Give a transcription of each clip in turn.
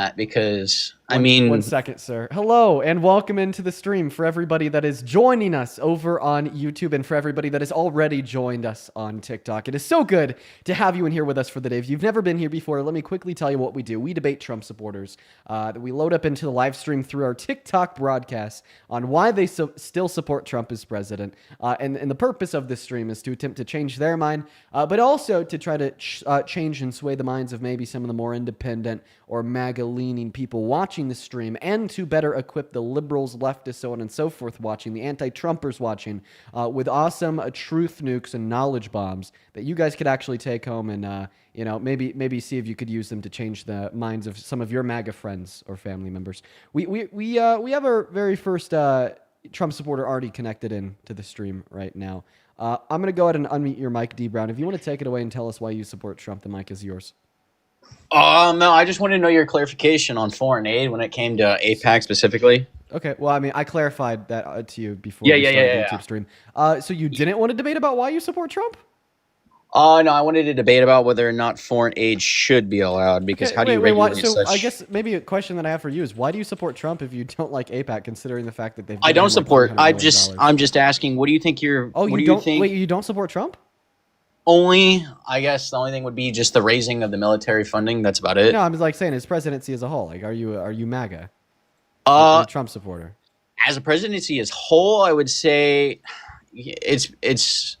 that because One second, sir. Hello, and welcome into the stream for everybody that is joining us over on YouTube and for everybody that has already joined us on TikTok. It is so good to have you in here with us for the day. If you've never been here before, let me quickly tell you what we do. We debate Trump supporters that we load up into the live stream through our TikTok broadcast on why they still support Trump as president. And the purpose of this stream is to attempt to change their mind, but also to try to change and sway the minds of maybe some of the more independent or MAGA-leaning people watching the stream, and to better equip the liberals, leftists, so on and so forth watching, the anti-Trumpers watching, with awesome truth nukes and knowledge bombs that you guys could actually take home and, maybe see if you could use them to change the minds of some of your MAGA friends or family members. We have our very first Trump supporter already connected in to the stream right now. I'm going to go ahead and unmute your mic, D. Brown. If you want to take it away and tell us why you support Trump, the mic is yours. No, I just wanted to know your clarification on foreign aid when it came to AIPAC specifically. Okay, well, I mean, I clarified that to you before we started the YouTube stream. So you didn't want to debate about why you support Trump? No, I wanted to debate about whether or not foreign aid should be allowed because how do you regulate such? I guess maybe a question that I have for you is why do you support Trump if you don't like AIPAC, considering the fact that they've? I don't support. I'm just asking. What do you think you're? Oh, what you do don't. think? Wait, you don't support Trump? I guess the only thing would be just the raising of the military funding. That's about it. No, I'm like saying his presidency as a whole. Like, are you MAGA? Or a Trump supporter? As a presidency as whole, I would say it's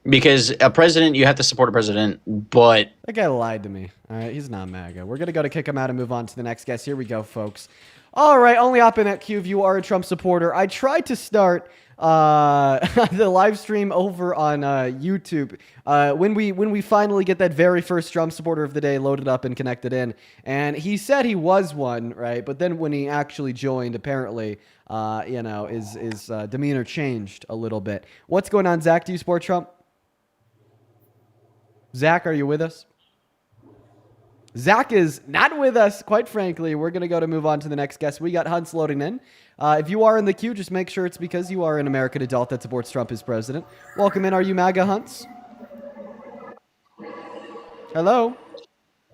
because a president, you have to support a president, but that guy lied to me. All right, he's not MAGA. We're gonna kick him out and move on to the next guest. Here we go, folks. All right, only hop in that queue if you are a Trump supporter. I tried to start the live stream over on YouTube when we finally get that very first Trump supporter of the day loaded up and connected in, and he said he was one, right? But then when he actually joined, apparently his demeanor changed a little bit. What's going on, Zach? Do you support Trump? Zach, are you with us? Zach is not with us, quite frankly. We're going to move on to the next guest. We got Hunts loading in. If you are in the queue, just make sure it's because you are an American adult that supports Trump as president. Welcome in. Are you MAGA, Hunts? Hello?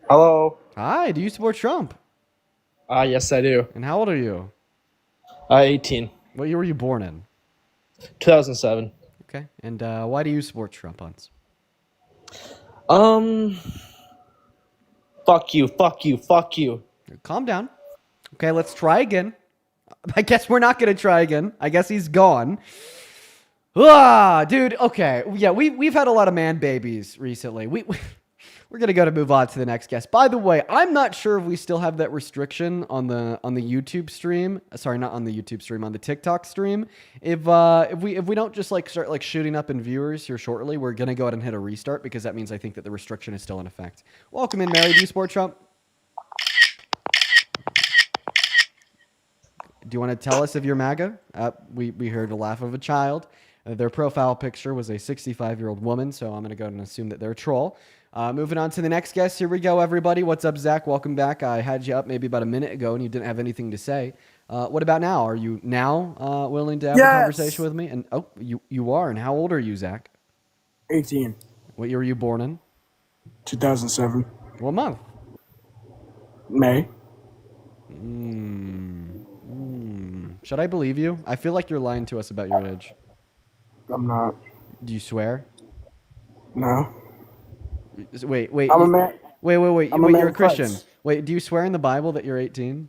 Hello. Hi, do you support Trump? Yes, I do. And how old are you? 18. What year were you born in? 2007. Okay. And why do you support Trump, Hunts? Fuck you. Calm down. Okay, let's try again. I guess we're not going to try again. I guess he's gone. Dude, okay. Yeah, we've had a lot of man babies recently. We're going to move on to the next guest. By the way, I'm not sure if we still have that restriction on the YouTube stream. Sorry, not on the YouTube stream, on the TikTok stream. If we don't just start shooting up in viewers here shortly, we're going to go ahead and hit a restart because that means I think that the restriction is still in effect. Welcome in, Mary. Do you support Trump? Do you want to tell us if you're MAGA? We heard a laugh of a child. Their profile picture was a 65-year-old woman, so I'm going to go and assume that they're a troll. Moving on to the next guest. Here we go, everybody. What's up, Zach? Welcome back. I had you up maybe about a minute ago, and you didn't have anything to say. What about now? Are you now willing to have a conversation with me? And you are. And how old are you, Zach? 18. What year were you born in? 2007. What month? May. Should I believe you? I feel like you're lying to us about your age. I'm not. Do you swear? No. Wait. I'm a man. Wait. I'm a man You're a Christian. Christ. Wait, do you swear in the Bible that you're 18?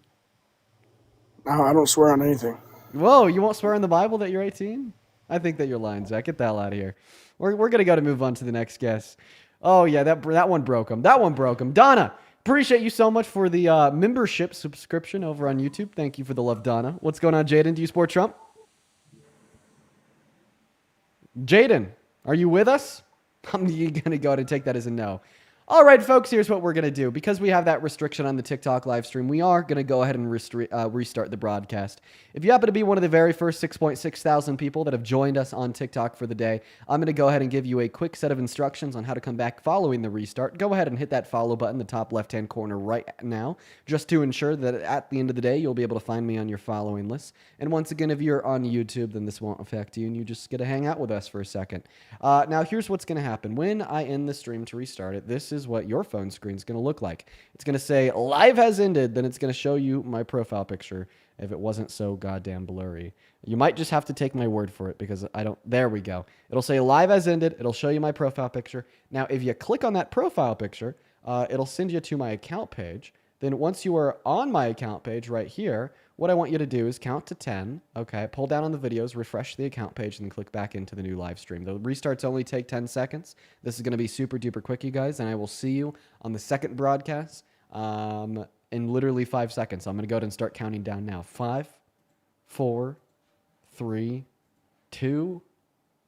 No, I don't swear on anything. Whoa, you won't swear in the Bible that you're 18? I think that you're lying, Zach. Get the hell out of here. We're going to move on to the next guest. Oh, yeah, that one broke him. Donna, appreciate you so much for the membership subscription over on YouTube. Thank you for the love, Donna. What's going on, Jaden? Do you support Trump? Jaden, are you with us? I'm going to go ahead and take that as a no. All right, folks, here's what we're going to do. Because we have that restriction on the TikTok live stream, we are going to go ahead and restart the broadcast. If you happen to be one of the very first 6.6 thousand people that have joined us on TikTok for the day, I'm going to go ahead and give you a quick set of instructions on how to come back following the restart. Go ahead and hit that follow button in the top left-hand corner right now, just to ensure that at the end of the day, you'll be able to find me on your following list. And once again, if you're on YouTube, then this won't affect you, and you just get to hang out with us for a second. Now, here's what's going to happen. When I end the stream to restart it, this is is what your phone screen is going to look like. It's going to say live has ended. Then it's going to show you my profile picture if it wasn't so goddamn blurry. You might just have to take my word for it because I don't. There we go. It'll say live has ended. It'll show you my profile picture. Now, if you click on that profile picture, it'll send you to my account page. Then once you are on my account page right here, what I want you to do is count to 10. Okay, pull down on the videos, refresh the account page, and then click back into the new live stream. The restarts only take 10 seconds. This is going to be super duper quick, you guys, and I will see you on the second broadcast in literally 5 seconds. I'm going to go ahead and start counting down now. 5, 4, 3, 2,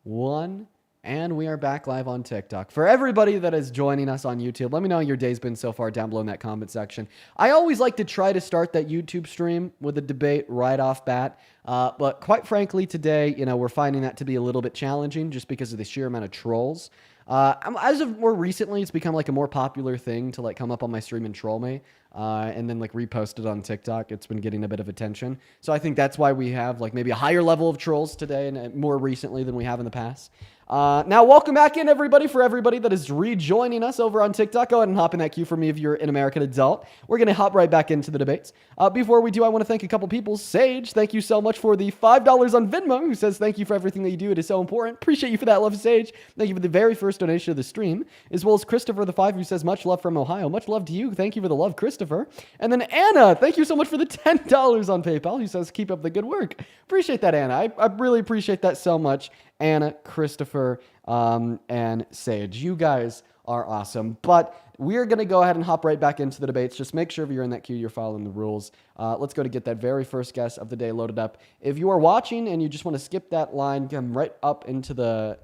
1. And we are back live on TikTok. For everybody that is joining us on YouTube, let me know how your day's been so far down below in that comment section. I always like to try to start that YouTube stream with a debate right off bat. But quite frankly, today, we're finding that to be a little bit challenging just because of the sheer amount of trolls. As of more recently, it's become like a more popular thing to like come up on my stream and troll me, and then like repost it on TikTok. It's been getting a bit of attention. So I think that's why we have like maybe a higher level of trolls today and more recently than we have in the past. Now, welcome back in, everybody. For everybody that is rejoining us over on TikTok, go ahead and hop in that queue for me if you're an American adult. We're going to hop right back into the debates. Before we do, I want to thank a couple people. Sage, thank you so much for the $5 on Venmo, who says thank you for everything that you do. It is so important. Appreciate you for that love, Sage. Thank you for the very first donation of the stream, as well as Christopher the 5, who says much love from Ohio. Much love to you. Thank you for the love, Christopher. And then Anna, thank you so much for the $10 on PayPal, who says keep up the good work. Appreciate that, Anna. I really appreciate that so much. Anna, Christopher, and Sage. You guys are awesome. But we're going to go ahead and hop right back into the debates. Just make sure if you're in that queue, you're following the rules. Let's go to get that very first guest of the day loaded up. If you are watching and you just want to skip that line, come right up into the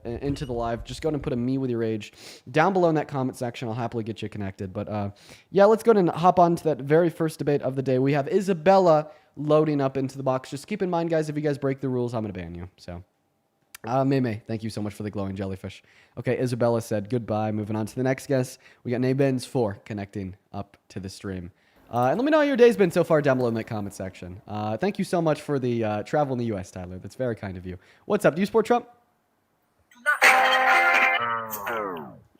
live, just go ahead and put a me with your age down below in that comment section. I'll happily get you connected. But yeah, let's go ahead and hop on to that very first debate of the day. We have Isabella loading up into the box. Just keep in mind, guys, if you guys break the rules, I'm going to ban you. So... May, thank you so much for the glowing jellyfish. Okay, Isabella said goodbye. Moving on to the next guest. We got Nabens4 connecting up to the stream. And let me know how your day's been so far down below in that comment section. Thank you so much for the travel in the U.S., Tyler. That's very kind of you. What's up? Do you support Trump?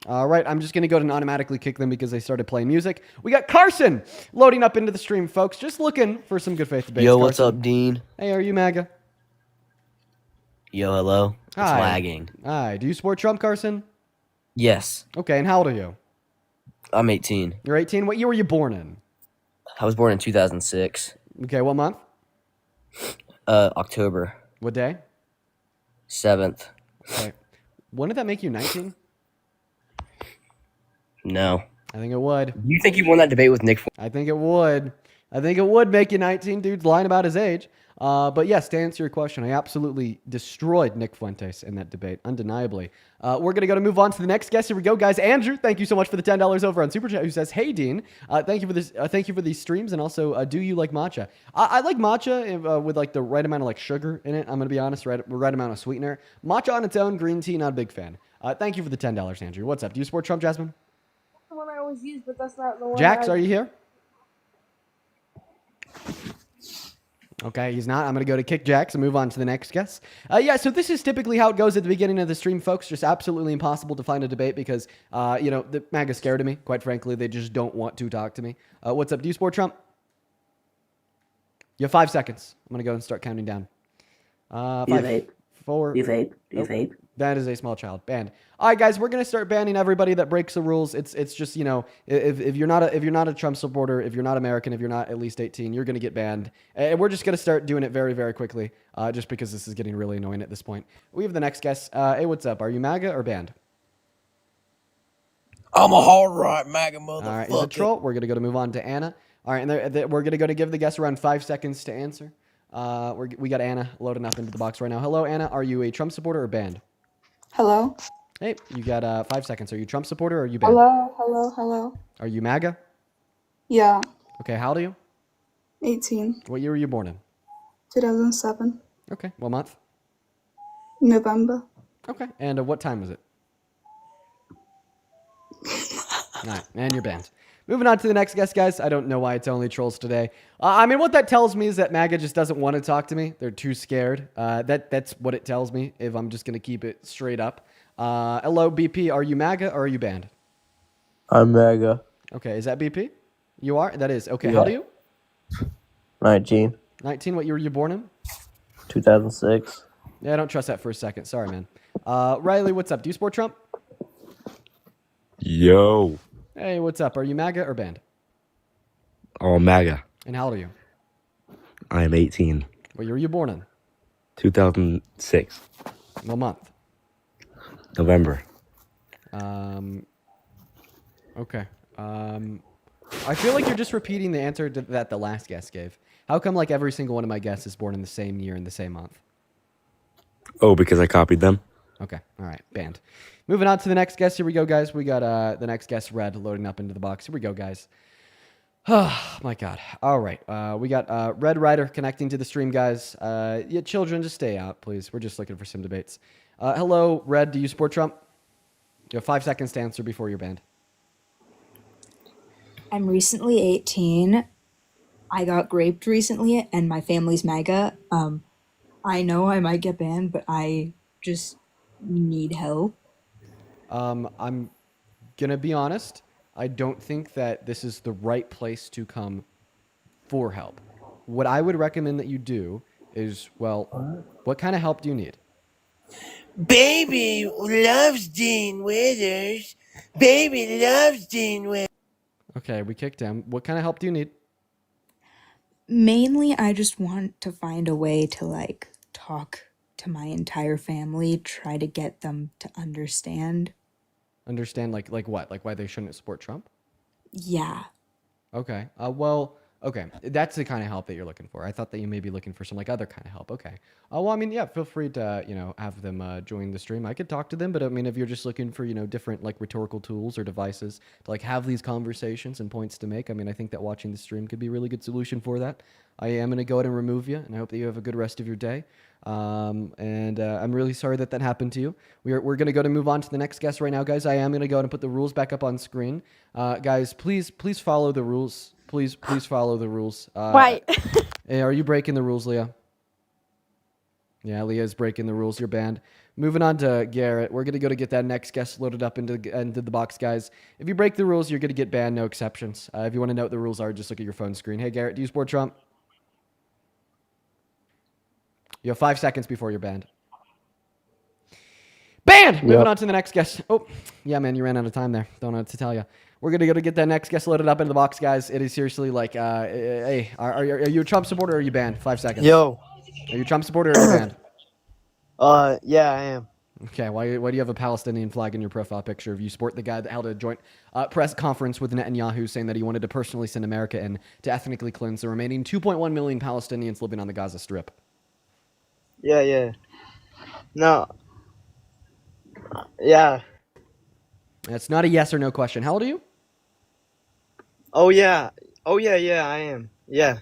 All right, I'm just going to go ahead and automatically kick them because they started playing music. We got Carson loading up into the stream, folks. Just looking for some good faith debates. Yo, Carson. what's up, Dean? Hey, are you MAGA? Yo, hello. It's Hi. lagging. Hi. Do you support Trump, Carson? Yes, Okay, and how old are you? I'm 18. You're 18. What year were you born in? I was born in 2006. Okay, what month? October What day? 7th. Okay. When did that make you 19? No. I think it would. You think you won that debate with Nick? I think it would. I think it would make you 19. Dude's lying about his age. But yes, to answer your question, I absolutely destroyed Nick Fuentes in that debate, undeniably. We're going to move on to the next guest. Here we go, guys. Andrew, thank you so much for the $10 over on Super Chat, who says, hey, Dean, thank you for this. Thank you for these streams. And also, do you like matcha? I like matcha with like the right amount of like sugar in it. I'm going to be honest, right amount of sweetener. Matcha on its own, green tea, not a big fan. Thank you for the $10, Andrew. What's up? Do you support Trump, Jasmine? The one I always use, but that's not the one. Jax, are you here? Okay, he's not. I'm going to go to Kick Jax and move on to the next guest. Yeah, so this is typically how it goes at the beginning of the stream, folks. Just absolutely impossible to find a debate because, the MAGA's scared of me. Quite frankly, they just don't want to talk to me. What's up? Do you support Trump? You have 5 seconds. I'm going to go and start counting down. Do you vape? 4. Do you vape? Do you Nope. vape? That is a small child. Banned. All right, guys, we're gonna start banning everybody that breaks the rules. It's just if you're not a Trump supporter, if you're not American, if you're not at least 18, you're gonna get banned. And we're just gonna start doing it very, very quickly, just because this is getting really annoying at this point. We have the next guest. Hey, what's up? Are you MAGA or banned? I'm a hard right MAGA motherfucker. All right, is it troll? We're gonna move on to Anna. All right, and we're gonna give the guests around 5 seconds to answer. We got Anna loading up into the box right now. Hello, Anna. Are you a Trump supporter or banned? Hello? Hey, you got 5 seconds. Are you a Trump supporter or are you banned? Hello? Are you MAGA? Yeah, Okay, how old are you? 18, What year were you born in? 2007, Okay, what month? November. Okay, and what time was it? All right, and you're banned. Moving on to the next guest, guys. I don't know why it's only trolls today. I mean, what that tells me is that MAGA just doesn't want to talk to me. They're too scared. That's what it tells me, if I'm just going to keep it straight up. Hello, BP. Are you MAGA or are you banned? I'm MAGA. Okay, is that BP? You are? That is. Okay, how old are Yeah. you? 19. 19. What year were you born in? 2006. Yeah, I don't trust that for a second. Sorry, man. Riley, what's up? Do you support Trump? Yo. Hey, what's up? Are you MAGA or banned? Oh, MAGA. And how old are you? I am 18. What year were you born in? 2006. What month? November. Okay. I feel like you're just repeating the answer that the last guest gave. How come like every single one of my guests is born in the same year and the same month? Oh, because I copied them? Okay. All right. Banned. Moving on to the next guest. Here we go, guys. We got the next guest, Red, loading up into the box. Here we go, guys. Oh, my God. All right. We got Red Rider connecting to the stream, guys. Yeah, children, just stay out, please. We're just looking for some debates. Hello, Red. Do you support Trump? You have 5 seconds to answer before you're banned. I'm recently 18. I got raped recently, and my family's MAGA. I know I might get banned, but I just need help. I'm gonna be honest. I don't think that this is the right place to come for help. What I would recommend that you do is, well, what kind of help do you need? Baby loves Dean Withers. Baby loves Dean Withers. Okay, we kicked him. What kind of help do you need? Mainly, I just want to find a way to, like, talk to my entire family, try to get them to understand. Understand like what? Like why they shouldn't support Trump? Yeah. Okay. Well, okay. That's the kind of help that you're looking for. I thought that you may be looking for some like other kind of help. Okay. Well, I mean, yeah, feel free to, have them join the stream. I could talk to them, but I mean, if you're just looking for, different like rhetorical tools or devices to like have these conversations and points to make, I mean, I think that watching the stream could be a really good solution for that. I am going to go ahead and remove you, and I hope that you have a good rest of your day. I'm really sorry that happened to you. We're going to go to move on to the next guest right now, guys. I am going to go ahead and put the rules back up on screen. Guys, please follow the rules. Please follow the rules. Wait. Hey, are you breaking the rules, Leah? Yeah, Leah's breaking the rules. You're banned. Moving on to Garrett. We're going to go to get that next guest loaded up into the box, guys. If you break the rules, you're going to get banned. No exceptions. If you want to know what the rules are, just look at your phone screen. Hey, Garrett, do you support Trump? You have 5 seconds before you're banned. Banned! Moving on to the next guest. Oh, yeah, man, you ran out of time there. Don't know what to tell you. We're going to go to get that next guest loaded up into the box, guys. It is seriously like, hey, are you a Trump supporter or are you banned? 5 seconds. Yo. Are you a Trump supporter or are you banned? Yeah, I am. Okay, why do you have a Palestinian flag in your profile picture? If you support the guy that held a joint press conference with Netanyahu saying that he wanted to personally send America in to ethnically cleanse the remaining 2.1 million Palestinians living on the Gaza Strip. Yeah. No. Yeah. That's not a yes or no question. How old are you? Oh, yeah, I am. Yeah.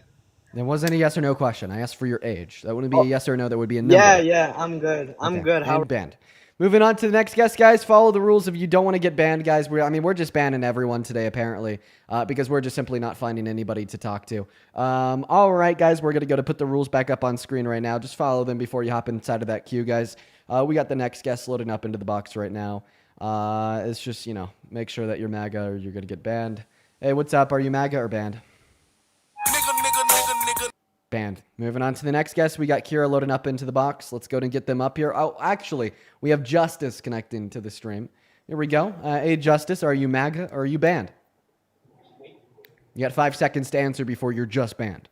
There wasn't a yes or no question. I asked for your age. That wouldn't be a yes or no. That would be a number. Yeah, I'm good. I'm Okay, good. How and banned. Moving on to the next guest, guys. Follow the rules if you don't want to get banned, guys. We're just banning everyone today, apparently, because we're just simply not finding anybody to talk to. All right, guys, we're going to go to put the rules back up on screen right now. Just follow them before you hop inside of that queue, guys. We got the next guest loading up into the box right now. It's just, make sure that you're MAGA or you're going to get banned. Hey, what's up? Are you MAGA or banned? Banned. Moving on to the next guest, we got Kira loading up into the box. Let's go and get them up here. Oh, actually, we have Justice connecting to the stream. Here we go. Hey, Justice, are you MAGA or are you banned? You got 5 seconds to answer before you're just banned.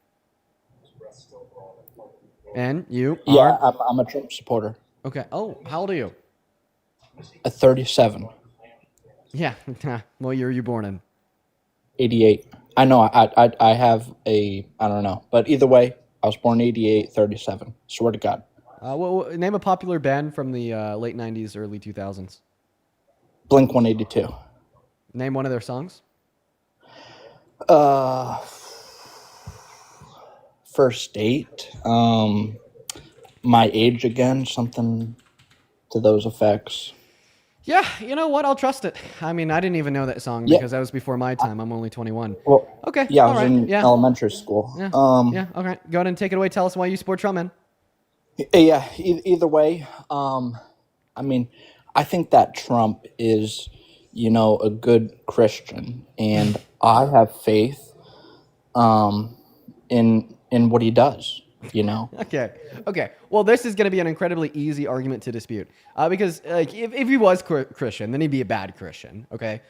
And you Yeah, are? I'm a Trump supporter. Okay. Oh, how old are you? 37. Yeah. What year are you born in? 88. I know I have I don't know. But either way, I was born 88, 37. Swear to God. Well, name a popular band from the late 90s, early 2000s. Blink 182. Name one of their songs. First Date. My Age Again, something to those effects. Yeah, you know what? I'll trust it. I mean, I didn't even know that song because that was before my time. I'm only 21. Well, Okay. yeah, I all was right, in yeah. elementary school. Yeah. Yeah. Okay. Go ahead and take it away. Tell us why you support Trump, man. Yeah, either way, I mean, I think that Trump is a good Christian, and I have faith in what he does. Okay. Well, this is going to be an incredibly easy argument to dispute because if he was Christian, then he'd be a bad Christian. Okay.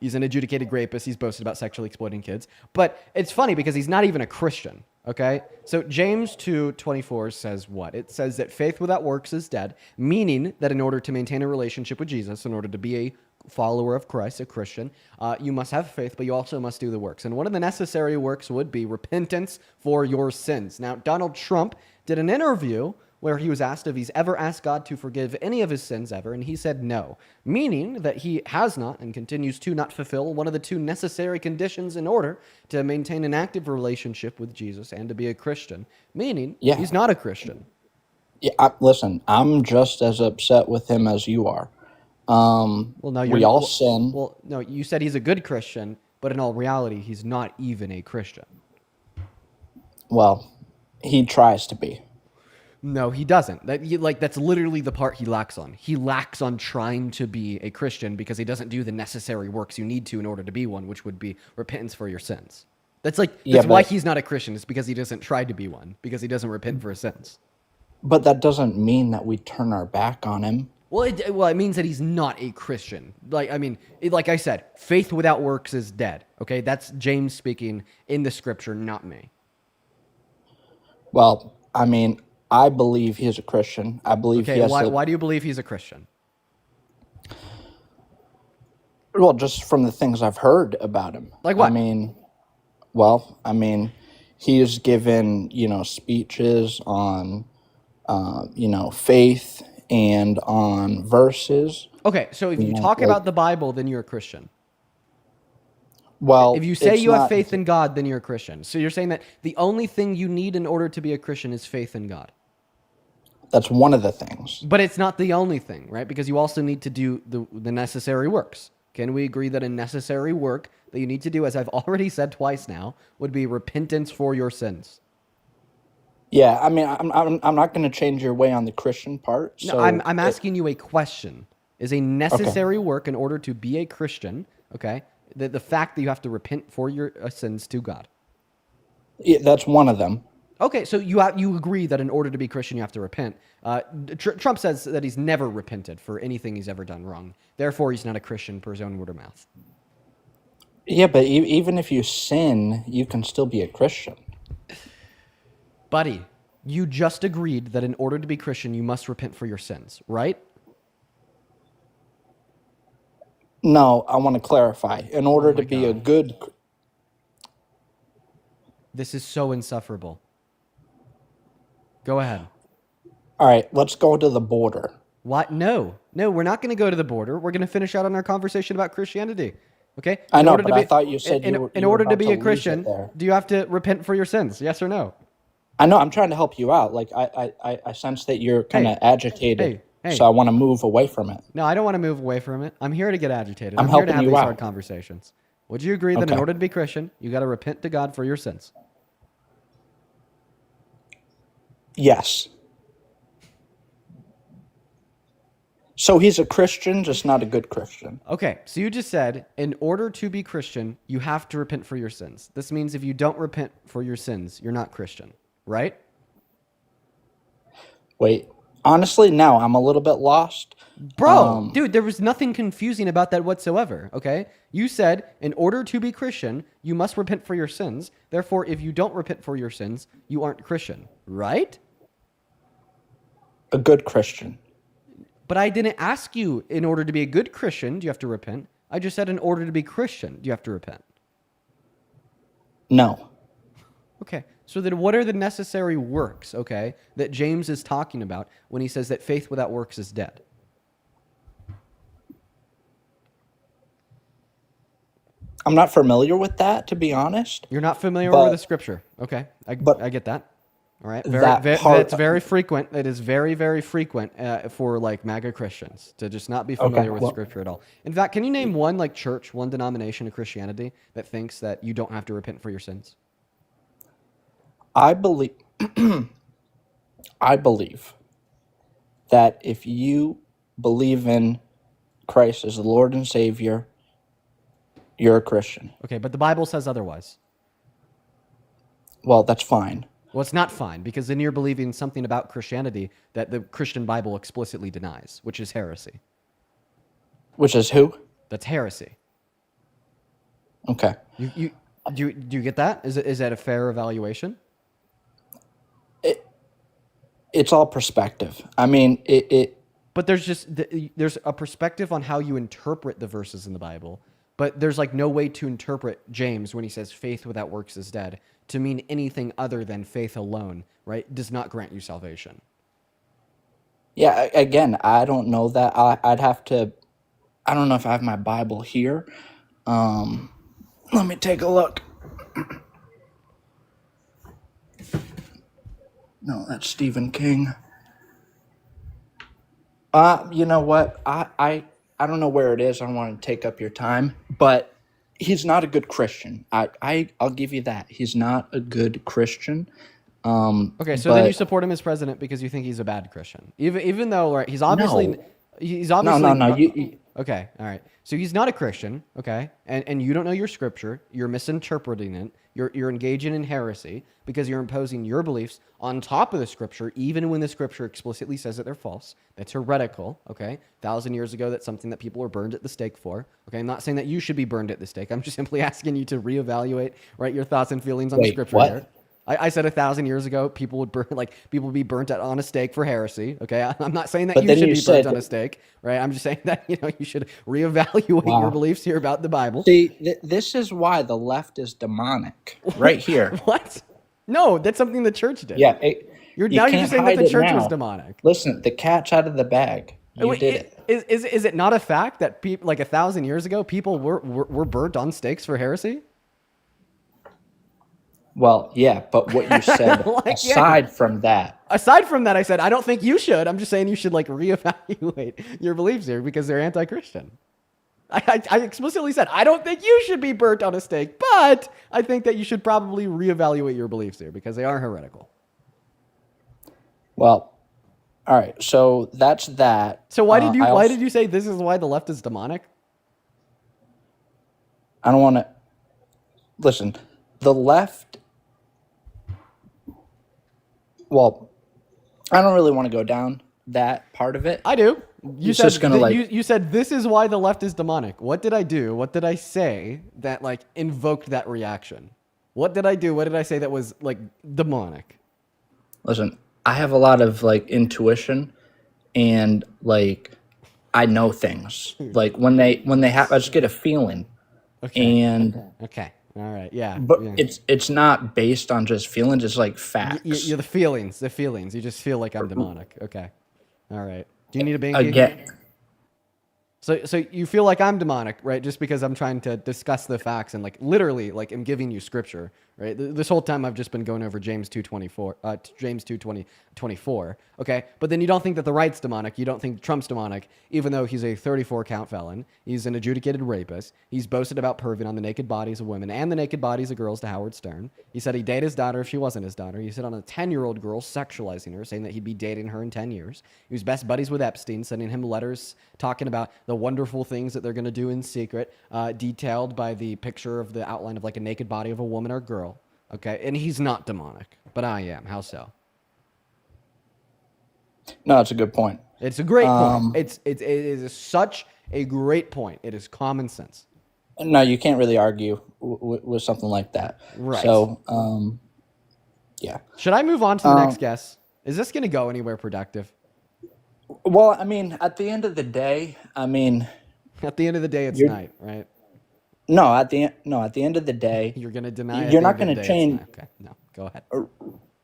He's an adjudicated rapist. He's boasted about sexually exploiting kids. But it's funny because he's not even a Christian. Okay. So James 2:24 says what? It says that faith without works is dead, meaning that in order to maintain a relationship with Jesus, in order to be a follower of Christ, a Christian, you must have faith, but you also must do the works. And one of the necessary works would be repentance for your sins. Now, Donald Trump did an interview where he was asked if he's ever asked God to forgive any of his sins ever, and he said no, meaning that he has not and continues to not fulfill one of the two necessary conditions in order to maintain an active relationship with Jesus and to be a Christian, meaning he's not a Christian. Yeah, listen, I'm just as upset with him as you are. We all sin. Well, no, you said he's a good Christian, but in all reality, he's not even a Christian. Well, he tries to be. No, he doesn't. That's literally the part he lacks on. He lacks on trying to be a Christian because he doesn't do the necessary works you need to in order to be one, which would be repentance for your sins. That's why he's not a Christian. It's because he doesn't try to be one, because he doesn't repent for his sins. But that doesn't mean that we turn our back on him. Well, it means that he's not a Christian. Like I said, faith without works is dead. Okay, that's James speaking in the scripture, not me. Well, I believe he's a Christian. I believe he has. Why do you believe he's a Christian? Well, just from the things I've heard about him. Like what? He's given speeches on faith and on verses. Okay, so if you talk about the Bible, then you're a Christian. Well, if you say you have faith in God, then you're a Christian. So you're saying that the only thing you need in order to be a Christian is faith in God. That's one of the things. But it's not the only thing, right? Because you also need to do the necessary works. Can we agree that a necessary work that you need to do, as I've already said twice now, would be repentance for your sins? Yeah, I'm not going to change your way on the Christian part. So no, I'm asking you a question. Is a necessary work in order to be a Christian, okay, the fact that you have to repent for your sins to God? Yeah, that's one of them. Okay, so you agree that in order to be Christian, you have to repent. Trump says that he's never repented for anything he's ever done wrong. Therefore, he's not a Christian per his own word of mouth. Yeah, but even if you sin, you can still be a Christian. Buddy, you just agreed that in order to be Christian, you must repent for your sins, right? No, I want to clarify. In order to be a good... This is so insufferable. Go ahead. All right, let's go to the border. What? No, we're not going to go to the border. We're going to finish out on our conversation about Christianity. Okay? I know, but I thought you said in order to be a Christian, do you have to repent for your sins? Yes or no? I know. I'm trying to help you out. Like I sense that you're kind of agitated, so I want to move away from it. No, I don't want to move away from it. I'm here to get agitated. I'm here to helping have you these out. hard conversations. Would you agree that in order to be Christian, you got to repent to God for your sins? Yes. So he's a Christian, just not a good Christian. Okay, so you just said, in order to be Christian, you have to repent for your sins. This means if you don't repent for your sins, you're not Christian, right? Wait, honestly, now I'm a little bit lost. Bro, dude, there was nothing confusing about that whatsoever, okay? You said, in order to be Christian, you must repent for your sins. Therefore, if you don't repent for your sins, you aren't Christian, right? A good Christian. But I didn't ask you, in order to be a good Christian, do you have to repent? I just said, in order to be Christian, do you have to repent? No. Okay, so then what are the necessary works, okay, that James is talking about when he says that faith without works is dead? I'm not familiar with that, to be honest. You're not familiar with the scripture. Okay, I get that. All right, it's very frequent. It is very, very frequent for like MAGA Christians to just not be familiar with scripture at all. In fact, can you name one like church, one denomination of Christianity that thinks that you don't have to repent for your sins? I believe that if you believe in Christ as the Lord and Savior, you're a Christian. Okay, but the Bible says otherwise. Well, that's fine. Well, it's not fine because then you're believing something about Christianity that the Christian Bible explicitly denies, which is heresy. Which is who? That's heresy. Okay. Do you get that? Is that a fair evaluation? It's all perspective. I mean, But there's a perspective on how you interpret the verses in the Bible, but there's like no way to interpret James when he says faith without works is dead to mean anything other than faith alone, right? Does not grant you salvation. yeah, again, I don't know that. I'd have to, I don't know if I have my Bible here. Let me take a look. No, that's Stephen King. You know what? I don't know where it is. I don't want to take up your time, but he's not a good Christian. I'll give you that. He's not a good Christian. Okay, so then you but support him as president because you think he's a bad Christian, even though right, he's obviously no, no. You Okay, all right. So he's not a Christian, okay, and you don't know your scripture. You're misinterpreting it. You're engaging in heresy because you're imposing your beliefs on top of the scripture, even when the scripture explicitly says that they're false. That's heretical, okay? 1,000 years ago, that's something that people were burned at the stake for, okay? I'm not saying that you should be burned at the stake. I'm just simply asking you to reevaluate, right, your thoughts and feelings on the wait, scripture what? here. I said 1,000 years ago, people would be burnt on a stake for heresy. Okay, I'm not saying that But you then should you be burnt said, on a stake, right? I'm just saying that you should reevaluate your wow. beliefs here about the Bible. See, this is why the left is demonic. Right here. What? No, that's something the church did. Yeah, You're you just can't saying that hide the it church was now. demonic. Listen, the cat's out of the bag. You Wait, did it. Is it not a fact that people like 1,000 years ago people were burnt on stakes for heresy? Well, yeah, but what you said aside from that, Aside from that, I said I don't think you should. I'm just saying you should like reevaluate your beliefs here because they're anti-Christian. I explicitly said I don't think you should be burnt on a stake, but I think that you should probably reevaluate your beliefs here because they are heretical. well, all right, so that's that. So why I did you say this is why the left is demonic? I don't want to listen. The left. Well, I don't really want to go down that part of it. I do. You It's said just gonna, you said this is why the left is demonic. What did I do? What did I say that like invoked that reaction? What did I do? What did I say that was like demonic? Listen, I have a lot of like intuition, and like I know things. Like when they have, I just get a feeling, Okay. and Okay. All right. Yeah. but yeah. it's not based on just feelings. It's like facts. You're the feelings. You just feel like I'm demonic. Okay. All right. Do you need a binky? Again, So you feel like I'm demonic, right? Just because I'm trying to discuss the facts and like literally like I'm giving you scripture, right? This whole time I've just been going over James 2:24, James 2:24. Okay, but then you don't think that the right's demonic. You don't think Trump's demonic, even though he's a 34 count felon. He's an adjudicated rapist. He's boasted about perving on the naked bodies of women and the naked bodies of girls to Howard Stern. He said he'd date his daughter if she wasn't his daughter. He said on a 10-year-old girl, sexualizing her, saying that he'd be dating her in 10 years. He was best buddies with Epstein, sending him letters talking about the wonderful things that they're going to do in secret, detailed by the picture of the outline of like a naked body of a woman or girl. Okay, and he's not demonic, but I am. How so? no, it's a good point. It's a great point. It is such a great point. It is common sense. No, you can't really argue with something like that. Right. So, yeah. Should I move on to the next guess? Is this going to go anywhere productive? Well, I mean, at the end of the day, At the end of the day, it's night, right? no, at the end of the day, You're going to deny it. you're not going to change, Okay, no, go ahead.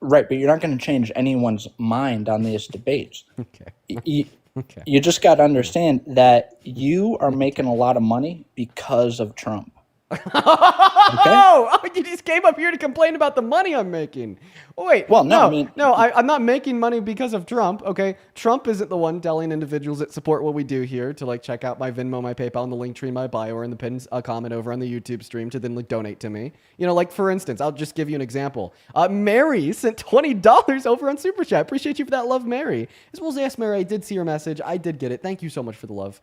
right? But you're not going to change anyone's mind on these debates. Okay. Okay. You just got to understand that you are making a lot of money because of Trump. Oh, you just came up here to complain about the money I'm making. Oh, wait. Well, no, no, I mean- I'm not making money because of Trump. Okay, Trump isn't the one telling individuals that support what we do here to like check out my Venmo, my PayPal, and the link tree in my bio or in the pinned comment over on the YouTube stream to then like donate to me. You know, like for instance, I'll just give you an example. Mary sent $20 over on Super Chat. Appreciate you for that love, Mary. As well as Ask Mary, I did see your message. I did get it. Thank you so much for the love.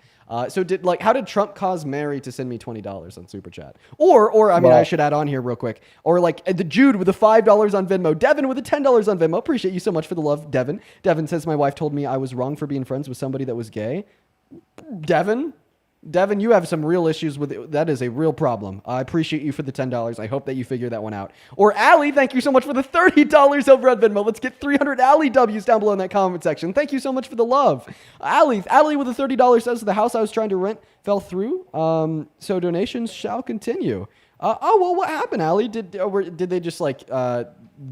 So how did Trump cause Mary to send me $20 on Super Chat? Or I mean, I should add on here real quick. Or like the Jude with the $5 on Venmo, Devin with the $10 on Venmo. Appreciate you so much for the love, Devin. Devin says my wife told me I was wrong for being friends with somebody that was gay. Devin, you have some real issues with it. That is a real problem. I appreciate you for the $10. I hope that you figure that one out. Or Allie, thank you so much for the $30 over at Venmo. Let's get 300 Allie W's down below in that comment section. Thank you so much for the love. Allie with the $30 says the house I was trying to rent fell through. So donations shall continue. Well, what happened, Allie? Did they just like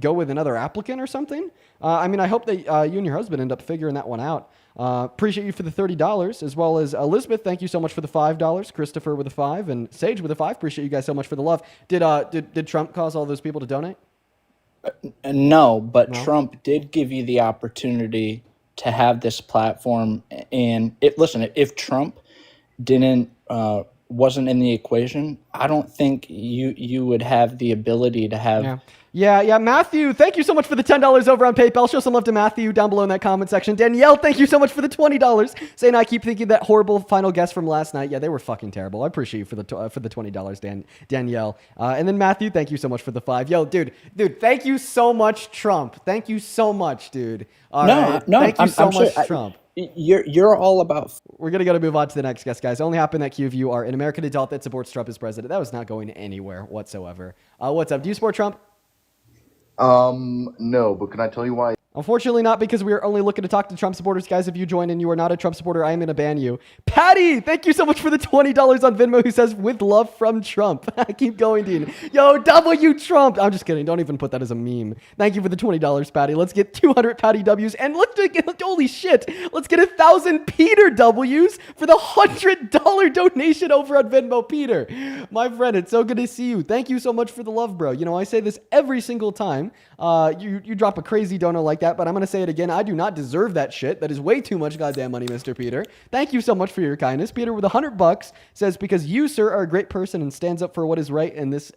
go with another applicant or something? I mean, I hope that you and your husband end up figuring that one out. Appreciate you for the $30, as well as Elizabeth. Thank you so much for the $5. Christopher with a 5 and Sage with a 5. Appreciate you guys so much for the love. Did Trump cause all those people to donate? No, but Trump did give you the opportunity to have this platform. And listen, if Trump wasn't in the equation, I don't think you would have the ability to have. Yeah. Matthew, thank you so much for the $10 over on PayPal. Show some love to Matthew down below in that comment section. Danielle, thank you so much for the $20. Saying I keep thinking that horrible final guest from last night. Yeah, they were fucking terrible. I appreciate you for the $20, Danielle. And then Matthew, thank you so much for the 5. Yo, dude, thank you so much, Trump. Thank you so much, dude. All right. Thank you so much, Trump. You're all about. We're going to move on to the next guest, guys. Only happen that few of you are an American adult that supports Trump as president. That was not going anywhere whatsoever. What's up? Do you support Trump? No, but can I tell you why? Unfortunately not, because we are only looking to talk to Trump supporters. Guys, if you join and you are not a Trump supporter, I am going to ban you. Patty, thank you so much for the $20 on Venmo, who says, with love from Trump. Keep going, Dean. Yo, W Trump. I'm just kidding. Don't even put that as a meme. Thank you for the $20, Patty. Let's get 200 Patty W's. And holy shit, let's get 1,000 Peter W's for the $100 donation over on Venmo. Peter, my friend, it's so good to see you. Thank you so much for the love, bro. You know, I say this every single time. You drop a crazy dono like that, but I'm going to say it again. I do not deserve that shit. That is way too much goddamn money, Mr. Peter. Thank you so much for your kindness. Peter with $100 says, because you, sir, are a great person and stands up for what is right in this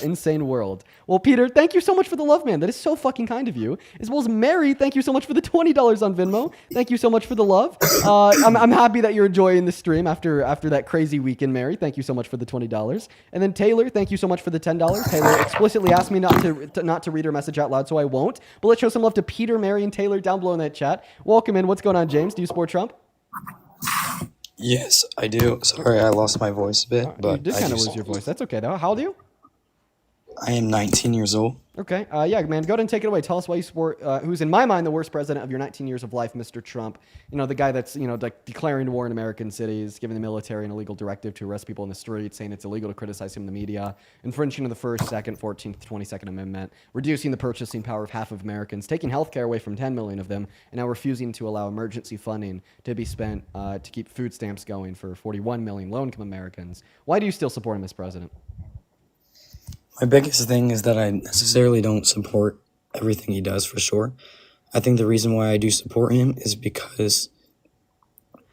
insane world. Well, Peter, thank you so much for the love, man. That is so fucking kind of you. As well as Mary, thank you so much for the $20 on Venmo. Thank you so much for the love. I'm happy that you're enjoying the stream after that crazy weekend, Mary. Thank you so much for the $20. And then Taylor, thank you so much for the $10. Taylor explicitly asked me not to read her message out loud, so I won't. But let's show some love to Peter, Mary, and Taylor down below in that chat. Welcome in. What's going on, James? Do you support Trump? Yes, I do. Sorry, I lost my voice a bit, but you did kind of lose your voice. That's okay, though. How old are you? I am 19 years old. Okay. Yeah, man, go ahead and take it away. Tell us why you support, who's in my mind the worst president of your 19 years of life, Mr. Trump. You know, the guy that's, like declaring war in American cities, giving the military an illegal directive to arrest people in the streets, saying it's illegal to criticize him in the media, infringing on the First, Second, 14th, 22nd Amendment, reducing the purchasing power of half of Americans, taking health care away from 10 million of them, and now refusing to allow emergency funding to be spent to keep food stamps going for 41 million low-income Americans. Why do you still support him as president? My biggest thing is that I necessarily don't support everything he does, for sure. I think the reason why I do support him is because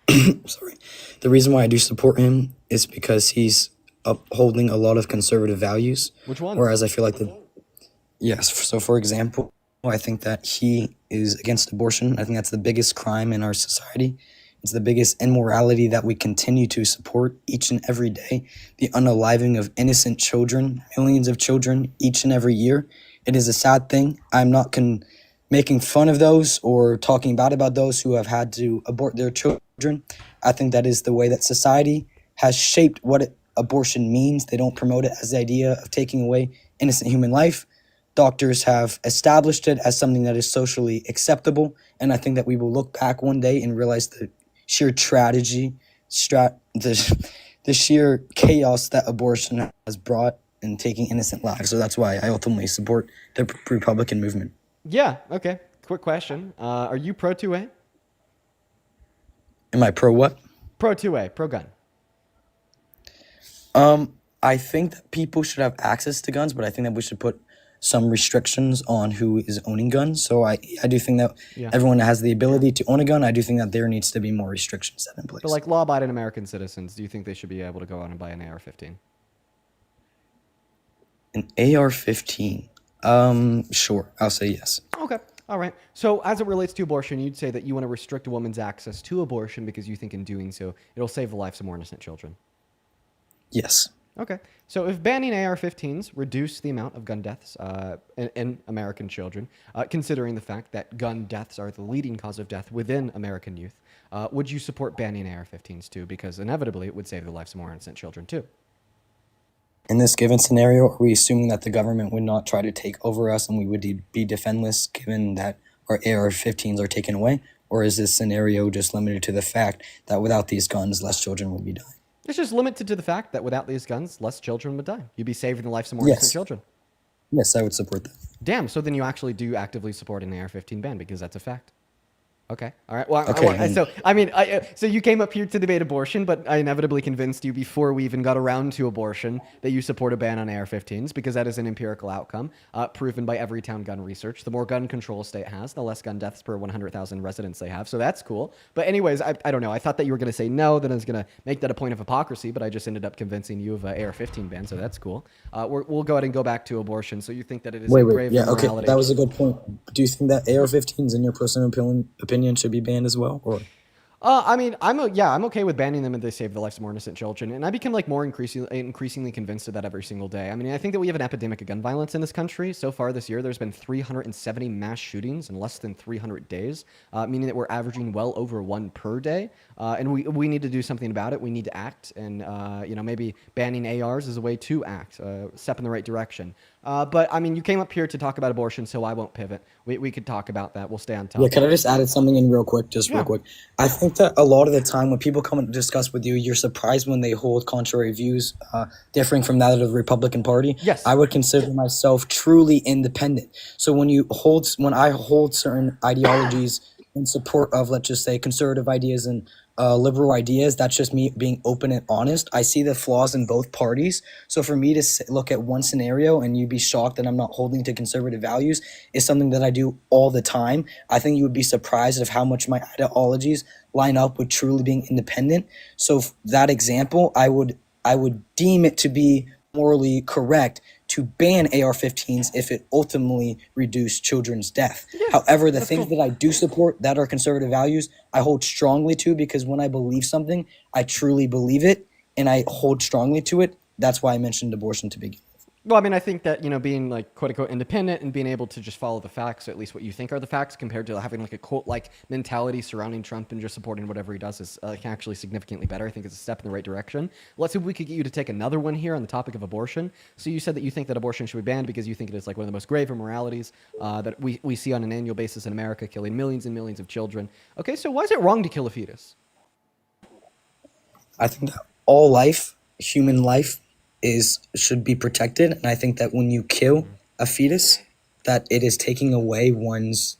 the reason why I do support him is because he's upholding a lot of conservative values. Which one? Whereas I feel like yes. So for example, I think that he is against abortion. I think that's the biggest crime in our society. It's the biggest immorality that we continue to support each and every day. The unaliving of innocent children, millions of children each and every year. It is a sad thing. I'm not making fun of those or talking bad about those who have had to abort their children. I think that is the way that society has shaped what abortion means. They don't promote it as the idea of taking away innocent human life. Doctors have established it as something that is socially acceptable. And I think that we will look back one day and realize the sheer tragedy, the sheer chaos that abortion has brought in taking innocent lives. So that's why I ultimately support the Republican movement. Yeah, okay. Quick question. Are you pro 2A? Am I pro what? Pro 2A, pro gun. I think that people should have access to guns, but I think that we should put some restrictions on who is owning guns. So I do think that Yeah. everyone that has the ability to own a gun, I do think that there needs to be more restrictions set in place. But like law-abiding American citizens, do you think they should be able to go out and buy an AR-15? An AR-15. Sure, I'll say yes. Okay. All right. So as it relates to abortion, you'd say that you want to restrict a woman's access to abortion because you think in doing so, it'll save the lives of more innocent children. Yes. Okay. So if banning AR-15s reduce the amount of gun deaths in American children, considering the fact that gun deaths are the leading cause of death within American youth, would you support banning AR-15s too? Because inevitably it would save the lives of more innocent children too. In this given scenario, are we assuming that the government would not try to take over us and we would be defenseless given that our AR-15s are taken away? Or is this scenario just limited to the fact that without these guns, less children will be dying? It's just limited to the fact that without these guns, less children would die. You'd be saving the lives of more innocent children. Yes, I would support that. Damn, so then you actually do actively support an AR-15 ban because that's a fact. Okay. All right. Well, Okay, so you came up here to debate abortion, but I inevitably convinced you before we even got around to abortion that you support a ban on AR-15s because that is an empirical outcome proven by Everytown gun research. The more gun control a state has, the less gun deaths per 100,000 residents they have. So that's cool. But anyways, I don't know. I thought that you were going to say no, then I was going to make that a point of hypocrisy, but I just ended up convincing you of an AR-15 ban. So that's cool. We'll go ahead and go back to abortion. So you think that it is a grave immorality? That was a good point. Do you think that AR-15s, in your personal opinion, should be banned as well? Or I'm okay with banning them if they save the lives of more innocent children. And I become like more increasingly convinced of that every single day. I mean, I think that we have an epidemic of gun violence in this country. So far this year, there's been 370 mass shootings in less than 300 days, meaning that we're averaging well over one per day. And we need to do something about it. We need to act. And, maybe banning ARs is a way to act, step in the right direction. But I mean, you came up here to talk about abortion, so I won't pivot. We could talk about that. We'll stay on top. Yeah, can I just add something in real quick? Real quick. I think that a lot of the time when people come and discuss with you, you're surprised when they hold contrary views differing from that of the Republican Party. Yes. I would consider myself truly independent. So when I hold certain ideologies in support of, let's just say, conservative ideas and liberal ideas, that's just me being open and honest. I see the flaws in both parties. So for me to look at one scenario and you'd be shocked that I'm not holding to conservative values is something that I do all the time. I think you would be surprised of how much my ideologies line up with truly being independent. So that example, I would deem it to be morally correct to ban AR-15s if it ultimately reduced children's death. However, the things that I do support that are conservative values, I hold strongly to, because when I believe something, I truly believe it and I hold strongly to it. That's why I mentioned abortion to begin with. Well, I mean, I think that, being like quote unquote independent and being able to just follow the facts, or at least what you think are the facts, compared to having like a cult-like mentality surrounding Trump and just supporting whatever he does is actually significantly better. I think it's a step in the right direction. Let's see if we could get you to take another one here on the topic of abortion. So you said that you think that abortion should be banned because you think it is like one of the most grave immoralities that we see on an annual basis in America, killing millions and millions of children. Okay, so why is it wrong to kill a fetus? I think that all life, human life, should be protected, and I think that when you kill a fetus, that it is taking away one's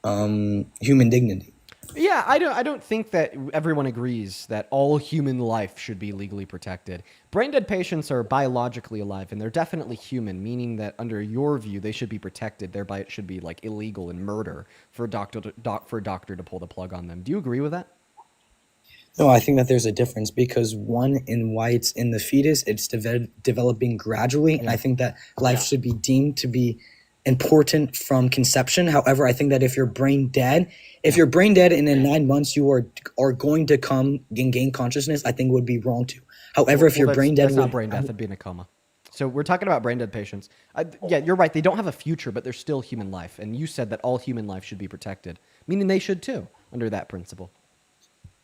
human dignity. Yeah, I don't think that everyone agrees that all human life should be legally protected. Brain dead patients are biologically alive, and they're definitely human, meaning that under your view, they should be protected. Thereby, it should be like illegal and murder for a doctor to pull the plug on them. Do you agree with that? No, I think that there's a difference, because one, in why it's in the fetus, it's developing gradually, and I think that life should be deemed to be important from conception. However, I think that if you're brain dead and in 9 months you are going to come and gain consciousness, I think it would be wrong to. However, if you're brain dead, that's not brain death. That'd be in a coma. So we're talking about brain dead patients. Yeah, you're right. They don't have a future, but they're still human life. And you said that all human life should be protected, meaning they should too, under that principle.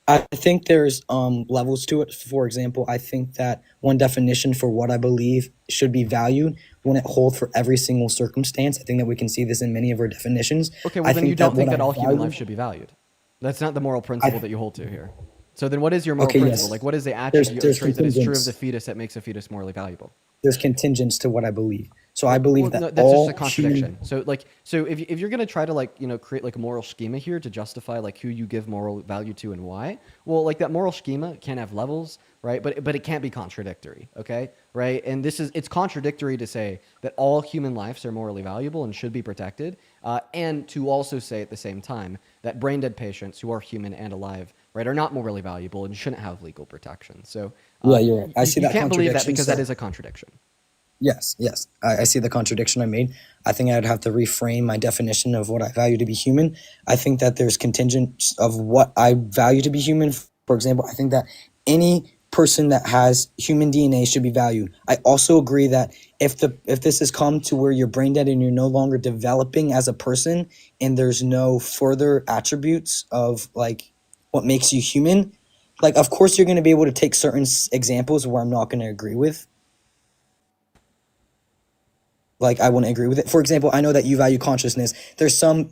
I think there's levels to it. For example, I think that one definition for what I believe should be valued when it holds for every single circumstance. I think that we can see this in many of our definitions. Okay, well then you don't think that all human life should be valued. That's not the moral principle that you hold to here. So then what is your moral principle? Yes. Like what is the attribute or trait that is true of the fetus that makes a fetus morally valuable? There's contingents to what I believe. So I believe Well, that no, that's all just a contradiction. So if you're gonna try to like create like a moral schema here to justify like who you give moral value to and why, well, like that moral schema can have levels, right? But it can't be contradictory, okay? Right? And it's contradictory to say that all human lives are morally valuable and should be protected, and to also say at the same time that brain dead patients who are human and alive, right, are not morally valuable and shouldn't have legal protection. So Yeah, you're right. I see you that can't believe that contradiction, because so- that is a contradiction. Yes, yes. I see the contradiction I made. I think I'd have to reframe my definition of what I value to be human. I think that there's contingents of what I value to be human. For example, I think that any person that has human DNA should be valued. I also agree that if this has come to where you're brain dead and you're no longer developing as a person and there's no further attributes of like what makes you human, like of course you're going to be able to take certain examples where I'm not going to agree with. Like I wouldn't agree with it. For example, I know that you value consciousness. There's some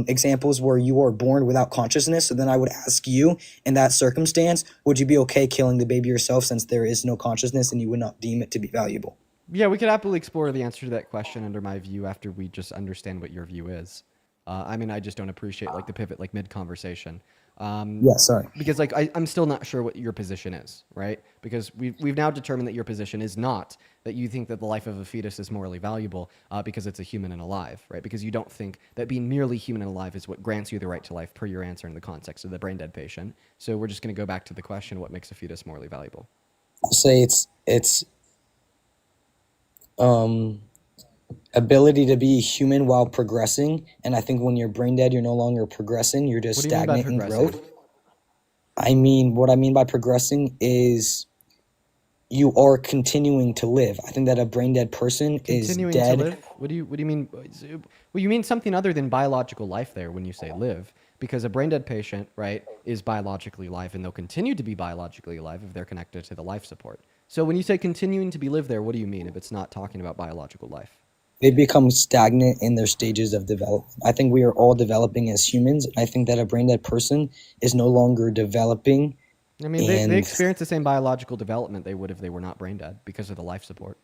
examples where you are born without consciousness. So then I would ask you, in that circumstance, would you be okay killing the baby yourself since there is no consciousness and you would not deem it to be valuable? Yeah, we could happily explore the answer to that question under my view after we just understand what your view is. I mean, I just don't appreciate like the pivot like mid conversation. Yeah, sorry. Because like I'm still not sure what your position is, right? Because we've now determined that your position is not that you think that the life of a fetus is morally valuable because it's a human and alive, right? Because you don't think that being merely human and alive is what grants you the right to life per your answer in the context of the brain dead patient. So we're just going to go back to the question: what makes a fetus morally valuable? I'll say it's ability to be human while progressing. And I think when you're brain dead, you're no longer progressing. You're just What do you mean by stagnant in progressing? growth. What I mean by progressing is you are continuing to live. I think that a brain dead person Continuing is dead. to live? What do you mean? Well, you mean something other than biological life there when you say live, because a brain dead patient, right, is biologically alive and they'll continue to be biologically alive if they're connected to the life support. So when you say continuing to be live there, what do you mean if it's not talking about biological life? They become stagnant in their stages of development. I think we are all developing as humans. I think that a brain dead person is no longer developing. I mean, they experience the same biological development they would if they were not brain dead because of the life support.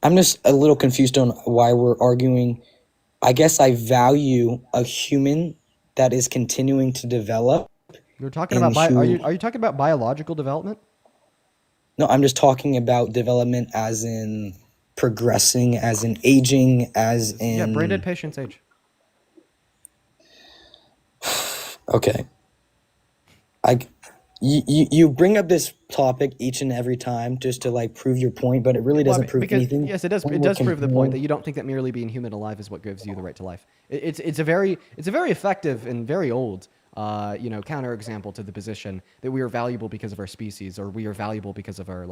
I'm just a little confused on why we're arguing. I guess I value a human that is continuing to develop. You're talking and about who- are you talking about biological development? No, I'm just talking about development as in progressing, as in aging, as in. Yeah, brain dead patients age. Okay. You bring up this topic each and every time just to like prove your point, but it really Well, I doesn't mean, prove because, anything. yes, it does. When It we're does prove the point comparing- that you don't think that merely being human alive is what gives you the right to life. It's a very effective and very old counterexample to the position that we are valuable because of our species, or we are valuable because of our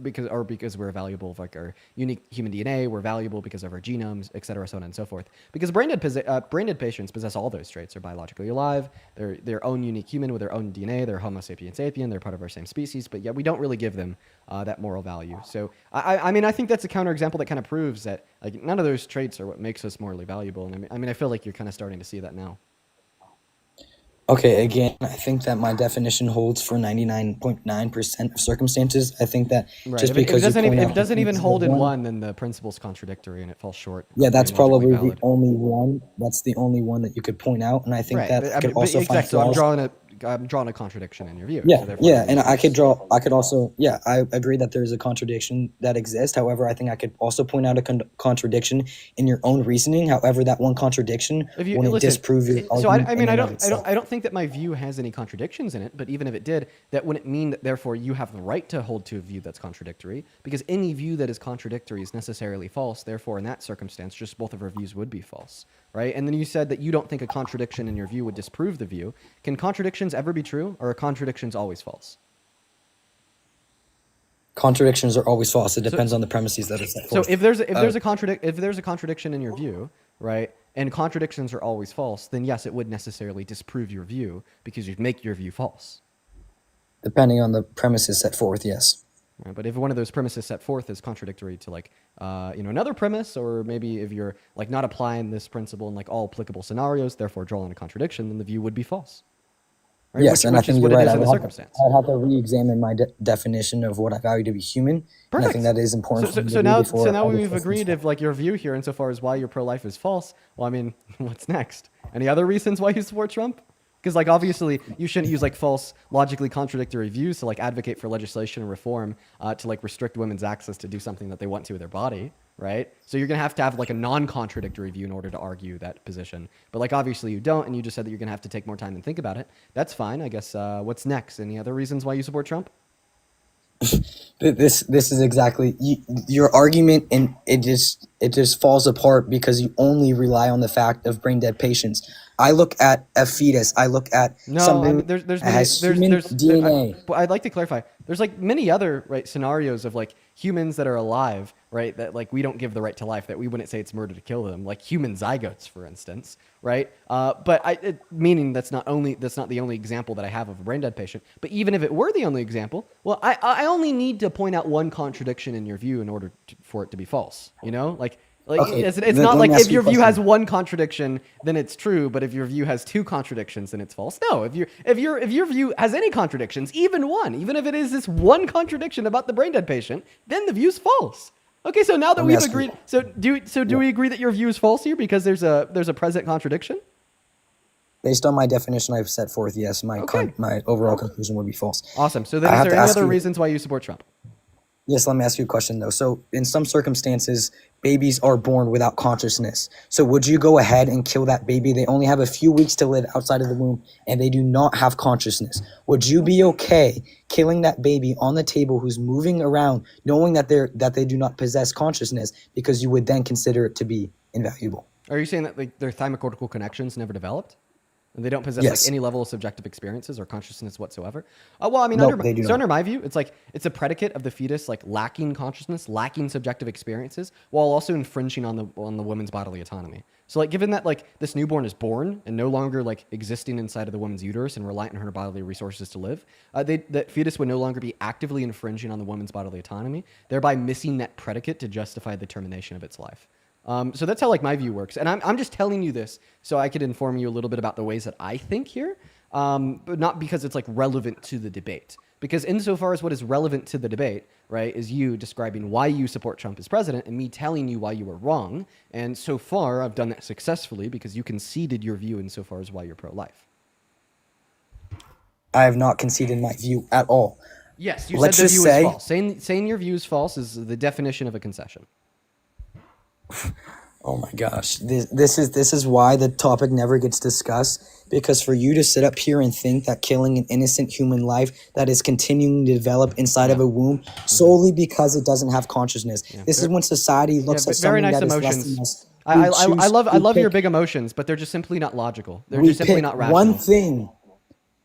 because we're valuable of like our unique human DNA. We're valuable because of our genomes, et cetera, so on and so forth. Because brain dead patients possess all those traits. They're biologically alive. They're their own unique human with their own DNA. They're Homo sapiens sapien. They're part of our same species, but yet we don't really give them that moral value. So I mean, I think that's a counterexample that kind of proves that like none of those traits are what makes us morally valuable. And I mean, I feel like you're kind of starting to see that now. Okay, again, I think that my definition holds for 99.9% of circumstances. I think that Right. just If it because doesn't you point if out it doesn't even the hold in one- one, then the principle's contradictory and it falls short. Yeah, of that's being logically probably the valid. only one. That's the only one that you could point out, and I think Right. that but- I could but also find exactly. So flaws. I'm drawing a contradiction in your view. Yeah, so therefore yeah, it and I could exists. I agree that there's a contradiction that exists. However, I think I could also point out a contradiction in your own reasoning. However, that one contradiction If you wouldn't listen, disprove your so argument I mean, in I and of don't itself. think that my view has any contradictions in it. But even if it did, that wouldn't mean that therefore you have the right to hold to a view that's contradictory. Because any view that is contradictory is necessarily false. Therefore, in that circumstance, just both of our views would be false, right? And then you said that you don't think a contradiction in your view would disprove the view. Can contradictions ever be true, or are contradictions always false? Contradictions are always false. It depends on the premises that are set So forth. if there's a contradiction in your view, right, and contradictions are always false, then yes, it would necessarily disprove your view because you'd make your view false. Depending on the premises set forth, yes. Right, but if one of those premises set forth is contradictory to like another premise, or maybe if you're like not applying this principle in like all applicable scenarios, therefore drawing a contradiction, then the view would be false. right? Yes, and I Which is think what you're it right. is in the circumstance. I have to re-examine my. I have to re-examine my definition of what I value to be human, and I Perfect. think that is important So, for me to so do now, before so now I we've discuss agreed this. of like your view here insofar as why you're pro-life is false. Well, I mean, what's next? Any other reasons why you support Trump? Because like obviously you shouldn't use like false, logically contradictory views to like advocate for legislation and reform to like restrict women's access to do something that they want to with their body, right? So you're gonna have to have like a non-contradictory view in order to argue that position. But like obviously you don't, and you just said that you're gonna have to take more time and think about it. That's fine, I guess. What's next? Any other reasons why you support Trump? This is exactly your argument, and it just falls apart because you only rely on the fact of brain dead patients. I look at a fetus. I look at No, I something mean, there's that many, has there's, human there's, DNA. but I'd like to clarify. There's like many other right scenarios of like humans that are alive, right? That like we don't give the right to life. That we wouldn't say it's murder to kill them, like human zygotes, for instance, right? But meaning that's not the only example that I have of a brain dead patient. But even if it were the only example, well, I only need to point out one contradiction in your view in order for it to be false. You know, like. Okay, It's let not me like ask if you a your view question. has one contradiction, then it's true. But if your view has two contradictions, then it's false. No, if your view has any contradictions, even one, even if it is this one contradiction about the brain dead patient, then the view's false. Okay, so now that Let me we've ask you- agreed, do we agree that your view is false here because there's a present contradiction? Based on my definition I've set forth, yes, my Okay. my overall conclusion would be false. Awesome. So then, I is have there to any ask other you- reasons why you support Trump? Yes, let me ask you a question though. So, in some circumstances, babies are born without consciousness. So, would you go ahead and kill that baby? They only have a few weeks to live outside of the womb, and they do not have consciousness. Would you be okay killing that baby on the table who's moving around, knowing that they do not possess consciousness, because you would then consider it to be invaluable? Are you saying that like their thymocortical connections never developed? And they don't possess Yes. like any level of subjective experiences or consciousness whatsoever. Well, I mean, Nope, they do not. under my view, it's like it's a predicate of the fetus like lacking consciousness, lacking subjective experiences, while also infringing on the woman's bodily autonomy. So like, given that like this newborn is born and no longer like existing inside of the woman's uterus and reliant on her bodily resources to live, that fetus would no longer be actively infringing on the woman's bodily autonomy, thereby missing that predicate to justify the termination of its life. So that's how like my view works, and I'm just telling you this so I could inform you a little bit about the ways that I think here, but not because it's like relevant to the debate. Because insofar as what is relevant to the debate, right, is you describing why you support Trump as president and me telling you why you were wrong. And so far, I've done that successfully because you conceded your view insofar as why you're pro-life. I have not conceded my view at all. Yes, you Let's said the just view say- is false. Saying your view is false is the definition of a concession. Oh my gosh, this is why the topic never gets discussed, because for you to sit up here and think that killing an innocent human life that is continuing to develop inside of a womb solely because it doesn't have consciousness, this is when society looks but at very something nice that is emotions. less than us. I love your big emotions, but they're just simply not logical. They're just simply not rational. One thing,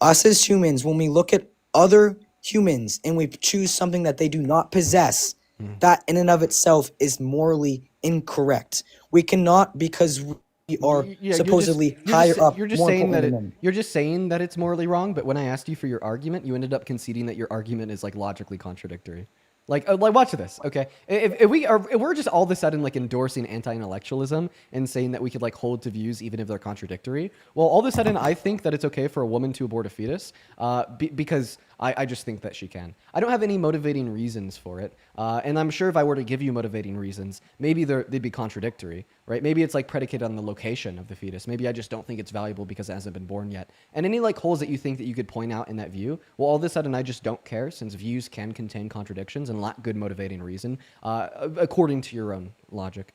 us as humans, when we look at other humans and we choose something that they do not possess, that in and of itself is morally incorrect. We cannot, because we are supposedly higher up, You're just more saying important that than them. you're just saying that it's morally wrong. But when I asked you for your argument, you ended up conceding that your argument is like logically contradictory. Like watch this, okay? If we're just all of a sudden like endorsing anti-intellectualism and saying that we could like hold to views even if they're contradictory, well, all of a sudden I think that it's okay for a woman to abort a fetus because I just think that she can. I don't have any motivating reasons for it, and I'm sure if I were to give you motivating reasons, maybe they'd be contradictory, right? Maybe it's like predicated on the location of the fetus. Maybe I just don't think it's valuable because it hasn't been born yet. And any like holes that you think that you could point out in that view, well, all of a sudden I just don't care, since views can contain contradictions and lack good motivating reason, according to your own logic.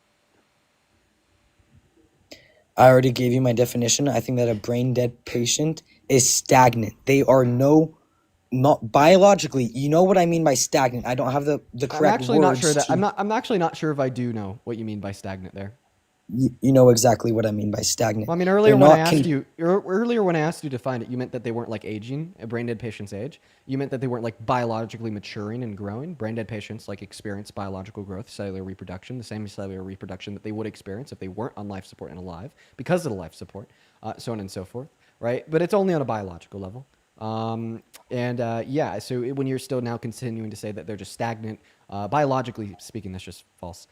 I already gave you my definition. I think that a brain dead patient is stagnant. They are not biologically. You know what I mean by stagnant. I don't have the correct I'm actually not words sure that to- I'm actually not sure if I do know what you mean by stagnant there. You know exactly what I mean by stagnant. Well, I mean, earlier They're when I not asked you to find it, you meant that they weren't like aging, a brain dead patient's age. You meant that they weren't like biologically maturing and growing. Brain dead patients like experience biological growth, cellular reproduction, the same cellular reproduction that they would experience if they weren't on life support and alive because of the life support, so on and so forth, right? But it's only on a biological level. So when you're still now continuing to say that they're just stagnant, biologically speaking, that's just false.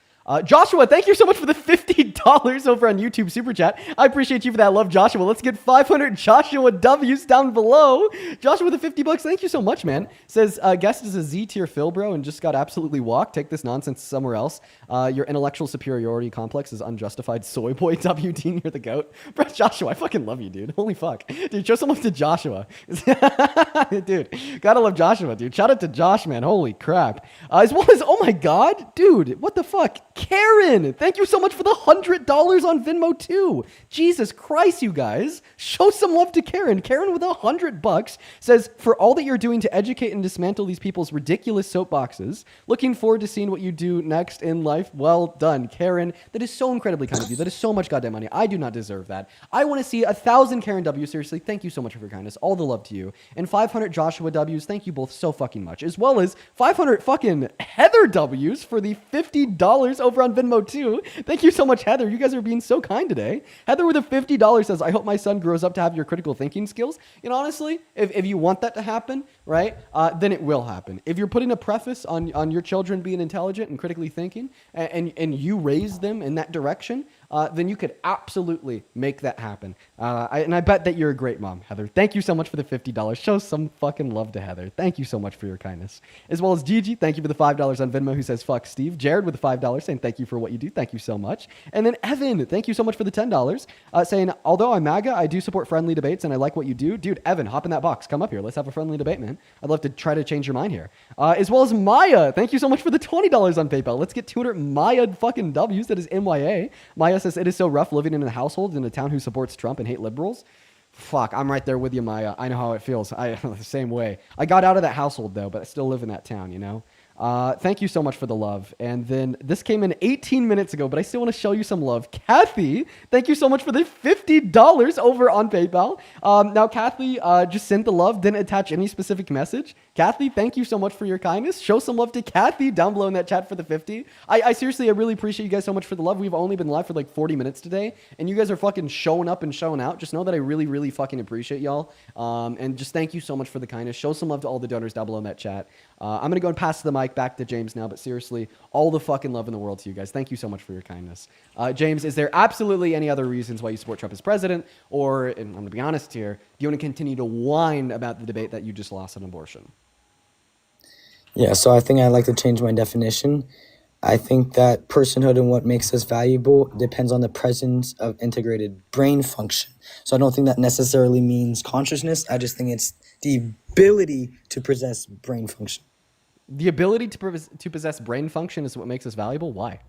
Joshua, thank you so much for the $50 over on YouTube Super Chat. I appreciate you for that love, Joshua. Let's get 500 Joshua W's down below. Joshua with the $50, thank you so much, man. Says, guest is a Z-tier Phil, bro, and just got absolutely walked. Take this nonsense somewhere else. Your intellectual superiority complex is unjustified. Soy boy WD, you're the goat. Bro, Joshua, I fucking love you, dude. Holy fuck. Dude, show some love to Joshua. Dude, gotta love Joshua, dude. Shout out to Josh, man. Holy crap. As well as, oh my god, dude, what the fuck? Karen, thank you so much for the $100 on Venmo too. Jesus Christ, you guys. Show some love to Karen. Karen with $100 says, for all that you're doing to educate and dismantle these people's ridiculous soapboxes, looking forward to seeing what you do next in life. Well done, Karen. That is so incredibly kind of you. That is so much goddamn money. I do not deserve that. I want to see 1,000 Karen W. Seriously, thank you so much for your kindness. All the love to you. And 500 Joshua W's. Thank you both so fucking much. As well as 500 fucking Heather W's for the $50 over on Venmo too. Thank you so much, Heather. You guys are being so kind today. Heather with a $50 says, I hope my son grows up to have your critical thinking skills. You know, honestly, if you want that to happen, right, then it will happen. If you're putting a preface on your children being intelligent and critically thinking, and you raise them in that direction, then you could absolutely make that happen. And I bet that you're a great mom, Heather. Thank you so much for the $50. Show some fucking love to Heather. Thank you so much for your kindness. As well as Gigi, thank you for the $5 on Venmo, who says, fuck Steve. Jared with the $5 saying, thank you for what you do. Thank you so much. And then Evan, thank you so much for the $10, saying, although I'm MAGA, I do support friendly debates and I like what you do. Dude, Evan, hop in that box. Come up here. Let's have a friendly debate, man. I'd love to try to change your mind here. As well as Maya, thank you so much for the $20 on PayPal. Let's get 200 Maya fucking W's. That is MYA. Maya says, it is so rough living in a household in a town who supports Trump and hate liberals. Fuck, I'm right there with you, Maya. I know how it feels. The same way. I got out of that household, though, but I still live in that town, you know? Thank you so much for the love. And then this came in 18 minutes ago, but I still want to show you some love. Kathy, thank you so much for the $50 over on PayPal. Now, Kathy just sent the love, didn't attach any specific message. Kathy, thank you so much for your kindness. Show some love to Kathy down below in that chat for the 50. I seriously, I really appreciate you guys so much for the love. We've only been live for like 40 minutes today, and you guys are fucking showing up and showing out. Just know that I really, really fucking appreciate y'all. And just thank you so much for the kindness. Show some love to all the donors down below in that chat. I'm going to go and pass the mic back to James now, but seriously, all the fucking love in the world to you guys. Thank you so much for your kindness. James, is there absolutely any other reasons why you support Trump as president? Or, and I'm going to be honest here, do you want to continue to whine about the debate that you just lost on abortion? Yeah, so I think I'd like to change my definition. I think that personhood and what makes us valuable depends on the presence of integrated brain function. So I don't think that necessarily means consciousness. I just think it's the ability to possess brain function. The ability to possess brain function is what makes us valuable? Why?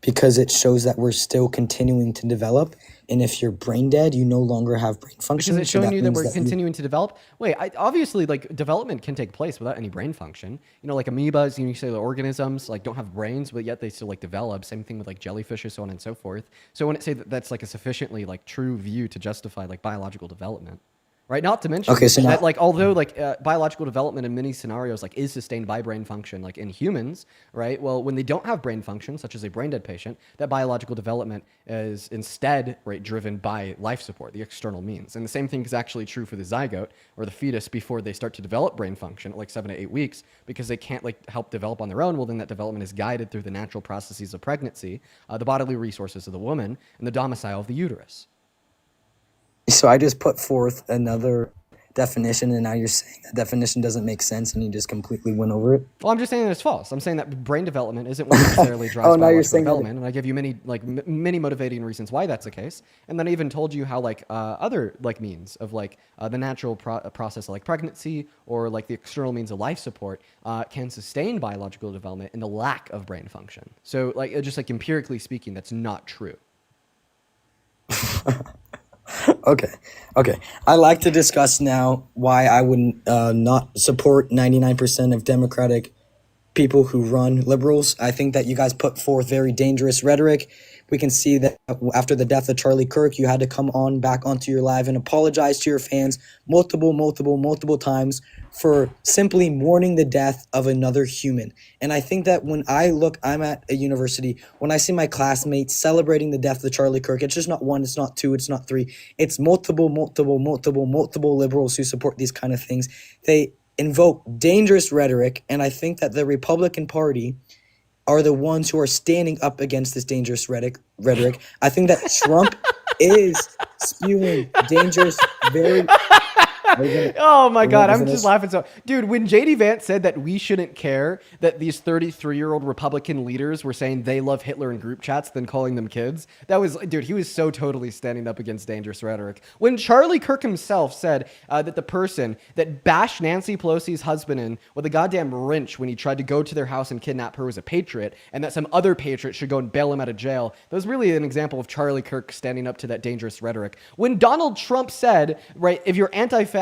Because it shows that we're still continuing to develop. And if you're brain dead, you no longer have brain function. Because it's showing you that we're continuing to develop. Wait, obviously, like, development can take place without any brain function. You know, like amoebas, unicellular organisms, like, don't have brains, but yet they still, like, develop. Same thing with, like, jellyfishes, so on and so forth. So I wouldn't say that that's, like, a sufficiently, like, true view to justify, like, biological development. Right, not to mention that, like, although like biological development in many scenarios like is sustained by brain function, like in humans, right? Well, when they don't have brain function, such as a brain dead patient, that biological development is instead driven by life support, the external means. And the same thing is actually true for the zygote or the fetus before they start to develop brain function at like 7 to 8 weeks, because they can't like help develop on their own. Well, then that development is guided through the natural processes of pregnancy, the bodily resources of the woman, and the domicile of the uterus. So I just put forth another definition, and now you're saying that definition doesn't make sense, and you just completely went over it. Well, I'm just saying that it's false. I'm saying that brain development isn't what necessarily drives biological development, and I give you many motivating reasons why that's the case. And then I even told you how like other like means of like the natural process of like pregnancy or like the external means of life support can sustain biological development in the lack of brain function. So like just like empirically speaking, that's not true. Okay. I like to discuss now why I would not support 99% of Democratic people who run liberals. I think that you guys put forth very dangerous rhetoric. We can see that after the death of Charlie Kirk, you had to come on back onto your live and apologize to your fans multiple times for simply mourning the death of another human. And I think that when I'm at a university, when I see my classmates celebrating the death of Charlie Kirk, it's just not one, it's not two, it's not three. It's multiple liberals who support these kind of things. They invoke dangerous rhetoric, and I think that the Republican Party are the ones who are standing up against this dangerous rhetoric. I think that Trump is spewing dangerous, very. Oh my God, I'm Isn't just it? laughing so. Dude, when JD Vance said that we shouldn't care that these 33-year-old Republican leaders were saying they love Hitler in group chats, then calling them kids, that was, dude, he was so totally standing up against dangerous rhetoric. When Charlie Kirk himself said that the person that bashed Nancy Pelosi's husband in with a goddamn wrench when he tried to go to their house and kidnap her was a patriot, and that some other patriot should go and bail him out of jail, that was really an example of Charlie Kirk standing up to that dangerous rhetoric. When Donald Trump said, right, if you're anti-fascist,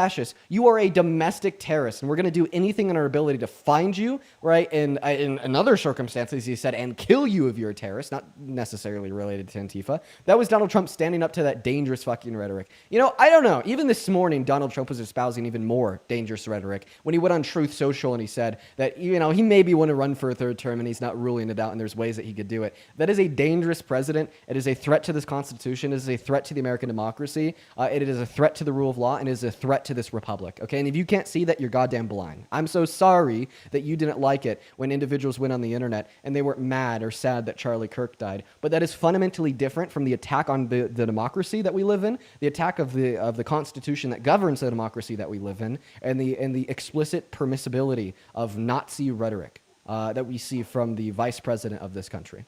you are a domestic terrorist, and we're going to do anything in our ability to find you, right? And in other circumstances, he said, and kill you if you're a terrorist, not necessarily related to Antifa. That was Donald Trump standing up to that dangerous fucking rhetoric. You know, I don't know. Even this morning, Donald Trump was espousing even more dangerous rhetoric when he went on Truth Social and he said that, you know, he maybe want to run for a third term and he's not ruling it out and there's ways that he could do it. That is a dangerous president. It is a threat to this Constitution. It is a threat to the American democracy. It is a threat to the rule of law, and it is a threat to this republic, okay? And if you can't see that, you're goddamn blind. I'm so sorry that you didn't like it when individuals went on the internet and they weren't mad or sad that Charlie Kirk died. But that is fundamentally different from the attack on the democracy that we live in, the attack of the Constitution that governs the democracy that we live in, and the explicit permissibility of Nazi rhetoric that we see from the vice president of this country.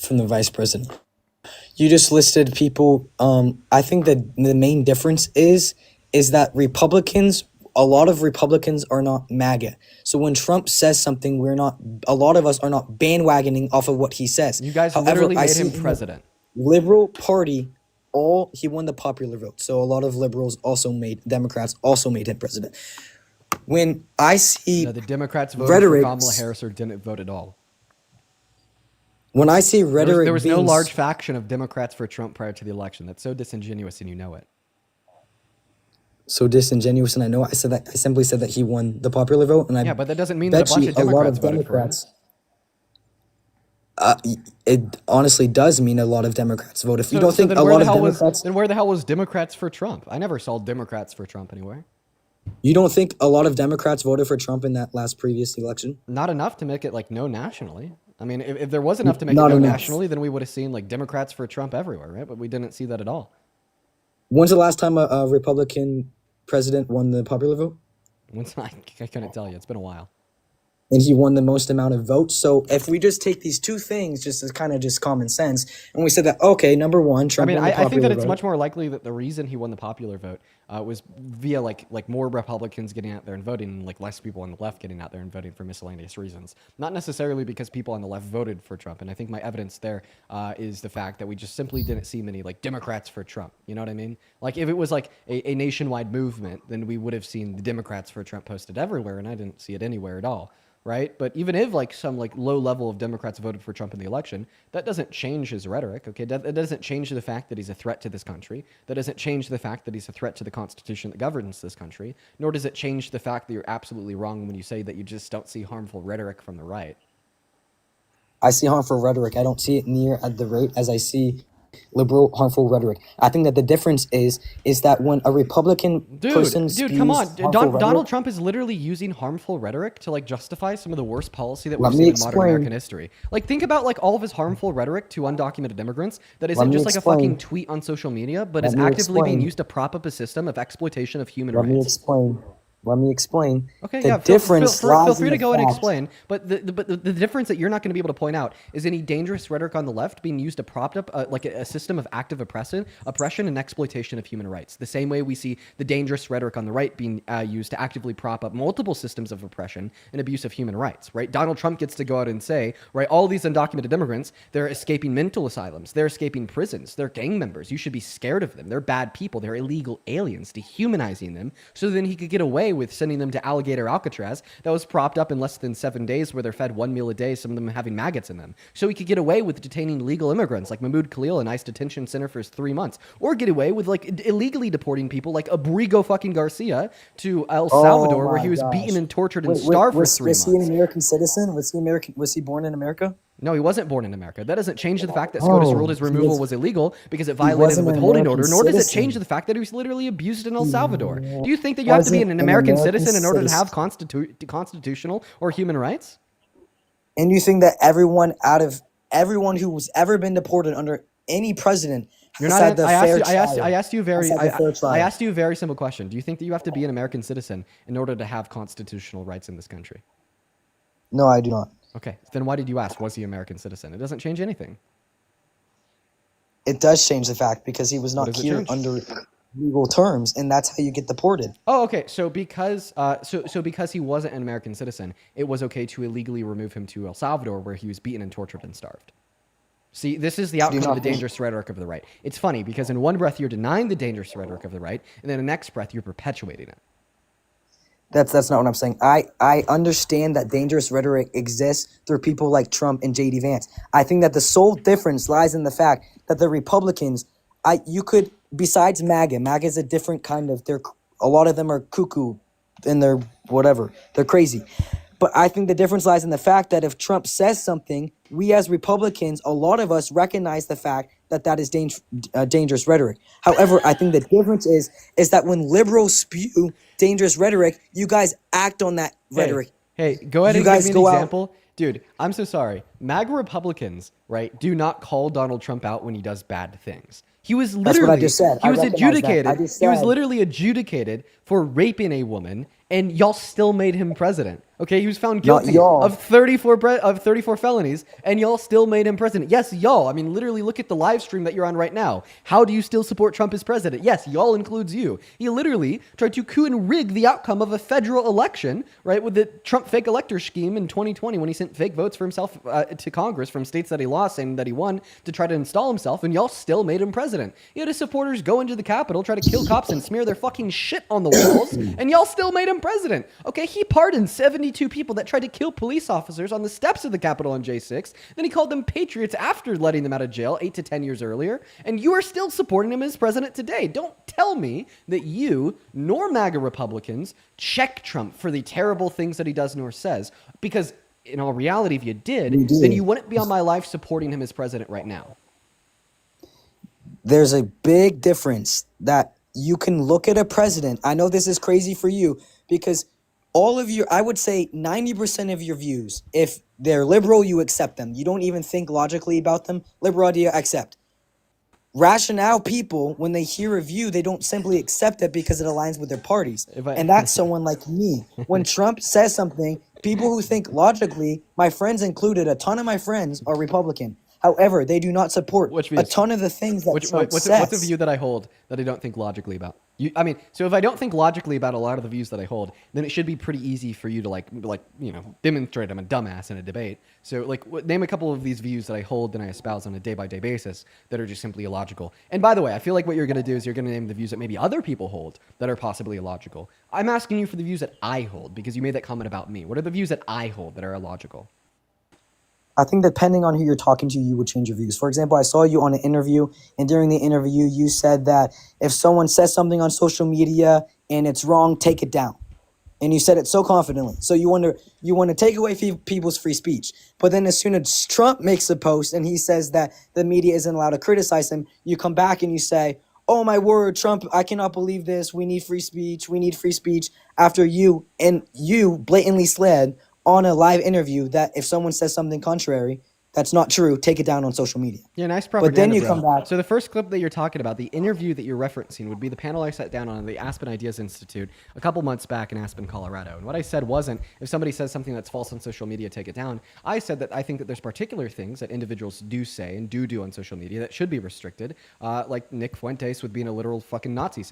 From the vice president. You just listed people. I think that the main difference is that a lot of Republicans are not MAGA. So when Trump says something, a lot of us are not bandwagoning off of what he says. You guys However, literally I made see him president. Liberal Party, he won the popular vote. So a lot of Democrats also made him president. When I see No, the Democrats voted for rhetoric, Kamala Harris or didn't vote at all. when I see rhetoric, There was no being large faction of Democrats for Trump prior to the election. That's so disingenuous, and you know it. so disingenuous, and I know I simply said that he won the popular vote, and I Yeah, but that doesn't mean that bet a bunch you of a lot Democrats of voted for him. Democrats. It honestly does mean a lot of Democrats vote. If you don't think then a where lot the of hell Democrats, then where the hell was Democrats for Trump? I never saw Democrats for Trump anywhere. you don't think a lot of Democrats voted for Trump in that last previous election? Not enough to make it like no nationally. I mean, if there was enough to make it Not no enough. nationally, then we would have seen like Democrats for Trump everywhere, right? But we didn't see that at all. When's the last time a Republican president won the popular vote? I couldn't tell you. It's been a while. And he won the most amount of votes. So if we just take these two things just as kind of just common sense, and we said that, okay, number one, Trump won the I think popular that it's vote. much more likely that the reason he won the popular vote was via like more Republicans getting out there and voting, and like less people on the left getting out there and voting for miscellaneous reasons. Not necessarily because people on the left voted for Trump. And I think my evidence there is the fact that we just simply didn't see many like Democrats for Trump. You know what I mean? Like if it was like a nationwide movement, then we would have seen the Democrats for Trump posted everywhere, and I didn't see it anywhere at all. Right? But even if like some like low level of Democrats voted for Trump in the election, that doesn't change his rhetoric. Okay, that doesn't change the fact that he's a threat to this country. That doesn't change the fact that he's a threat to the Constitution that governs this country. Nor does it change the fact that you're absolutely wrong when you say that you just don't see harmful rhetoric from the right. I see harmful rhetoric. I don't see it near at the rate as I see liberal harmful rhetoric. I think that the difference is that when a Republican person Dude, come on. spews harmful Donald rhetoric, Trump is literally using harmful rhetoric to like justify some of the worst policy that Let we've me seen in modern explain. American history. Like think about like all of his harmful rhetoric to undocumented immigrants that Let isn't me just like a explain. fucking tweet on social media, but Let is me actively being explain. used to prop up a system of exploitation of human Let me rights. explain. Let me explain. Okay, The yeah, difference feel lies free in to the go and fact- explain. But the difference that you're not going to be able to point out is any dangerous rhetoric on the left being used to prop up like a system of active oppression and exploitation of human rights. The same way we see the dangerous rhetoric on the right being used to actively prop up multiple systems of oppression and abuse of human rights. Right? Donald Trump gets to go out and say, right, all these undocumented immigrants, they're escaping mental asylums, they're escaping prisons, they're gang members. You should be scared of them. They're bad people. They're illegal aliens. Dehumanizing them, so then he could get away with sending them to Alligator Alcatraz that was propped up in less than 7 days, where they're fed one meal a day, some of them having maggots in them. So he could get away with detaining legal immigrants like Mahmoud Khalil in ICE detention center for 3 months, or get away with like illegally deporting people like Abrigo fucking Garcia to El Salvador, where he was beaten and tortured and starved for 3 months. Was he an American citizen? Was he born in America? No, he wasn't born in America. That doesn't change the fact that SCOTUS ruled his removal was illegal because it violated wasn't the an withholding American order, nor does it citizen. change the fact that he was literally abused in El Salvador. Do you think that you have to be Wasn't an an American American citizen in order to have citizen. constitutional or human rights? And you think that everyone who's ever been deported under any president You're has not. had the fair trial? I asked you a very. Has had the fair trial. I asked you a very simple question. Do you think that you have to be an American citizen in order to have constitutional rights in this country? No, I do not. Okay. Then why did you ask? Was he an American citizen? It doesn't change anything. It does change the fact because he was What not does it here change? under legal terms, and that's how you get deported. Oh, okay. So because because he wasn't an American citizen, it was okay to illegally remove him to El Salvador, where he was beaten and tortured and starved. See, this is the outcome of the dangerous rhetoric of the right. It's funny because in one breath you're denying the dangerous rhetoric of the right, and then in the next breath you're perpetuating it. That's not what I'm saying. I understand that dangerous rhetoric exists through people like Trump and J.D. Vance. I think that the sole difference lies in the fact that the Republicans, you could, besides MAGA is a different kind of, a lot of them are cuckoo and they're whatever. They're crazy. But I think the difference lies in the fact that if Trump says something, we as Republicans, a lot of us recognize the fact that that is dangerous rhetoric. However, I think the difference is that when liberals spew dangerous rhetoric, you guys act on that rhetoric. Hey, go ahead You and guys give me an go out- example. Dude, I'm so sorry. MAGA Republicans, right, do not call Donald Trump out when he does bad things. He was literally, That's what I just said. He I was recognize that. adjudicated. I just He was said- literally adjudicated for raping a woman, and y'all still made him president. Okay, he was found Not guilty y'all. of 34 felonies, and y'all still made him president. Yes, y'all. I mean, literally, look at the live stream that you're on right now. How do you still support Trump as president? Yes, y'all includes you. He literally tried to coup and rig the outcome of a federal election, right, with the Trump fake elector scheme in 2020 when he sent fake votes for himself to Congress from states that he lost, saying that he won to try to install himself, and y'all still made him president. He had his supporters go into the Capitol, try to kill cops and smear their fucking shit on the walls, and y'all still made him president. Okay, he pardoned 72 people that tried to kill police officers on the steps of the Capitol on J6. Then he called them patriots after letting them out of jail 8 to 10 years earlier. And you are still supporting him as president today. Don't tell me that you, nor MAGA Republicans, check Trump for the terrible things that he does nor says. Because in all reality, if you did, then you wouldn't be on my life supporting him as president right now. There's a big difference that you can look at a president. I know this is crazy for you because all of your, I would say 90% of your views, if they're liberal, you accept them. You don't even think logically about them. Liberal idea, accept. Rationale people, when they hear a view, they don't simply accept it because it aligns with their parties. And that's someone like me. When Trump says something, people who think logically, my friends included, a ton of my friends are Republican. However, they do not support a ton of the things that Trump says. What's a view that I hold that I don't think logically about? So if I don't think logically about a lot of the views that I hold, then it should be pretty easy for you to like demonstrate I'm a dumbass in a debate. So name a couple of these views that I hold and I espouse on a day-by-day basis that are just simply illogical. And by the way, I feel like what you're going to do is you're going to name the views that maybe other people hold that are possibly illogical. I'm asking you for the views that I hold because you made that comment about me. What are the views that I hold that are illogical? I think depending on who you're talking to, you would change your views. For example, I saw you on an interview, and during the interview, you said that if someone says something on social media and it's wrong, take it down. And you said it so confidently. So you want to take away people's free speech. But then as soon as Trump makes a post and he says that the media isn't allowed to criticize him, you come back and you say, oh my word, Trump, I cannot believe this. We need free speech. We need free speech. After you blatantly said on a live interview that if someone says something contrary, that's not true, take it down on social media. Yeah, nice propaganda. But then you bro. come back. So the first clip that you're talking about, the interview that you're referencing, would be the panel I sat down on at the Aspen Ideas Institute a couple months back in Aspen, Colorado. And what I said wasn't, if somebody says something that's false on social media, take it down. I said that I think that there's particular things that individuals do say and do on social media that should be restricted, like Nick Fuentes with being a literal fucking Nazi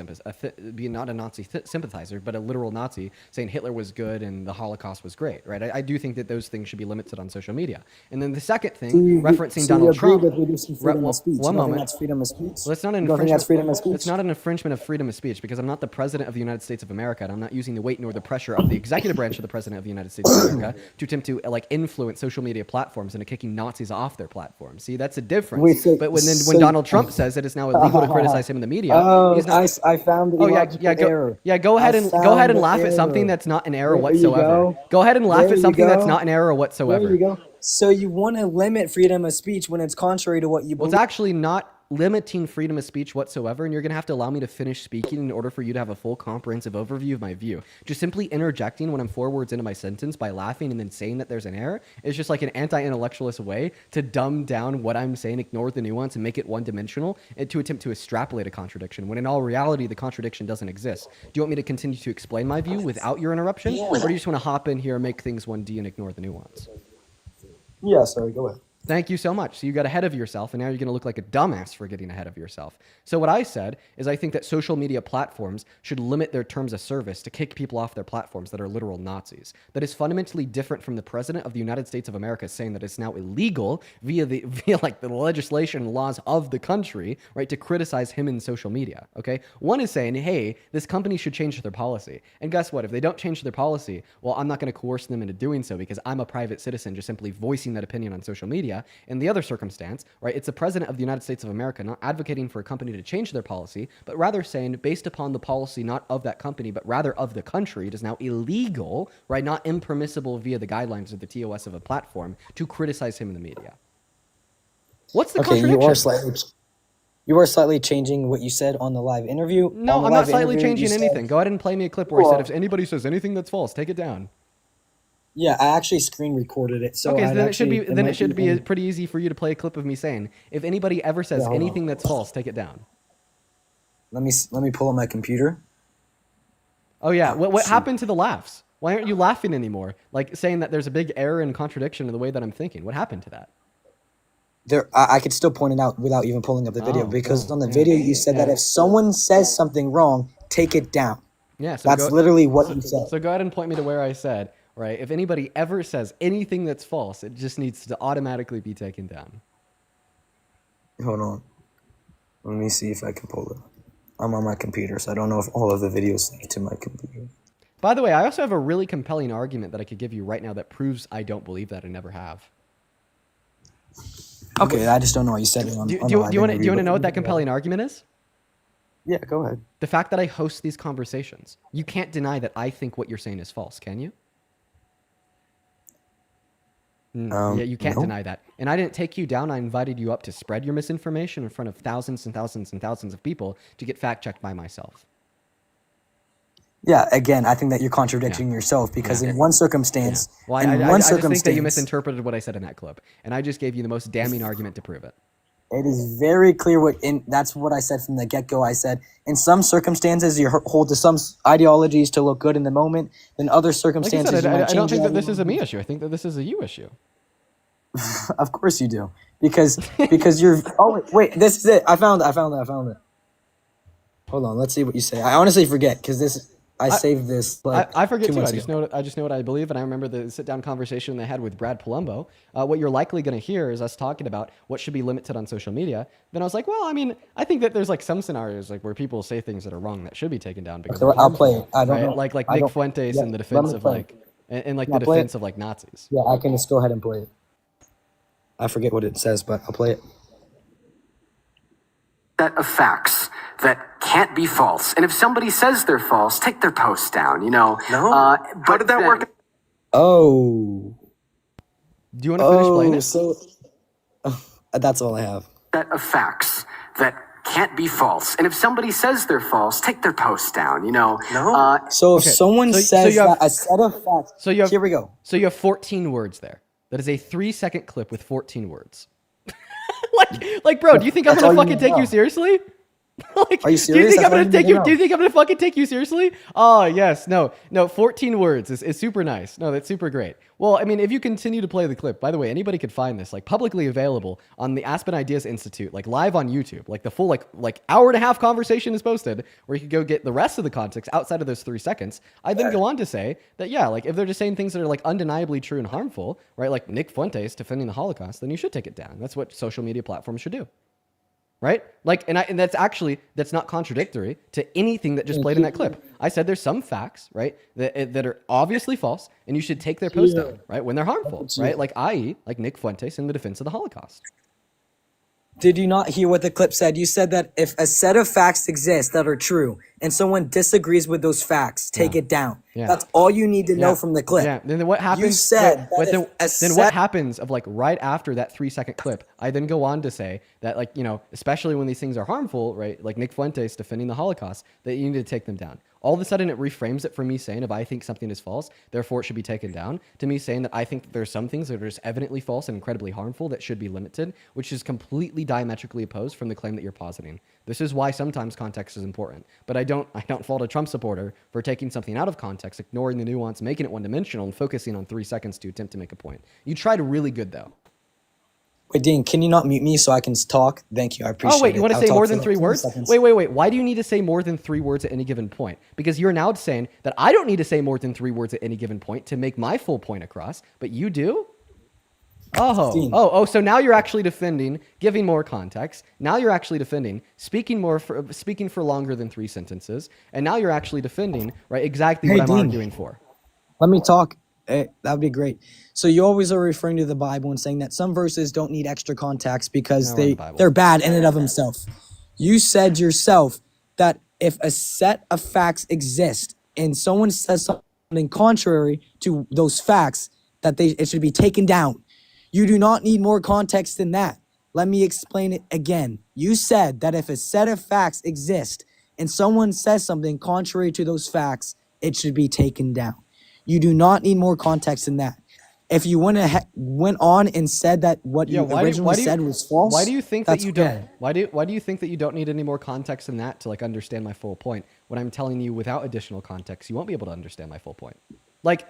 being not a Nazi sympathizer, but a literal Nazi, saying Hitler was good and the Holocaust was great, right? I do think that those things should be limited on social media. And then the second thing, referencing Donald Trump. One moment. That's freedom of speech. Well, it's not an You don't think that's freedom of infringement. speech? It's not an infringement of freedom of speech because I'm not the president of the United States of America, and I'm not using the weight nor the pressure of the executive branch of the president of the United States of America to attempt to influence social media platforms into kicking Nazis off their platforms. See, that's a difference. Wait, but when Donald Trump says that it's now illegal to criticize him in the media, he's not. I found the error. Go ahead and laugh at something that's not an error whatsoever. Go ahead and laugh at something that's not an error whatsoever. There you go. So you want to limit freedom of speech when it's contrary to what you Well, believe. it's actually not limiting freedom of speech whatsoever, and you're going to have to allow me to finish speaking in order for you to have a full comprehensive overview of my view. Just simply interjecting when I'm 4 words into my sentence by laughing and then saying that there's an error is just like an anti-intellectualist way to dumb down what I'm saying, ignore the nuance, and make it one-dimensional, and to attempt to extrapolate a contradiction, when in all reality, the contradiction doesn't exist. Do you want me to continue to explain my view without your interruption, or do you just want to hop in here and make things 1D and ignore the nuance? Yeah, sorry, go ahead. Thank you so much. So you got ahead of yourself, and now you're going to look like a dumbass for getting ahead of yourself. So what I said is I think that social media platforms should limit their terms of service to kick people off their platforms that are literal Nazis. That is fundamentally different from the president of the United States of America saying that it's now illegal via like the legislation and laws of the country, right, to criticize him in social media. Okay, one is saying, hey, this company should change their policy, and guess what? If they don't change their policy, well, I'm not going to coerce them into doing so because I'm a private citizen just simply voicing that opinion on social media. In the other circumstance, right, it's the president of the United States of America not advocating for a company to change their policy, but rather saying based upon the policy not of that company, but rather of the country, it is now illegal, right, not impermissible via the guidelines of the TOS of a platform to criticize him in the media. What's the contradiction? You are slightly changing what you said on the live interview. No, I'm not slightly changing anything. Go ahead and play me a clip where I said if anybody says anything that's false, take it down. Yeah, I actually screen recorded it. So okay, so then it should be pretty easy for you to play a clip of me saying, if anybody ever says anything that's false, take it down. Let me pull up my computer. Oh yeah, what happened to the laughs? Why aren't you laughing anymore? Like saying that there's a big error and contradiction in the way that I'm thinking. What happened to that? I could still point it out without even pulling up the video because on the video you said that if someone says something wrong, take it down. Yeah, so that's literally what you said. So go ahead and point me to where I said, right, if anybody ever says anything that's false, it just needs to automatically be taken down. Hold on. Let me see if I can pull it. I'm on my computer, so I don't know if all of the videos link to my computer. By the way, I also have a really compelling argument that I could give you right now that proves I don't believe that I never have. Okay, I just don't know what you said. Do you want to know what that compelling argument is? Yeah, go ahead. The fact that I host these conversations. You can't deny that I think what you're saying is false, can you? Yeah, you can't deny that. And I didn't take you down. I invited you up to spread your misinformation in front of thousands and thousands and thousands of people to get fact-checked by myself. Yeah, again, I think that you're contradicting yourself because in one circumstance, well, I just think that you misinterpreted what I said in that clip, and I just gave you the most damning argument to prove it. It is very clear that's what I said from the get-go. I said, in some circumstances, you hold to some ideologies to look good in the moment. In other circumstances, like I don't think that this is a me issue. I think that this is a you issue. Of course you do, because you're. Oh wait, this is it. I found it. Hold on, let's see what you say. I honestly forget because I saved this. I forget too. I just know what I believe, and I remember the sit-down conversation they had with Brad Palumbo. What you're likely going to hear is us talking about what should be limited on social media. Then I was like, well, I mean, I think that there's like some scenarios like where people say things that are wrong that should be taken down because I'll play it. I don't know. Like Nick Fuentes in the defense of like and like the defense of like Nazis. Yeah, I can just go ahead and play it. I forget what it says, but I'll play it. Set of facts that can't be false. And if somebody says they're false, take their post down, you know. No. How did that work? Oh. Do you want to finish playing it? So, that's all I have. Set of facts that can't be false. And if somebody says they're false, take their post down, you know. No. So if someone says that a set of facts, here we go. So you have 14 words there. That is a 3-second clip with 14 words. like, bro, do you think I'm gonna fucking take you seriously? Like, are you serious? Do you think I'm gonna fucking take you seriously? Oh yes, no. 14 words is super nice. No, that's super great. Well, I mean, if you continue to play the clip, by the way, anybody could find this like publicly available on the Aspen Ideas Institute, like live on YouTube. Like the full like hour and a half conversation is posted, where you could go get the rest of the context outside of those 3 seconds. I then go on to say that like if they're just saying things that are like undeniably true and harmful, right? Like Nick Fuentes defending the Holocaust, then you should take it down. That's what social media platforms should do. Right? Like, and that's not contradictory to anything that just played in that clip. I said there's some facts, right, that are obviously false, and you should take their post down, right, when they're harmful, right? Like, like Nick Fuentes in the defense of the Holocaust. Did you not hear what the clip said? You said that if a set of facts exist that are true, and someone disagrees with those facts, take it down. Yeah. That's all you need to know from the clip. Yeah. Then what happens? You said but that then what happens of like right after that 3-second clip? I then go on to say that, like, you know, especially when these things are harmful, right? Like Nick Fuentes defending the Holocaust, that you need to take them down. All of a sudden, it reframes it from me saying if I think something is false, therefore it should be taken down, to me saying that I think that there's some things that are just evidently false and incredibly harmful that should be limited, which is completely diametrically opposed from the claim that you're positing. This is why sometimes context is important. But I don't fault a Trump supporter for taking something out of context, ignoring the nuance, making it one-dimensional, and focusing on 3 seconds to attempt to make a point. You tried really good, though. Wait, Dean, can you not mute me so I can talk? Thank you. I appreciate it. Oh, wait, you want to I'll say talk more for than like 3 10 words? seconds. Wait. Why do you need to say more than 3 words at any given point? Because you're now saying that I don't need to say more than 3 words at any given point to make my full point across, but you do? So now you're actually defending giving more context. Now you're actually defending speaking for longer than 3 sentences, and now you're actually defending exactly what I'm Dean, arguing for. let me talk. That would be great. So you always are referring to the Bible and saying that some verses don't need extra context because they're bad in and of themselves. You said yourself that if a set of facts exist and someone says something contrary to those facts, that it should be taken down. You do not need more context than that. Let me explain it again. You said that if a set of facts exist and someone says something contrary to those facts, it should be taken down. You do not need more context than that. If you went on and said that what you originally said was false, why do you think that you okay. don't? Why do you think that you don't need any more context than that to understand my full point? When I'm telling you without additional context, you won't be able to understand my full point. Like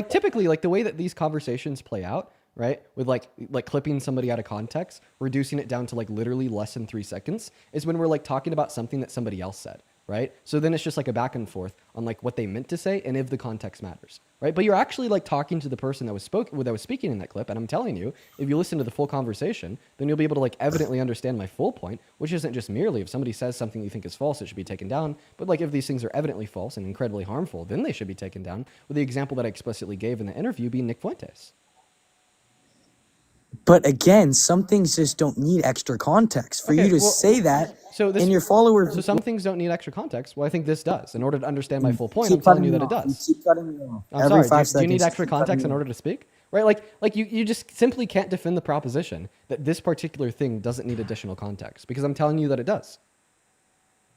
typically, the way that these conversations play out, right? With like clipping somebody out of context, reducing it down to literally less than 3 seconds, is when we're talking about something that somebody else said, right? So then it's just a back and forth on what they meant to say and if the context matters, right? But you're actually talking to the person that was speaking in that clip, and I'm telling you, if you listen to the full conversation, then you'll be able to evidently understand my full point, which isn't just merely if somebody says something you think is false, it should be taken down, but if these things are evidently false and incredibly harmful, then they should be taken down, with the example that I explicitly gave in the interview being Nick Fuentes. But again, some things just don't need extra context. For you to say that, and your followers... So some things don't need extra context. Well, I think this does. In order to understand my full point, I'm telling you that it does. You keep cutting me off. I'm sorry, do you need extra context in order to speak? Right? You just simply can't defend the proposition that this particular thing doesn't need additional context, because I'm telling you that it does.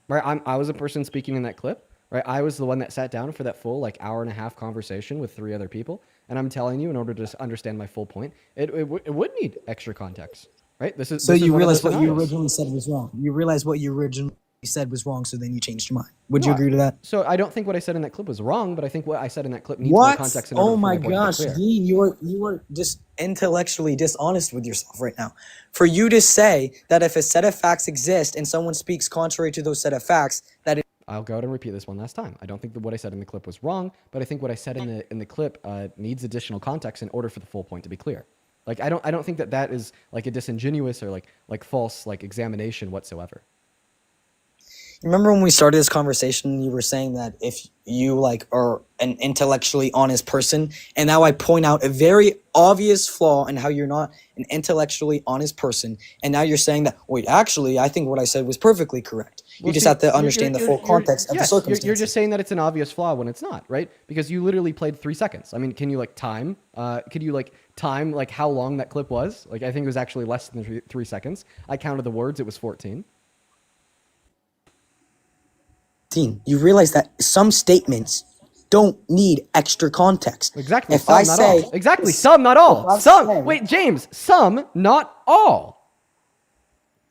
Right? I was a person speaking in that clip. Right? I was the one that sat down for that full hour-and-a-half conversation with 3 other people. And I'm telling you, in order to understand my full point, it would need extra context, right? So you realize what you originally said was wrong. You realize what you originally said was wrong, so then you changed your mind. Would you agree to that? So I don't think what I said in that clip was wrong, but I think what I said in that clip needs more context. In order Oh my for my gosh, point to be clear. Dean, you are just intellectually dishonest with yourself right now. For you to say that if a set of facts exist and someone speaks contrary to those set of facts, that I'll go ahead and repeat this one last time. I don't think that what I said in the clip was wrong, but I think what I said in the clip needs additional context in order for the full point to be clear. I don't think that is a disingenuous or false examination whatsoever. Remember when we started this conversation, you were saying that if you are an intellectually honest person, and now I point out a very obvious flaw in how you're not an intellectually honest person, and now you're saying that, wait, actually, I think what I said was perfectly correct. You just have to understand the full context of the circumstances. You're just saying that it's an obvious flaw when it's not, right? Because you literally played 3 seconds. I mean, can you time? Could you time how long that clip was? I think it was actually less than 3 seconds. I counted the words; it was 14. Dean, you realize that some statements don't need extra context. Exactly. If I say exactly, some, not all. Some. Wait, James. Some, not all.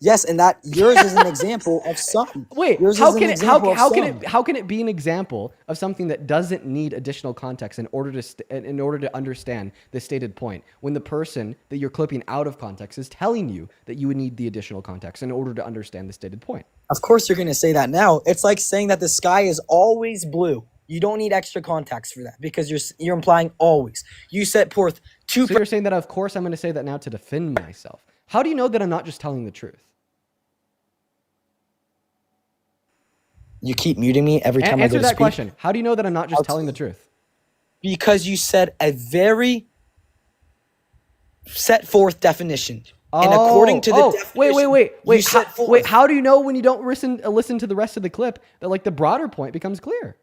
Yes, and that yours is an example of some. Wait, how can it be an example of something that doesn't need additional context in order to understand the stated point, when the person that you're clipping out of context is telling you that you would need the additional context in order to understand the stated point? Of course you're going to say that now. It's like saying that the sky is always blue. You don't need extra context for that because you're implying always. You set forth two... So you're saying that, of course, I'm going to say that now to defend myself. How do you know that I'm not just telling the truth? You keep muting me every time I go to speak. Answer that question. How do you know that I'm not just telling the truth? Because you said a very set forth definition. And according to the definition, wait. you set forth. Wait, how do you know when you don't listen to the rest of the clip that like the broader point becomes clear?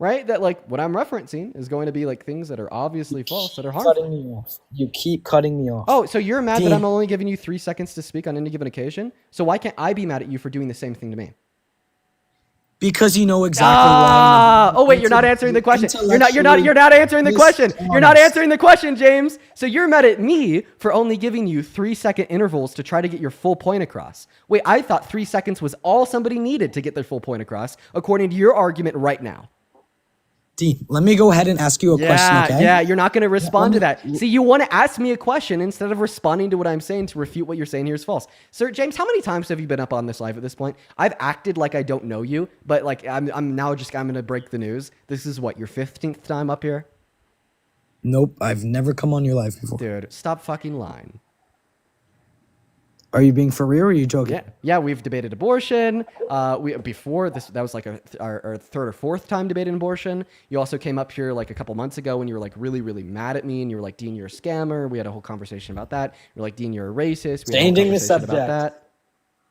Right? That like what I'm referencing is going to be like things that are obviously false that are harmful. Cutting me off. You keep cutting me off. Oh, so you're mad that Dean. I'm only giving you 3 seconds to speak on any given occasion? So why can't I be mad at you for doing the same thing to me? Because you know exactly why. Oh wait, you're not answering the question. You're not answering the question. You're not answering the question, James. So you're mad at me for only giving you 3-second intervals to try to get your full point across. Wait, I thought 3 seconds was all somebody needed to get their full point across, according to your argument right now. Dean, let me go ahead and ask you a question, okay? Yeah, you're not going to respond to that. See, you want to ask me a question instead of responding to what I'm saying to refute what you're saying here is false. Sir James, how many times have you been up on this live at this point? I've acted like I don't know you, but like I'm going to break the news. This is what, your 15th time up here? Nope, I've never come on your live before. Dude, stop fucking lying. Are you being for real or are you joking? Yeah, we've debated abortion. Before this, that was like our third or fourth time debating abortion. You also came up here like a couple months ago when you were like really, really mad at me and you were like, Dean, you're a scammer. We had a whole conversation about that. You're like, Dean, you're a racist. We had a whole Changing the conversation about subject. that.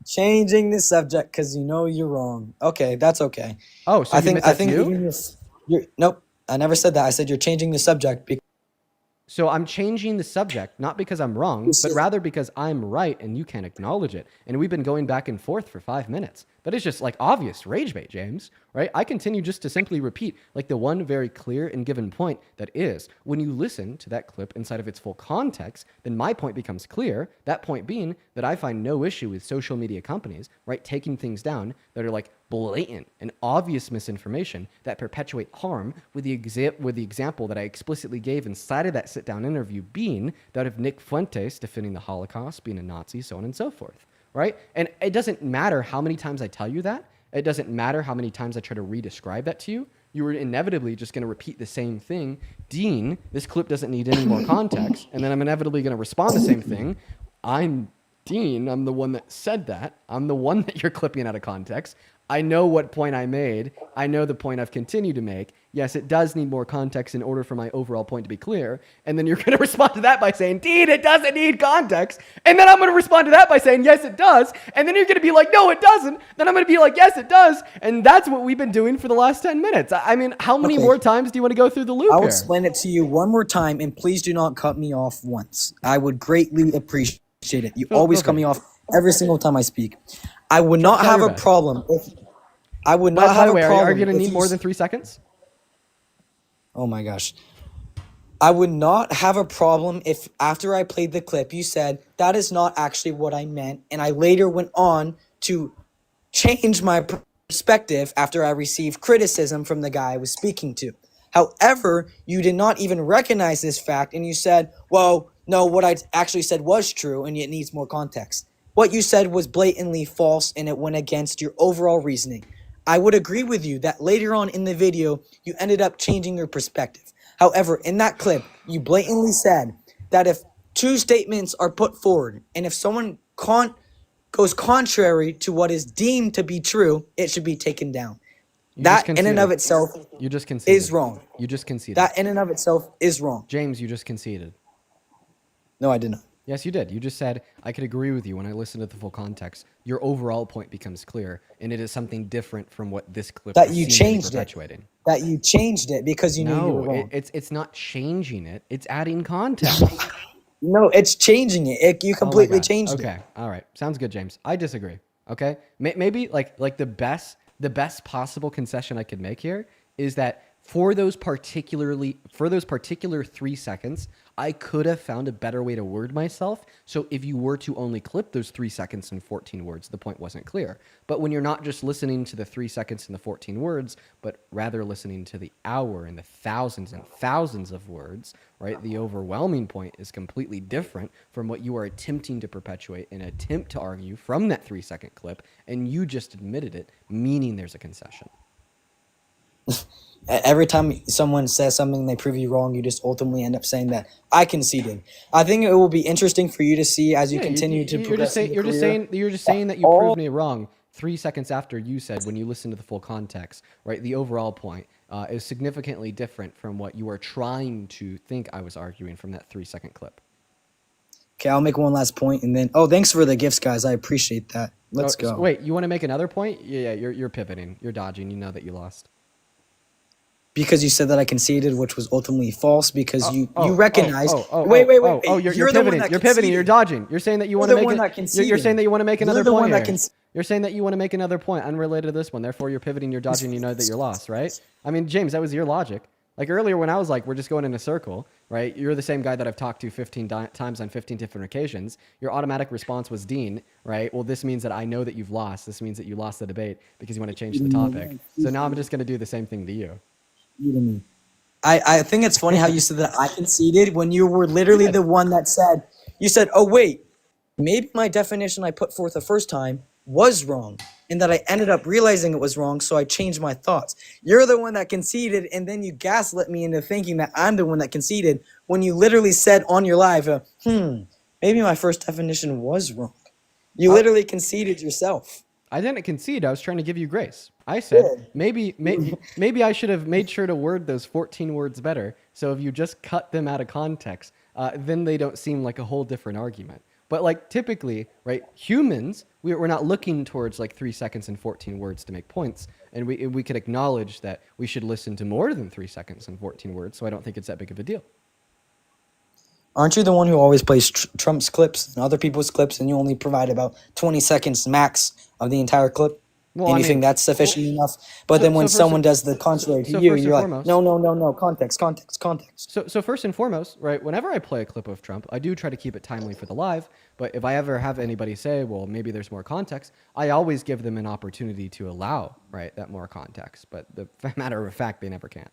Changing the subject because you know you're wrong. Okay, that's okay. Oh, so I you think admit that's you? even you're nope. I never said that. I said you're changing the subject. So I'm changing the subject, not because I'm wrong, but rather because I'm right and you can't acknowledge it. And we've been going back and forth for 5 minutes. That is just like obvious rage bait, James, right? I continue just to simply repeat like the one very clear and given point that is, when you listen to that clip inside of its full context, then my point becomes clear. That point being that I find no issue with social media companies, right, taking things down that are like blatant and obvious misinformation that perpetuate harm, with the example that I explicitly gave inside of that sit-down interview being that of Nick Fuentes defending the Holocaust, being a Nazi, so on and so forth. Right? And it doesn't matter how many times I tell you that. It doesn't matter how many times I try to re-describe that to you. You were inevitably just going to repeat the same thing. Dean, this clip doesn't need any more context. And then I'm inevitably going to respond the same thing. I'm Dean. I'm the one that said that. I'm the one that you're clipping out of context. I know what point I made. I know the point I've continued to make. Yes, it does need more context in order for my overall point to be clear. And then you're going to respond to that by saying, Dean, it doesn't need context. And then I'm going to respond to that by saying, yes, it does. And then you're going to be like, no, it doesn't. Then I'm going to be like, yes, it does. And that's what we've been doing for the last 10 minutes. I mean, how many more times do you want to go through the loop I'll here? explain it to you one more time, and please do not cut me off once. I would greatly appreciate it. You always cut me off every single time I speak. I would not have a problem if... I would not have a problem. Are you going to need more than 3 seconds? Oh my gosh. I would not have a problem if after I played the clip, you said, that is not actually what I meant. And I later went on to change my perspective after I received criticism from the guy I was speaking to. However, you did not even recognize this fact. And you said, well, no, what I actually said was true and it needs more context. What you said was blatantly false and it went against your overall reasoning. I would agree with you that later on in the video, you ended up changing your perspective. However, in that clip, you blatantly said that if two statements are put forward and if someone goes contrary to what is deemed to be true, it should be taken down. That in and of itself is wrong. You just conceded. That in and of itself is wrong. James, you just conceded. No, I did not. Yes, you did. You just said, I could agree with you when I listened to the full context. Your overall point becomes clear, and it is something different from what this clip that is you changed perpetuating. It. That you changed it because you knew you were wrong. It's not changing it. It's adding context. No, it's changing it. You completely changed it. Okay, all right. Sounds good, James. I disagree. Okay? Maybe like the best possible concession I could make here is that for those particular 3 seconds, I could have found a better way to word myself. So if you were to only clip those 3 seconds and 14 words, the point wasn't clear. But when you're not just listening to the 3 seconds and the 14 words, but rather listening to the hour and the thousands and thousands of words, right? The overwhelming point is completely different from what you are attempting to perpetuate and attempt to argue from that 3-second clip. And you just admitted it, meaning there's a concession. Every time someone says something they prove you wrong, you just ultimately end up saying that I conceded. I think it will be interesting for you to see as you continue to progress. You're just saying that you proved me wrong 3 seconds after you said when you listen to the full context, right? The overall point is significantly different from what you are trying to think I was arguing from that 3-second clip. Okay, I'll make one last point, and then thanks for the gifts, guys. I appreciate that. Let's So go. wait, you want to make another point? Yeah, you're pivoting. You're dodging. You know that you lost. Because you said that I conceded, which was ultimately false. Because you recognized. Wait. Oh, you're the one pivoting. that You're pivoting. You're conceded. dodging. You're saying that you want You're to the make one it. that You're saying that you want to make another You're the point one that here. You're saying that you want to make another point unrelated to this one. Therefore, you're pivoting. You're dodging. You know that you're lost, right? I mean, James, that was your logic. Like earlier when I was like, we're just going in a circle, right? You're the same guy that I've talked to 15 times on 15 different occasions. Your automatic response was Dean, right? Well, this means that I know that you've lost. This means that you lost the debate because you want to change the topic. So now I'm just going to do the same thing to you. You to me. I think it's funny how you said that I conceded when you were literally the one that said, you said, oh, wait, maybe my definition I put forth the first time was wrong and that I ended up realizing it was wrong, so I changed my thoughts. You're the one that conceded, and then you gaslit me into thinking that I'm the one that conceded when you literally said on your live, maybe my first definition was wrong. You literally conceded yourself. I didn't concede. I was trying to give you grace. I said maybe I should have made sure to word those 14 words better. So if you just cut them out of context, then they don't seem like a whole different argument. But like typically, right, humans, we're not looking towards like 3 seconds and 14 words to make points. And we could acknowledge that we should listen to more than 3 seconds and 14 words. So I don't think it's that big of a deal. Aren't you the one who always plays Trump's clips and other people's clips, and you only provide about 20 seconds max of the entire clip? Well, and I you think mean, that's sufficient enough? But then when someone does the contrary to you, you're like, no, context. So first and foremost, right, whenever I play a clip of Trump, I do try to keep it timely for the live. But if I ever have anybody say, well, maybe there's more context, I always give them an opportunity to allow, right, that more context. But the matter of fact, they never can.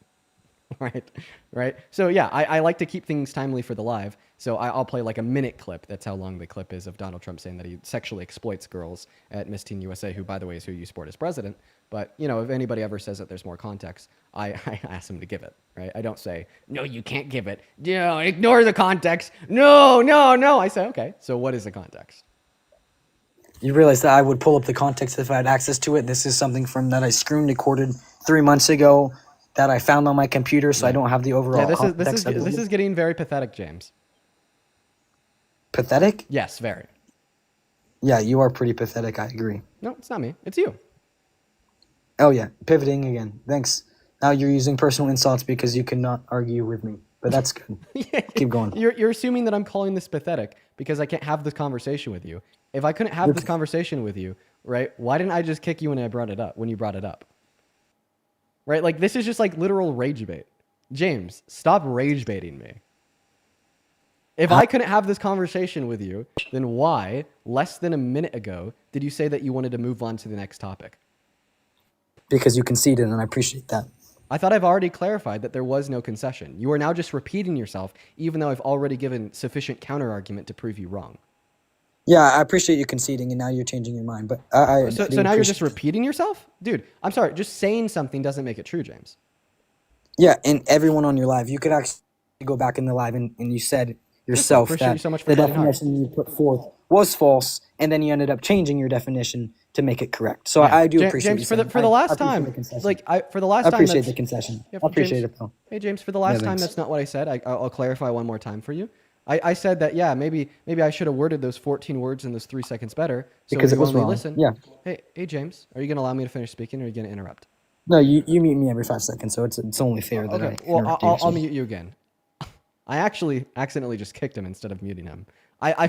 Right. So yeah, I like to keep things timely for the live. So I'll play like a minute clip. That's how long the clip is of Donald Trump saying that he sexually exploits girls at Miss Teen USA, who, by the way, is who you support as president. But, you know, if anybody ever says that there's more context, I ask them to give it, right? I don't say, no, you can't give it. No, ignore the context. No. I say, okay, so what is the context? You realize that I would pull up the context if I had access to it. This is something from that I screen recorded 3 months ago that I found on my computer, so I don't have the overall context. This is getting very pathetic, James. Pathetic? Yes, very. Yeah, you are pretty pathetic, I agree. No, it's not me. It's you. Oh yeah, pivoting again. Thanks. Now you're using personal insults because you cannot argue with me. But that's good. Keep going. You're assuming that I'm calling this pathetic because I can't have this conversation with you. If I couldn't have this conversation with you, right, why didn't I just kick you when you brought it up? Right? Like, this is just like literal rage bait. James, stop rage baiting me. If I couldn't have this conversation with you, then why, less than a minute ago, did you say that you wanted to move on to the next topic? Because you conceded, and I appreciate that. I thought I've already clarified that there was no concession. You are now just repeating yourself, even though I've already given sufficient counter-argument to prove you wrong. Yeah, I appreciate you conceding, and now you're changing your mind. But So now you're just repeating yourself? Dude, I'm sorry. Just saying something doesn't make it true, James. Yeah, and everyone on your live, you could actually go back in the live, and you said yourself that the definition you put forth was false, and then you ended up changing your definition to make it correct. So I do appreciate James, for the last time, I appreciate the concession. I appreciate it, though. Hey, James, for the last time, that's not what I said. I'll clarify one more time for you. I said that, yeah, maybe I should have worded those 14 words in those 3 seconds better. So because it was wrong. Listen. Yeah. Hey, James, are you going to allow me to finish speaking, or are you going to interrupt? No, you mute me every 5 seconds, so it's only fair that I interrupt you. I'll mute you again. I actually accidentally just kicked him instead of muting him. I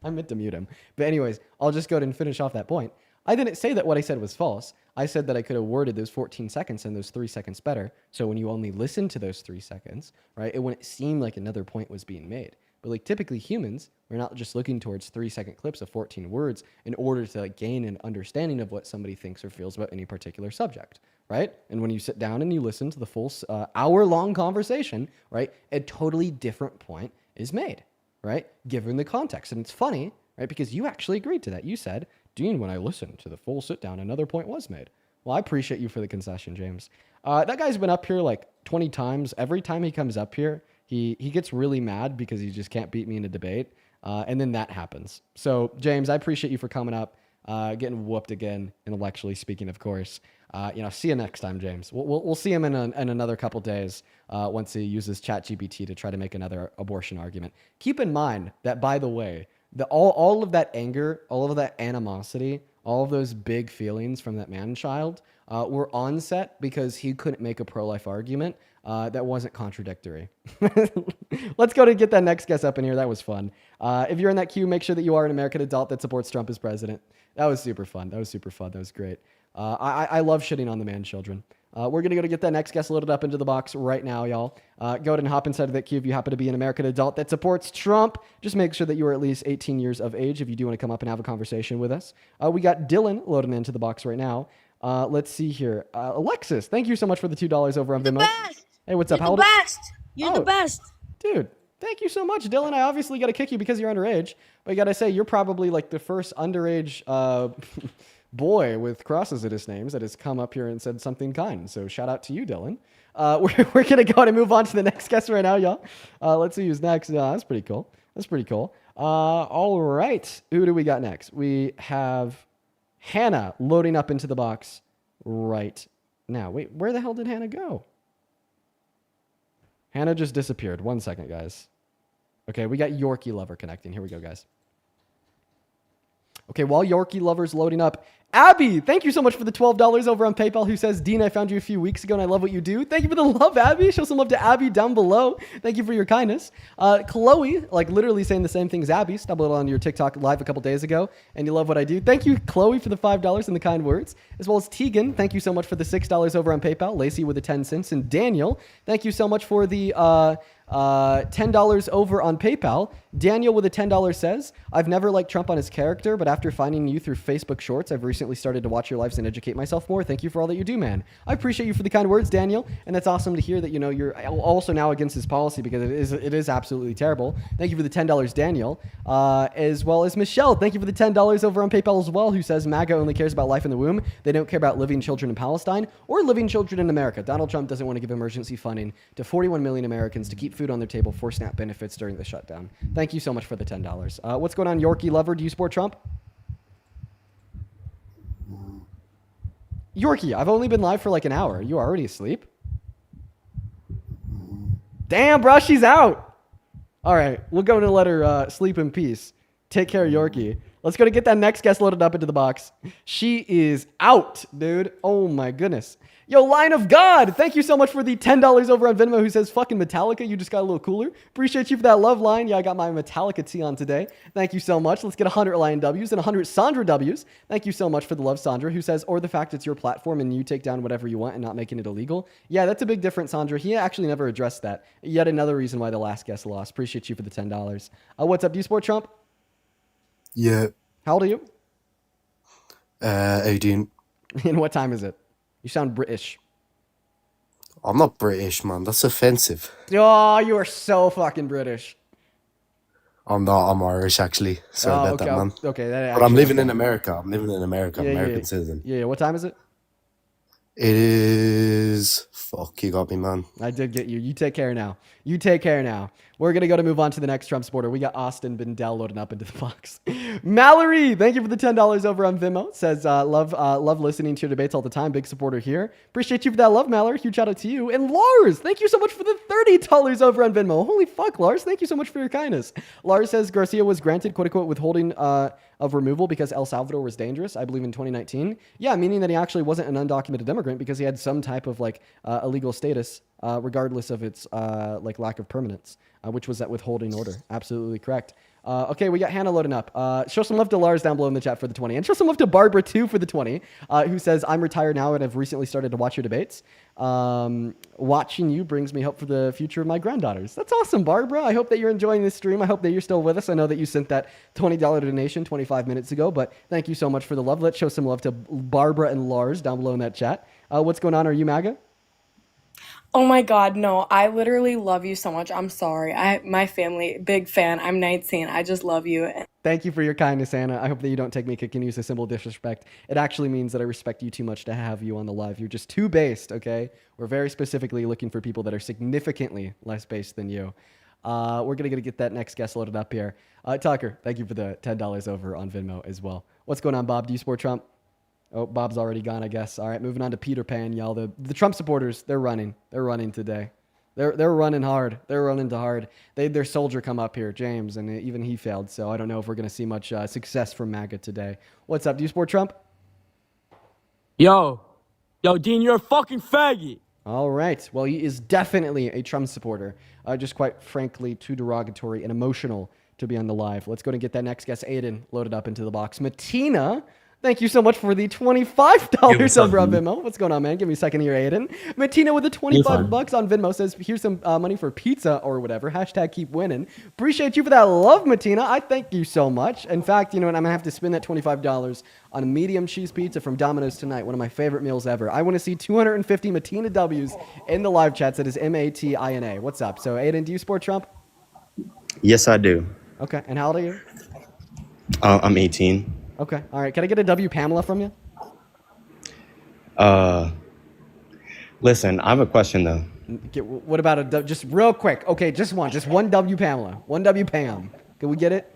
meant to mute him. But anyways, I'll just go ahead and finish off that point. I didn't say that what I said was false. I said that I could have worded those 14 seconds and those 3 seconds better. So when you only listen to those 3 seconds, right, it wouldn't seem like another point was being made. But like typically humans, we're not just looking towards 3-second clips of 14 words in order to like gain an understanding of what somebody thinks or feels about any particular subject, right? And when you sit down and you listen to the full hour-long conversation, right, a totally different point is made, right, given the context. And it's funny, right, because you actually agreed to that. You said, Dean, when I listened to the full sit-down, another point was made. Well, I appreciate you for the concession, James. That guy's been up here like 20 times. Every time he comes up here, he gets really mad because he just can't beat me in a debate. And then that happens. So, James, I appreciate you for coming up. getting whooped again, intellectually speaking, of course. See you next time, James. We'll see him in another couple days once he uses ChatGPT to try to make another abortion argument. Keep in mind that, by the way, all of that anger, all of that animosity, all of those big feelings from that man-child were onset because he couldn't make a pro-life argument that wasn't contradictory. Let's go to get that next guest up in here. That was fun. If you're in that queue, make sure that you are an American adult that supports Trump as president. That was super fun. That was great. I love shitting on the man-children. We're going to go to get that next guest loaded up into the box right now, y'all. Go ahead and hop inside of that queue if you happen to be an American adult that supports Trump. Just make sure that you are at least 18 years of age if you do want to come up and have a conversation with us. We got Dylan loading into the box right now. Let's see here. Alexis, thank you so much for the $2 over on Venmo. Hey, what's up? You're the best. You're the best. Dude, thank you so much, Dylan. I obviously got to kick you because you're underage, but I got to say, you're probably like the first underage boy with crosses at his names that has come up here and said something kind. So shout out to you, Dylan. We're going to go ahead and move on to the next guest right now, y'all. Let's see who's next. That's pretty cool. All right. Who do we got next? We have Hannah loading up into the box right now. Wait, where the hell did Hannah go? Hannah just disappeared. 1 second, guys. Okay, we got Yorkie Lover connecting. Here we go, guys. Okay, while Yorkie Lover's loading up, Abby, thank you so much for the $12 over on PayPal, who says, Dean, I found you a few weeks ago and I love what you do. Thank you for the love, Abby. Show some love to Abby down below. Thank you for your kindness. Chloe, like literally saying the same thing as Abby, stumbled on your TikTok live a couple days ago, and you love what I do. Thank you, Chloe, for the $5 and the kind words, as well as Tegan. Thank you so much for the $6 over on PayPal. Lacey with the 10 cents, and Daniel, thank you so much for the $10 over on PayPal. Daniel with a $10 says, I've never liked Trump on his character, but after finding you through Facebook Shorts, I've recently started to watch your lives and educate myself more. Thank you for all that you do, man. I appreciate you for the kind words, Daniel, and that's awesome to hear that, you know, you're also now against his policy, because it is absolutely terrible. Thank you for the $10, Daniel, as well as Michelle. Thank you for the $10 over on PayPal as well, who says MAGA only cares about life in the womb. They don't care about living children in Palestine or living children in America. Donald Trump doesn't want to give emergency funding to 41 million Americans to keep food on their table for SNAP benefits during the shutdown. Thank you so much for the $10. What's going on, Yorkie Lover? Do you support Trump? Yorkie, I've only been live for like an hour. Are you already asleep? Damn, bro, she's out. All right, we'll go and let her sleep in peace. Take care, Yorkie. Let's go to get that next guest loaded up into the box. She is out, dude. Oh my goodness. Yo, Line of God, thank you so much for the $10 over on Venmo, who says, fucking Metallica, you just got a little cooler. Appreciate you for that love line. Yeah, I got my Metallica tee on today. Thank you so much. Let's get 100 Lion W's and 100 Sandra W's. Thank you so much for the love, Sandra, who says, or the fact it's your platform and you take down whatever you want and not making it illegal. Yeah, that's a big difference, Sandra. He actually never addressed that. Yet another reason why the last guest lost. Appreciate you for the $10. What's up? Do you support Trump? Yeah. How old are you? 18. And what time is it? You sound British. I'm not British, man. That's offensive. Oh, you are so fucking British. I'm not. I'm Irish, actually. Sorry about that, man. Okay. But I'm living in America. I'm American citizen. Yeah. What time is it? It is... Fuck, you got me, man. I did get you. You take care now. We're going to move on to the next Trump supporter. We got Austin Bindell loading up into the box. Mallory, thank you for the $10 over on Venmo. Says, love listening to your debates all the time. Big supporter here. Appreciate you for that love, Mallory. Huge shout out to you. And Lars, thank you so much for the $30 over on Venmo. Holy fuck, Lars. Thank you so much for your kindness. Lars says Garcia was granted, quote unquote, withholding of removal because El Salvador was dangerous, I believe in 2019. Yeah, meaning that he actually wasn't an undocumented immigrant because he had some type of like illegal status, regardless of its like lack of permanence, which was that withholding order. Absolutely correct. Okay, we got Hannah loading up. Show some love to Lars down below in the chat for the 20. And show some love to Barbara, too, for the 20, who says, I'm retired now and have recently started to watch your debates. Watching you brings me hope for the future of my granddaughters. That's awesome, Barbara. I hope that you're enjoying this stream. I hope that you're still with us. I know that you sent that $20 donation 25 minutes ago, but thank you so much for the love. Let's show some love to Barbara and Lars down below in that chat. What's going on? Are you MAGA? Oh my God, no, I literally love you so much. I'm sorry. My family, big fan. I'm 19. I just love you. Thank you for your kindness, Anna. I hope that you don't take me kicking you as a symbol of disrespect. It actually means that I respect you too much to have you on the live. You're just too based, okay? We're very specifically looking for people that are significantly less based than you. We're going to get that next guest loaded up here. Tucker, thank you for the $10 over on Venmo as well. What's going on, Bob? Do you support Trump? Oh, Bob's already gone, I guess. All right, moving on to Peter Pan, y'all. The Trump supporters, they're running. They're running today. They're running hard. They're running to hard. Their soldier come up here, James, and even he failed. So I don't know if we're going to see much success from MAGA today. What's up? Do you support Trump? Yo, Dean, you're a fucking faggot. All right. Well, he is definitely a Trump supporter. Just quite frankly, too derogatory and emotional to be on the live. Let's go and get that next guest, Aiden, loaded up into the box. Matina, thank you so much for the $25 over on Venmo. What's going on, man? Give me a second here, Aiden. Matina with the $25 on Venmo says, here's some money for pizza or whatever. Hashtag keep winning. Appreciate you for that love, Matina. I thank you so much. In fact, you know what? I'm going to have to spend that $25 on a medium cheese pizza from Domino's tonight. One of my favorite meals ever. I want to see 250 Matina W's in the live chats. That is Matina. What's up? So, Aiden, do you support Trump? Yes, I do. Okay. And how old are you? I'm 18. Okay. All right. Can I get a W Pamela from you? Listen, I have a question though. What about just real quick? Okay, just one W Pamela, one W Pam. Can we get it?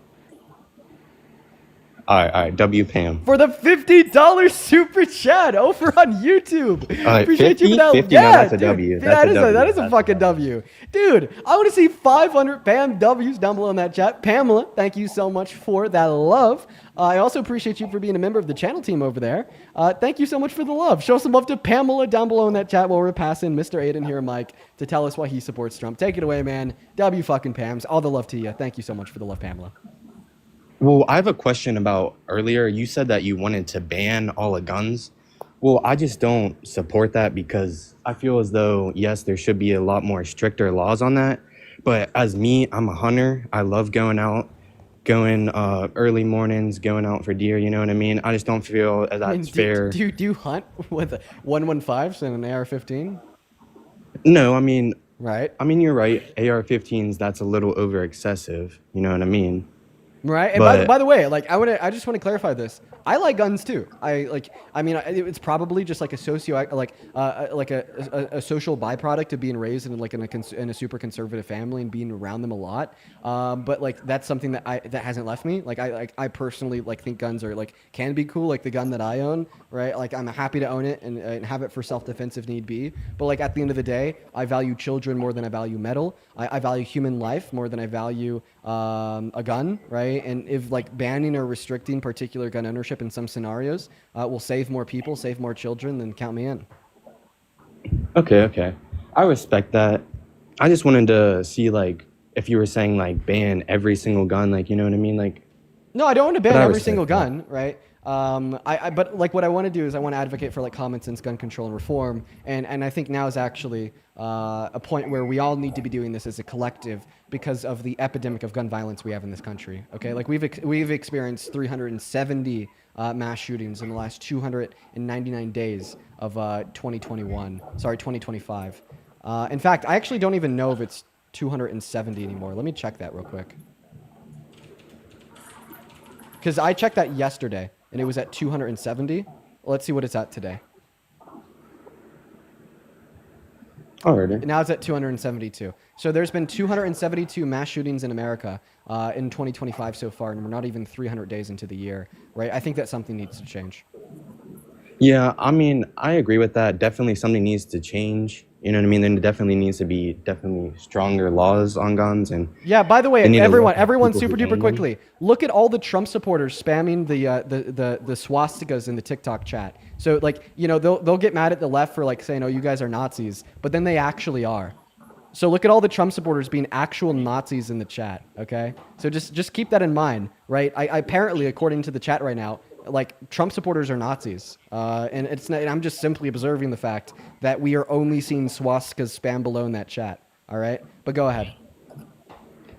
All right, W Pam. For the $50 super chat over on YouTube. Appreciate 50? you for that. 50? Yeah, No, that's a dude, W. That is a That's fucking W. Dude, I want to see 500 Pam W's down below in that chat. Pamela, thank you so much for that love. I also appreciate you for being a member of the channel team over there. Thank you so much for the love. Show some love to Pamela down below in that chat while we're passing Mr. Aiden here, Mike, to tell us why he supports Trump. Take it away, man. W fucking Pams. All the love to you. Thank you so much for the love, Pamela. Well, I have a question about earlier. You said that you wanted to ban all the guns. Well, I just don't support that because I feel as though, yes, there should be a lot more stricter laws on that. But as me, I'm a hunter. I love going out, early mornings, going out for deer. You know what I mean? I just don't feel that's fair. Do you hunt with 115s and an AR-15? No, I mean, right. I mean, you're right. AR-15s, that's a little over excessive. You know what I mean? Right. And by the way, like I just want to clarify this. I like guns too. It's probably just like a social byproduct of being raised in like in a super conservative family and being around them a lot. But like that's something that hasn't left me. I personally think guns are can be cool. Like the gun that I own, right? Like I'm happy to own it and have it for self-defense if need be. But like at the end of the day, I value children more than I value metal. I value human life more than I value a gun, right? And if banning or restricting particular gun ownership in some scenarios will save more people, save more children, then count me in. Okay. I respect that. I just wanted to see if you were saying ban every single gun, you know what I mean? No, I don't want to ban every single gun, right? But what I want to do is I want to advocate for common sense gun control and reform, and I think now is actually a point where we all need to be doing this as a collective because of the epidemic of gun violence we have in this country. Okay, we've experienced 370 mass shootings in the last 299 days of 2025. In fact, I actually don't even know if it's 270 anymore. Let me check that real quick. Because I checked that yesterday, and it was at 270. Let's see what it's at today. Alrighty. Now it's at 272. So there's been 272 mass shootings in America in 2025 so far, and we're not even 300 days into the year, right? I think that something needs to change. Yeah, I mean, I agree with that. Definitely something needs to change. You know what I mean? There definitely needs to be stronger laws on guns. And yeah, by the way, everyone super duper quickly, look at all the Trump supporters spamming the swastikas in the TikTok chat. So they'll get mad at the left for saying, oh, you guys are Nazis, but then they actually are. So look at all the Trump supporters being actual Nazis in the chat, okay? So just keep that in mind, right? I apparently, according to the chat right now, Trump supporters are Nazis, and it's not. And I'm just simply observing the fact that we are only seeing swastikas spam below in that chat. All right, but go ahead.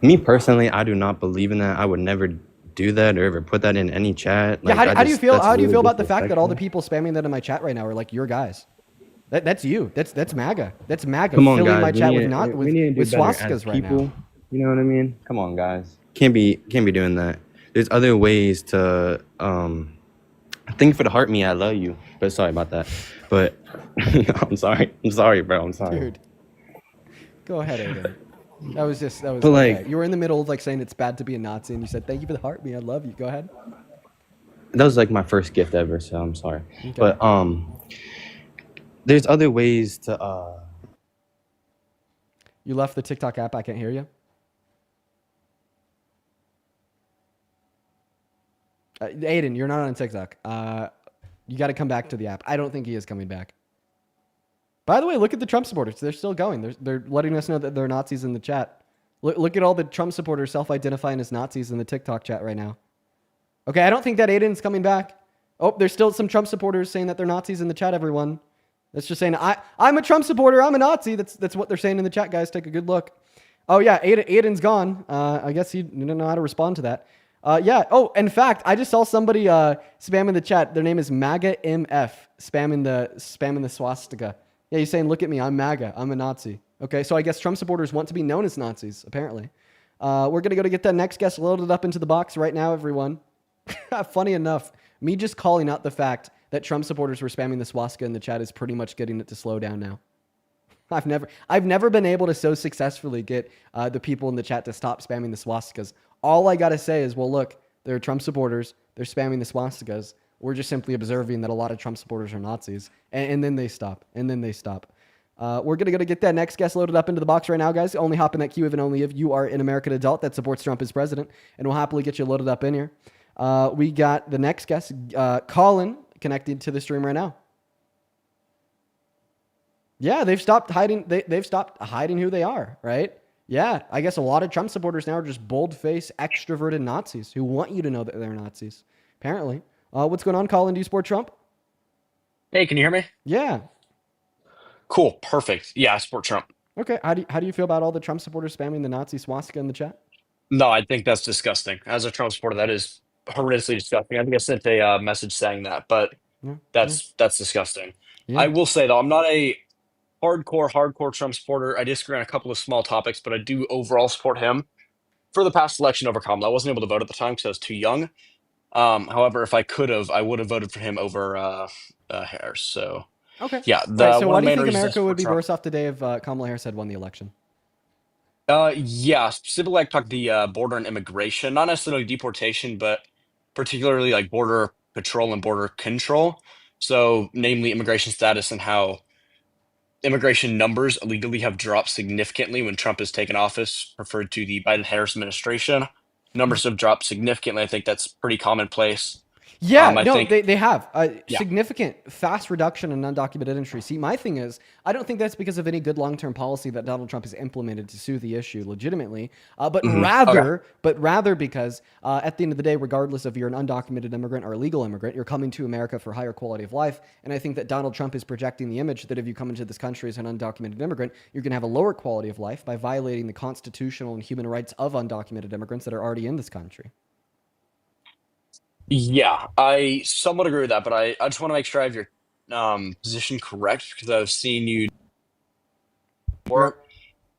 Me personally, I do not believe in that. I would never do that or ever put that in any chat. Yeah, how do you feel? How do you feel about the fact that all the people spamming that in my chat right now are your guys? That's you. That's MAGA. That's MAGA. Come on, filling guys. my chat with swastikas right now. You know what I mean? Come on, guys. Can't be doing that. There's other ways to think for the heart me, I love you. But sorry about that. But I'm sorry, bro. I'm sorry. Dude. Go ahead, Aiden. That was But okay. like You were in the middle of like saying it's bad to be a Nazi, and you said, "Thank you for the heart, me. I love you." Go ahead. that was like my first gift ever, so I'm sorry. Okay. But there's other ways to You left the TikTok app. I can't hear you. Aiden, you're not on TikTok. You got to come back to the app. I don't think he is coming back. By the way, look at the Trump supporters. They're still going. They're letting us know that they're Nazis in the chat. Look at all the Trump supporters self-identifying as Nazis in the TikTok chat right now. Okay, I don't think that Aiden's coming back. Oh, there's still some Trump supporters saying that they're Nazis in the chat, everyone. That's just saying, I'm a Trump supporter. I'm a Nazi. That's what they're saying in the chat, guys. Take a good look. Oh, yeah, Aiden's gone. I guess he didn't know how to respond to that. Yeah. Oh, in fact, I just saw somebody spamming the chat. Their name is MAGA MF, spamming the swastika. Yeah, he's saying, look at me. I'm MAGA. I'm a Nazi. Okay, so I guess Trump supporters want to be known as Nazis, apparently. We're going to go to get that next guest loaded up into the box right now, everyone. Funny enough, me just calling out the fact that Trump supporters were spamming the swastika in the chat is pretty much getting it to slow down now. I've never been able to so successfully get the people in the chat to stop spamming the swastikas. All I got to say is, well, look, they're Trump supporters. They're spamming the swastikas. We're just simply observing that a lot of Trump supporters are Nazis. And then they stop. We're going to go to get that next guest loaded up into the box right now, guys. Only hop in that queue if and only if you are an American adult that supports Trump as president. And we'll happily get you loaded up in here. We got the next guest, Colin, connected to the stream right now. Yeah, they've stopped hiding. They've stopped hiding who they are, right? Yeah, I guess a lot of Trump supporters now are just bold-faced, extroverted Nazis who want you to know that they're Nazis, apparently. What's going on, Colin? Do you support Trump? Hey, can you hear me? Yeah. Cool. Perfect. Yeah, I support Trump. Okay. How do you feel about all the Trump supporters spamming the Nazi swastika in the chat? No, I think that's disgusting. As a Trump supporter, that is horrendously disgusting. I think I sent a message saying that, but that's disgusting. Yeah. I will say though, I'm not a hardcore Trump supporter. I disagree on a couple of small topics, but I do overall support him. For the past election over Kamala, I wasn't able to vote at the time because I was too young. However, if I could have, I would have voted for him over Harris. So Okay. yeah, Right, so one why of do the you main think reasons I America would support be Trump. worse off today if Kamala Harris had won the election? Yeah, specifically like talk the border and immigration, not necessarily deportation, but particularly like border patrol and border control. So namely immigration status and how immigration numbers illegally have dropped significantly when Trump has taken office, referred to the Biden-Harris administration. Numbers have dropped significantly. I think that's pretty commonplace. Yeah, I no, think they have a Yeah. significant, fast reduction in undocumented entry. See, my thing is, I don't think that's because of any good long-term policy that Donald Trump has implemented to soothe the issue legitimately, but Mhm. rather because at the end of the day, regardless if you're an undocumented immigrant or a legal immigrant, you're coming to America for higher quality of life. And I think that Donald Trump is projecting the image that if you come into this country as an undocumented immigrant, you're going to have a lower quality of life by violating the constitutional and human rights of undocumented immigrants that are already in this country. Yeah, I somewhat agree with that, but I just want to make sure I have your position correct because I've seen you before.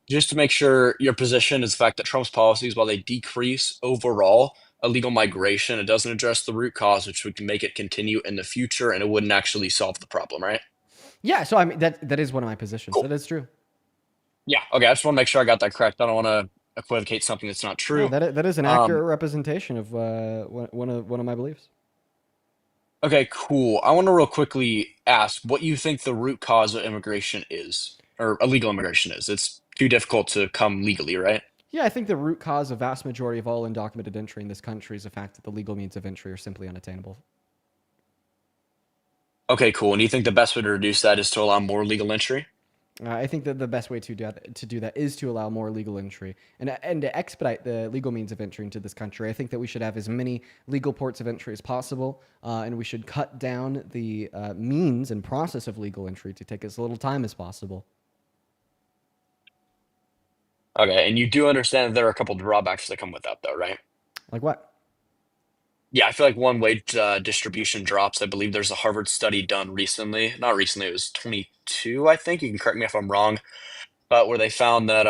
Just to make sure your position is the fact that Trump's policies, while they decrease overall illegal migration, it doesn't address the root cause, which would make it continue in the future, and it wouldn't actually solve the problem, right? Yeah, so I mean that is one of my positions. That is true. Yeah. Okay. I just want to make sure I got that correct. I don't want to equivocate something that's not true. No, that is an accurate representation of one of my beliefs. Okay, cool. I want to real quickly ask what you think the root cause of immigration is, or illegal immigration is. It's too difficult to come legally, right? Yeah, I think the root cause of vast majority of all undocumented entry in this country is the fact that the legal means of entry are simply unattainable. Okay, cool. And you think the best way to reduce that is to allow more legal entry? I think that the best way to do that is to allow more legal entry and to expedite the legal means of entry into this country. I think that we should have as many legal ports of entry as possible, and we should cut down the means and process of legal entry to take as little time as possible. Okay, and you do understand that there are a couple drawbacks that come with that, though, right? Like what? Yeah, I feel like one wage distribution drops. I believe there's a Harvard study done recently. Not recently, it was 22, I think. You can correct me if I'm wrong. But where they found that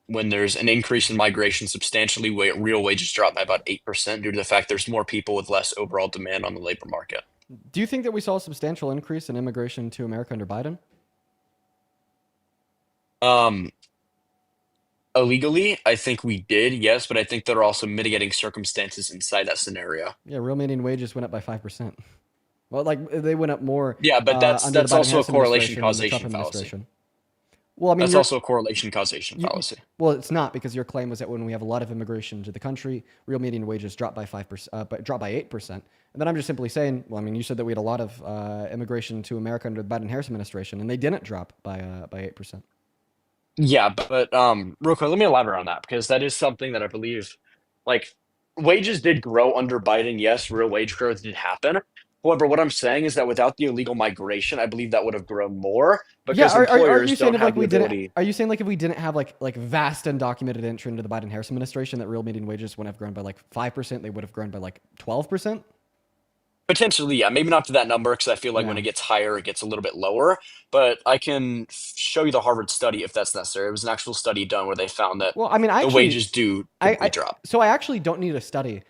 when there's an increase in migration substantially, real wages drop by about 8% due to the fact there's more people with less overall demand on the labor market. Do you think that we saw a substantial increase in immigration to America under Biden? illegally, I think we did, yes, but I think there are also mitigating circumstances inside that scenario. Yeah, real median wages went up by 5%. Well, like they went up more Yeah, but under the that's also a Biden-Harris correlation administration than the Trump causation fallacy. administration. Well, I mean, That's also a correlation causation fallacy. well, it's not, because your claim was that when we have a lot of immigration to the country, real median wages dropped by 5%, but dropped by 8%. And then I'm just simply saying, well, I mean, you said that we had a lot of immigration to America under the Biden-Harris administration, and they didn't drop by 8%. Yeah, but real quick, let me elaborate on that because that is something that I believe, like, wages did grow under Biden. Yes, real wage growth did happen. However, what I'm saying is that without the illegal migration, I believe that would have grown more Yeah, because are employers you saying don't if have like the we ability. didn't? Are you saying like if we didn't have like vast undocumented entry into the Biden-Harris administration, that real median wages wouldn't have grown by like 5%? They would have grown by like 12%. Potentially, yeah, maybe not to that number because I feel like when Yeah. it gets higher, it gets a little bit lower. But I can show you the Harvard study if that's necessary. It was an actual study done where they found that Well, I mean, the actually, wages do typically drop. So I actually don't need a study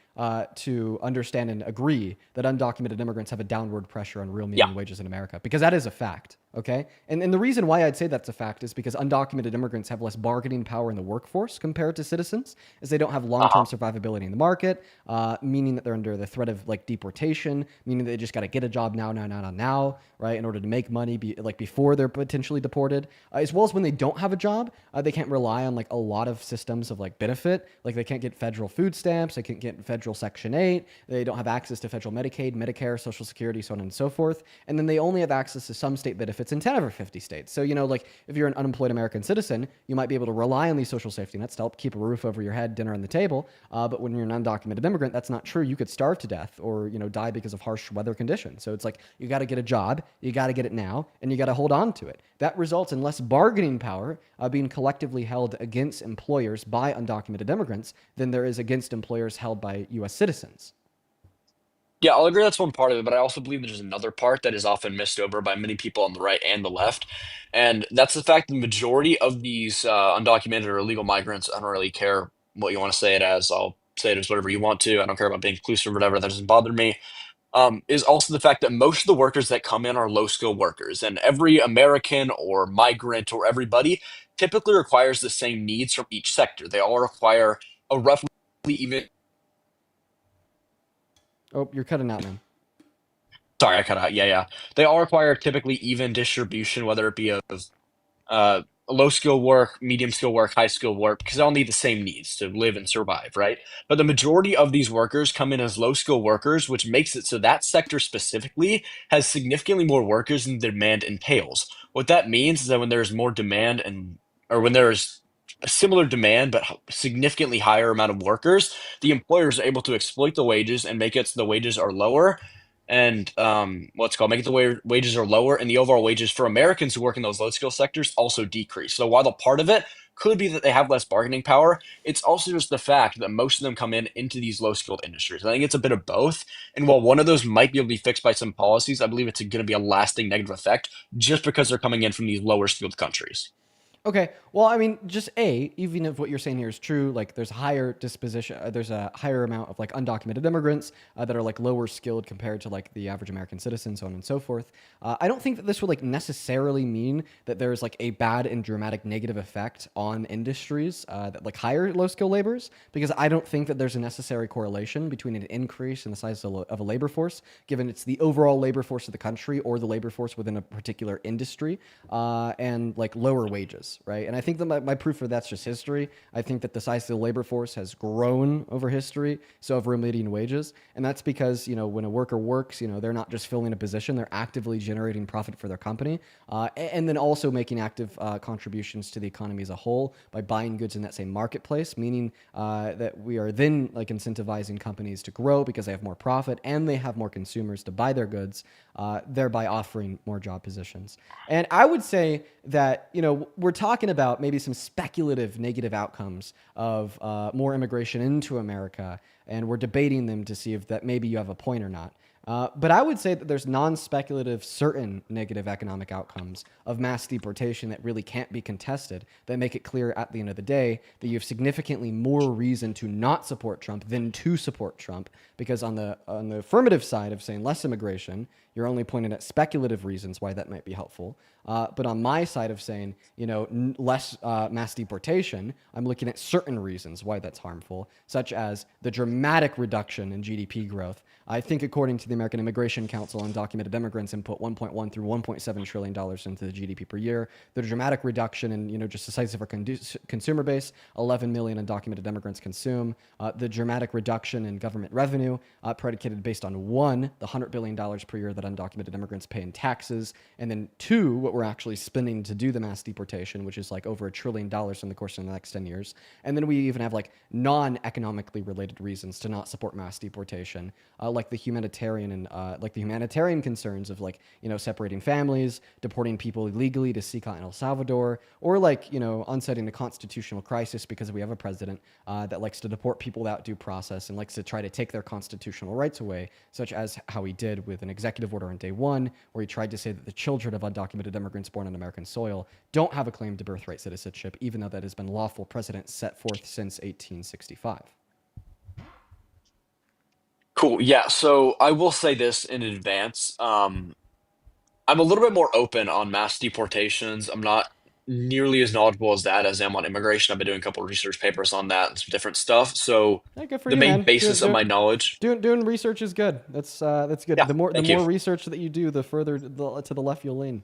to understand and agree that undocumented immigrants have a downward pressure on real median wages in America, because that is a fact. Okay. And the reason why I'd say that's a fact is because undocumented immigrants have less bargaining power in the workforce compared to citizens, as they don't have long-term survivability in the market, meaning that they're under the threat of like deportation, meaning they just got to get a job now, right, in order to make money before they're potentially deported, as well as when they don't have a job, they can't rely on like a lot of systems of like benefit, like they can't get federal food stamps, they can't get federal Section 8, they don't have access to federal Medicaid, Medicare, Social Security, so on and so forth, and then they only have access to some state benefits in 10 over 50 states. So, like if you're an unemployed American citizen, you might be able to rely on these social safety nets to help keep a roof over your head, dinner on the table. But when you're an undocumented immigrant, that's not true. You could starve to death or, die because of harsh weather conditions. So it's like, you got to get a job, you got to get it now, and you got to hold on to it. That results in less bargaining power being collectively held against employers by undocumented immigrants than there is against employers held by U.S. citizens. Yeah, I'll agree that's one part of it, but I also believe there's another part that is often missed over by many people on the right and the left. And that's the fact that the majority of these undocumented or illegal migrants, I don't really care what you want to say it as, I'll say it as whatever you want to. I don't care about being inclusive or whatever, that doesn't bother me. Is also the fact that most of the workers that come in are low skilled workers, and every American or migrant or everybody typically requires the same needs from each sector. They all require a roughly even. Oh, you're cutting out, man. Sorry, I cut out. Yeah. They all require typically even distribution, whether it be of low skill work, medium skill work, high skill work, because they all need the same needs to live and survive, right? But the majority of these workers come in as low skill workers, which makes it so that sector specifically has significantly more workers than the demand entails. What that means is that when there's more demand or when there's a similar demand but significantly higher amount of workers, the employers are able to exploit the wages and make it so the wages are lower and make it the wages are lower, and the overall wages for Americans who work in those low skill sectors also decrease. So while the part of it could be that they have less bargaining power, it's also just the fact that most of them come into these low skilled industries. I think it's a bit of both. And while one of those might be able to be fixed by some policies, I believe it's going to be a lasting negative effect just because they're coming in from these lower skilled countries. Okay, well, I mean, even if what you're saying here is true, like there's a higher disposition, there's a higher amount of like undocumented immigrants that are like lower skilled compared to like the average American citizen, so on and so forth. I don't think that this would like necessarily mean that there's like a bad and dramatic negative effect on industries that like hire low skill laborers, because I don't think that there's a necessary correlation between an increase in the size of a labor force, given it's the overall labor force of the country or the labor force within a particular industry, and like lower wages. Right. And I think that my proof for that's just history. I think that the size of the labor force has grown over history. So have real median wages. And that's because, when a worker works, they're not just filling a position, they're actively generating profit for their company. And then also making active contributions to the economy as a whole by buying goods in that same marketplace, meaning that we are then like incentivizing companies to grow because they have more profit and they have more consumers to buy their goods, thereby offering more job positions. And I would say that, we're talking about maybe some speculative negative outcomes of more immigration into America. and we're debating them to see if that maybe you have a point or not. But I would say that there's non-speculative, certain negative economic outcomes of mass deportation that really can't be contested, that make it clear at the end of the day that you have significantly more reason to not support Trump than to support Trump. Because on the affirmative side of saying less immigration, you're only pointing at speculative reasons why that might be helpful. But on my side of saying, less mass deportation, I'm looking at certain reasons why that's harmful, such as the dramatic reduction in GDP growth. I think according to the American Immigration Council, undocumented immigrants input $1.1 through $1.7 trillion into the GDP per year. The dramatic reduction in, just the size of our consumer base, 11 million undocumented immigrants consume. The dramatic reduction in government revenue, predicated based on one, the $100 billion per year that undocumented immigrants pay in taxes, and then two, what we're actually spending to do the mass deportation, which is like over $1 trillion in the course of the next 10 years. And then we even have like non-economically related reasons to not support mass deportation, like the humanitarian concerns of separating families, deporting people illegally to Sikha and El Salvador, or unsetting a constitutional crisis because we have a president that likes to deport people without due process and likes to try to take their constitutional rights away, such as how he did with an executive order on day one, where he tried to say that the children of undocumented immigrants born on American soil don't have a claim to birthright citizenship, even though that has been lawful precedent set forth since 1865. Cool. Yeah. So I will say this in advance. I'm a little bit more open on mass deportations. I'm not nearly as knowledgeable as that as I am on immigration. I've been doing a couple of research papers on that and some different stuff. So Hey, good for the you, main man. basis of my knowledge. Doing research is good. That's good. Yeah, The more thank you. research that you do, the further to the left you'll lean.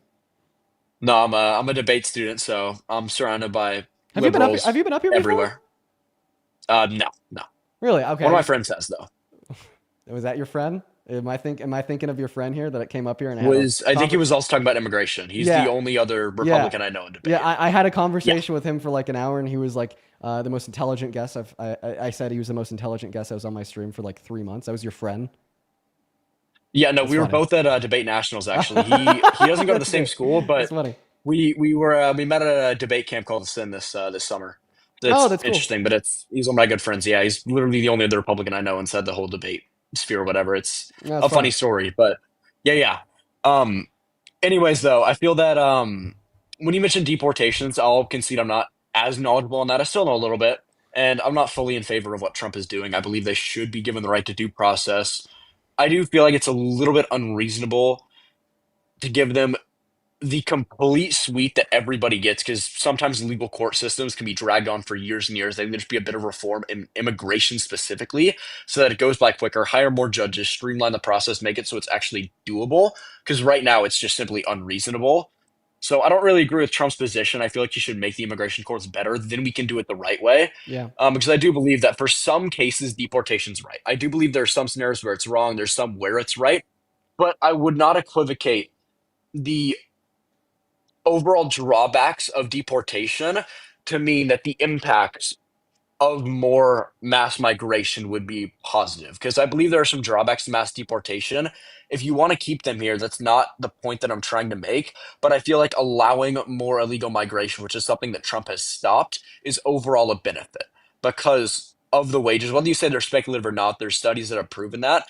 No, I'm a debate student, so I'm surrounded by Have you been up? liberals Have you been up here before? everywhere. No. Really? Okay. One of my friends has though. Was that your friend? Am I thinking of your friend here that came up here and I think he was also talking about immigration. He's Yeah. the only other Republican I know in debate. Yeah, I had a conversation with him for like an hour, and he was like the most intelligent guest. I said he was the most intelligent guest I was on my stream for like 3 months. That was your friend. Yeah, no, That's we were funny. both at debate nationals actually. He doesn't go to the same school, That's but funny. we met at a debate camp called the Sin this summer. Oh, that's cool. Interesting, but he's one of my good friends. Yeah, he's literally the only other Republican I know inside the whole debate sphere or whatever. It's That's a funny fun. story, but yeah. Anyways, though, I feel that when you mention deportations, I'll concede I'm not as knowledgeable on that. I still know a little bit, and I'm not fully in favor of what Trump is doing. I believe they should be given the right to due process. I do feel like it's a little bit unreasonable to give them the complete suite that everybody gets, because sometimes legal court systems can be dragged on for years and years. I think there should be a bit of reform in immigration specifically so that it goes by quicker, hire more judges, streamline the process, make it so it's actually doable, because right now it's just simply unreasonable. So I don't really agree with Trump's position. I feel like you should make the immigration courts better. Then we can do it the right way. Yeah. Because I do believe that for some cases, deportation's right. I do believe there are some scenarios where it's wrong. There's some where it's right. But I would not equivocate the overall drawbacks of deportation to mean that the impacts of more mass migration would be positive, because I believe there are some drawbacks to mass deportation. If you want to keep them here, that's not the point that I'm trying to make, but I feel like allowing more illegal migration, which is something that Trump has stopped, is overall a benefit because of the wages. Whether you say they're speculative or not, there's studies that have proven that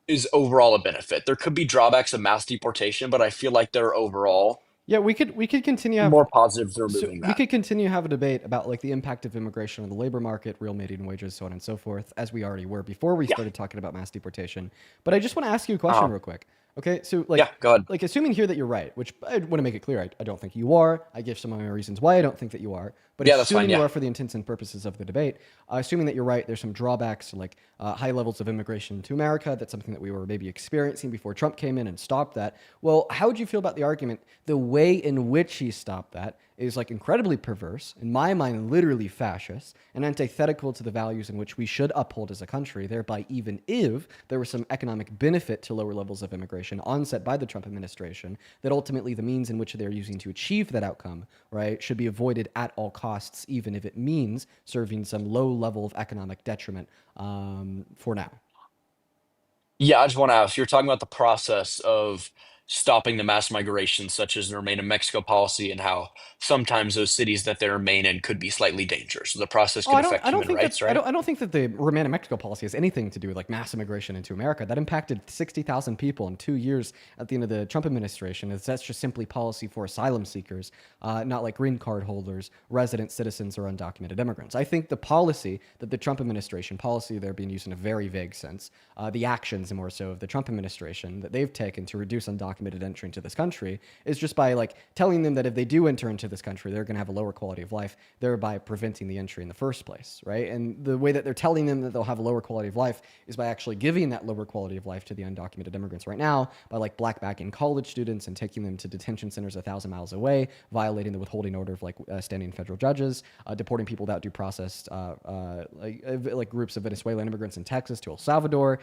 is overall a benefit. There could be drawbacks of mass deportation, but I feel like they're overall Yeah, we could continue more positive to So removing we that. could continue to have a debate about like the impact of immigration on the labor market, real median wages, so on and so forth, as we already were before we started talking about mass deportation. But I just want to ask you a question real quick. Okay, so like, go ahead. like assuming here that you're right, which I want to make it clear, I don't think you are. I give some of my reasons why I don't think that you are. But Yeah, that's assuming fine, you yeah. are for the intents and purposes of the debate, assuming that you're right, there's some drawbacks like high levels of immigration to America. That's something that we were maybe experiencing before Trump came in and stopped that. Well, how would you feel about the argument? The way in which he stopped that is like incredibly perverse, in my mind, literally fascist, and antithetical to the values in which we should uphold as a country. Thereby, even if there was some economic benefit to lower levels of immigration onset by the Trump administration, that ultimately the means in which they're using to achieve that outcome, right, should be avoided at all costs, even if it means serving some low level of economic detriment for now. Yeah, I just want to ask, you're talking about the process of stopping the mass migration, such as the Remain in Mexico policy, and how sometimes those cities that they remain in could be slightly dangerous. So the process Oh, could affect I don't human think rights, that right? I don't think that the Remain in Mexico policy has anything to do with like mass immigration into America. That impacted 60,000 people in 2 years at the end of the Trump administration. That's just simply policy for asylum seekers, not like green card holders, resident citizens, or undocumented immigrants. I think the policy that the Trump administration, policy they're being used in a very vague sense, the actions more so of the Trump administration that they've taken to reduce undocumented entry into this country is just by like telling them that if they do enter into this country, they're going to have a lower quality of life, thereby preventing the entry in the first place, right? And the way that they're telling them that they'll have a lower quality of life is by actually giving that lower quality of life to the undocumented immigrants right now by like blackbacking college students and taking them to detention centers 1,000 miles away, violating the withholding order of like standing federal judges, deporting people without due process, like groups of Venezuelan immigrants in Texas to El Salvador,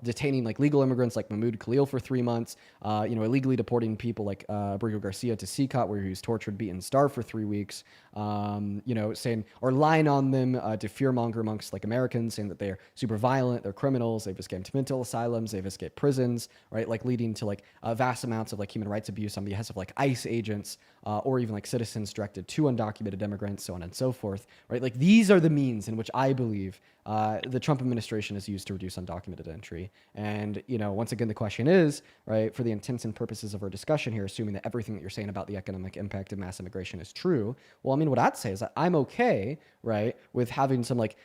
detaining like legal immigrants like Mahmoud Khalil for 3 months, illegally deporting people like Abrigo Garcia to CCOT, where he was tortured, beaten, starved for 3 weeks, saying or lying on them to fearmonger amongst like Americans, saying that they're super violent, they're criminals, they've escaped mental asylums, they've escaped prisons, right? Like leading to like vast amounts of like human rights abuse on behalf of like ICE agents or even like citizens directed to undocumented immigrants, so on and so forth, right? Like these are the means in which I believe the Trump administration has used to reduce undocumented entry. And, once again, the question is, right, for the intents and purposes of our discussion here, assuming that everything that you're saying about the economic impact of mass immigration is true, well, I mean, what I'd say is that I'm okay, right, with having some like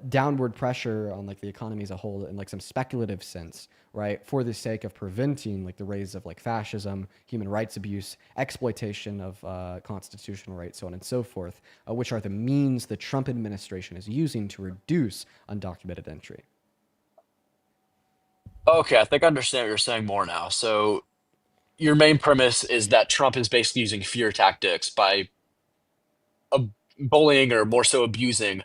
downward pressure on like the economy as a whole in like some speculative sense, right, for the sake of preventing like the rise of like fascism, human rights abuse, exploitation of constitutional rights, so on and so forth, which are the means the Trump administration is using to reduce undocumented entry. Okay, I think I understand what you're saying more now. So your main premise is that Trump is basically using fear tactics by bullying or more so abusing,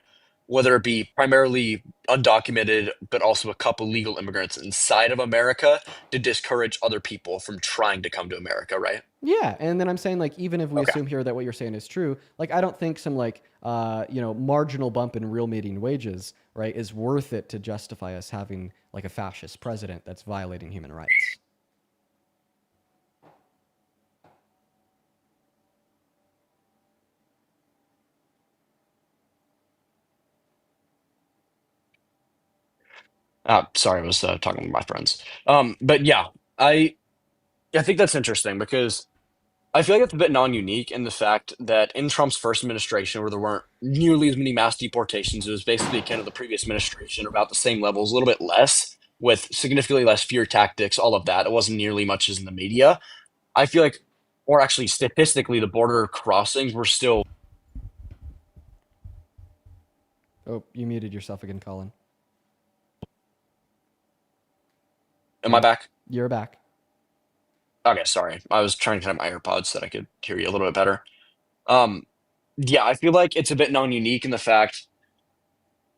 whether it be primarily undocumented, but also a couple legal immigrants inside of America to discourage other people from trying to come to America, right? Yeah, and then I'm saying like even if we Okay. assume here that what you're saying is true, like I don't think some like marginal bump in real median wages, right, is worth it to justify us having like a fascist president that's violating human rights. Sorry, I was talking with my friends. But yeah, I think that's interesting because I feel like it's a bit non-unique in the fact that in Trump's first administration, where there weren't nearly as many mass deportations, it was basically kind of the previous administration, about the same levels, a little bit less, with significantly less fear tactics, all of that. It wasn't nearly much as in the media. I feel like, or actually statistically, the border crossings were still. Oh, you muted yourself again, Colin. Am I back? You're back. Okay, sorry. I was trying to connect my AirPods so that I could hear you a little bit better. Yeah, I feel like it's a bit non-unique in the fact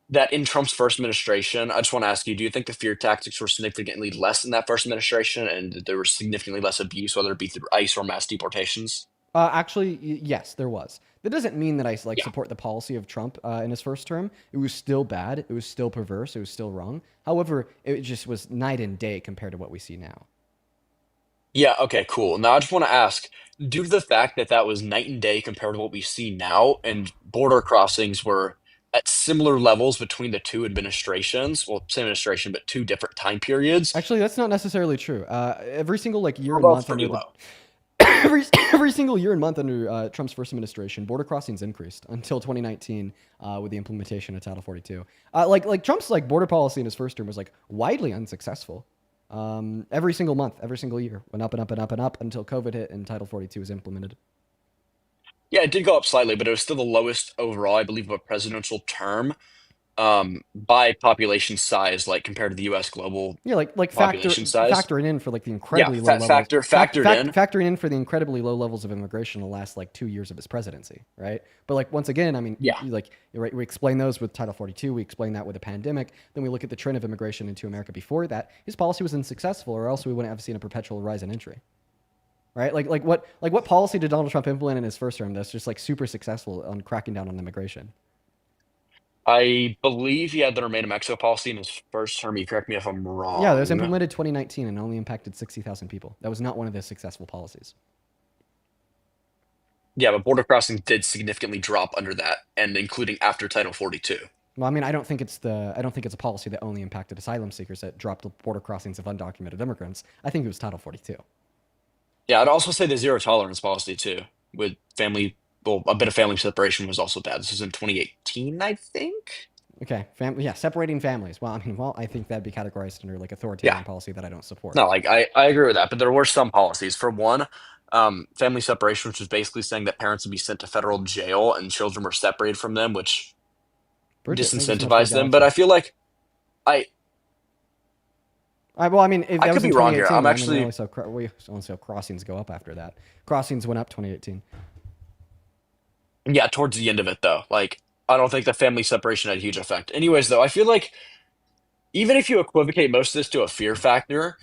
that in Trump's first administration, I just want to ask you, do you think the fear tactics were significantly less in that first administration and that there was significantly less abuse, whether it be through ICE or mass deportations? Actually, yes, there was. That doesn't mean that I like support the policy of Trump in his first term. It was still bad. It was still perverse. It was still wrong. However, it just was night and day compared to what we see now. Yeah, okay, cool. Now I just want to ask, due to the fact that that was night and day compared to what we see now, and border crossings were at similar levels between the two administrations, well, same administration, but two different time periods. Actually, that's not necessarily true. Every single like year and Well, month pretty under low. every single year and month under Trump's first administration, border crossings increased until 2019 with the implementation of Title 42. Like Trump's like border policy in his first term was like widely unsuccessful. Every single month, every single year went up and up and up and up until COVID hit and Title 42 was implemented. Yeah, it did go up slightly, but it was still the lowest overall, I believe, of a presidential term by population size, like compared to the U.S. global like population size. factoring in for like the incredibly Yeah, low levels. Factoring in for the incredibly low levels of immigration in the last like 2 years of his presidency, right? But like once again, I mean, we explain those with Title 42. We explain that with the pandemic. Then we look at the trend of immigration into America before that. His policy was unsuccessful, or else we wouldn't have seen a perpetual rise in entry. Right? Like what policy did Donald Trump implement in his first term that's just like super successful on cracking down on immigration? I believe he had the Remain in Mexico policy in his first term. You correct me if I'm wrong. Yeah, that was implemented 2019 and only impacted 60,000 people. That was not one of the successful policies. Yeah, but border crossings did significantly drop under that, and including after Title 42. Well, I mean, I don't think it's a policy that only impacted asylum seekers that dropped the border crossings of undocumented immigrants. I think it was Title 42. Yeah, I'd also say the zero tolerance policy too, with family. Well, a bit of family separation was also bad. This was in 2018, I think. Okay, separating families. Well, I think that'd be categorized under like authoritarian policy that I don't support. No, like I agree with that, but there were some policies. For one, family separation, which was basically saying that parents would be sent to federal jail and children were separated from them, which disincentivized them. But I feel like well, I mean, if that I was could in be wrong here. 2018, I'm I actually mean, we only saw crossings go up after that. Crossings went up 2018. Yeah, towards the end of it though. Like I don't think the family separation had a huge effect. Anyways, though, I feel like even if you equivocate most of this to a fear factor,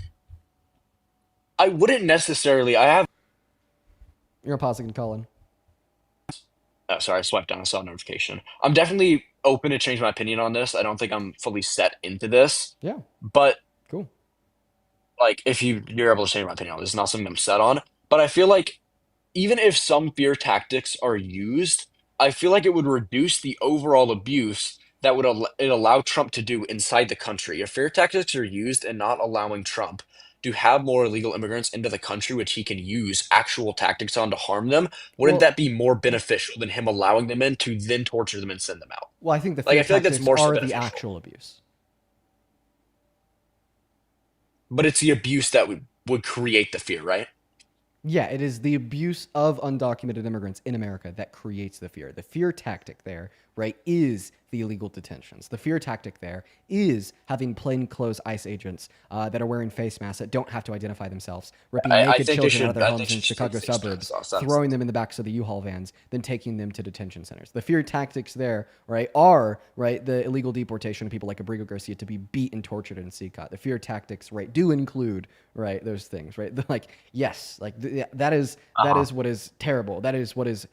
I wouldn't necessarily. You're pausing, Colin. Oh, sorry, I swiped down. I saw a notification. I'm definitely open to change my opinion on this. I don't think I'm fully set into this. Yeah. But cool. Like, if you're able to change my opinion on this, it's not something I'm set on. But I feel like even if some fear tactics are used, I feel like it would reduce the overall abuse that would allow Trump to do inside the country. If fear tactics are used and not allowing Trump to have more illegal immigrants into the country, which he can use actual tactics on to harm them, wouldn't that be more beneficial than him allowing them in to then torture them and send them out? Well, I think the fear tactics are the actual abuse. But it's the abuse that would create the fear, right? Yeah, it is the abuse of undocumented immigrants in America that creates the fear. The fear tactic there, right, is the illegal detentions. The fear tactic there is having plainclothes ICE agents that are wearing face masks that don't have to identify themselves, ripping naked children out of their homes in Chicago suburbs, throwing them in the backs of the U-Haul vans, then taking them to detention centers. The fear tactics there, right, are, right, the illegal deportation of people like Abrigo Garcia to be beat and tortured in CCOT. The fear tactics, right, do include, right, those things, right? Like, yes, like that is what is terrible. That is what is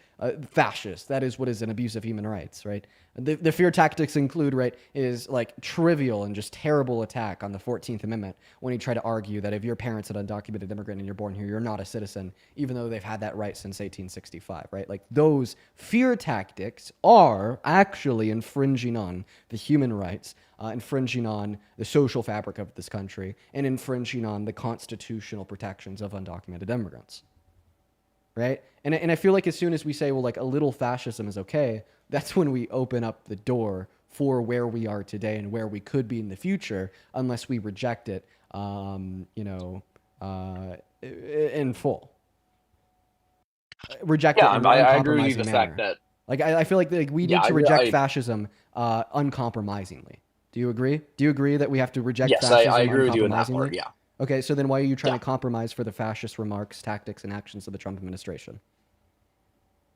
fascist. That is what is an abuse of human rights, right? The fear tactics include, right, is like trivial and just terrible attack on the 14th Amendment when he tried to argue that if your parents are an undocumented immigrant and you're born here, you're not a citizen, even though they've had that right since 1865, right? Like those fear tactics are actually infringing on the human rights, infringing on the social fabric of this country, and infringing on the constitutional protections of undocumented immigrants. Right? And I feel like as soon as we say, well, like a little fascism is okay, that's when we open up the door for where we are today and where we could be in the future, unless we reject it, in full. Reject it in an I agree with uncompromising the manner. fact that Like I feel like we need to reject fascism uncompromisingly. Do you agree? Do you agree that we have to reject fascism uncompromisingly? Yes, I agree with you in that part, yeah. Okay, so then why are you trying to compromise for the fascist remarks, tactics, and actions of the Trump administration?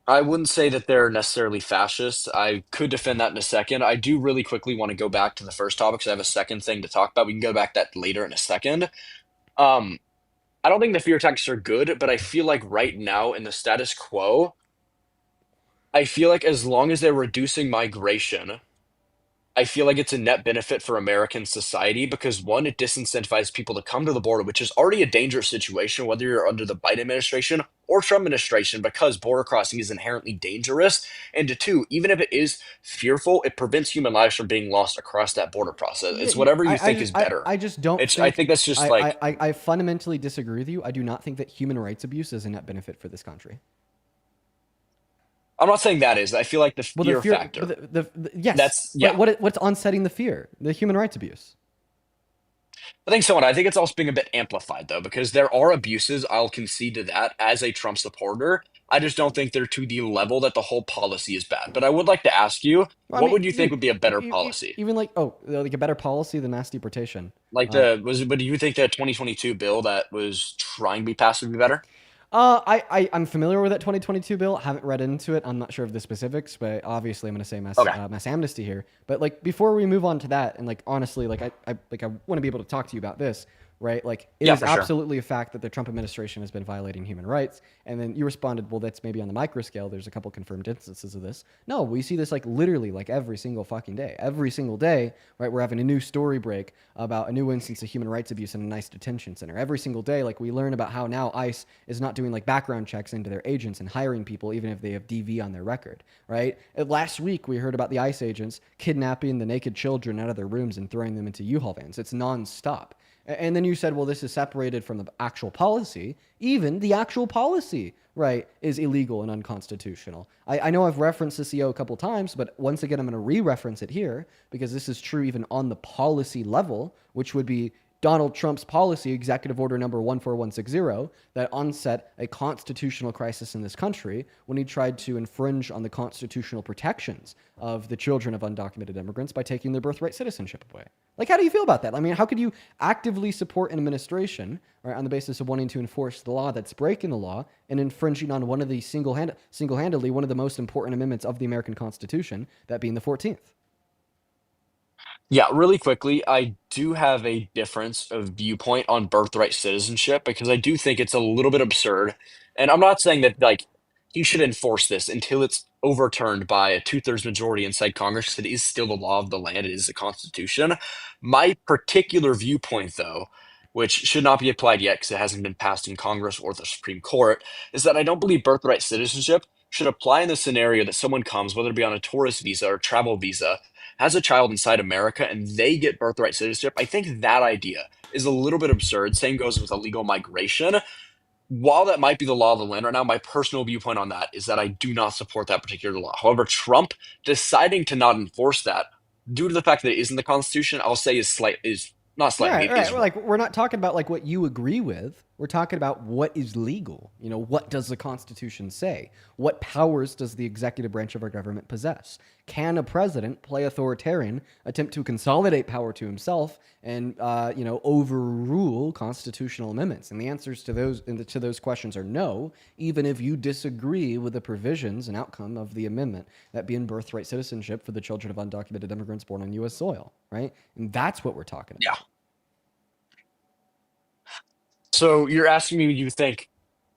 I wouldn't say that they're necessarily fascist. I could defend that in a second. I do really quickly want to go back to the first topic because I have a second thing to talk about. We can go back to that later in a second. I don't think the fear tactics are good, but I feel like right now in the status quo, I feel like as long as they're reducing migration, I feel like it's a net benefit for American society because one, it disincentivizes people to come to the border, which is already a dangerous situation, whether you're under the Biden administration or Trump administration, because border crossing is inherently dangerous. And two, even if it is fearful, it prevents human lives from being lost across that border process. It's whatever you think is better. I just don't. I think that's just I fundamentally disagree with you. I do not think that human rights abuse is a net benefit for this country. I'm not saying that is. I feel like the fear factor. Yes. But what's onsetting the fear? The human rights abuse. I think so, and I think it's also being a bit amplified, though, because there are abuses. I'll concede to that as a Trump supporter. I just don't think they're to the level that the whole policy is bad. But I would like to ask you, what would you think would be a better policy? Even like a better policy than mass deportation. But do you think the 2022 bill that was trying to be passed would be better? I'm familiar with that 2022 bill. Haven't read into it. I'm not sure of the specifics, but obviously I'm going to say mass amnesty here. But like before we move on to that, and like honestly, like I want to be able to talk to you about this. right? Like, it Yeah, is for sure. absolutely a fact that the Trump administration has been violating human rights. And then you responded, well, that's maybe on the micro scale. There's a couple confirmed instances of this. No, we see this like literally like every single fucking day. Every single day, right? We're having a new story break about a new instance of human rights abuse in a nice detention center. Every single day, like we learn about how now ICE is not doing like background checks into their agents and hiring people even if they have DV on their record, right? Last week, we heard about the ICE agents kidnapping the naked children out of their rooms and throwing them into U-Haul vans. It's nonstop. And then you said, well, this is separated from the actual policy. Even the actual policy, right, is illegal and unconstitutional. I know I've referenced the CO a couple times, but once again, I'm going to re-reference it here because this is true even on the policy level, which would be Donald Trump's policy, Executive Order number 14160, that onset a constitutional crisis in this country when he tried to infringe on the constitutional protections of the children of undocumented immigrants by taking their birthright citizenship away. Like, how do you feel about that? I mean, how could you actively support an administration, right, on the basis of wanting to enforce the law that's breaking the law and infringing on one of the single-handedly one of the most important amendments of the American Constitution, that being the 14th? Yeah, really quickly, I do have a difference of viewpoint on birthright citizenship because I do think it's a little bit absurd. And I'm not saying that like he should enforce this until it's overturned by a two-thirds majority inside Congress, 'cause it is still the law of the land, it is the Constitution. My particular viewpoint, though, which should not be applied yet because it hasn't been passed in Congress or the Supreme Court, is that I don't believe birthright citizenship should apply in the scenario that someone comes, whether it be on a tourist visa or travel visa, has a child inside America and they get birthright citizenship. I think that idea is a little bit absurd. Same goes with illegal migration. While that might be the law of the land right now, my personal viewpoint on that is that I do not support that particular law. However, Trump deciding to not enforce that due to the fact that it is in the Constitution, I'll say is not slightly. Right. Like, we're not talking about like what you agree with. We're talking about what is legal. You know, what does the Constitution say? What powers does the executive branch of our government possess? Can a president play authoritarian, attempt to consolidate power to himself, and overrule constitutional amendments? And the answers to those questions are no, even if you disagree with the provisions and outcome of the amendment, that being birthright citizenship for the children of undocumented immigrants born on U.S. soil, right? And that's what we're talking about. Yeah. So you're asking me, you think,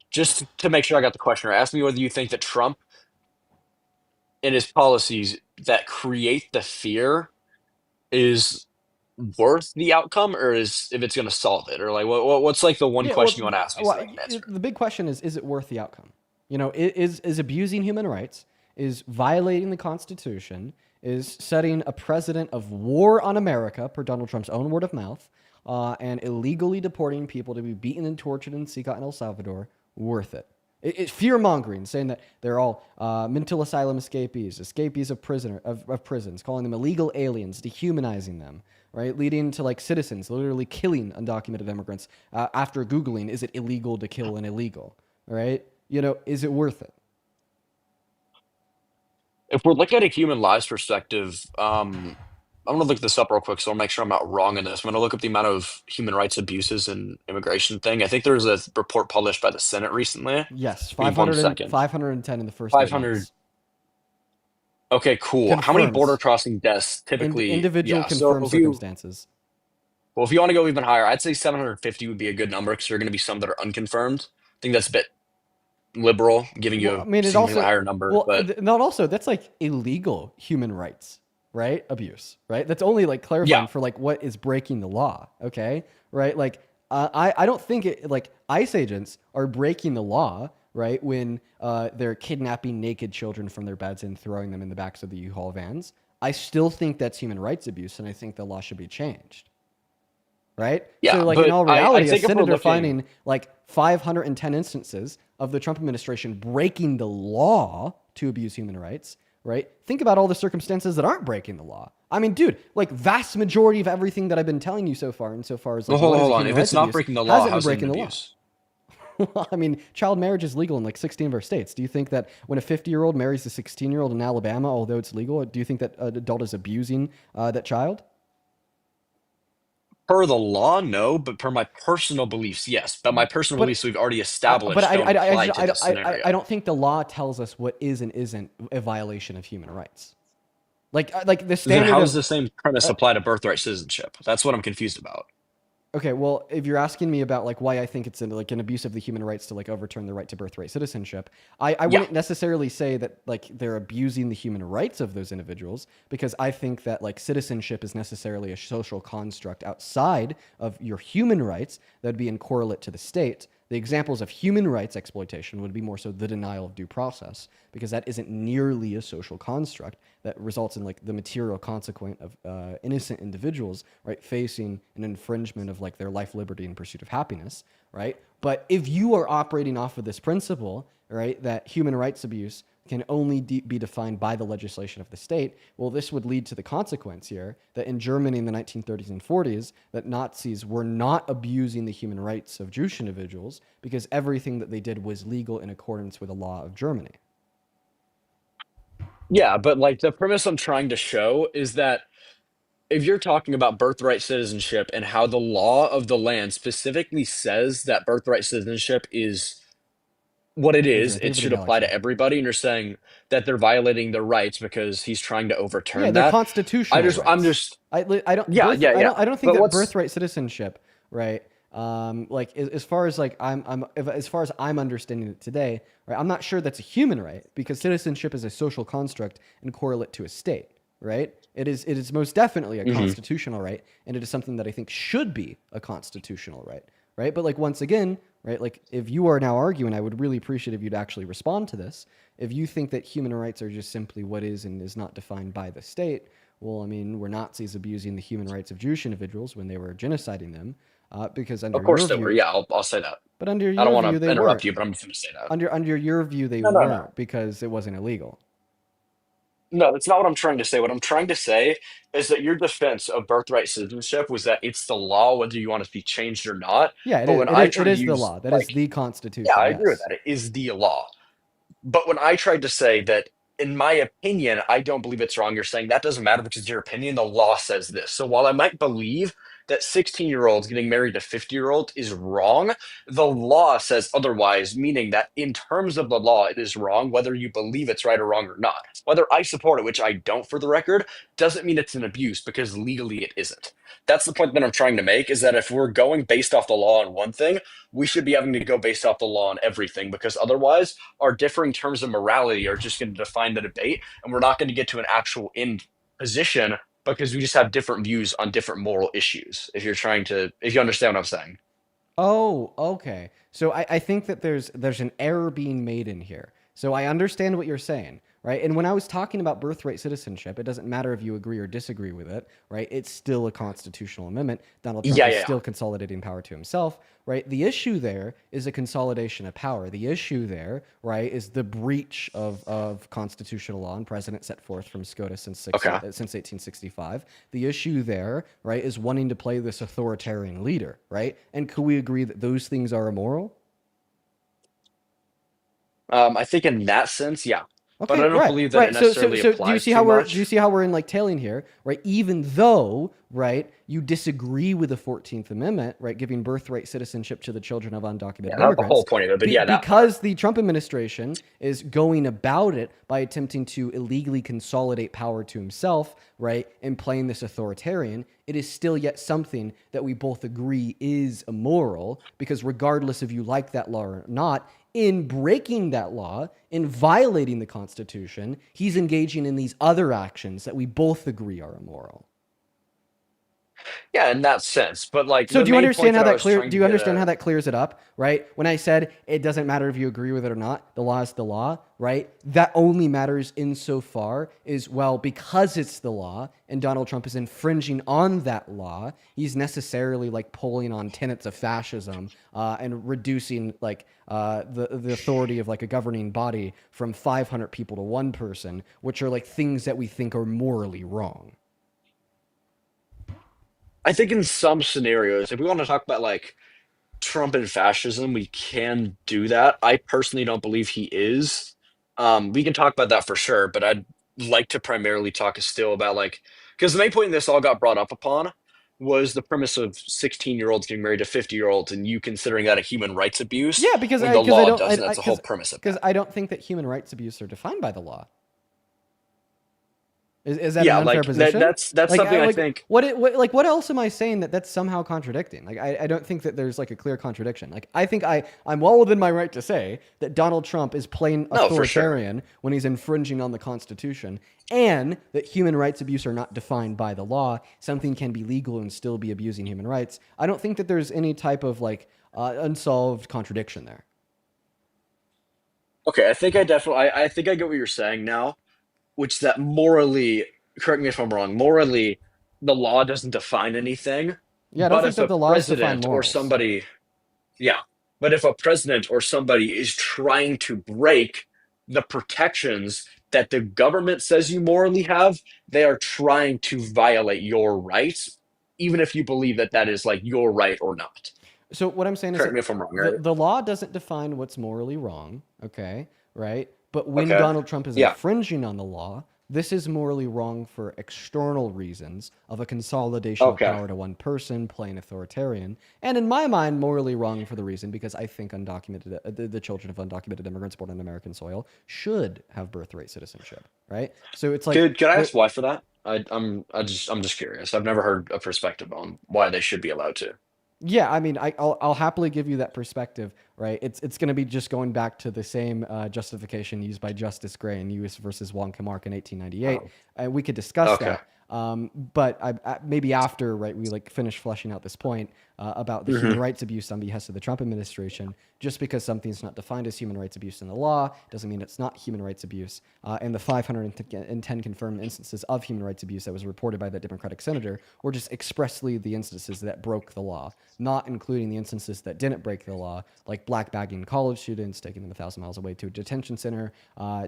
just to make sure I got the question, right, ask me whether you think that Trump and his policies that create the fear is worth the outcome, or is if it's going to solve it, or like what's like the one question you want to ask me? So I can answer? The big question is it worth the outcome? You know, is abusing human rights, is violating the Constitution, is setting a precedent of war on America, per Donald Trump's own word of mouth, and illegally deporting people to be beaten and tortured in Secot and El Salvador, worth it? It's fear-mongering, saying that they're all mental asylum escapees of prisons, calling them illegal aliens, dehumanizing them, right? Leading to like citizens literally killing undocumented immigrants after Googling, is it illegal to kill an illegal, right? You know, is it worth it? If we're looking at a human lives perspective, I'm going to look this up real quick so I'll make sure I'm not wrong in this. I'm going to look up the amount of human rights abuses and immigration thing. I think there was a report published by the Senate recently. Yes, 510 in the first 500. Okay, cool. Confirmed. How many border crossing deaths typically? Individual confirmed circumstances. Well, if you want to go even higher, I'd say 750 would be a good number because there are going to be some that are unconfirmed. I think that's a bit liberal, giving you a higher number. Well, but not also, that's like illegal human rights, right? Abuse, right? That's only like clarifying for like what is breaking the law, okay? Right? Like, I don't think it, like ICE agents are breaking the law, right? When they're kidnapping naked children from their beds and throwing them in the backs of the U-Haul vans. I still think that's human rights abuse, and I think the law should be changed. Right? Yeah, so, like, but in all reality, I a senator finding like 510 instances of the Trump administration breaking the law to abuse human rights, right? Think about all the circumstances that aren't breaking the law. I mean, dude, like vast majority of everything that I've been telling you so far, insofar as like, hold on. If it's not breaking the law, how's it abuse? Well, I mean, child marriage is legal in like 16 of our states. Do you think that when a 50-year-old marries a 16-year-old in Alabama, although it's legal, do you think that an adult is abusing that child? Per the law, no, but per my personal beliefs, yes. But my personal beliefs we've already established but don't apply to this scenario. I don't think the law tells us what is and isn't a violation of human rights. Like the standard. Then how does the same premise apply to birthright citizenship? That's what I'm confused about. Okay, well, if you're asking me about like why I think it's like an abuse of the human rights to like overturn the right to birthright citizenship, I wouldn't necessarily say that like they're abusing the human rights of those individuals, because I think that like citizenship is necessarily a social construct outside of your human rights that would be in correlate to the state. The examples of human rights exploitation would be more so the denial of due process, because that isn't nearly a social construct that results in like the material consequence of innocent individuals, right, facing an infringement of like their life, liberty, and pursuit of happiness, right? But if you are operating off of this principle, right, that human rights abuse can only be defined by the legislation of the state, well, this would lead to the consequence here that in Germany in the 1930s and 40s, that Nazis were not abusing the human rights of Jewish individuals because everything that they did was legal in accordance with the law of Germany. Yeah, but like the premise I'm trying to show is that if you're talking about birthright citizenship and how the law of the land specifically says that birthright citizenship is what it Andrew, is, I think it everybody should got apply like to everybody, and you're saying that they're violating their rights because he's trying to overturn yeah, they're that. constitutional I'm rights. just I don't yeah, birth, yeah, yeah. I don't think But that what's birthright citizenship, right? Like as far as like as far as I'm understanding it today, right? I'm not sure that's a human right, because citizenship is a social construct and correlate to a state, right? It is most definitely a Mhm. constitutional right, and it is something that I think should be a constitutional right, right? But like once again, right? Like if you are now arguing, I would really appreciate if you'd actually respond to this. If you think that human rights are just simply what is and is not defined by the state, well, I mean, were Nazis abusing the human rights of Jewish individuals when they were genociding them? Because under Of course your they were. view, Yeah, I'll say that. but under I don't your view, want to they interrupt weren't. you, but I'm just going to say that. Under your view, they No, no, no. weren't because it wasn't illegal. No, that's not what I'm trying to say. What I'm trying to say is that your defense of birthright citizenship was that it's the law, whether you want it to be changed or not. Yeah, But when I try it to is the use, law. That is like, the yeah, Constitution. I agree with Yes. that. It is the law. But when I tried to say that, in my opinion, I don't believe it's wrong, you're saying that doesn't matter because your opinion, the law says this. So while I might believe that 16-year-olds getting married to 50-year-olds is wrong, the law says otherwise, meaning that in terms of the law, it is wrong, whether you believe it's right or wrong or not. Whether I support it, which I don't for the record, doesn't mean it's an abuse because legally it isn't. That's the point that I'm trying to make, is that if we're going based off the law on one thing, we should be having to go based off the law on everything, because otherwise our differing terms of morality are just going to define the debate, and we're not going to get to an actual end position because we just have different views on different moral issues. If you understand what I'm saying. Oh, okay. So I think that there's an error being made in here. So I understand what you're saying, right? And when I was talking about birthright citizenship, it doesn't matter if you agree or disagree with it, right? It's still a constitutional amendment. Donald Trump is still consolidating power to himself, right? The issue there is a consolidation of power. The issue there, right, is the breach of constitutional law and precedent set forth from SCOTUS since 1865. The issue there, right, is wanting to play this authoritarian leader, right? And could we agree that those things are immoral? I think in that sense, yeah. Okay, but I don't believe that it necessarily so applies do you see too how much. do you see how we're in like tailing here, right? Even though, right, you disagree with the 14th Amendment, right, giving birthright citizenship to the children of undocumented Yeah, not the immigrants. whole point of it, but yeah, that because the Trump administration is going about it by attempting to illegally consolidate power to himself, right, and playing this authoritarian, it is still yet something that we both agree is immoral, because regardless if you like that law or not, in breaking that law, in violating the Constitution, he's engaging in these other actions that we both agree are immoral. Yeah, in that sense. But like, So the do you main understand point how that I that was clear? trying Do to you get understand at- how that clears it up? Right? When I said it doesn't matter if you agree with it or not, the law is the law. Right? That only matters insofar as, well, because it's the law and Donald Trump is infringing on that law, he's necessarily like pulling on tenets of fascism and reducing like the authority of like a governing body from 500 people to one person, which are like things that we think are morally wrong. I think in some scenarios, if we want to talk about like Trump and fascism, we can do that. I personally don't believe he is. We can talk about that for sure, but I'd like to primarily talk still about like, because the main point this all got brought up upon was the premise of 16-year-olds getting married to 50-year-olds and you considering that a human rights abuse. Yeah, because when I the law don't, doesn't. That's the whole premise of because I don't think that human rights abuse are defined by the law. Is that Yeah, an unfair like position? that's Like, something I like, think. what else am I saying that's somehow contradicting? Like, I don't think that there's like a clear contradiction. Like, I think I'm well within my right to say that Donald Trump is plain No, for sure. authoritarian when he's infringing on the Constitution, and that human rights abuse are not defined by the law. Something can be legal and still be abusing human rights. I don't think that there's any type of like unsolved contradiction there. Okay, I think I think I get what you're saying now, which is that morally, correct me if I'm wrong, morally, the law doesn't define anything. Yeah, I don't But think if that a the laws define president or morals. somebody, yeah, but if a president or somebody is trying to break the protections that the government says you morally have, they are trying to violate your rights, even if you believe that that is like your right or not. So what I'm saying is Correct me that if I'm wrong, right? the law doesn't define what's morally wrong, okay, right? But when Okay. Donald Trump is Yeah. infringing on the law, this is morally wrong for external reasons of a consolidation of Okay. power to one person, plain authoritarian, and in my mind, morally wrong for the reason because I think undocumented the children of undocumented immigrants born on American soil should have birthright citizenship, right? So it's like, Could I ask why for that? I'm just curious. I've never heard a perspective on why they should be allowed to. yeah, I mean, I'll happily give you that perspective, right? It's going to be just going back to the same justification used by Justice Gray in U.S. versus Wonka Mark in 1898, and we could discuss Okay. that. But maybe after, right, we like finish fleshing out this point about the human rights abuse on behest of the Trump administration. Just because something's not defined as human rights abuse in the law doesn't mean it's not human rights abuse. And the 510 confirmed instances of human rights abuse that was reported by that Democratic senator were just expressly the instances that broke the law, not including the instances that didn't break the law, like black bagging college students, taking them 1,000 miles away to a detention center,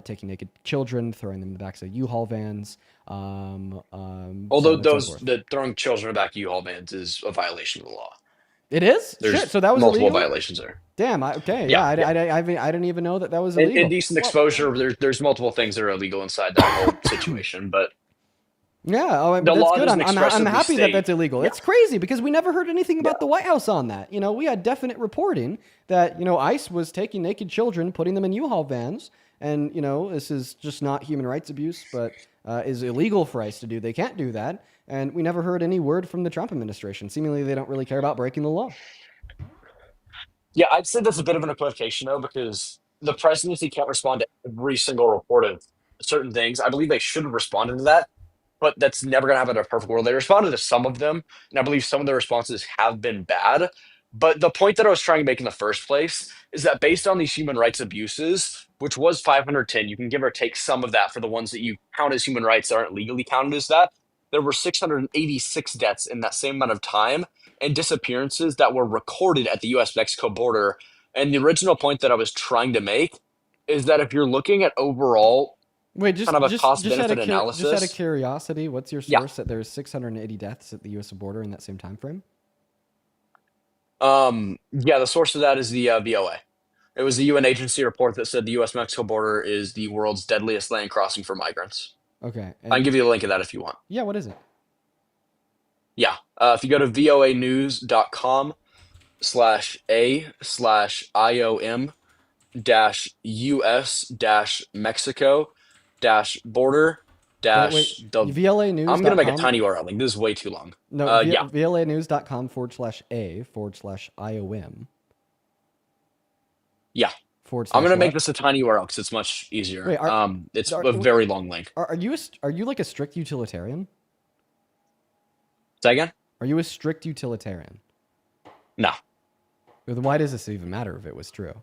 taking naked children, throwing them in the backs of U-Haul vans. Although so on and so those forth. the throwing children back to U-Haul vans is a violation of the law. It is? There's Shit, so that was multiple illegal? violations there. Damn, okay, Yeah, yeah, yeah. I didn't even know that was illegal. Indecent exposure. There's multiple things that are illegal inside that whole situation, but Yeah, oh, the but that's law good. doesn't I'm expressly happy that state. that's illegal. Yeah. It's crazy because we never heard anything about the White House on that. You know, we had definite reporting that, you know, ICE was taking naked children, putting them in U-Haul vans, and, you know, this is just not human rights abuse, but is illegal for ICE to do. They can't do that. And we never heard any word from the Trump administration. Seemingly, they don't really care about breaking the law. Yeah, I'd say that's a bit of an equivocation though, because the presidency can't respond to every single report of certain things. I believe they should have responded to that, but that's never going to happen in a perfect world. They responded to some of them, and I believe some of their responses have been bad. But the point that I was trying to make in the first place is that based on these human rights abuses, which was 510, you can give or take some of that for the ones that you count as human rights that aren't legally counted as that. There were 686 deaths in that same amount of time and disappearances that were recorded at the US-Mexico border. And the original point that I was trying to make is that if you're looking at overall Wait, just kind of a just cost-benefit just out of analysis, curiosity, what's your yeah. source that there's 680 deaths at the U.S. border in that same time frame? Yeah, the source of that is the VOA. It was the UN agency report that said the US-Mexico border is the world's deadliest land crossing for migrants. Okay. I can give you a link of that if you want. Yeah, what is it? Yeah. If you go to voanews.com/a/IOM-US-Mexico-border Wait, VLAnews.com? I'm going to make a tiny URL link. This is way too long. No, Yeah. VLAnews.com/a/IOM. Yeah. Forward I'm slash going to make what? this a tiny URL because it's much easier. Wait, It's a very long link. Are you like a strict utilitarian? Say again? Are you a strict utilitarian? No. Then why does this even matter if it was true?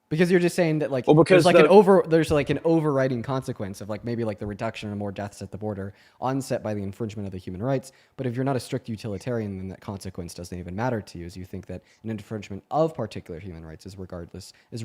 Because you're just saying that like Well, because there's like an overriding consequence of like maybe like the reduction or more deaths at the border onset by the infringement of the human rights. But if you're not a strict utilitarian, then that consequence doesn't even matter to you, as you think that an infringement of particular human rights is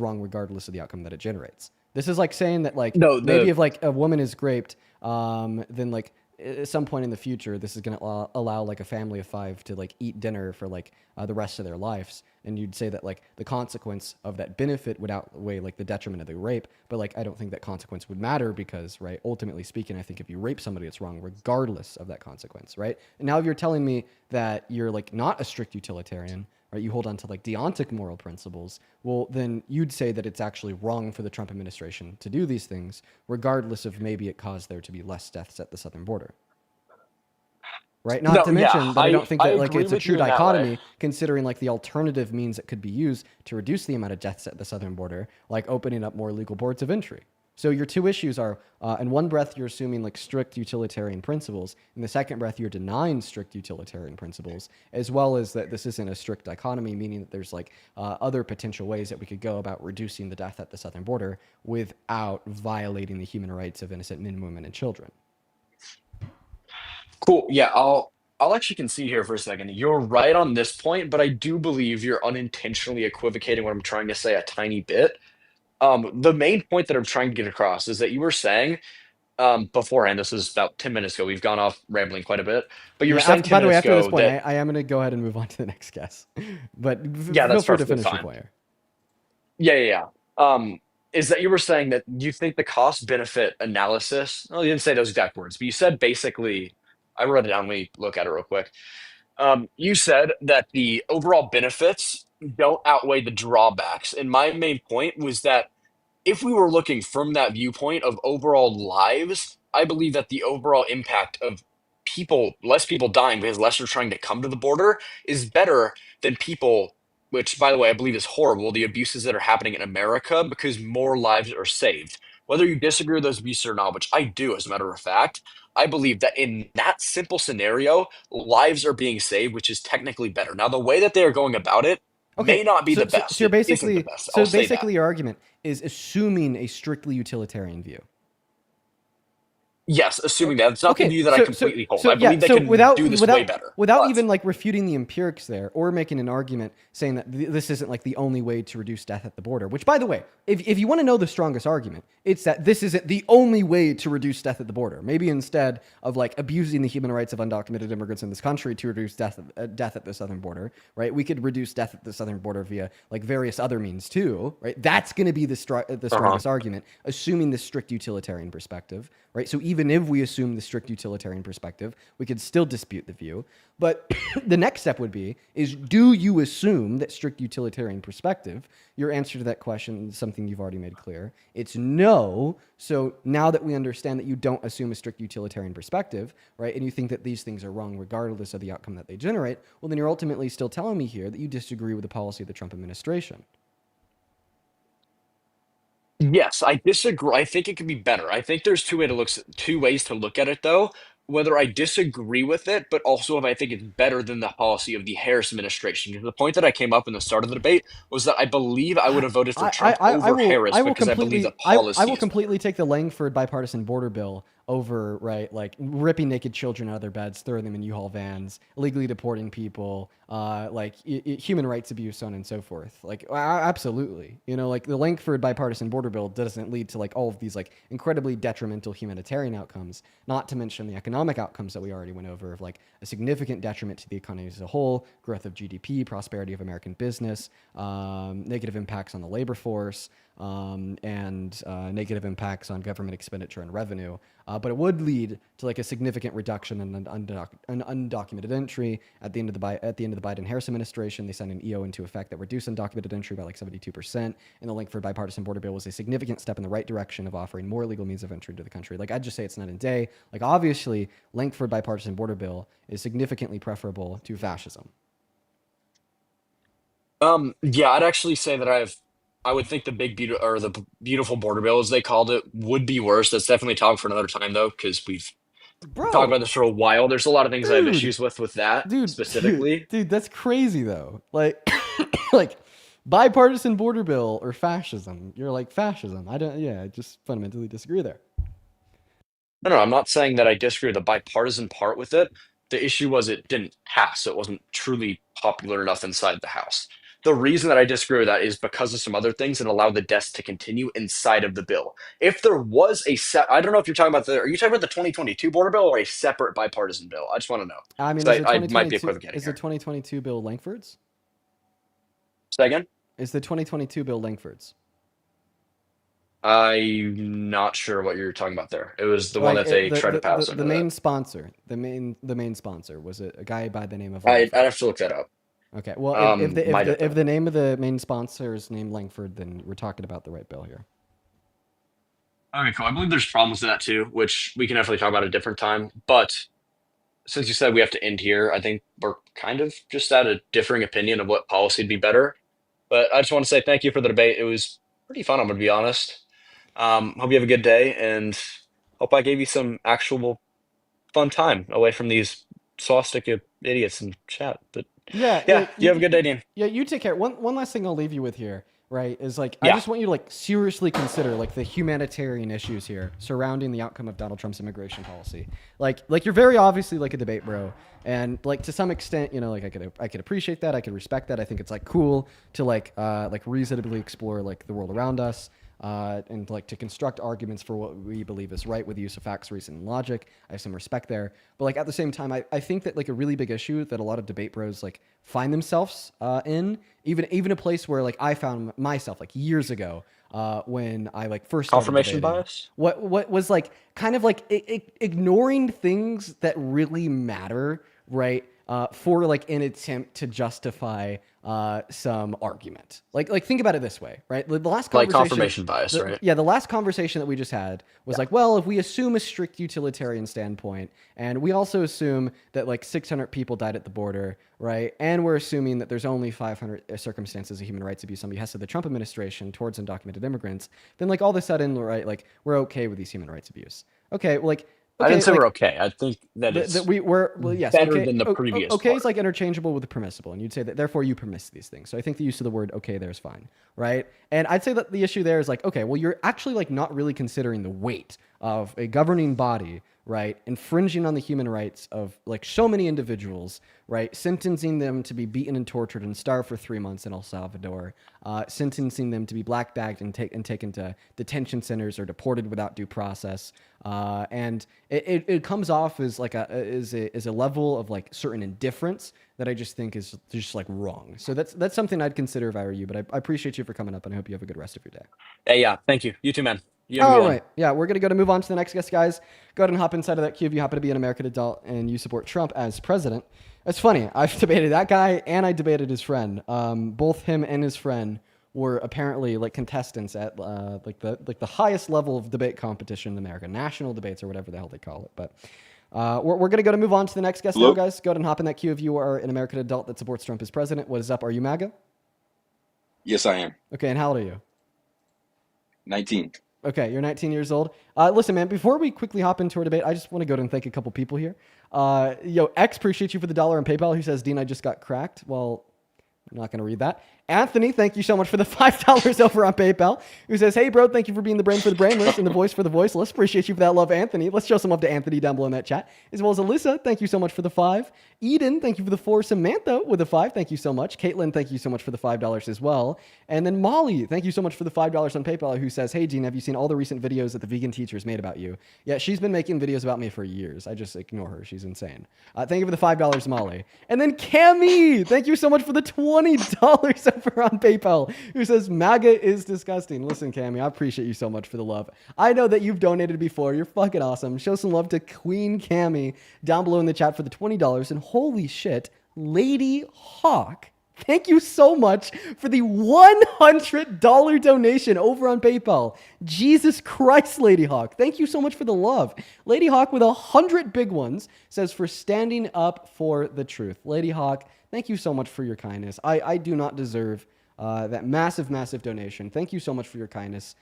wrong regardless of the outcome that it generates. This is like saying that like maybe if like a woman is raped, then like at some point in the future, this is going to allow like a family of 5 to like eat dinner for like the rest of their lives. And you'd say that like the consequence of that benefit would outweigh like the detriment of the rape. But like, I don't think that consequence would matter because, right, ultimately speaking, I think if you rape somebody, it's wrong regardless of that consequence, right? And now if you're telling me that you're like not a strict utilitarian, right? You hold on to like deontic moral principles. Well, then you'd say that it's actually wrong for the Trump administration to do these things, regardless of maybe it caused there to be less deaths at the southern border. Right. Not to mention that I don't think that like it's a true dichotomy, considering like the alternative means that could be used to reduce the amount of deaths at the southern border, like opening up more legal ports of entry. So your two issues are, in one breath, you're assuming like strict utilitarian principles. In the second breath, you're denying strict utilitarian principles, as well as that this isn't a strict dichotomy, meaning that there's like other potential ways that we could go about reducing the death at the southern border without violating the human rights of innocent men, women, and children. Cool. Yeah, I'll actually concede here for a second. You're right on this point, but I do believe you're unintentionally equivocating what I'm trying to say a tiny bit. The main point that I'm trying to get across is that you were saying beforehand, this is about 10 minutes ago, we've gone off rambling quite a bit, but you were saying 10 by the way, minutes after this ago point, that I am going to go ahead and move on to the next guest. But yeah, feel that's free to perfectly finish your fine. point here. Yeah. Is that you were saying that you think the cost benefit analysis, well, you didn't say those exact words, but you said basically, I wrote it down, let me look at it real quick. You said that the overall benefits don't outweigh the drawbacks. And my main point was that if we were looking from that viewpoint of overall lives, I believe that the overall impact of less people dying because less are trying to come to the border is better than people, which by the way, I believe is horrible, the abuses that are happening in America because more lives are saved. Whether you disagree with those abuses or not, which I do, as a matter of fact, I believe that in that simple scenario, lives are being saved, which is technically better. Now, the way that they are going about it may not be the best. So you're It isn't basically, the best. I'll say that. your argument is assuming a strictly utilitarian view. Yes, assuming that. It's not the view that I completely hold. I believe they can do this way better. Without even like refuting the empirics there or making an argument saying that this isn't like the only way to reduce death at the border, which by the way, if you want to know the strongest argument, it's that this isn't the only way to reduce death at the border. Maybe instead of like abusing the human rights of undocumented immigrants in this country to reduce death at the southern border, right? We could reduce death at the southern border via like various other means too, right? That's going to be the strongest argument, assuming the strict utilitarian perspective, right? So even if we assume the strict utilitarian perspective, we could still dispute the view. But the next step would be, do you assume that strict utilitarian perspective? Your answer to that question is something you've already made clear. It's no. So now that we understand that you don't assume a strict utilitarian perspective, right, and you think that these things are wrong regardless of the outcome that they generate, well, then you're ultimately still telling me here that you disagree with the policy of the Trump administration. Yes, I disagree. I think it could be better. I think there's two ways to look at it, though. Whether I disagree with it, but also if I think it's better than the policy of the Harris administration. Because the point that I came up in the start of the debate was that I believe I would have voted for Trump over Harris because I believe the policy. I will completely take the Langford bipartisan border bill over, right, like ripping naked children out of their beds, throwing them in U-Haul vans, illegally deporting people, like human rights abuse, so on and so forth. Like, absolutely. You know, like the Langford bipartisan border bill doesn't lead to like all of these like incredibly detrimental humanitarian outcomes, not to mention the economic outcomes that we already went over of like a significant detriment to the economy as a whole, growth of GDP, prosperity of American business, negative impacts on the labor force, and negative impacts on government expenditure and revenue. But it would lead to like a significant reduction in undocumented entry at the end of the Biden-Harris administration. They signed an EO into effect that reduced undocumented entry by like 72%. And the Langford bipartisan border bill was a significant step in the right direction of offering more legal means of entry to the country. Like I'd just say it's night and day. Like obviously, Langford bipartisan border bill is significantly preferable to fascism. Yeah, I'd actually say that I would think the beautiful border bill, as they called it, would be worse. That's definitely a topic for another time, though, because we've talked about this for a while. There's a lot of things I have issues with that specifically. Dude, that's crazy though. Like, like bipartisan border bill or fascism. You're like fascism. I just fundamentally disagree there. No, I'm not saying that I disagree with the bipartisan part with it. The issue was it didn't pass, so it wasn't truly popular enough inside the House. The reason that I disagree with that is because of some other things that allow the deaths to continue inside of the bill. If there was I don't know if you're talking about are you talking about the 2022 border bill or a separate bipartisan bill? I just want to know. I mean, I might be equivocating. Is the 2022 bill Langford's? Say again? Is the 2022 bill Langford's? I'm not sure what you're talking about there. It was the one that they tried to pass. The main sponsor, the main sponsor was a guy by the name of. I'd have to look that up. Okay. Well, Might have if the name of the main sponsor is named Langford, then we're talking about the right bill here. Okay, cool. I believe there's problems with that too, which we can definitely talk about at a different time. But since you said we have to end here, I think we're kind of just at a differing opinion of what policy would be better. But I just want to say thank you for the debate. It was pretty fun, I'm going to be honest. Hope you have a good day, and hope I gave you some actual fun time away from these swastika idiots in chat. But Yeah, you have a good day, Dean. Yeah, you take care. One last thing I'll leave you with here, right, is like I Yeah. just want you to like seriously consider like the humanitarian issues here surrounding the outcome of Donald Trump's immigration policy. Like you're very obviously like a debate bro, and like to some extent, you know, like I could appreciate that, I could respect that. I think it's like cool to like reasonably explore like the world around us. And like to construct arguments for what we believe is right with the use of facts, reason, and logic. I have some respect there. But like at the same time, I think that like a really big issue that a lot of debate bros like find themselves in, even a place where like I found myself like years ago when I like first started Confirmation debating. bias? What was like kind of like ignoring things that really matter, right? For like an attempt to justify some argument. Like think about it this way, right? The last Like conversation, confirmation bias, right? Yeah, the last conversation that we just had was like, well, if we assume a strict utilitarian standpoint, and we also assume that like 600 people died at the border, right? And we're assuming that there's only 500 circumstances of human rights abuse on the behest of the Trump administration towards undocumented immigrants, then like all of a sudden, right, like we're okay with these human rights abuse. Okay, well, like I didn't say like, we're okay. I think that it's yes, better okay, than the previous okay part. is like interchangeable with permissible, and you'd say that therefore you permiss these things. So I think the use of the word okay there is fine, right? And I'd say that the issue there is like, okay, well, you're actually like not really considering the weight of a governing body, right, infringing on the human rights of like so many individuals, right, sentencing them to be beaten and tortured and starved for 3 months in El Salvador, sentencing them to be black bagged and taken to detention centers or deported without due process, and it comes off as like a level of like certain indifference that I just think is just like wrong. So that's something I'd consider if I were you. But I appreciate you for coming up, and I hope you have a good rest of your day. Hey, yeah, thank you. You too, man. You have a All good one. right. Yeah, we're going to move on to the next guest, guys. Go ahead and hop inside of that queue if you happen to be an American adult and you support Trump as president. It's funny. I've debated that guy and I debated his friend. Both him and his friend were apparently like contestants at like the highest level of debate competition in America, national debates or whatever the hell they call it. But we're going to move on to the next guest now, guys. Go ahead and hop in that queue if you are an American adult that supports Trump as president. What is up? Are you MAGA? Yes, I am. Okay, and how old are you? 19. Okay, you're 19 years old. Listen, man, before we quickly hop into our debate, I just want to go and thank a couple people here. X, appreciate you for the $1 on PayPal. Who says, Dean, I just got cracked. Well, I'm not going to read that. Anthony, thank you so much for the $5 over on PayPal. Who says, hey, bro, thank you for being the brain for the brainless and the voice for the voiceless. Appreciate you for that love, Anthony. Let's show some love to Anthony down below in that chat. As well as Alyssa, thank you so much for the 5. Eden, thank you for the 4. Samantha with the 5. Thank you so much. Caitlin, thank you so much for the $5 as well. And then Molly, thank you so much for the $5 on PayPal, who says, hey, Dean, have you seen all the recent videos that the vegan teachers made about you? Yeah, she's been making videos about me for years. I just ignore her. She's insane. Thank you for the $5, Molly. And then Cami, thank you so much for the $20 over on PayPal, who says MAGA is disgusting. Listen, Cami, I appreciate you so much for the love. I know that you've donated before. You're fucking awesome. Show some love to Queen Cami down below in the chat for the $20. And holy shit, Lady Hawk, thank you so much for the $100 donation over on PayPal. Jesus Christ, Lady Hawk. Thank you so much for the love. Lady Hawk with 100 big ones says for standing up for the truth. Lady Hawk, thank you so much for your kindness. I do not deserve that massive donation. Thank you so much for your kindness.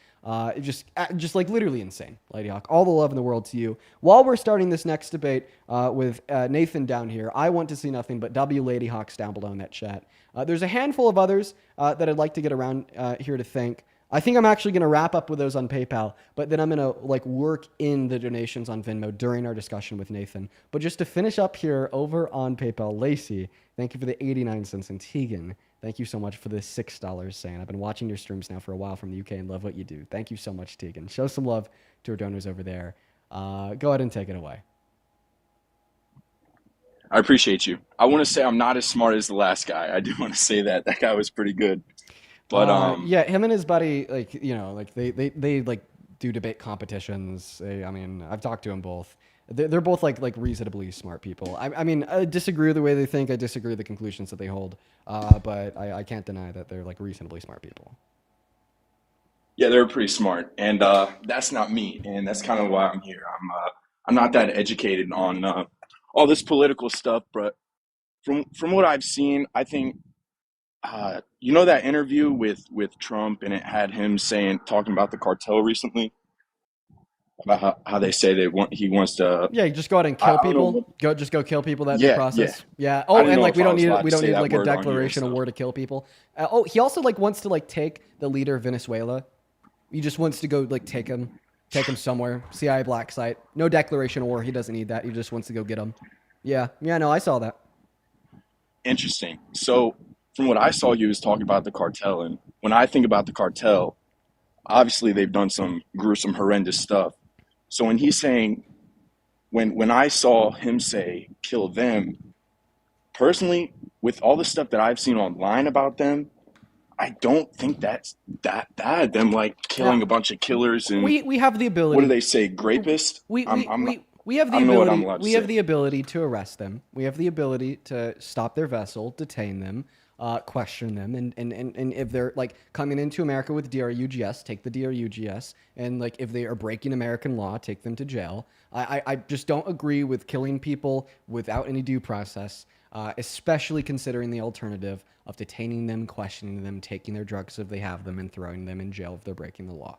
Just like literally insane, Lady Hawk. All the love in the world to you. While we're starting this next debate with Nathan down here, I want to see nothing but W Lady Hawks down below in that chat. There's a handful of others that I'd like to get around here to thank. I think I'm actually going to wrap up with those on PayPal, but then I'm going to like work in the donations on Venmo during our discussion with Nathan. But just to finish up here over on PayPal, Lacey, thank you for the 89 cents. And Tegan, thank you so much for the $6 saying, I've been watching your streams now for a while from the UK and love what you do. Thank you so much, Tegan. Show some love to our donors over there. Go ahead and take it away. I appreciate you. I want to say I'm not as smart as the last guy. I do want to say that. That guy was pretty good. But yeah, him and his buddy, like, you know, like they like do debate competitions. I mean, I've talked to them both. They're both like reasonably smart people. I mean, I disagree with the way they think. I disagree with the conclusions that they hold. But I can't deny that they're like reasonably smart people. Yeah, they're pretty smart, and that's not me, and that's kind of why I'm here. I'm not that educated on all this political stuff, but from what I've seen, I think you know that interview with Trump, and it had him talking about the cartel recently, about how they say he wants to. Yeah, you just go out and I kill don't know people. Just go kill people. That Yeah, due process. Yeah. I Oh, didn't and know like if we I don't was need allowed we to don't say need that like a word on here and declaration of stuff. war to kill people. Oh, he also like wants to like take the leader of Venezuela. He just wants to go like take him somewhere. CIA black site. No declaration of war. He doesn't need that. He just wants to go get him. Yeah. No, I saw that. Interesting. So, from what I saw, you was talking about the cartel, and when I think about the cartel, obviously they've done some gruesome, horrendous stuff. So when he's saying, when I saw him say kill them, personally, with all the stuff that I've seen online about them, I don't think that's that bad. Them like killing a bunch of killers and We have the ability. what do they say, grapist? We have the I don't know what I'm ability. allowed to We have say. the ability to arrest them. We have the ability to stop their vessel, detain them, question them, and if they're like coming into America with DRUGS, take the DRUGS, and like if they are breaking American law, take them to jail. I just don't agree with killing people without any due process, especially considering the alternative of detaining them, questioning them, taking their drugs if they have them, and throwing them in jail if they're breaking the law.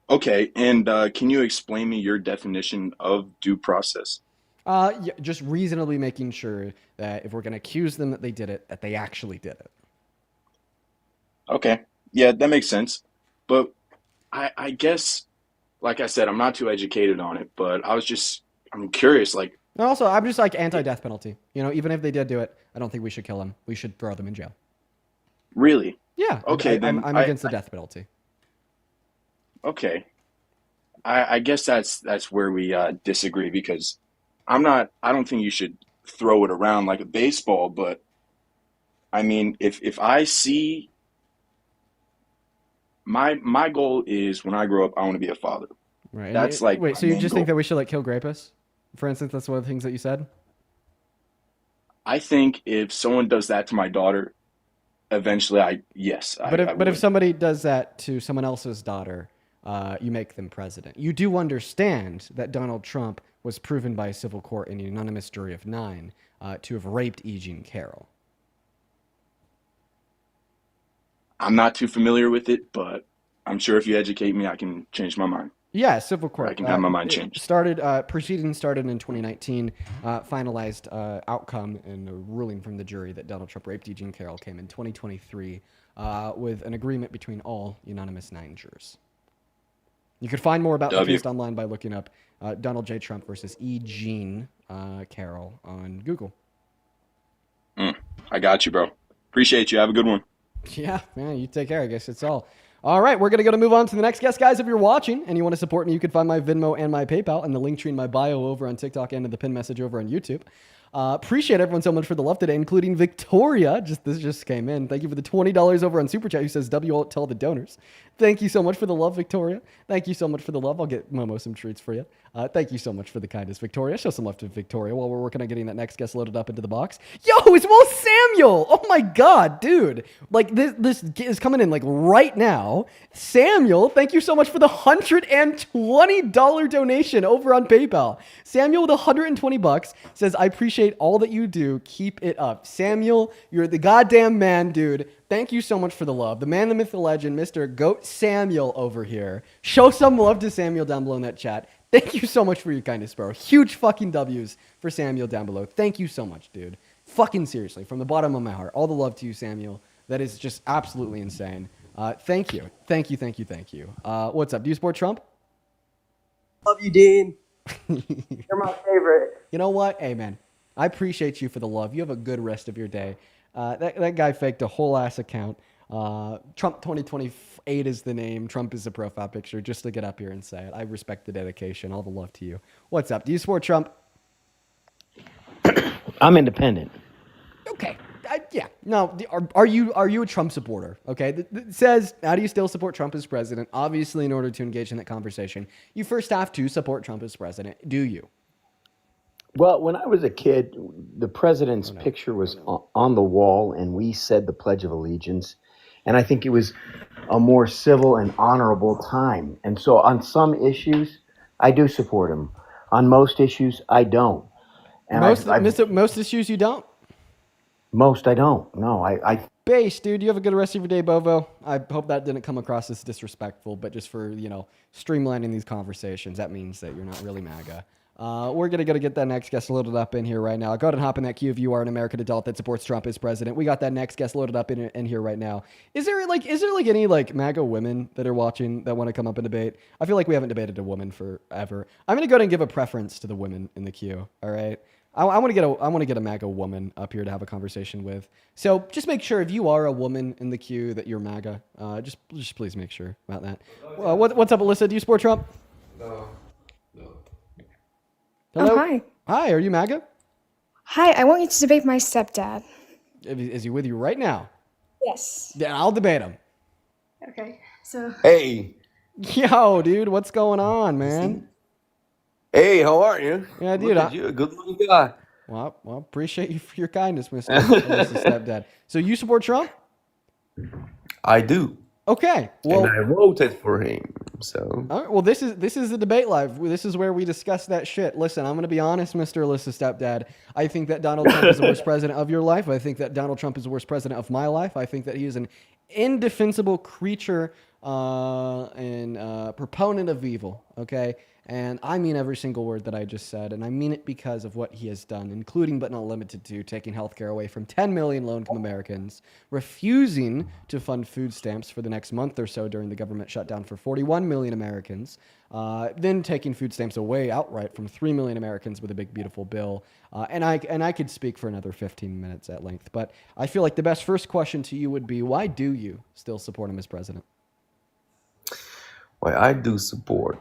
Okay, and can you explain me your definition of due process? Yeah, just reasonably making sure that if we're going to accuse them that they did it, that they actually did it. Okay, yeah, that makes sense. But I guess, like I said, I'm not too educated on it, but I'm curious, like, And also, I'm just like anti-death penalty. You know, even if they did do it, I don't think we should kill them. We should throw them in jail. really? Yeah. Okay, then I'm against the death penalty. Okay. I guess that's where we disagree because I don't think you should throw it around like a baseball, but I mean, if I see my goal is when I grow up, I want to be a father. Right. That's like Wait, my so you main just goal. think that we should like kill rapists? For instance, that's one of the things that you said? I think if someone does that to my daughter, eventually yes, But I if would. somebody does that to someone else's daughter, you make them president. You do understand that Donald Trump was proven by a civil court in a unanimous jury of 9 to have raped E. Jean Carroll. I'm not too familiar with it, but I'm sure if you educate me, I can change my mind. Yeah, civil court. I can have my mind it changed. Proceedings started in 2019. Finalized outcome and a ruling from the jury that Donald Trump raped E. Jean Carroll came in 2023 with an agreement between all unanimous 9 jurors. You could find more about the W. case online by looking up Donald J. Trump versus E. Jean Carroll on Google. I got you, bro. Appreciate you. Have a good one. Yeah, man, you take care. I guess it's all. All right, we're going to move on to the next guest, guys. If you're watching and you want to support me, you can find my Venmo and my PayPal and the link tree in my bio over on TikTok and in the pin message over on YouTube. Appreciate everyone so much for the love today, including Victoria. This just came in. Thank you for the $20 over on Super Chat. Who says W won't tell the donors. Thank you so much for the love, Victoria. Thank you so much for the love. I'll get Momo some treats for you. Thank you so much for the kindness, Victoria. Show some love to Victoria while we're working on getting that next guest loaded up into the box. Yo, it's Will Samuel. Oh my God, dude. Like this is coming in like right now. Samuel, thank you so much for the $120 donation over on PayPal. Samuel with $120 says, I appreciate all that you do. Keep it up. Samuel, you're the goddamn man, dude. Thank you so much for the love. The man, the myth, the legend, Mr. Goat Samuel over here. Show some love to Samuel down below in that chat. Thank you so much for your kindness, bro. Huge fucking W's for Samuel down below. Thank you so much, dude. Fucking seriously, from the bottom of my heart. All the love to you, Samuel. That is just absolutely insane. Thank you. Thank you, thank you, thank you. What's up? Do you support Trump? Love you, Dean. You're my favorite. You know what? Hey, man. I appreciate you for the love. You have a good rest of your day. That guy faked a whole ass account. Trump 2028 is the name. Trump is the profile picture just to get up here and say it. I respect the dedication. All the love to you. What's up? Do you support Trump? I'm independent. Okay. Yeah. No. Are you a Trump supporter? Okay. It says, how do you still support Trump as president? Obviously, in order to engage in that conversation, you first have to support Trump as president. Do you? Well, when I was a kid, the president's picture was on the wall, and we said the Pledge of Allegiance. And I think it was a more civil and honorable time. And so on some issues, I do support him. On most issues, I don't. And Most issues you don't? Most I don't. No, I Base, dude, you have a good rest of your day, Bovo. I hope that didn't come across as disrespectful, but just for, streamlining these conversations, that means that you're not really MAGA. We're going to get that next guest loaded up in here right now. Go ahead and hop in that queue if you are an American adult that supports Trump as president. We got that next guest loaded up in here right now. Is there any MAGA women that are watching that want to come up and debate? I feel like we haven't debated a woman forever. I'm going to go ahead and give a preference to the women in the queue. All right. I want to get a MAGA woman up here to have a conversation with. So just make sure if you are a woman in the queue that you're MAGA. Just please make sure about that. What's up, Alyssa? Do you support Trump? No. Hello? Oh, hi. Hi, are you MAGA? Hi, I want you to debate my stepdad. Is he with you right now? Yes. Yeah, I'll debate him. Okay, so. Hey. Yo, dude, what's going on, man? Hey, how are you? Yeah, dude. You're a good-looking guy. Well, appreciate you for your kindness, Mr. Stepdad. So you support Trump? I do. Okay. Well, and I voted for him. So. All right, well, this is the debate live. This is where we discuss that shit. Listen, I'm going to be honest, Mr. Alyssa Stepdad. I think that Donald Trump is the worst president of your life. I think that Donald Trump is the worst president of my life. I think that he is an indefensible creature and proponent of evil. Okay. And I mean every single word that I just said, and I mean it because of what he has done, including but not limited to taking healthcare away from 10 million low-income Americans, refusing to fund food stamps for the next month or so during the government shutdown for 41 million Americans, then taking food stamps away outright from 3 million Americans with a big, beautiful bill. And I could speak for another 15 minutes at length, but I feel like the best first question to you would be, why do you still support him as president? Well, I do support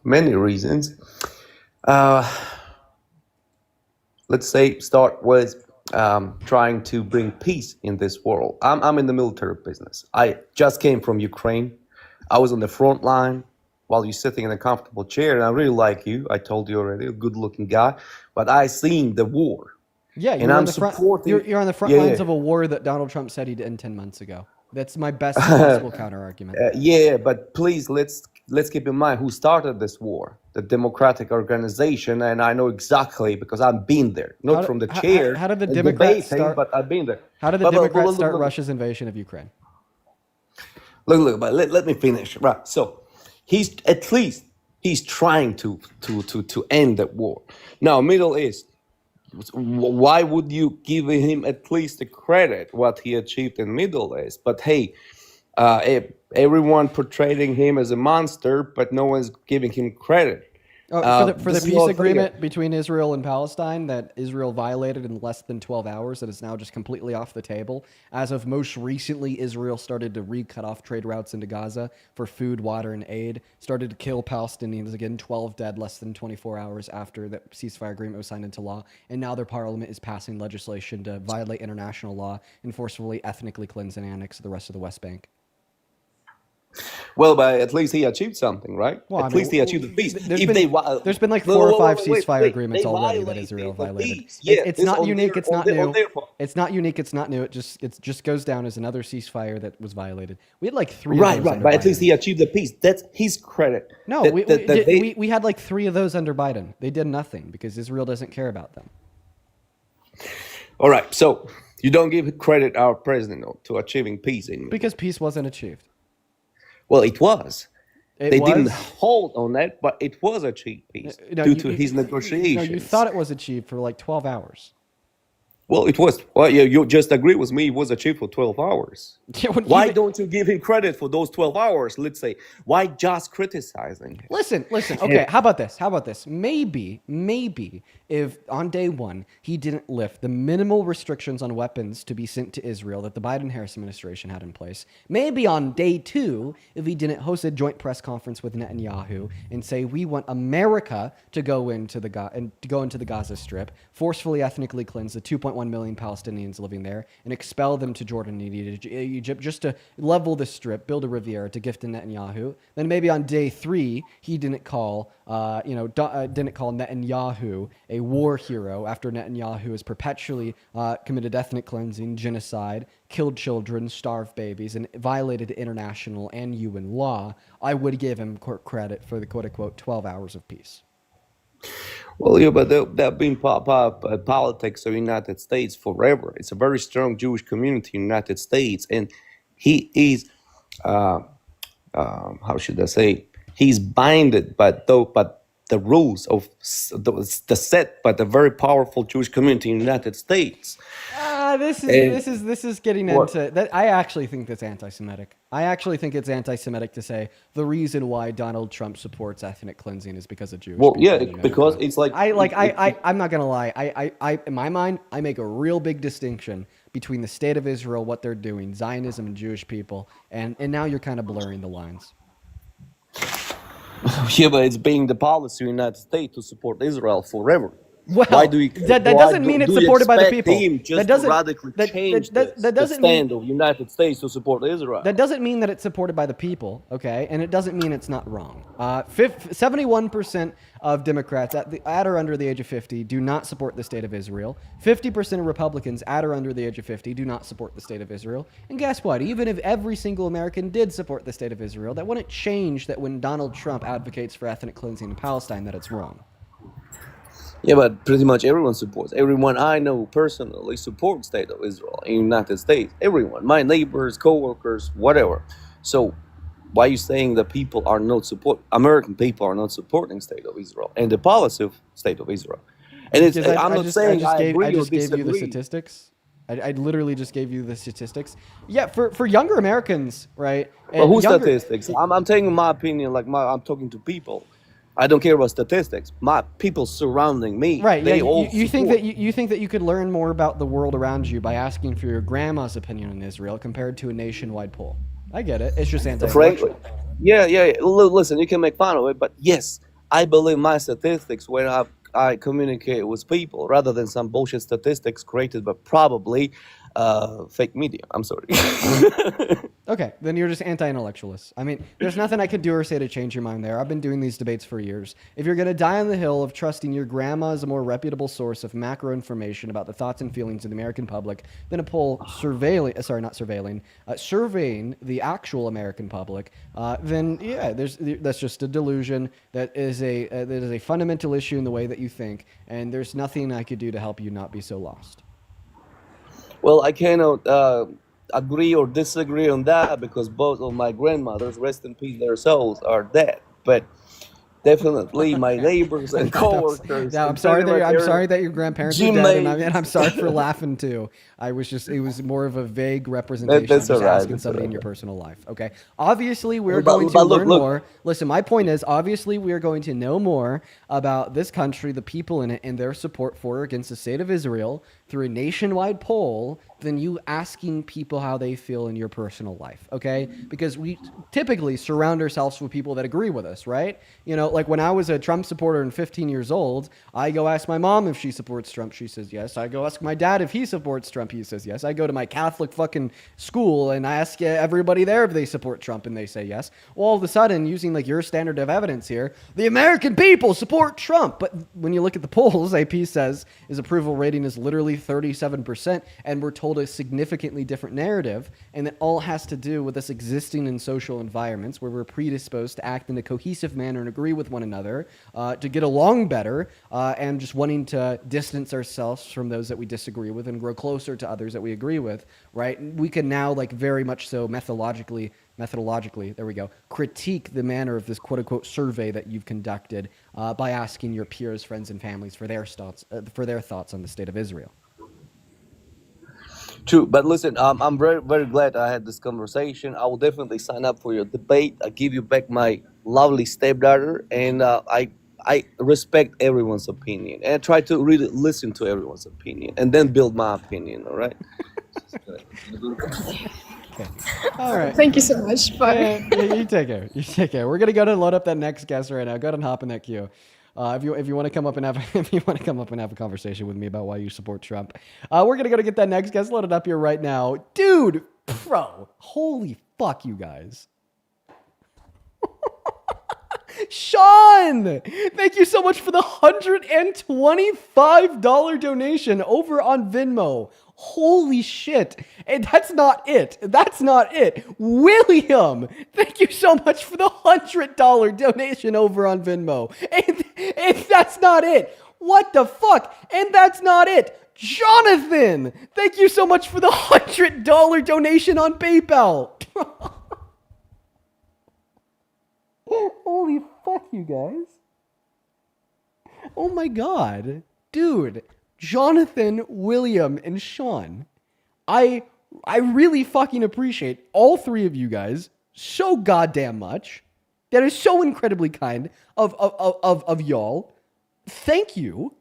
many reasons. Let's say start with trying to bring peace in this world. I'm in the military business. I just came from Ukraine. I was on the front line while you're sitting in a comfortable chair, and I really like you. I told you already, a good-looking guy. But I seen the war. Yeah, and I'm supporting. You're on the front lines of a war that Donald Trump said he'd end 10 months ago. That's my best possible counter argument. Yeah, but please let's keep in mind who started this war. The Democratic Organization, and I know exactly because I've been there. Not from the chair. How did the Democrats start? But I've been there. How did the Democrats start Russia's invasion of Ukraine? Look, but let me finish. Right. So he's trying to end that war. Now, Middle East. Why would you give him at least the credit what he achieved in Middle East? But hey, everyone portraying him as a monster, but no one's giving him credit. For the peace agreement between Israel and Palestine that Israel violated in less than 12 hours, that is now just completely off the table. As of most recently, Israel started to cut off trade routes into Gaza for food, water, and aid, started to kill Palestinians again, 12 dead less than 24 hours after the ceasefire agreement was signed into law. And now their parliament is passing legislation to violate international law and forcefully ethnically cleanse and annex the rest of the West Bank. Well, but at least he achieved something, right? Well, at least he achieved the peace. There's been like 4 or 5 ceasefire agreements already that Israel violated. It's not unique. It's not new. It's not unique. It's not new. It just goes down as another ceasefire that was violated. We had like 3. Right. But at least he achieved the peace. That's his credit. No, we had like 3 of those under Biden. They did nothing because Israel doesn't care about them. All right. So you don't give credit our president to achieving peace because peace wasn't achieved. Well, it was. They didn't hold on that, but it was achieved peace due to his negotiations. No, you thought it was achieved for like 12 hours. Well, it was. Well, you just agree with me. It was achieved for 12 hours. Why don't you give him credit for those 12 hours? Let's say. Why just criticizing him? Listen. Okay, how about this? Maybe if on day 1 he didn't lift the minimal restrictions on weapons to be sent to Israel that the Biden-Harris administration had in place, maybe on day 2, if he didn't host a joint press conference with Netanyahu and say we want America to go into the Gaza Strip, forcefully ethnically cleanse the 2.1 2.1 million Palestinians living there and expel them to Jordan and Egypt just to level the strip, build a Riviera to gift to Netanyahu. Then maybe on day 3, he didn't call Netanyahu a war hero after Netanyahu has perpetually committed ethnic cleansing, genocide, killed children, starved babies, and violated international and UN law. I would give him credit for the quote-unquote 12 hours of peace. Well, yeah, but that been politics of the United States forever. It's a very strong Jewish community in the United States, and he is, how should I say, he's binded by the rules of the set by the very powerful Jewish community in the United States. This is getting into that. I actually think that's anti-Semitic. I actually think it's anti-Semitic to say the reason why Donald Trump supports ethnic cleansing is because of Jewish people. Yeah, because it's like I'm not gonna lie. I in my mind, I make a real big distinction between the state of Israel, what they're doing, Zionism, and Jewish people, and now you're kind of blurring the lines. Yeah, but it's being the policy of the United States to support Israel forever. Well, why do you, that doesn't mean it's supported by the people. That doesn't radically change the stand of the United States to support Israel. That doesn't mean that it's supported by the people, okay? And it doesn't mean it's not wrong. 71% of Democrats at or under the age of 50 do not support the state of Israel. 50% of Republicans at or under the age of 50 do not support the state of Israel. And guess what? Even if every single American did support the state of Israel, that wouldn't change that when Donald Trump advocates for ethnic cleansing in Palestine, that it's wrong. Yeah, but pretty much everyone supports. Everyone I know personally supports the state of Israel in the United States. Everyone, my neighbors, co-workers, whatever. So why are you saying that people are not American people are not supporting the state of Israel and the policy of state of Israel? And it's, I'm not saying I agree or disagree. Gave you the statistics. I literally just gave you the statistics. Yeah, for younger Americans, right? Well, whose statistics? I'm taking my opinion, I'm talking to people. I don't care about statistics. My people surrounding me, right? They yeah, all you think that you think that you could learn more about the world around you by asking for your grandma's opinion on Israel compared to a nationwide poll. I get it. It's just anti-intellectual. Yeah. Listen, you can make fun of it, but yes, I believe my statistics when I communicate with people rather than some bullshit statistics created by probably fake media. I'm sorry. Okay, then you're just anti-intellectualist. I mean, there's nothing I could do or say to change your mind there. I've been doing these debates for years. If you're going to die on the hill of trusting your grandma as a more reputable source of macro information about the thoughts and feelings of the American public than a poll surveying the actual American public, then yeah, that's just a delusion. That is a fundamental issue in the way that you think, and there's nothing I could do to help you not be so lost. Well, I cannot agree or disagree on that because both of my grandmothers, rest in peace, their souls are dead. But definitely my neighbors and coworkers. I'm sorry that your grandparents are dead, and I'm sorry for laughing too. It was more of a vague representation of just asking somebody in your personal life. Okay, obviously we're going to learn more. Listen, my point is obviously we are going to know more about this country, the people in it, and their support for or against the state of Israel through a nationwide poll than you asking people how they feel in your personal life, okay? Because we typically surround ourselves with people that agree with us, right? You know, like when I was a Trump supporter and 15 years old, I go ask my mom if she supports Trump. She says yes. I go ask my dad if he supports Trump. He says yes. I go to my Catholic fucking school and I ask everybody there if they support Trump and they say yes. Well, all of a sudden, using like your standard of evidence here, the American people support Trump. But when you look at the polls, AP says his approval rating is literally 37%, and we're told a significantly different narrative, and it all has to do with us existing in social environments where we're predisposed to act in a cohesive manner and agree with one another, to get along better, and just wanting to distance ourselves from those that we disagree with and grow closer to others that we agree with, right? We can now, like, very much so methodologically, there we go, critique the manner of this quote-unquote survey that you've conducted by asking your peers, friends, and families for their thoughts on the state of Israel. True, but listen, I'm very, very glad I had this conversation. I will definitely sign up for your debate. I give you back my lovely stepdaughter, and I respect everyone's opinion, and I try to really listen to everyone's opinion, and then build my opinion. All right. Okay. All right. Thank you so much. Bye. Yeah, you take care. We're gonna go to load up that next guest right now. Go ahead and hop in that queue. If you want to come up and have a conversation with me about why you support Trump, we're gonna go to get that next guest loaded up here right now, dude. Bro, holy fuck, you guys. Sean, thank you so much for the $125 donation over on Venmo. Holy shit. And that's not it. William, thank you so much for the $100 donation over on Venmo. And that's not it. What the fuck? And that's not it. Jonathan, thank you so much for the $100 donation on PayPal. Holy fuck, you guys. Oh my god. Dude, Jonathan, William, and Sean. I really fucking appreciate all three of you guys so goddamn much. That is so incredibly kind of y'all. Thank you.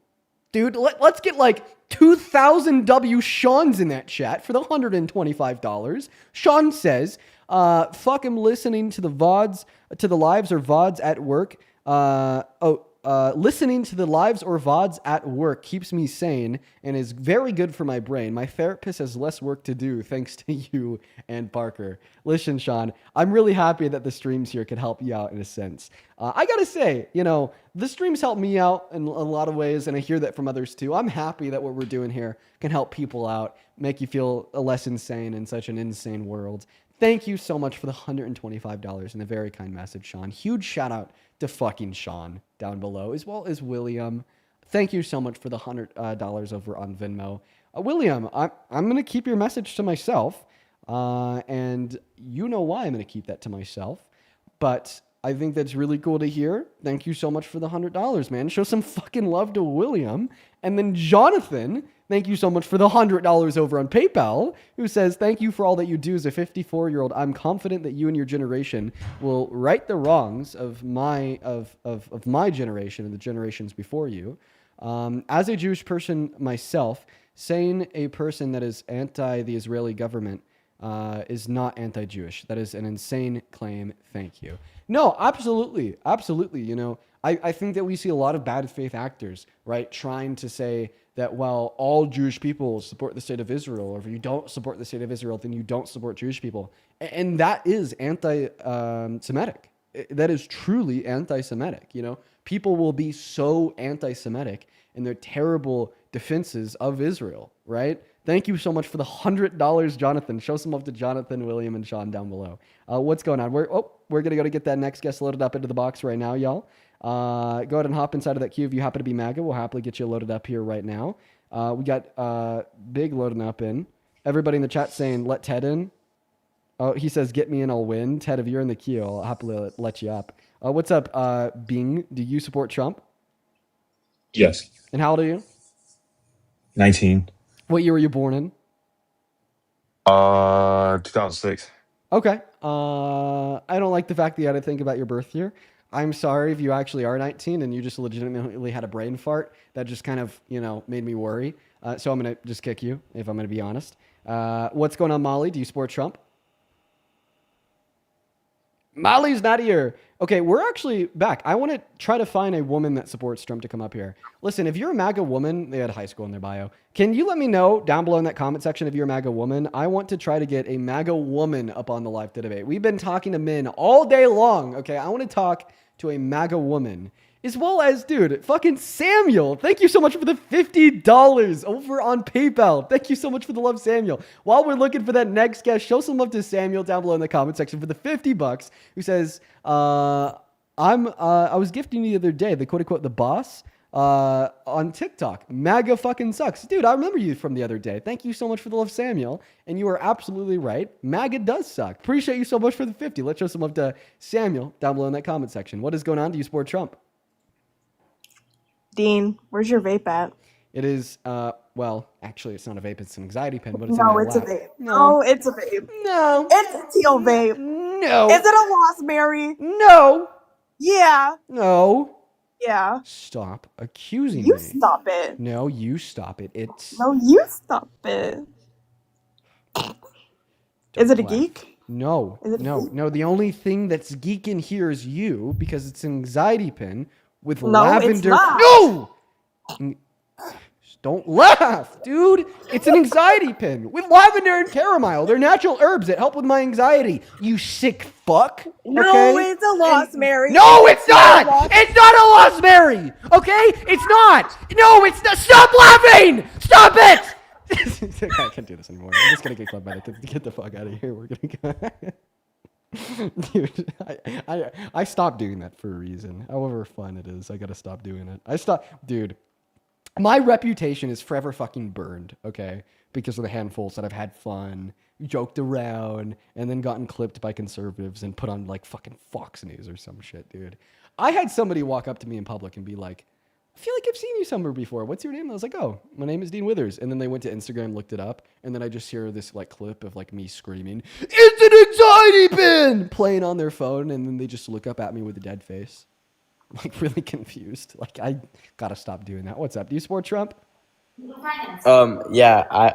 Dude, let's get like 2,000 W Sean's in that chat for the $125. Sean says, fuck him listening to the VODs, to the lives or VODs at work. Listening to the lives or VODs at work keeps me sane and is very good for my brain. My therapist has less work to do thanks to you and Parker. Listen, Sean, I'm really happy that the streams here could help you out in a sense. I gotta say, the streams help me out in a lot of ways, and I hear that from others too. I'm happy that what we're doing here can help people out, make you feel less insane in such an insane world. Thank you so much for the $125 and a very kind message, Sean. Huge shout out to fucking Sean down below, as well as William. Thank you so much for the $100 over on Venmo. William, I'm going to keep your message to myself, and you know why I'm going to keep that to myself, but I think that's really cool to hear. Thank you so much for the $100, man. Show some fucking love to William. And then Jonathan, thank you so much for the $100 over on PayPal, who says, thank you for all that you do as a 54-year-old. I'm confident that you and your generation will right the wrongs of my generation and the generations before you. As a Jewish person myself, saying a person that is anti the Israeli government is not anti-Jewish. That is an insane claim. Thank you. No, absolutely. Absolutely. I think that we see a lot of bad faith actors, right, trying to say that, well, all Jewish people support the state of Israel, or if you don't support the state of Israel, then you don't support Jewish people. And that is anti-Semitic. That is truly anti-Semitic. People will be so anti-Semitic in their terrible defenses of Israel, right? Thank you so much for the $100, Jonathan. Show some love to Jonathan, William, and Sean down below. What's going on? We're going to go to get that next guest loaded up into the box right now, y'all. Go ahead and hop inside of that queue. If you happen to be MAGA, we'll happily get you loaded up here right now. We got Big loading up in. Everybody in the chat saying, let Ted in. Oh, he says, get me in, I'll win. Ted, if you're in the queue, I'll happily let you up. What's up, Bing? Do you support Trump? Yes. And how old are you? 19. What year were you born in? 2006. Okay. I don't like the fact that you had to think about your birth year. I'm sorry if you actually are 19 and you just legitimately had a brain fart. That just kind of, made me worry. So I'm going to just kick you, if I'm going to be honest. What's going on, Molly? Do you support Trump? Molly's not here. Okay, we're actually back. I want to try to find a woman that supports Trump to come up here. Listen, if you're a MAGA woman, they had high school in their bio. Can you let me know down below in that comment section if you're a MAGA woman? I want to try to get a MAGA woman up on the live to debate. We've been talking to men all day long. Okay, I want to talk to a MAGA woman. As well as, dude, fucking Samuel. Thank you so much for the $50 over on PayPal. Thank you so much for the love, Samuel. While we're looking for that next guest, show some love to Samuel down below in the comment section for the $50, who says, I was gifting you the other day, the quote-unquote, the boss, on TikTok. MAGA fucking sucks. Dude, I remember you from the other day. Thank you so much for the love, Samuel. And you are absolutely right. MAGA does suck. Appreciate you so much for the 50. Let's show some love to Samuel down below in that comment section. What is going on? Do you support Trump? Dean, where's your vape at? It is, well, actually, it's not a vape. It's an anxiety pen, but it's No, in my it's lap. a vape. No. No, it's a vape. No. It's a teal vape. No. Is it a Lost Mary? No. Yeah. No. Yeah. Stop accusing You me. stop it. No, you stop it. It's... No, you stop it. Is it a laugh. geek? No. Is it a No. geek? No, the only thing that's geek in here is you, because it's an anxiety pen with No, it's lavender. not. No! Don't laugh, dude. It's an anxiety pin with lavender and chamomile. They're natural herbs that help with my anxiety. You sick fuck. No, Okay? it's a Lost Mary. No, it's not. Lost- It's not a Lost Mary. Okay? It's not. No, it's not. Stop laughing. Stop it. I can't do this anymore. I'm just gonna get Club Medic. Get the fuck out of here. We're gonna go. Dude, I stopped doing that for a reason. However fun it is, I gotta stop doing it. Dude. My reputation is forever fucking burned, okay? Because of the handfuls that I've had fun, joked around, and then gotten clipped by conservatives and put on like fucking Fox News or some shit, dude. I had somebody walk up to me in public and be like, I feel like I've seen you somewhere before. What's your name? I was like, oh, my name is Dean Withers. And then they went to Instagram, looked it up, and then I just hear this like clip of like me screaming, it's an anxiety pin, playing on their phone, and then they just look up at me with a dead face. Like really confused. Like I gotta stop doing that. What's up? Do you support Trump? Yeah,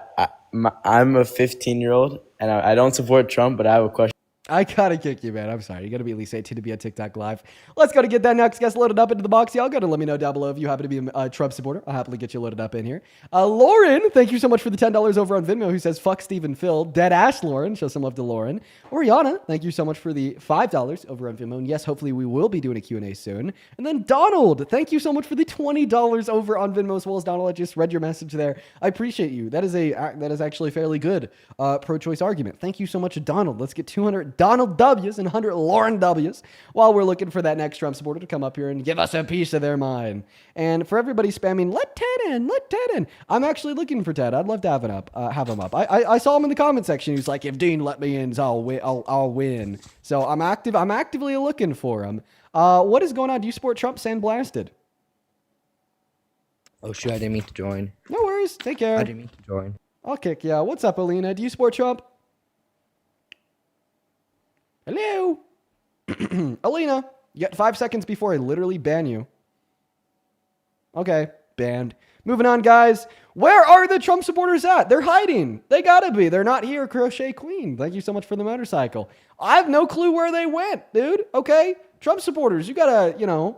I'm a 15-year-old and I don't support Trump, but I have a question. I gotta kick you, man. I'm sorry. You gotta be at least 18 to be on TikTok Live. Let's go to get that next guest loaded up into the box. Y'all gotta let me know down below if you happen to be a Trump supporter. I'll happily get you loaded up in here. Lauren, thank you so much for the $10 over on Venmo, who says, fuck Stephen Phil. Dead ass Lauren. Show some love to Lauren. Oriana, thank you so much for the $5 over on Venmo. And yes, hopefully we will be doing a Q&A soon. And then Donald, thank you so much for the $20 over on Venmo as well. As Donald, I just read your message there. I appreciate you. That is actually a fairly good pro-choice argument. Thank you so much, Donald. Let's get 200 Donald W's and 100 Lauren W's while we're looking for that next Trump supporter to come up here and give us a piece of their mind. And for everybody spamming, let Ted in. I'm actually looking for Ted. I'd love to have him up. I saw him in the comment section. He was like, if Dean let me in, I'll win. So I'm actively looking for him. What is going on? Do you support Trump? Sandblasted. Oh shit, I didn't mean to join. No worries. Take care. I didn't mean to join. I'll kick you out. What's up, Alina? Do you support Trump? Hello? Alina, you got 5 seconds before I literally ban you. Okay, banned. Moving on, guys. Where are the Trump supporters at? They're hiding. They gotta be. They're not here. Crochet Queen, thank you so much for the motorcycle. I have no clue where they went, dude. Okay? Trump supporters, you gotta,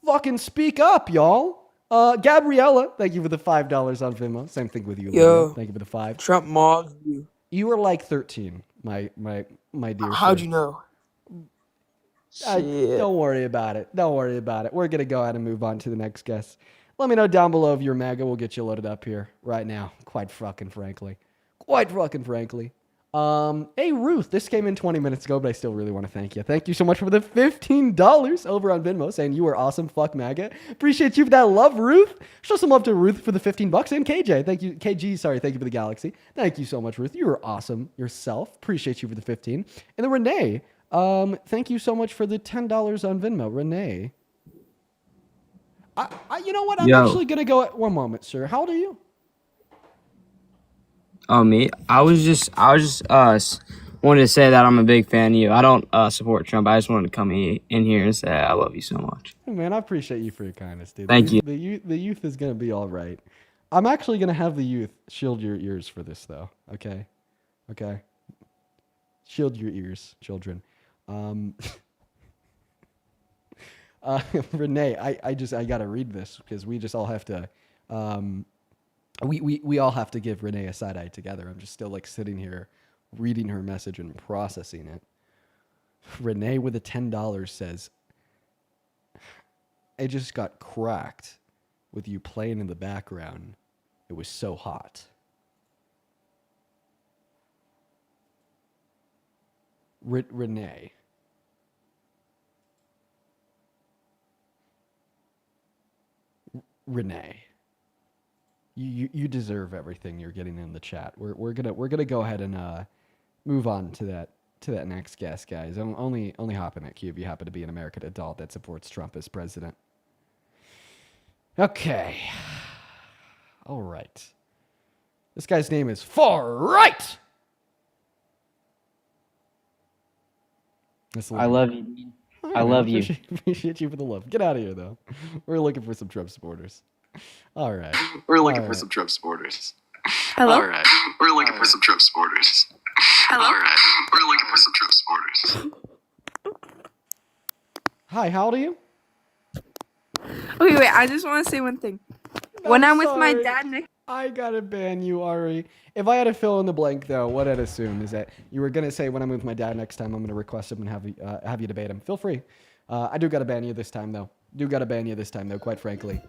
fucking speak up, y'all. Gabriella, thank you for the $5 on Venmo. Same thing with you, Yo, Alina. Thank you for the 5. Trump mobs you. You were like 13, my dear. How'd sir. you know? Don't worry about it. Don't worry about it. We're going to go ahead and move on to the next guest. Let me know down below if you're MAGA. We'll get you loaded up here right now. Quite fucking frankly. Hey, Ruth, this came in 20 minutes ago, but I still really want to thank you. Thank you so much for the $15 over on Venmo, saying you were awesome. Fuck MAGA. Appreciate you for that love, Ruth. Show some love to Ruth for the $15 and KJ. Thank you. KG, sorry. Thank you for the Galaxy. Thank you so much, Ruth. You were awesome yourself. Appreciate you for the 15. And then Renee, thank you so much for the $10 on Venmo. Renee. You know what? I'm actually going to go at one moment, sir. How old are you? Oh, me? I was just wanted to say that I'm a big fan of you. I don't support Trump. I just wanted to come in here and say I love you so much. Hey, man, I appreciate you for your kindness, dude. Thank you. The youth is going to be all right. I'm actually going to have the youth shield your ears for this, though. Okay? Shield your ears, children. Renee, I got to read this because we just all have to... We all have to give Renee a side eye together. I'm just still like sitting here reading her message and processing it. Renee with a $10 says, I just got cracked with you playing in the background. It was so hot. Renee. Renee. You deserve everything you're getting in the chat. We're gonna go ahead and move on to that next guest, guys. Only hop in that queue if you happen to be an American adult that supports Trump as president. Okay. All right. This guy's name is Far Right. I love you. I love you. Appreciate you for the love. Get out of here, though. We're looking for some Trump supporters. All right. We're looking for some Trump supporters. Hello? All right. We're looking for some Trump supporters. Hello? All right. We're looking for some Trump supporters. Hi, how old are you? Wait. I just want to say one thing. When I'm with my sorry. dad next. I gotta ban you, Ari. If I had to fill in the blank, though, what I'd assume is that you were gonna say when I'm with my dad next time, I'm gonna request him and have you debate him. Feel free. I do gotta ban you this time, though. Quite frankly.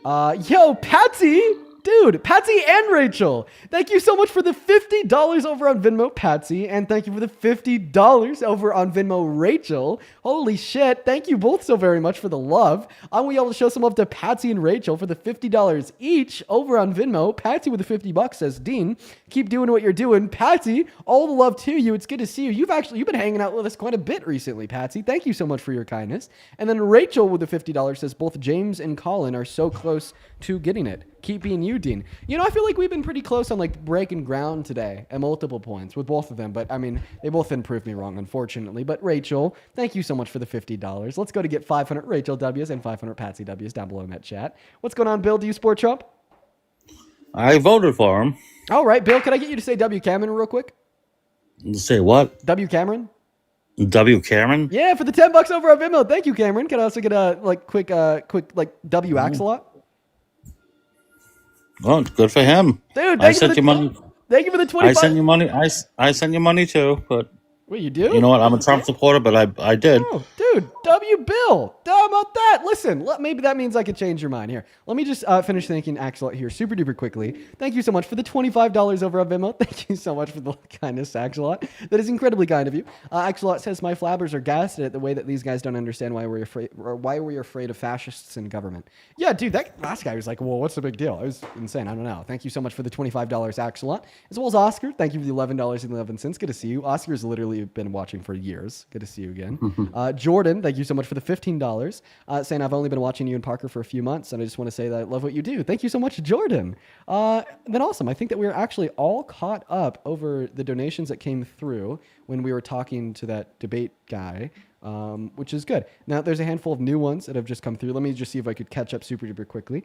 Yo, Patsy! Dude, Patsy and Rachel, thank you so much for the $50 over on Venmo, Patsy, and thank you for the $50 over on Venmo, Rachel. Holy shit, thank you both so very much for the love. I want y'all to show some love to Patsy and Rachel for the $50 each over on Venmo. Patsy with the $50 says, Dean, keep doing what you're doing. Patsy, all the love to you. It's good to see you. You've been hanging out with us quite a bit recently, Patsy. Thank you so much for your kindness. And then Rachel with the $50 says, both James and Colin are so close to getting it. Keep being you, Dean. You know, I feel like we've been pretty close on like breaking ground today at multiple points with both of them. But I mean, they both didn't prove me wrong, unfortunately. But Rachel, thank you so much for the $50. Let's go to get 500 Rachel W's and 500 Patsy W's down below in that chat. What's going on, Bill? Do you support Trump? I voted for him. All right, Bill, can I get you to say W. Cameron real quick? Say what? W. Cameron? W. Cameron? Yeah, for the $10 over on Venmo. Thank you, Cameron. Can I also get a quick W. Axelot? Well, good for him. Dude, I sent you money. Thank you for the 25. I sent you money. I sent you money too, but wait, you do? You know what? I'm a Trump supporter, but I did. Oh, dude, W. Bill. How about that? Listen, maybe that means I could change your mind here. Let me just finish thanking Axelot here super duper quickly. Thank you so much for the $25 over on Venmo. Thank you so much for the kindness, Axelot. That is incredibly kind of you. Axelot says, my flabbers are gassed at the way that these guys don't understand why we're afraid of fascists in government. Yeah, dude, that last guy was like, well, what's the big deal? It was insane. I don't know. Thank you so much for the $25, Axelot. As well as Oscar. Thank you for the $11.11. Good to see you. Oscar's literally been watching for years. Good to see you again. Jordan, thank you so much for the $15. Saying I've only been watching you and Parker for a few months, and I just want to say that I love what you do. Thank you so much, Jordan. Then awesome. I think that we're actually all caught up over the donations that came through when we were talking to that debate guy. Which is good. Now, there's a handful of new ones that have just come through. Let me just see if I could catch up super duper quickly.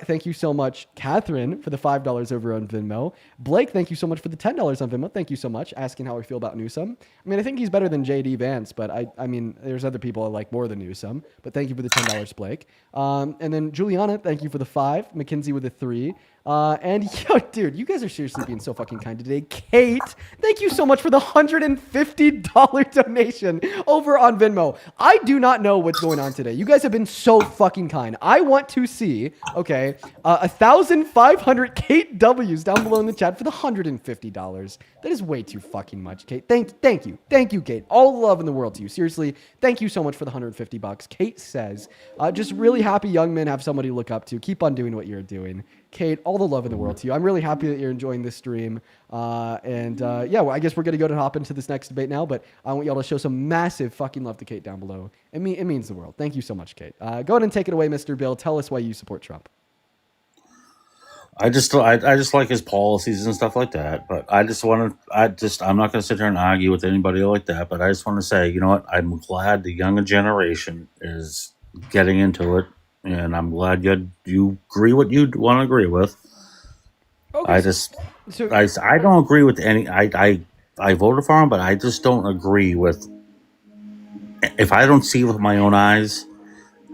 Thank you so much, Catherine, for the $5 over on Venmo. Blake, thank you so much for the $10 on Venmo. Thank you so much. Asking how I feel about Newsom. I mean, I think he's better than JD Vance, but I mean, there's other people I like more than Newsom. But thank you for the $10, Blake. And then Juliana, thank you for the 5. Mackenzie with a 3. And yo, dude, you guys are seriously being so fucking kind today. Kate, thank you so much for the $150 donation over on Venmo. I do not know what's going on today. You guys have been so fucking kind. I want to see, 1,500 Kate W's down below in the chat for the $150. That is way too fucking much, Kate. Thank you, Kate. All the love in the world to you. Seriously, thank you so much for the $150. Kate says, just really happy young men have somebody to look up to. Keep on doing what you're doing. Kate, all the love in the world to you. I'm really happy that you're enjoying this stream. I guess we're going to go to hop into this next debate now, but I want y'all to show some massive fucking love to Kate down below. It means the world. Thank you so much, Kate. Go ahead and take it away, Mr. Bill. Tell us why you support Trump. I just like his policies and stuff like that. But I'm not going to sit here and argue with anybody like that. But I just want to say, you know what? I'm glad the younger generation is getting into it. And I'm glad you agree what you want to agree with. Okay, I don't agree with any. I voted for him, but I just don't agree with. If I don't see it with my own eyes,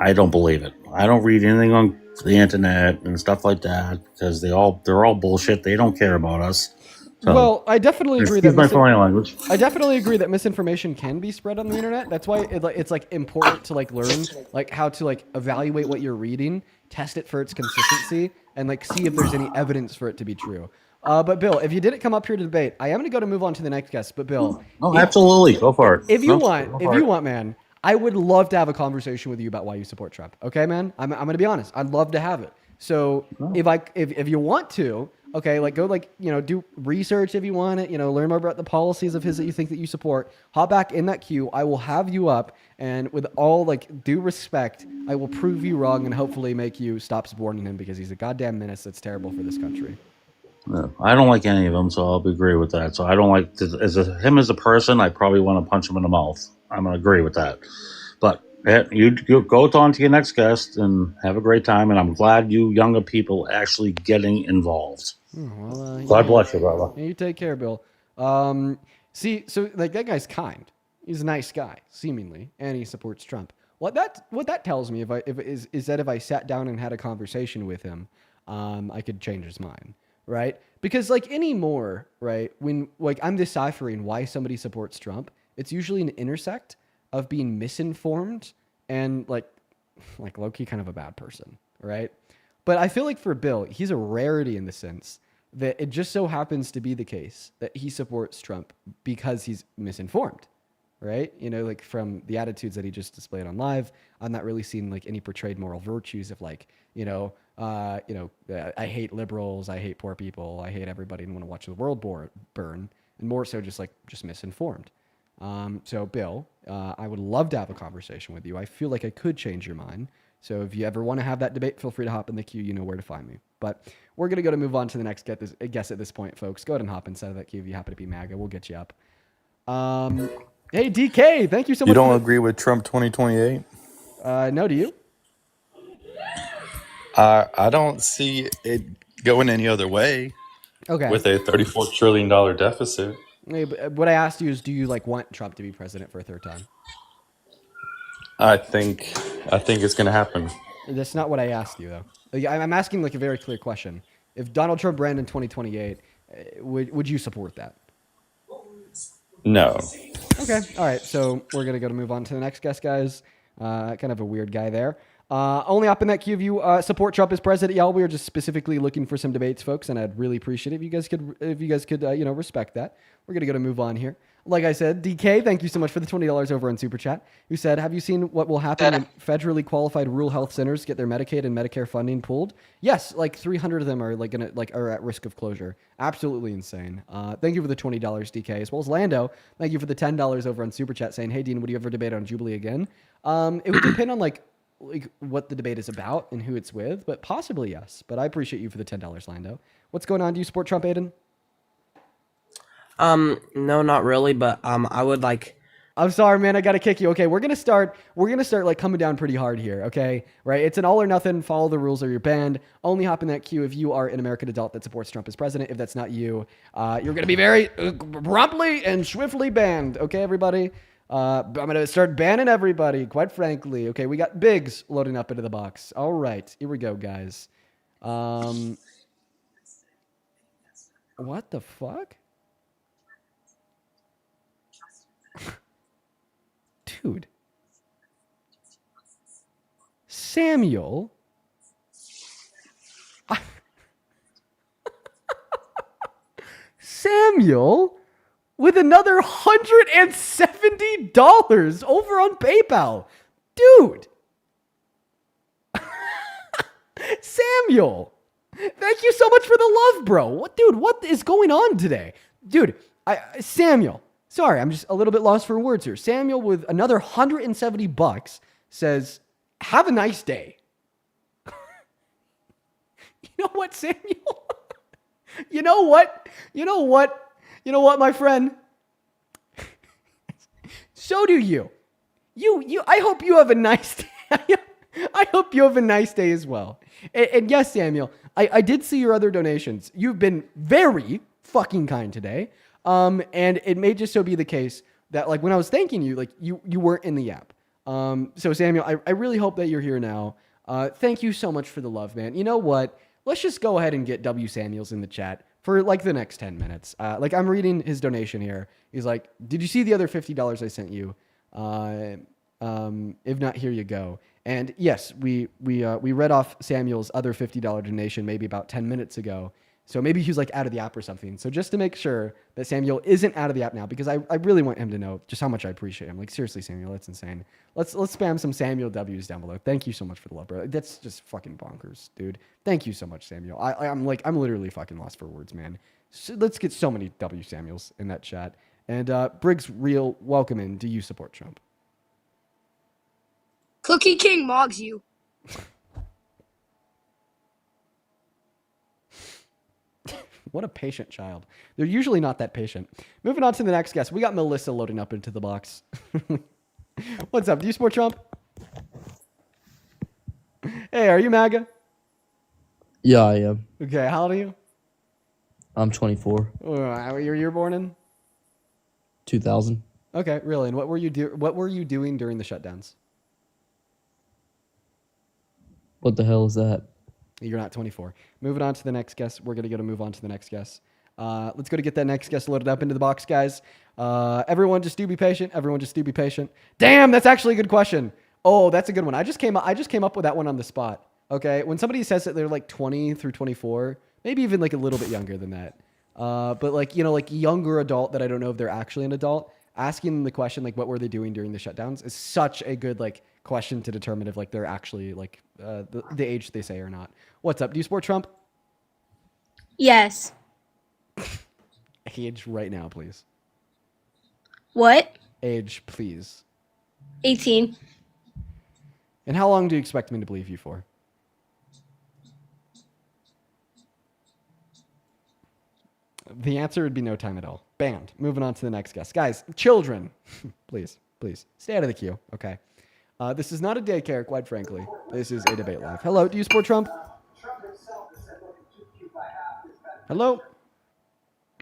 I don't believe it. I don't read anything on the internet and stuff like that because they're all bullshit. They don't care about us. So, well, I definitely agree language. I definitely agree that misinformation can be spread on the internet. That's why it's like important to like learn like how to like evaluate what you're reading, test it for its consistency, and like see if there's any evidence for it to be true. But Bill, if you didn't come up here to debate, I am going to move on to the next guest. But Bill, absolutely, go for it. If you want, man, I would love to have a conversation with you about why you support Trump. Okay, man, I'm going to be honest. I'd love to have it. So if you want to. Okay, go do research if you want it, learn more about the policies of his that you think that you support. Hop back in that queue. I will have you up, and with all due respect, I will prove you wrong and hopefully make you stop supporting him because he's a goddamn menace that's terrible for this country. No, I don't like any of them, so I'll agree with that. So I don't like him as a person. I probably want to punch him in the mouth. I'm gonna agree with that. But you go on to your next guest and have a great time. And I'm glad you younger people actually getting involved. God bless you, brother. You take care, Bill. See, so that guy's kind. He's a nice guy, seemingly, and he supports Trump. what that tells me is that if I sat down and had a conversation with him, I could change his mind, right? Because like anymore, right? When like I'm deciphering why somebody supports Trump, it's usually an intersect of being misinformed and like low-key kind of a bad person, right? But I feel like for Bill, he's a rarity in the sense that it just so happens to be the case that he supports Trump because he's misinformed, right? You know, like from the attitudes that he just displayed on live, I'm not really seeing like any portrayed moral virtues of like, I hate liberals, I hate poor people, I hate everybody and want to watch the world burn, and more so just misinformed. So Bill, I would love to have a conversation with you. I feel like I could change your mind. So if you ever want to have that debate, feel free to hop in the queue. You know where to find me. But we're going to move on to the next guess at this point, folks. Go ahead and hop inside of that queue if you happen to be MAGA. We'll get you up. Hey, DK, thank you so much. You don't agree with Trump 2028? No, do you? I don't see it going any other way. Okay. With a $34 trillion deficit. Hey, but what I asked you is, do you want Trump to be president for a third time? I think it's going to happen. That's not what I asked you, though. I'm asking a very clear question. If Donald Trump ran in 2028, would you support that? No. Okay. All right. So we're going to move on to the next guest, guys. Kind of a weird guy there. Only up in that queue of you support Trump as president. Y'all, we are just specifically looking for some debates, folks, and I'd really appreciate it if you guys could respect that. We're going to move on here. Like I said, DK, thank you so much for the $20 over on Super Chat. Who said, have you seen what will happen when federally qualified rural health centers get their Medicaid and Medicare funding pulled? Yes, 300 of them are are at risk of closure. Absolutely insane. Thank you for the $20, DK, as well as Lando. Thank you for the $10 over on Super Chat saying, hey, Dean, would you ever debate on Jubilee again? It would depend on what the debate is about and who it's with, but possibly yes. But I appreciate you for the $10, Lando. What's going on? Do you support Trump, Aiden? No, not really, but I would like. I'm sorry, man. I gotta kick you. Okay, we're gonna start coming down pretty hard here. Okay, right? It's an all or nothing. Follow the rules or you're banned. Only hop in that queue if you are an American adult that supports Trump as president. If that's not you, you're gonna be very promptly and swiftly banned. Okay, everybody. I'm gonna start banning everybody. Quite frankly. Okay, we got Biggs loading up into the box. All right, here we go, guys. What the fuck? Dude. Samuel. Samuel with another $170 over on PayPal. Dude. Samuel. Thank you so much for the love, bro. What is going on today? Dude, Samuel. Sorry, I'm just a little bit lost for words here. Samuel with another $170 says, have a nice day. You know what, Samuel? You know what, my friend? So do you. I hope you have a nice day. I hope you have a nice day as well. And yes, Samuel, I did see your other donations. You've been very fucking kind today. And it may just so be the case that when I was thanking you, you weren't in the app. So Samuel, I really hope that you're here now. Thank you so much for the love, man. You know what? Let's just go ahead and get W Samuels in the chat for the next 10 minutes. I'm reading his donation here. He's like, did you see the other $50 I sent you? If not, here you go. And yes, we read off Samuel's other $50 donation maybe about 10 minutes ago. So maybe he's out of the app or something. So just to make sure that Samuel isn't out of the app now, because I really want him to know just how much I appreciate him. Seriously, Samuel, that's insane. Let's spam some Samuel W's down below. Thank you so much for the love, bro. That's just fucking bonkers, dude. Thank you so much, Samuel. I'm literally fucking lost for words, man. So let's get so many W Samuels in that chat. And Briggs Real, welcome in. Do you support Trump? Cookie King mogs you. What a patient child. They're usually not that patient. Moving on to the next guest. We got Melissa loading up into the box. What's up? Do you support Trump? Hey, are you MAGA? Yeah, I am. Okay, how old are you? I'm 24. What year you're born in? 2000. Okay, really. And what were you doing during the shutdowns? What the hell is that? You're not 24. Moving on to the next guest. We're going to move on to the next guest. Let's go to get that next guest loaded up into the box, guys. Everyone just do be patient. Everyone just do be patient. Damn, that's actually a good question. Oh, that's a good one. I just came up with that one on the spot. Okay. When somebody says that they're like 20 through 24, maybe even like a little bit younger than that. But like, you know, like younger adult that I don't know if they're actually an adult, asking them the question, like, what were they doing during the shutdowns is such a good, like, question to determine if like they're actually like the age they say or not. What's up? Do you support Trump? Yes. Age right now, please. What? Age, please. 18. And how long do you expect me to believe you for? The answer would be no time at all. Banned. Moving on to the next guest. Guys, children, please stay out of the queue. Okay. This is not a daycare, quite frankly. This is a debate live. Hello, do you support Trump? Hello?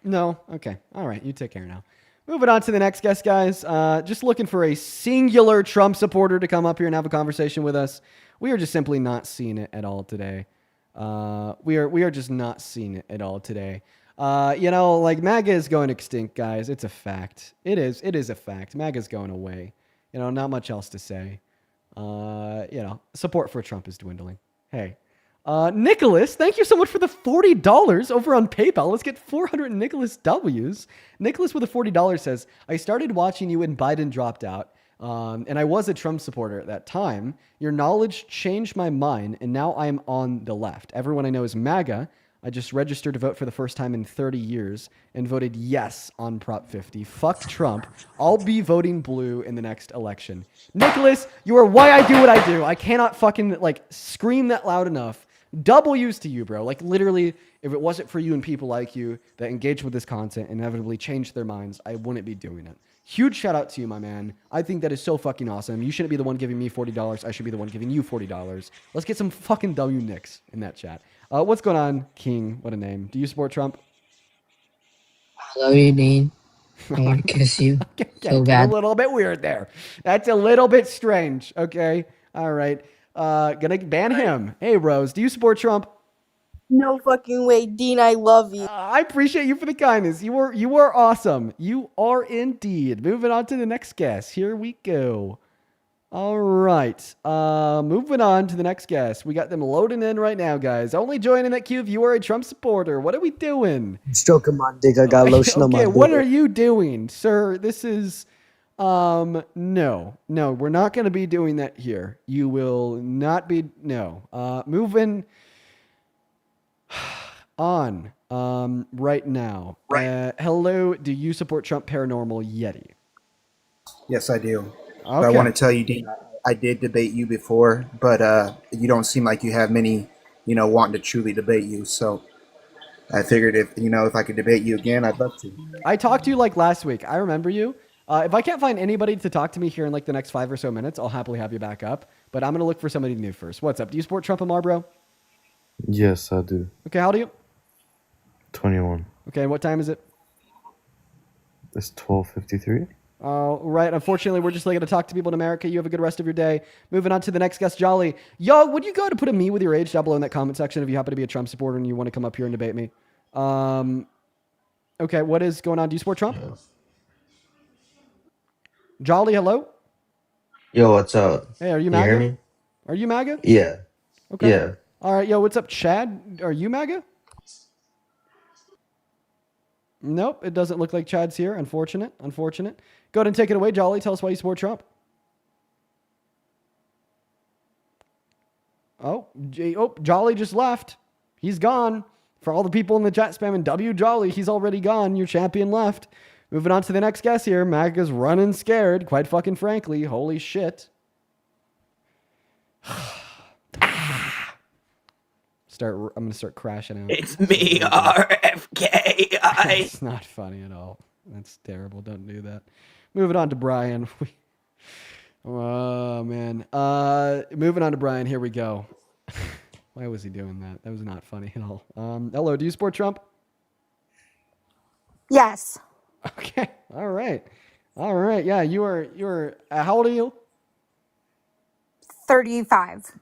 No? Okay. All right, you take care now. Moving on to the next guest, guys. Just looking for a singular Trump supporter to come up here and have a conversation with us. We are just simply not seeing it at all today. We are just not seeing it at all today. You know, like MAGA is going extinct, guys. It's a fact. It is a fact. MAGA's going away. You know, not much else to say. You know, support for Trump is dwindling. Hey, Nicholas, thank you so much for the $40 over on PayPal. Let's get 400 Nicholas W's. Nicholas with a $40 says, I started watching you when Biden dropped out. And I was a Trump supporter at that time. Your knowledge changed my mind, and now I am on the left. Everyone I know is MAGA. I just registered to vote for the first time in 30 years and voted yes on Prop 50. Fuck Trump. I'll be voting blue in the next election. Nicholas, you are why I do what I do. I cannot fucking like scream that loud enough. W's to you, bro. Like literally, if it wasn't for you and people like you that engage with this content and inevitably change their minds, I wouldn't be doing it. Huge shout out to you, my man. I think that is so fucking awesome. You shouldn't be the one giving me $40. I should be the one giving you $40. Let's get some fucking W Nicks in that chat. What's going on, King? What a name. Do you support Trump? I love you, Dean. I want to kiss you so bad. A little bit weird there. That's a little bit strange. Okay. All right. Gonna ban him. Hey, Rose, do you support Trump? No fucking way, Dean. I love you. I appreciate you for the kindness. You are awesome. You are indeed. Moving on to the next guest. Here we go. All right. Moving on to the next guest. We got them loading in right now, guys. Only joining that queue if you are a Trump supporter. What are we doing? Stroking my dick. I got lotion on my Okay, dick. what are you doing, sir? This is no, we're not going to be doing that here. You will not be. No. Moving on. Right now. Hello. Do you support Trump Paranormal Yeti? Yes, I do. Okay. But I want to tell you, Dean, I did debate you before, but you don't seem like you have many, wanting to truly debate you. So I figured if I could debate you again, I'd love to. I talked to you like last week. I remember you. If I can't find anybody to talk to me here in like the next 5 or so minutes, I'll happily have you back up. But I'm going to look for somebody new first. What's up? Do you support Trump and Marlboro? Yes, I do. Okay, how old are you? 21. Okay, what time is it? It's 12:53. Right. Unfortunately, we're just going to talk to people in America. You have a good rest of your day. Moving on to the next guest, Jolly. Yo, would you go ahead and put a me with your age down below in that comment section if you happen to be a Trump supporter and you want to come up here and debate me? Okay, what is going on? Do you support Trump? Jolly, hello? Yo, what's up? Hey, are you You MAGA? hear me? Are you MAGA? Yeah. Okay. Yeah. All right, yo, what's up, Chad? Are you MAGA? Nope, it doesn't look like Chad's here. Unfortunate. Go ahead and take it away, Jolly. Tell us why you support Trump. Jolly just left. He's gone. For all the people in the chat spamming W Jolly, he's already gone. Your champion left. Moving on to the next guest here. MAGA's running scared, quite fucking frankly. Holy shit. I'm going to start crashing out. It's me, RFKI. It's not funny at all. That's terrible. Don't do that. Moving on to Brian. Oh, man. Moving on to Brian. Here we go. Why was he doing that? That was not funny at all. Hello. Do you support Trump? Yes. Okay. All right. Yeah, you are how old are you? 35.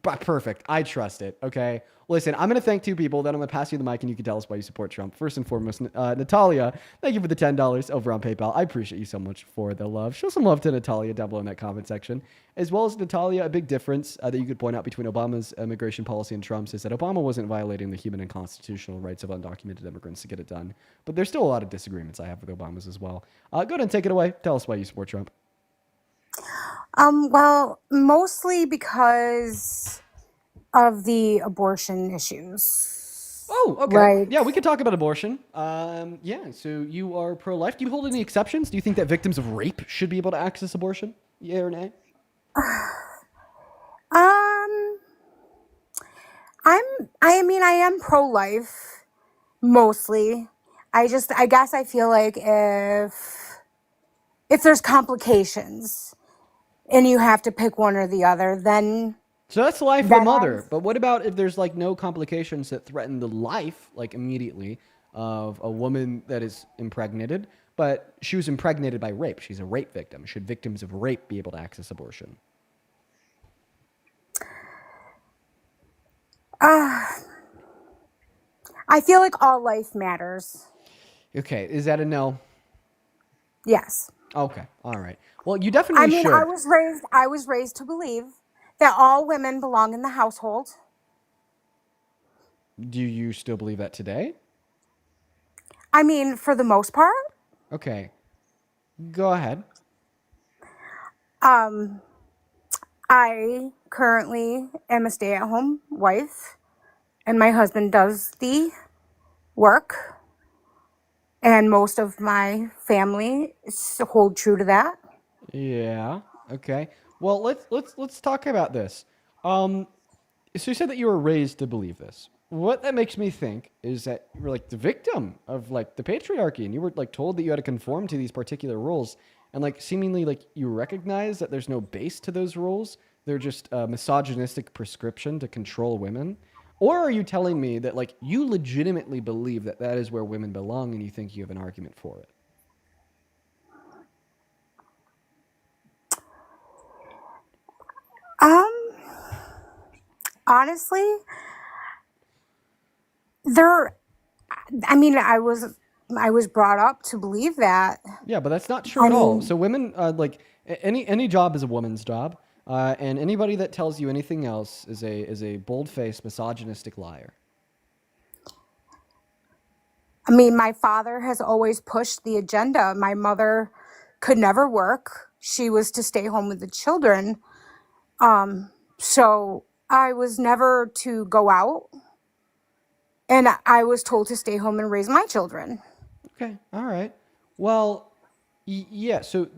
Perfect. I trust it. Okay. Listen, I'm going to thank two people. Then I'm going to pass you the mic and you can tell us why you support Trump. First and foremost, Natalia, thank you for the $10 over on PayPal. I appreciate you so much for the love. Show some love to Natalia down below in that comment section. As well as Natalia, a big difference that you could point out between Obama's immigration policy and Trump's is that Obama wasn't violating the human and constitutional rights of undocumented immigrants to get it done. But there's still a lot of disagreements I have with Obama's as well. Go ahead and take it away. Tell us why you support Trump. Well, mostly because of the abortion issues. Oh, okay. Right. Yeah, we could talk about abortion. Yeah, so you are pro-life. Do you hold any exceptions? Do you think that victims of rape should be able to access abortion? Yeah or nay? I am pro-life, mostly. I guess I feel like if there's complications and you have to pick one or the other, then... So that's the life of a mother. But what about if there's like no complications that threaten the life, like immediately, of a woman that is impregnated, but she was impregnated by rape? She's a rape victim. Should victims of rape be able to access abortion? I feel like all life matters. Okay, is that a no? Yes. Okay, all right. Well, you definitely should. I was raised to believe that all women belong in the household. Do you still believe that today? I mean, for the most part. Okay. Go ahead. I currently am a stay-at-home wife, and my husband does the work, and most of my family hold true to that. Yeah. Okay. Well, let's talk about this. So you said that you were raised to believe this. What that makes me think is that you were like the victim of like the patriarchy, and you were like told that you had to conform to these particular rules, and like seemingly like you recognize that there's no base to those rules. They're just a misogynistic prescription to control women. Or are you telling me that like you legitimately believe that that is where women belong, and you think you have an argument for it? Honestly, I was brought up to believe that. Yeah, but that's not true at all. So women, like any job is a woman's job, and anybody that tells you anything else is a bold-faced misogynistic liar. I mean, my father has always pushed the agenda. My mother could never work. She was to stay home with the children. So I was never to go out, and I was told to stay home and raise my children. Okay, all right. Well, yeah. So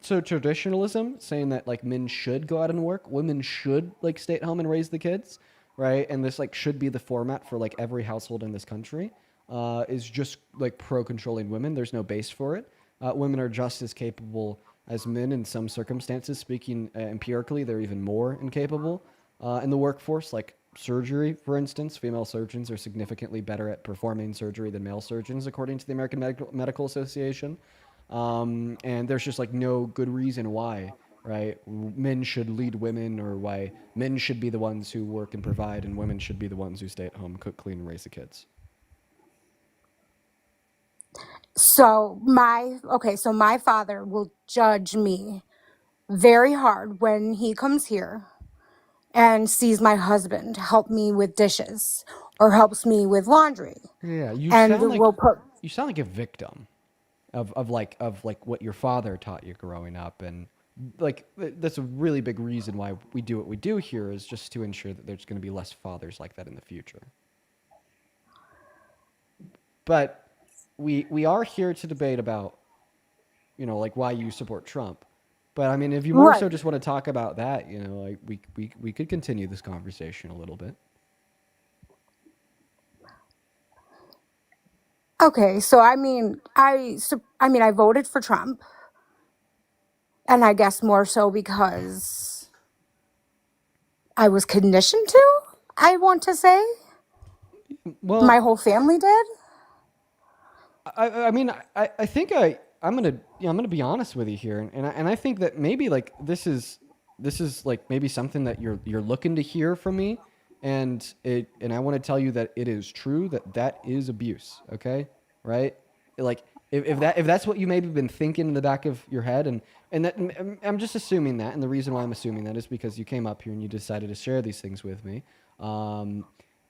traditionalism saying that like men should go out and work, women should like stay at home and raise the kids, right? And this like should be the format for like every household in this country. Is just like pro-controlling women. There's no base for it. Women are just as capable as men in some circumstances. Speaking empirically, they're even more incapable in the workforce. Like surgery, for instance, female surgeons are significantly better at performing surgery than male surgeons, according to the American Medical Association. And there's just like no good reason why, right? Men should lead women, or why men should be the ones who work and provide, and women should be the ones who stay at home, cook, clean, and raise the kids. So my father will judge me very hard when he comes here and sees my husband help me with dishes or helps me with laundry. Yeah, you And sound like we'll put you sound like a victim of like what your father taught you growing up, and like that's a really big reason why we do what we do here, is just to ensure that there's going to be less fathers like that in the future. But we are here to debate about, you know, like why you support Trump. But I mean, if you more so just want to talk about that, you know, like we could continue this conversation a little bit. Okay, so I voted for Trump, and I guess more so because I was conditioned to, I want to say. Well, my whole family did. I mean, I think I'm gonna be honest with you here, and I think that maybe like this is this is like maybe something that you're looking to hear from me, and I want to tell you that it is true that is abuse. Okay, right? Like if that's what you maybe been thinking in the back of your head, and that I'm just assuming that, and the reason why I'm assuming that is because you came up here and you decided to share these things with me.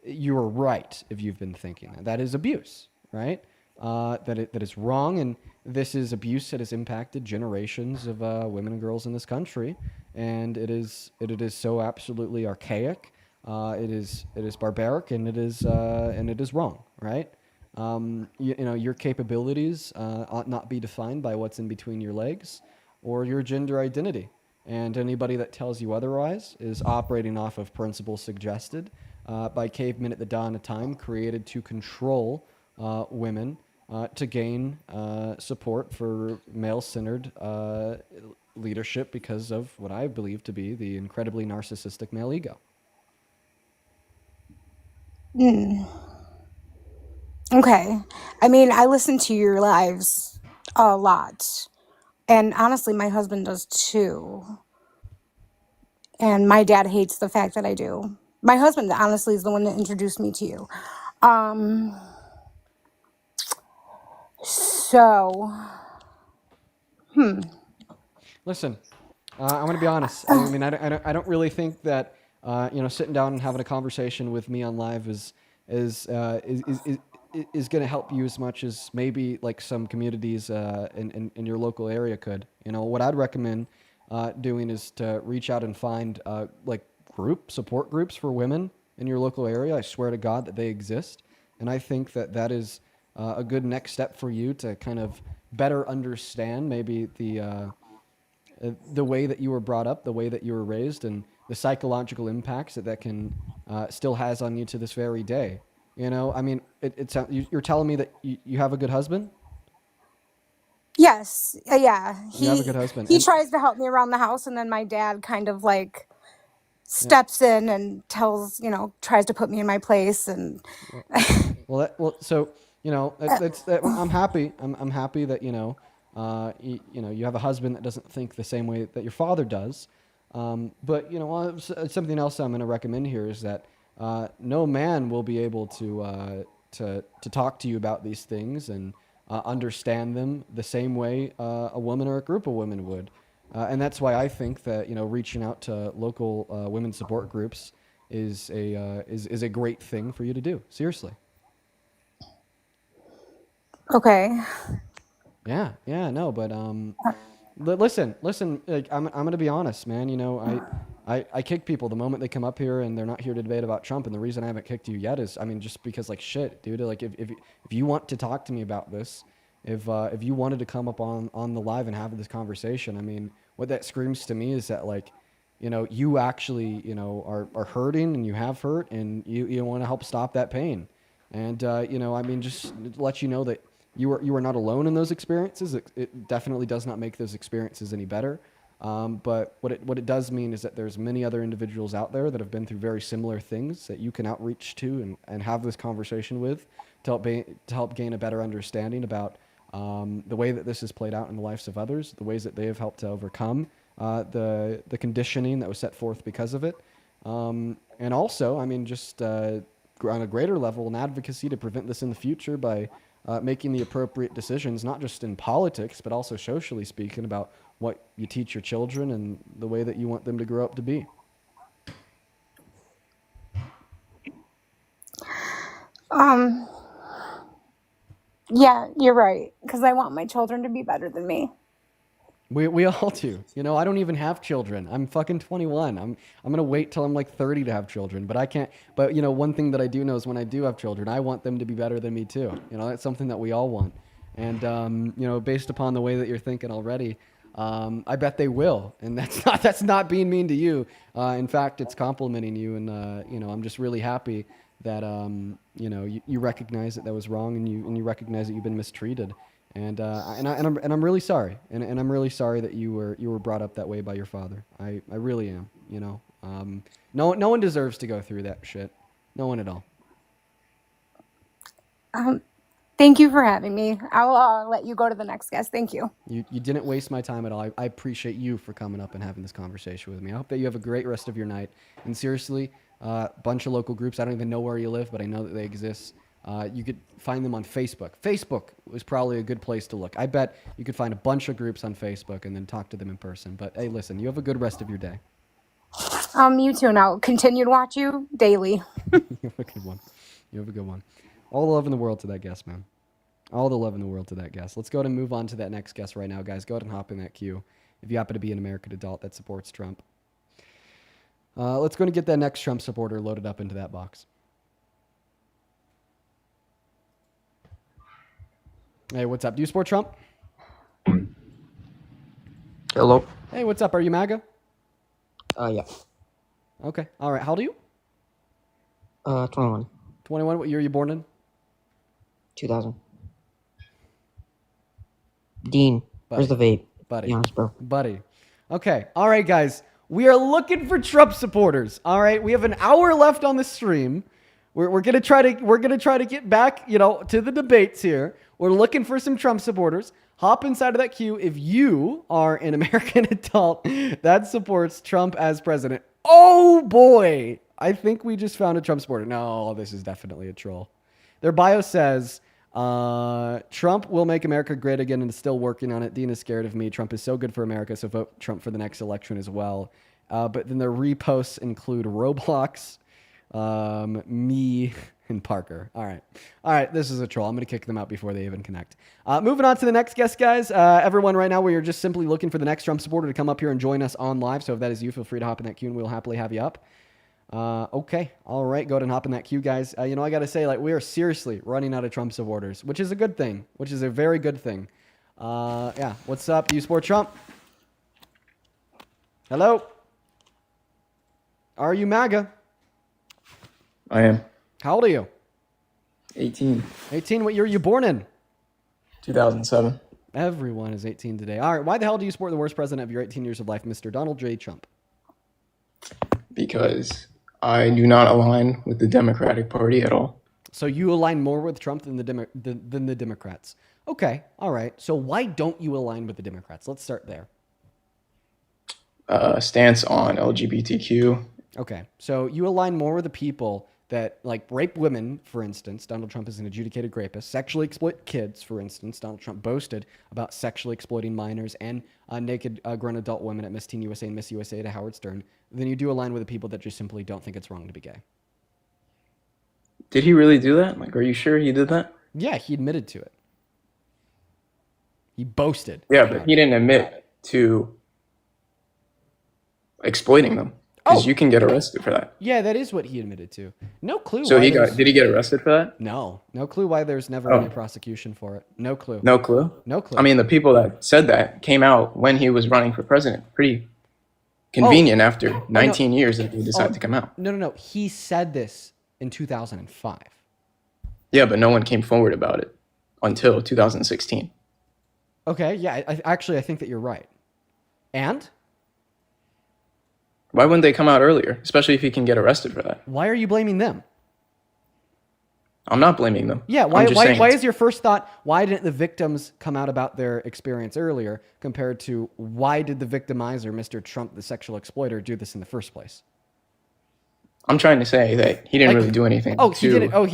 You are right if you've been thinking that is abuse, right? That is wrong, and this is abuse that has impacted generations of women and girls in this country, and it is so absolutely archaic. It is barbaric, and it is wrong, right? Your capabilities ought not be defined by what's in between your legs or your gender identity. And anybody that tells you otherwise is operating off of principles suggested by cavemen at the dawn of time, created to control women, to gain support for male-centered leadership because of what I believe to be the incredibly narcissistic male ego. Okay. I mean, I listen to your lives a lot. And honestly, my husband does too. And my dad hates the fact that I do. My husband, honestly, is the one that introduced me to you. So, Listen, I'm going to be honest. I mean, I don't really think that sitting down and having a conversation with me on live is going to help you as much as maybe like some communities in your local area could. What I'd recommend doing is to reach out and find like support groups for women in your local area. I swear to God that they exist, and I think that is a good next step for you to kind of better understand maybe the way that you were brought up, the way that you were raised, and the psychological impacts that can still has on you to this very day. I mean, you're telling me that you have a good husband? yes. Yeah. You have a good husband. He And- tries to help me around the house, and then my dad kind of like steps in and tries to put me in my place. And So I'm happy. I'm happy that you have a husband that doesn't think the same way that your father does. But something else I'm going to recommend here is that no man will be able to talk to you about these things and understand them the same way a woman or a group of women would. And that's why I think that reaching out to local women's support groups is a great thing for you to do. Seriously. okay. Yeah, no, but listen. Like, I'm gonna be honest, man. I kick people the moment they come up here and they're not here to debate about Trump. And the reason I haven't kicked you yet is, I mean, just because like shit, dude. Like if you want to talk to me about this, if you wanted to come up on the live and have this conversation, I mean, what that screams to me is that like, you actually are hurting and you have hurt and you want to help stop that pain. And I mean, just to let you know that you are not alone in those experiences. It definitely does not make those experiences any better. But what it does mean is that there's many other individuals out there that have been through very similar things that you can outreach to and have this conversation with to help gain a better understanding about the way that this has played out in the lives of others, the ways that they have helped to overcome the conditioning that was set forth because of it. And also, I mean, just on a greater level, an advocacy to prevent this in the future by making the appropriate decisions, not just in politics, but also socially speaking, about what you teach your children and the way that you want them to grow up to be. Yeah, you're right. Because I want my children to be better than me. We all do. I don't even have children. I'm fucking 21. I'm gonna wait till I'm like 30 to have children, but I can't. But one thing that I do know is when I do have children, I want them to be better than me too. That's something that we all want. And based upon the way that you're thinking already, I bet they will. And that's not being mean to you. In fact, it's complimenting you. And I'm just really happy that you recognize that was wrong, and you recognize that you've been mistreated. And I'm really sorry, and I'm really sorry that you were brought up that way by your father. I really am. No one deserves to go through that shit. No one at all. Thank you for having me. I'll let you go to the next guest. Thank you. You didn't waste my time at all. I appreciate you for coming up and having this conversation with me. I hope that you have a great rest of your night. And seriously, bunch of local groups. I don't even know where you live, but I know that they exist. You could find them on Facebook. Facebook was probably a good place to look. I bet you could find a bunch of groups on Facebook and then talk to them in person. But hey, listen, you have a good rest of your day. You too. And I'll continue to watch you daily. You have a good one. You have a good one. All the love in the world to that guest, man. All the love in the world to that guest. Let's go ahead and move on to that next guest right now, guys. Go ahead and hop in that queue if you happen to be an American adult that supports Trump. Let's go and get that next Trump supporter loaded up into that box. Hey, what's up? Do you support Trump? Hello. Hey, what's up? Are you MAGA? Yeah. Okay. All right. How old are you? 21. 21. What year are you born in? 2000. Dean, where's the vape? Buddy. Be honest, bro. Buddy. Okay. All right, guys. We are looking for Trump supporters. All right. We have an hour left on the stream. We're gonna try to get back, to the debates here. We're looking for some Trump supporters. Hop inside of that queue if you are an American adult that supports Trump as president. Oh boy. I think we just found a Trump supporter. No, this is definitely a troll. Their bio says, Trump will make America great again and is still working on it. Dean is scared of me. Trump is so good for America, so vote Trump for the next election as well. But then their reposts include Roblox, me, and Parker. All right, this is a troll. I'm going to kick them out before they even connect. Moving on to the next guest, guys. Everyone right now, we are just simply looking for the next Trump supporter to come up here and join us on live. So if that is you, feel free to hop in that queue and we'll happily have you up. Okay. All right. Go ahead and hop in that queue, guys. I got to say, we are seriously running out of Trump supporters, which is a good thing, which is a very good thing. Yeah. What's up? Do you support Trump? Hello? Are you MAGA? I am. How old are you? 18. 18. What year were you born in? 2007. Everyone is 18 today. All right. Why the hell do you support the worst president of your 18 years of life, Mr. Donald J. Trump? Because I do not align with the Democratic Party at all. So you align more with Trump than the Democrats. Okay. All right. So why don't you align with the Democrats? Let's start there. Stance on LGBTQ. Okay. So you align more with the people that rape women, for instance. Donald Trump is an adjudicated rapist. Sexually exploit kids, for instance. Donald Trump boasted about sexually exploiting minors and naked grown adult women at Miss Teen USA and Miss USA to Howard Stern. Then you do align with the people that just simply don't think it's wrong to be gay. Did he really do that? Are you sure he did that? Yeah, he admitted to it. He boasted. Yeah, but he didn't admit to exploiting them. Because you can get arrested for that. Yeah, that is what he admitted to. No clue. So did he get arrested for that? No clue why there's never any prosecution for it. No clue. No clue? No clue. I mean, the people that said that came out when he was running for president. Pretty convenient after 19 years that they decided to come out. No. He said this in 2005. Yeah, but no one came forward about it until 2016. Okay, yeah, I think that you're right. And? Why wouldn't they come out earlier, especially if he can get arrested for that? Why are you blaming them? I'm not blaming them. Yeah, why is your first thought, why didn't the victims come out about their experience earlier compared to why did the victimizer, Mr. Trump, the sexual exploiter, do this in the first place? I'm trying to say that he didn't really do anything. He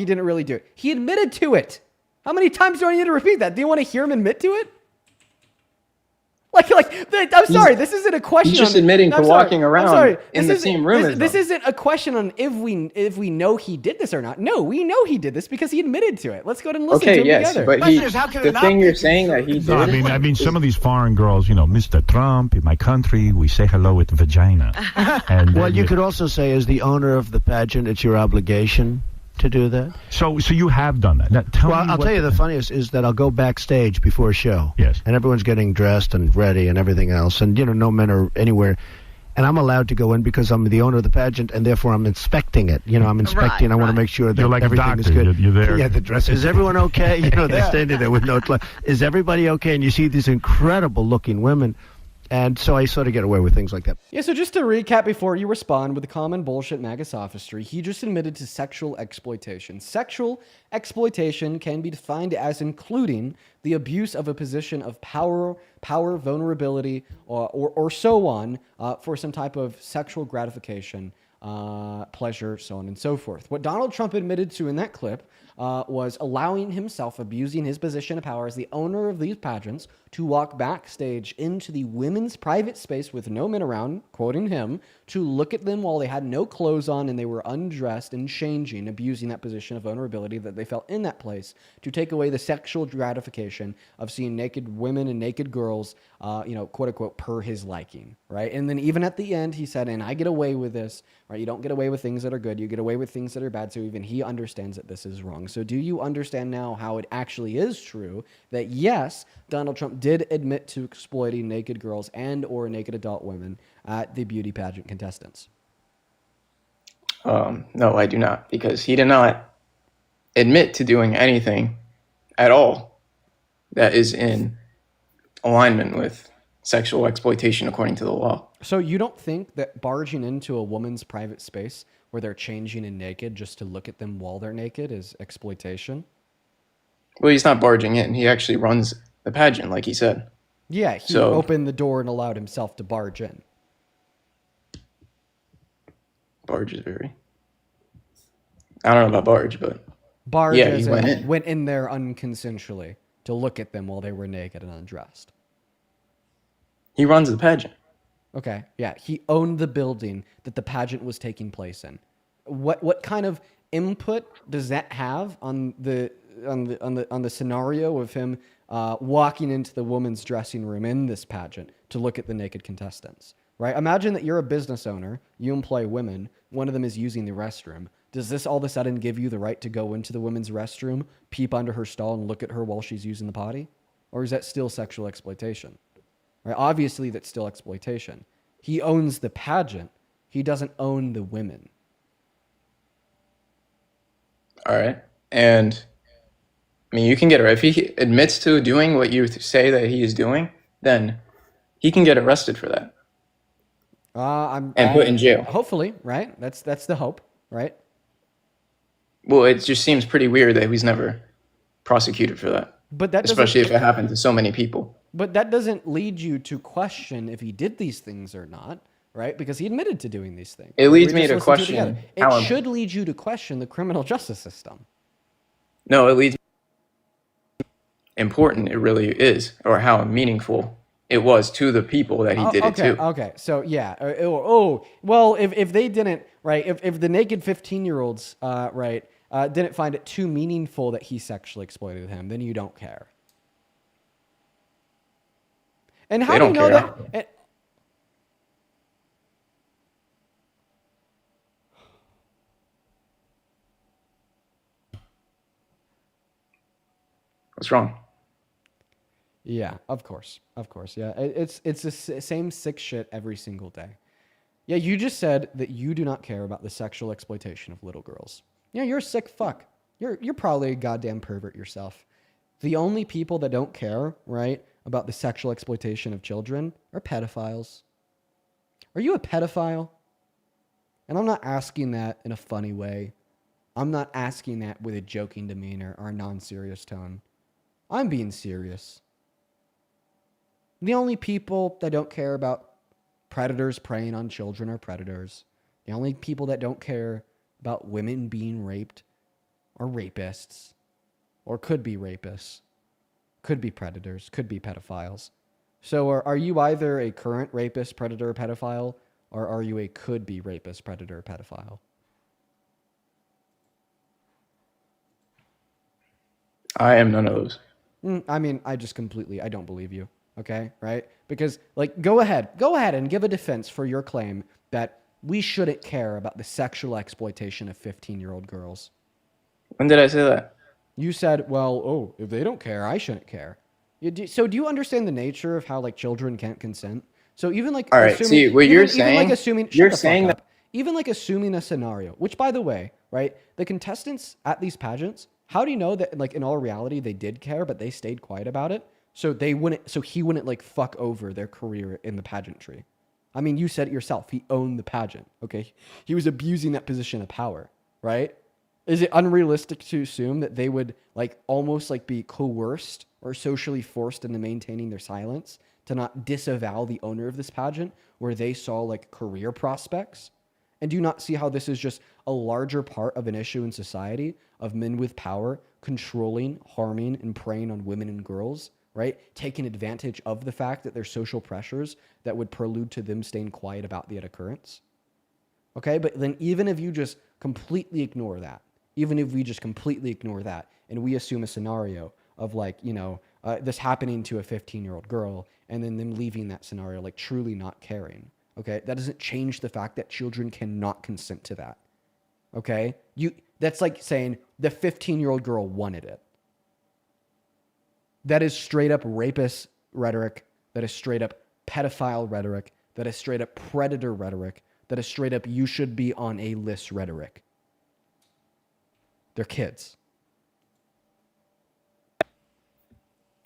didn't really do it. He admitted to it. How many times do I need to repeat that? Do you want to hear him admit to it? I'm sorry, this isn't a question. He's just admitting to walking around in the same room as them. This isn't a question on if we know he did this or not. No, we know he did this because he admitted to it. Let's go ahead and listen to him together. But the thing you're saying that he did. No, I mean, some of these foreign girls, Mr. Trump, in my country, we say hello with vagina. And you could also say, as the owner of the pageant, it's your obligation to do that. So you have done that. Now, I'll tell you the funniest is that I'll go backstage before a show. Yes. And everyone's getting dressed and ready and everything else. And, no men are anywhere. And I'm allowed to go in because I'm the owner of the pageant and therefore I'm inspecting it. I'm inspecting. I want to make sure that everything is good. You're there. Yeah, the dress. Is everyone okay? They're standing there with no... Is everybody okay? And you see these incredible looking women. And so I sort of get away with things like that. Yeah, so just to recap before you respond with the common bullshit MAGA sophistry, he just admitted to sexual exploitation. Sexual exploitation can be defined as including the abuse of a position of power, vulnerability, or so on for some type of sexual gratification, pleasure, so on and so forth. What Donald Trump admitted to in that clip was allowing himself, abusing his position of power as the owner of these pageants, to walk backstage into the women's private space with no men around, quoting him, to look at them while they had no clothes on and they were undressed and changing, abusing that position of vulnerability that they felt in that place, to take away the sexual gratification of seeing naked women and naked girls, quote unquote, per his liking, right? And then even at the end, he said, and I get away with this, right? You don't get away with things that are good, you get away with things that are bad, so even he understands that this is wrong. So do you understand now how it actually is true that yes, Donald Trump did admit to exploiting naked girls and or naked adult women at the beauty pageant contestants? No, I do not, because he did not admit to doing anything at all that is in alignment with sexual exploitation according to the law. So you don't think that barging into a woman's private space where they're changing and naked just to look at them while they're naked is exploitation? Well, he's not barging in. He actually runs the pageant, like he said. Yeah, he opened the door and allowed himself to barge in. Barge is very... I don't know about barge, but... Barge yeah, he went in there unconsensually to look at them while they were naked and undressed. He runs the pageant. Okay, yeah, he owned the building that the pageant was taking place in. What kind of input does that have on the scenario of him walking into the women's dressing room in this pageant to look at the naked contestants? Right? Imagine that you're a business owner, you employ women, one of them is using the restroom. Does this all of a sudden give you the right to go into the women's restroom, peep under her stall, and look at her while she's using the potty? Or is that still sexual exploitation? Right? Obviously, that's still exploitation. He owns the pageant. He doesn't own the women. All right. And, I mean, you can get it. If he admits to doing what you say that he is doing, then he can get arrested for that. And put in jail. Hopefully, right? That's the hope, right? Well, it just seems pretty weird that he's never prosecuted for that. But that especially if it happened to so many people. But that doesn't lead you to question if he did these things or not, right? Because he admitted to doing these things. It leads me to question. It should lead you to question the criminal justice system. No, it leads important it really is, or how meaningful it was to the people that he did it to. Okay, so yeah. Well, if they didn't, right, if the naked 15-year-olds, didn't find it too meaningful that he sexually exploited him, then you don't care. And how do you know that? What's wrong? Yeah, of course. Yeah, it's the same sick shit every single day. Yeah, you just said that you do not care about the sexual exploitation of little girls. Yeah, you're a sick fuck. You're probably a goddamn pervert yourself. The only people that don't care, right, about the sexual exploitation of children are pedophiles. Are you a pedophile? And I'm not asking that in a funny way. I'm not asking that with a joking demeanor or a non-serious tone. I'm being serious. The only people that don't care about predators preying on children are predators. The only people that don't care about women being raped are rapists, or could be rapists, could be predators, could be pedophiles. So are you either a current rapist, predator, pedophile, or are you a could be rapist, predator, pedophile? I am none of those. I mean, I don't believe you. Okay, right? Because, like, go ahead and give a defense for your claim that we shouldn't care about the sexual exploitation of 15-year-old girls. When did I say that? You said, well, if they don't care, I shouldn't care. So do you understand the nature of how, like, children can't consent? So even like, all right, see what you're saying. Even like assuming a scenario, which, by the way, right, the contestants at these pageants, how do you know that, like, in all reality they did care, but they stayed quiet about it? So he wouldn't like fuck over their career in the pageantry. I mean, you said it yourself. He owned the pageant. Okay. He was abusing that position of power, right? Is it unrealistic to assume that they would like almost like be coerced or socially forced into maintaining their silence to not disavow the owner of this pageant where they saw like career prospects? And do you not see how this is just a larger part of an issue in society of men with power controlling, harming, and preying on women and girls, right? Taking advantage of the fact that there's social pressures that would prelude to them staying quiet about the occurrence. Okay, but then even if you just completely ignore that, and we assume a scenario of like, this happening to a 15-year-old girl and then them leaving that scenario, like truly not caring. Okay, that doesn't change the fact that children cannot consent to that. Okay, that's like saying the 15-year-old girl wanted it. That is straight up rapist rhetoric. That is straight up pedophile rhetoric. That is straight up predator rhetoric. That is straight up you should be on a list rhetoric. They're kids.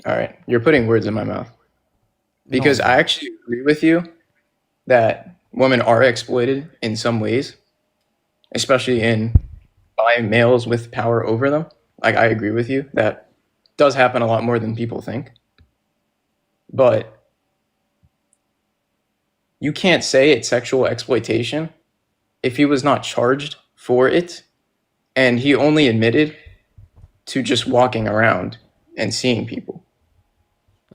All right, you're putting words in my mouth. Because No. I actually agree with you that women are exploited in some ways, especially by males with power over them. Like, I agree with you. That does happen a lot more than people think. But you can't say it's sexual exploitation if he was not charged for it and he only admitted to just walking around and seeing people.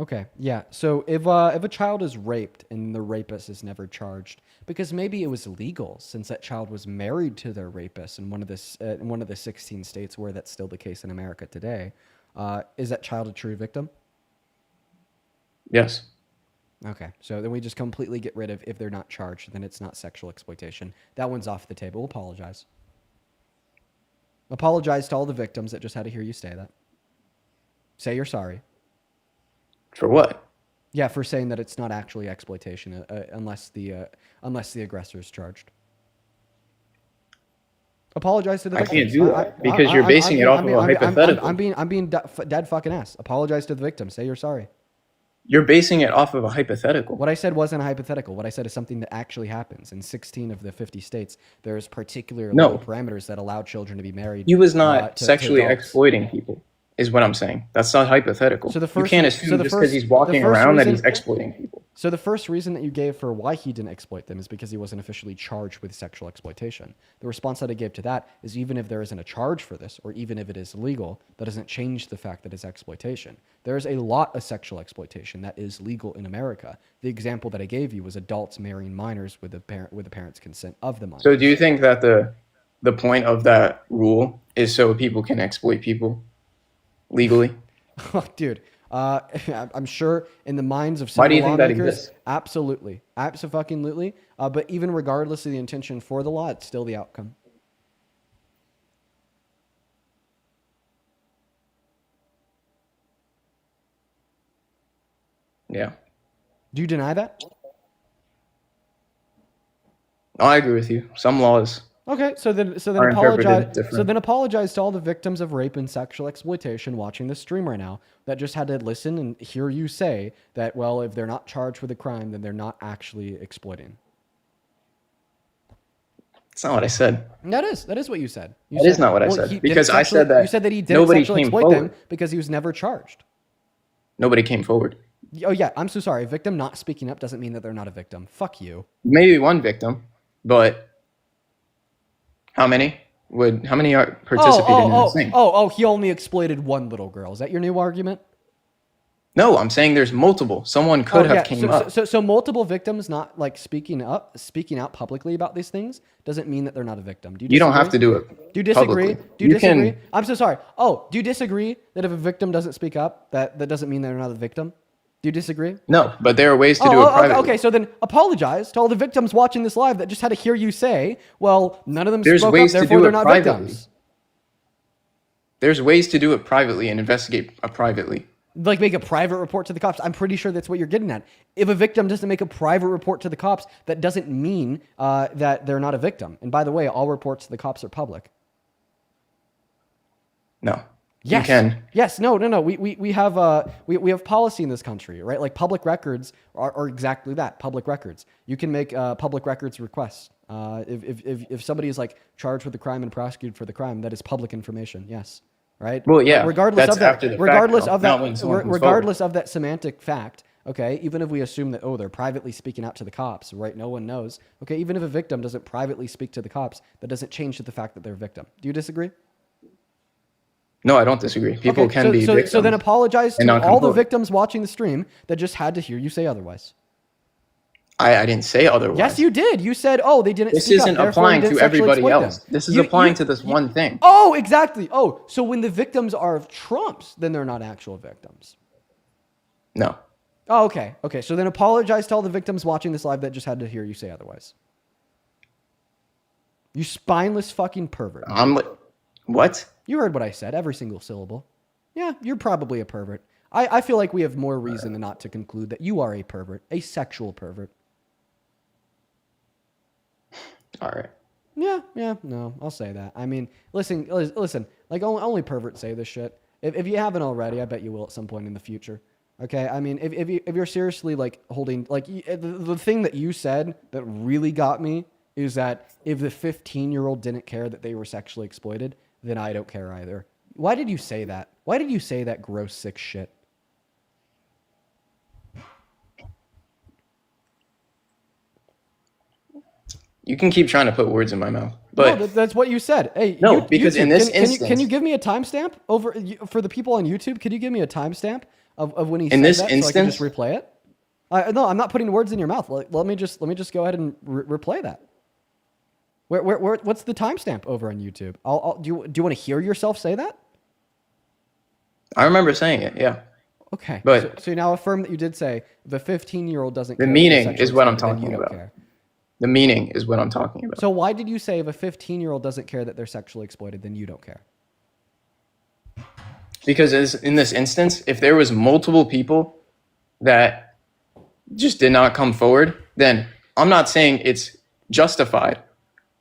Okay, yeah. So if a child is raped and the rapist is never charged, because maybe it was legal since that child was married to their rapist in one of the 16 states where that's still the case in America today, is that child a true victim? Yes. Okay, so then we just completely get rid of if they're not charged, then it's not sexual exploitation. That one's off the table. We'll apologize. Apologize to all the victims that just had to hear you say that. Say you're sorry. For what? Yeah, for saying that it's not actually exploitation unless the aggressor is charged. Apologize to the I victims. can't do that because you're basing it off of a hypothetical. I'm being dead fucking ass. Apologize to the victims. Say you're sorry. You're basing it off of a hypothetical. What I said wasn't a hypothetical. What I said is something that actually happens. In 16 of the 50 states, there's particular legal parameters that allow children to be married. He was not to sexually adults. exploiting people, is what I'm saying. That's not hypothetical. So you can't assume just because he's walking around that he's exploiting people. So the first reason that you gave for why he didn't exploit them is because he wasn't officially charged with sexual exploitation. The response that I gave to that is even if there isn't a charge for this, or even if it is legal, that doesn't change the fact that it's exploitation. There is a lot of sexual exploitation that is legal in America. The example that I gave you was adults marrying minors with the parents' consent of the minors. So do you think that the point of that rule is so people can exploit people legally? Dude, I'm sure in the minds of some Why do you think that lawmakers, exists? absolutely. Absolutely. But even regardless of the intention for the law, it's still the outcome. Yeah. Do you deny that? No, I agree with you. Some laws. Okay, so then Are interpreted apologize. different. So then apologize to all the victims of rape and sexual exploitation watching this stream right now that just had to listen and hear you say that, well, if they're not charged with a crime, then they're not actually exploiting. That's not what I said. That is what you said. That is not what I said, because I said that you said that he didn't nobody sexually came exploit them forward. because he was never charged. Nobody came forward. Oh yeah, I'm so sorry. A victim not speaking up doesn't mean that they're not a victim. Fuck you. Maybe one victim, but how many are participated in this thing? He only exploited one little girl. Is that your new argument? No, I'm saying there's multiple. Someone could have came up. So multiple victims not like speaking out publicly about these things doesn't mean that they're not a victim. Do you disagree? You don't have to do it. Do you disagree? publicly. Do you disagree? Can, I'm so sorry. Do you disagree that if a victim doesn't speak up, that doesn't mean they're not a victim? Do you disagree? no, but there are ways to do it privately. Okay, so then apologize to all the victims watching this live that just had to hear you say, well, none of them There's spoke up, ways to therefore do they're it not privately. victims. There's ways to do it privately and investigate privately. Like make a private report to the cops. I'm pretty sure that's what you're getting at. If a victim doesn't make a private report to the cops, that doesn't mean that they're not a victim. And by the way, all reports to the cops are public. No. Yes. You can. Yes. No. We have policy in this country, right? Like public records are exactly that. Public records. You can make public records requests. If somebody is like charged with a crime and prosecuted for the crime, that is public information. Yes. Right. Well, yeah. Regardless that's of that. after the Regardless fact, of not that. when someone comes Regardless of that semantic fact. Okay. Even if we assume that they're privately speaking out to the cops, right? No one knows. Okay. Even if a victim doesn't privately speak to the cops, that doesn't change the fact that they're a victim. Do you disagree? No, I don't disagree. People can be victims. So then apologize to not come all the forward. victims watching the stream that just had to hear you say otherwise. I didn't say otherwise. Yes, you did. You said, "Oh, they didn't." This speak up, isn't therefore applying we didn't to sexually everybody exploit else. them." This is applying to this one thing. Oh, exactly. Oh, so when the victims are Trumps, then they're not actual victims. No. Oh, okay. Okay. So then apologize to all the victims watching this live that just had to hear you say otherwise. You spineless fucking pervert. What? You heard what I said, every single syllable. Yeah, you're probably a pervert. I feel like we have more reason than not to conclude that you are a pervert, a sexual pervert. All right. Yeah, no, I'll say that. I mean, listen, like only perverts say this shit. If you haven't already, I bet you will at some point in the future. Okay, I mean, if you're seriously like holding, like the thing that you said that really got me is that if the 15-year-old didn't care that they were sexually exploited, then I don't care either. Why did you say that? Why did you say that gross, sick shit? You can keep trying to put words in my mouth, but no, that's what you said. Hey, no, because in this instance, can you give me a timestamp over for the people on YouTube? Could you give me a timestamp of when he in said this that instance, so I can just replay it? No, I'm not putting words in your mouth. Let me just go ahead and replay that. What's the timestamp over on YouTube? Do you want to hear yourself say that? I remember saying it. Yeah. Okay. But so you now affirm that you did say the 15-year-old doesn't. The care meaning is what I'm exploited, talking you don't about. care. The meaning is what I'm talking about. So why did you say if a 15-year-old doesn't care that they're sexually exploited, then you don't care? Because in this instance, if there was multiple people that just did not come forward, then I'm not saying it's justified.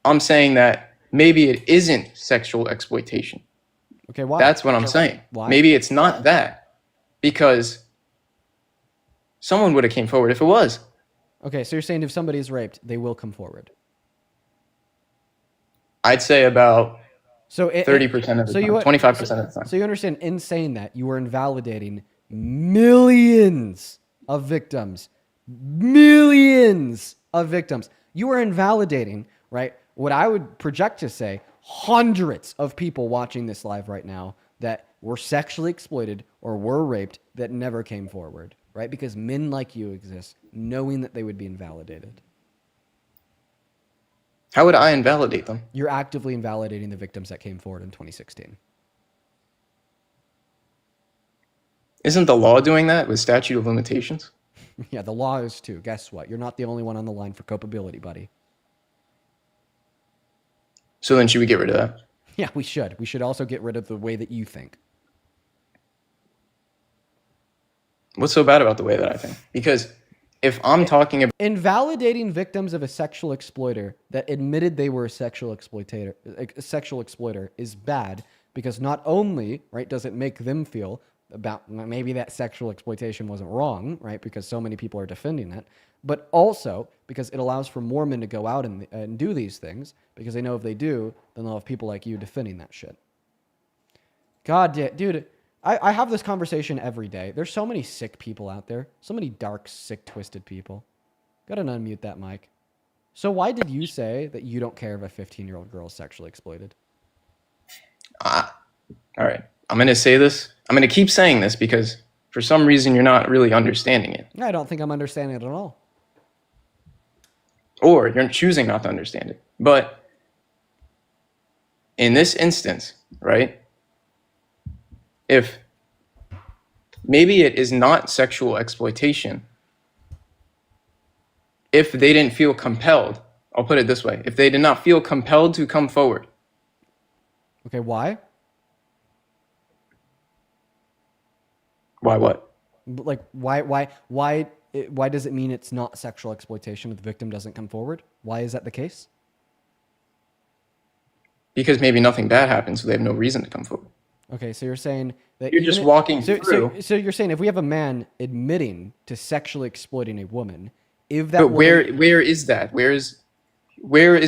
I'm saying that maybe it isn't sexual exploitation. Okay, why? That's what I'm saying. Why? Maybe it's not that, because someone would have came forward if it was. Okay, so you're saying if somebody is raped, they will come forward. I'd say about 30% of the time, 25% of the time. So you understand, in saying that, you are invalidating millions of victims. Millions of victims. You are invalidating, right, what I would project to say, hundreds of people watching this live right now that were sexually exploited or were raped that never came forward, right? Because men like you exist, knowing that they would be invalidated. How would I invalidate them? You're actively invalidating the victims that came forward in 2016. Isn't the law doing that with statute of limitations? Yeah, the law is too. Guess what? You're not the only one on the line for culpability, buddy. So then should we get rid of that? Yeah, we should. We should also get rid of the way that you think. What's so bad about the way that I think? Because if I'm talking about invalidating victims of a sexual exploiter that admitted they were a sexual exploiter is bad, because not only, right, does it make them feel about maybe that sexual exploitation wasn't wrong, right, because so many people are defending it, but also because it allows for more men to go out and do these things, because they know if they do, then they'll have people like you defending that shit. God, dude, I have this conversation every day. There's so many sick people out there. So many dark, sick, twisted people. Gotta unmute that mic. So why did you say that you don't care if a 15-year-old girl is sexually exploited? all right, I'm going to say this. I'm going to keep saying this because for some reason you're not really understanding it. I don't think I'm understanding it at all. Or you're choosing not to understand it. But in this instance, right, if maybe it is not sexual exploitation, if they didn't feel compelled, I'll put it this way, if they did not feel compelled to come forward. Okay, why? Why what? Like, why does it mean it's not sexual exploitation if the victim doesn't come forward? Why is that the case? Because maybe nothing bad happened, so they have no reason to come forward. Okay, so you're saying that You're just walking through. So you're saying if we have a man admitting to sexually exploiting a woman, if that But woman, where is that? Where is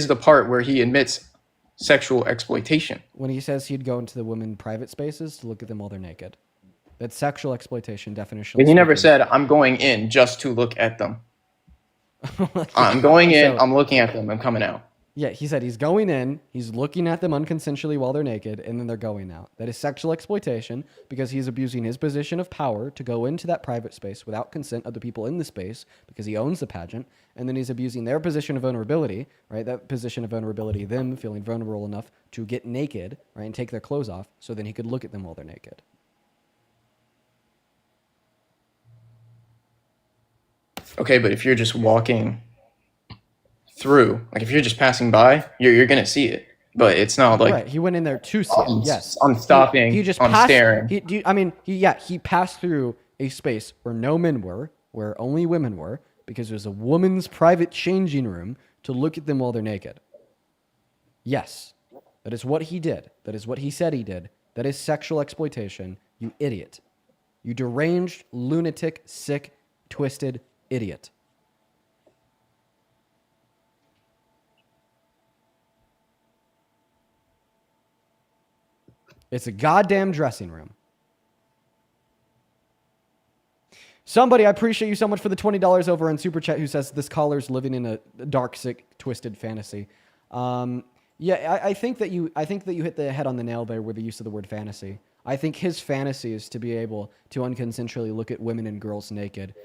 the part where he admits sexual exploitation? when he says he'd go into the women private spaces to look at them while they're naked, that's sexual exploitation definition. But he never said, "I'm going in just to look at them." I'm going in, I'm looking at them, I'm coming out. Yeah, he said he's going in, he's looking at them unconsensually while they're naked, and then they're going out. That is sexual exploitation because he's abusing his position of power to go into that private space without consent of the people in the space because he owns the pageant, and then he's abusing their position of vulnerability, right? That position of vulnerability, them feeling vulnerable enough to get naked, right, and take their clothes off so then he could look at them while they're naked. Okay, but if you're just walking through, like if you're just passing by, you're gonna see it. But it's not like right. He went in there to see it. Yes, I'm stopping. He just I'm passed, staring. He passed through a space where no men were, where only women were, because there's a woman's private changing room to look at them while they're naked. Yes, that is what he did. That is what he said he did. That is sexual exploitation. You idiot. You deranged, lunatic, sick, twisted idiot. It's a goddamn dressing room. Somebody, I appreciate you so much for the $20 over on Super Chat who says this caller's living in a dark, sick, twisted fantasy. I think that you hit the head on the nail there with the use of the word fantasy. I think his fantasy is to be able to unconsensually look at women and girls naked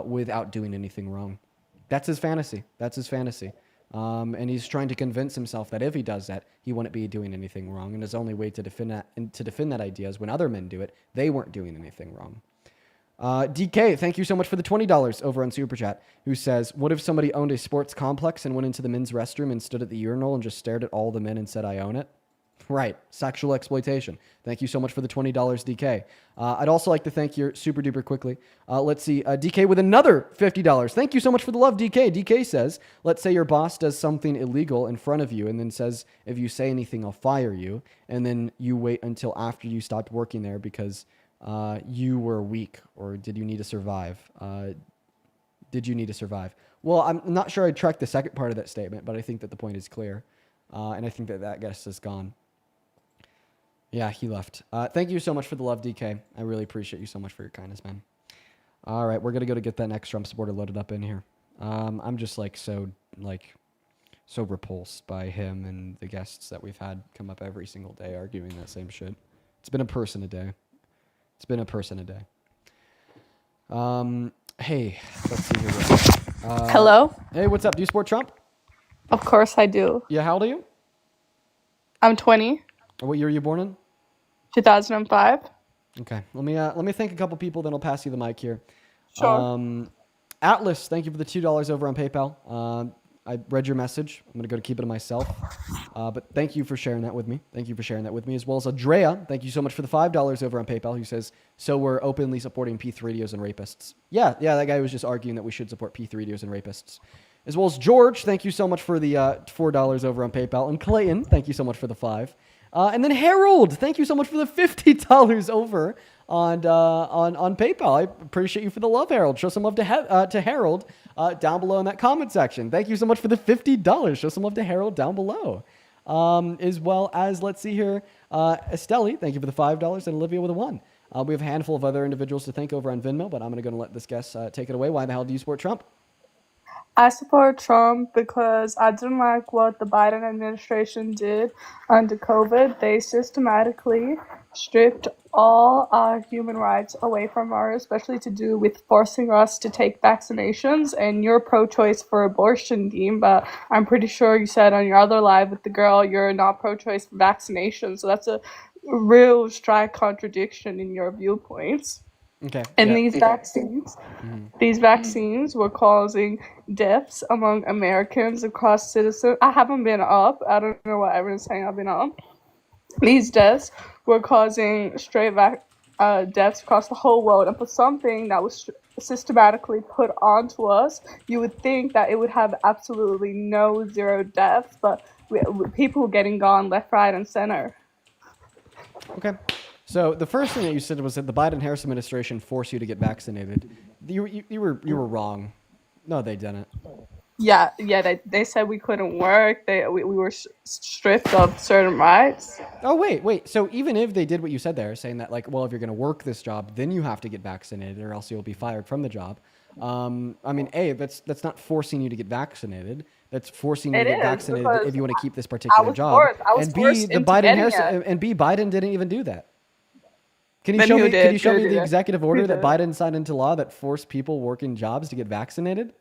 without doing anything wrong. That's his fantasy. And he's trying to convince himself that if he does that, he wouldn't be doing anything wrong. And his only way to defend that idea is when other men do it, they weren't doing anything wrong. DK, thank you so much for the $20 over on Super Chat, who says, what if somebody owned a sports complex and went into the men's restroom and stood at the urinal and just stared at all the men and said, I own it? Right. Sexual exploitation. Thank you so much for the $20, DK. I'd also like to thank you super duper quickly. Let's see. DK with another $50. Thank you so much for the love, DK. DK says, let's say your boss does something illegal in front of you and then says, if you say anything, I'll fire you. And then you wait until after you stopped working there because you were weak, or did you need to survive? Did you need to survive? Well, I'm not sure I tracked the second part of that statement, but I think that the point is clear. And I think that guest is gone. Yeah, he left. Thank you so much for the love, DK. I really appreciate you so much for your kindness, man. All right, we're going to go to get that next Trump supporter loaded up in here. I'm just so repulsed by him and the guests that we've had come up every single day arguing that same shit. It's been a person a day. Hey, let's see here. Hello? Hey, what's up? Do you support Trump? Of course I do. Yeah, how old are you? I'm 20. What year are you born in? 2005. Okay, let me thank a couple people, then I'll pass you the mic here. Sure. Atlas, thank you for the $2 over on PayPal. I read your message. I'm gonna go to keep it to myself. But thank you for sharing that with me. As well as Andrea, thank you so much for the $5 over on PayPal, who says, so we're openly supporting P3dios and rapists. Yeah, that guy was just arguing that we should support P3dios and rapists. As well as George, thank you so much for the $4 over on PayPal. And Clayton, thank you so much for the $5. And then Harold, thank you so much for the $50 over on PayPal. I appreciate you for the love, Harold. Show some love to Harold down below in that comment section. Thank you so much for the $50. Show some love to Harold down below. As well as, let's see here, Estelle, thank you for the $5, and Olivia with a 1. We have a handful of other individuals to thank over on Venmo, but I'm going to let this guest take it away. Why the hell do you support Trump? I support Trump because I didn't like what the Biden administration did under COVID. They systematically stripped all our human rights away from us, especially to do with forcing us to take vaccinations. And you're pro-choice for abortion, Dean, but I'm pretty sure you said on your other live with the girl you're not pro-choice for vaccination. So that's a real strike contradiction in your viewpoints. Okay. And these vaccines were causing deaths among Americans across citizens. I haven't been up. I don't know what everyone's saying. I've been up. These deaths were causing deaths across the whole world. And for something that was systematically put onto us, you would think that it would have absolutely zero deaths, but people getting gone left, right, and center. Okay. So the first thing that you said was that the Biden-Harris administration forced you to get vaccinated. You were wrong. No, they didn't. Yeah, they said we couldn't work. We were stripped of certain rights. Oh, wait. So even if they did what you said there, saying that, like, well, if you're going to work this job, then you have to get vaccinated or else you'll be fired from the job. I mean, A, that's not forcing you to get vaccinated. That's forcing you to get vaccinated if you want to keep this particular job. And B, Biden didn't even do that. Can you show me the executive order that Biden signed into law that forced people working jobs to get vaccinated?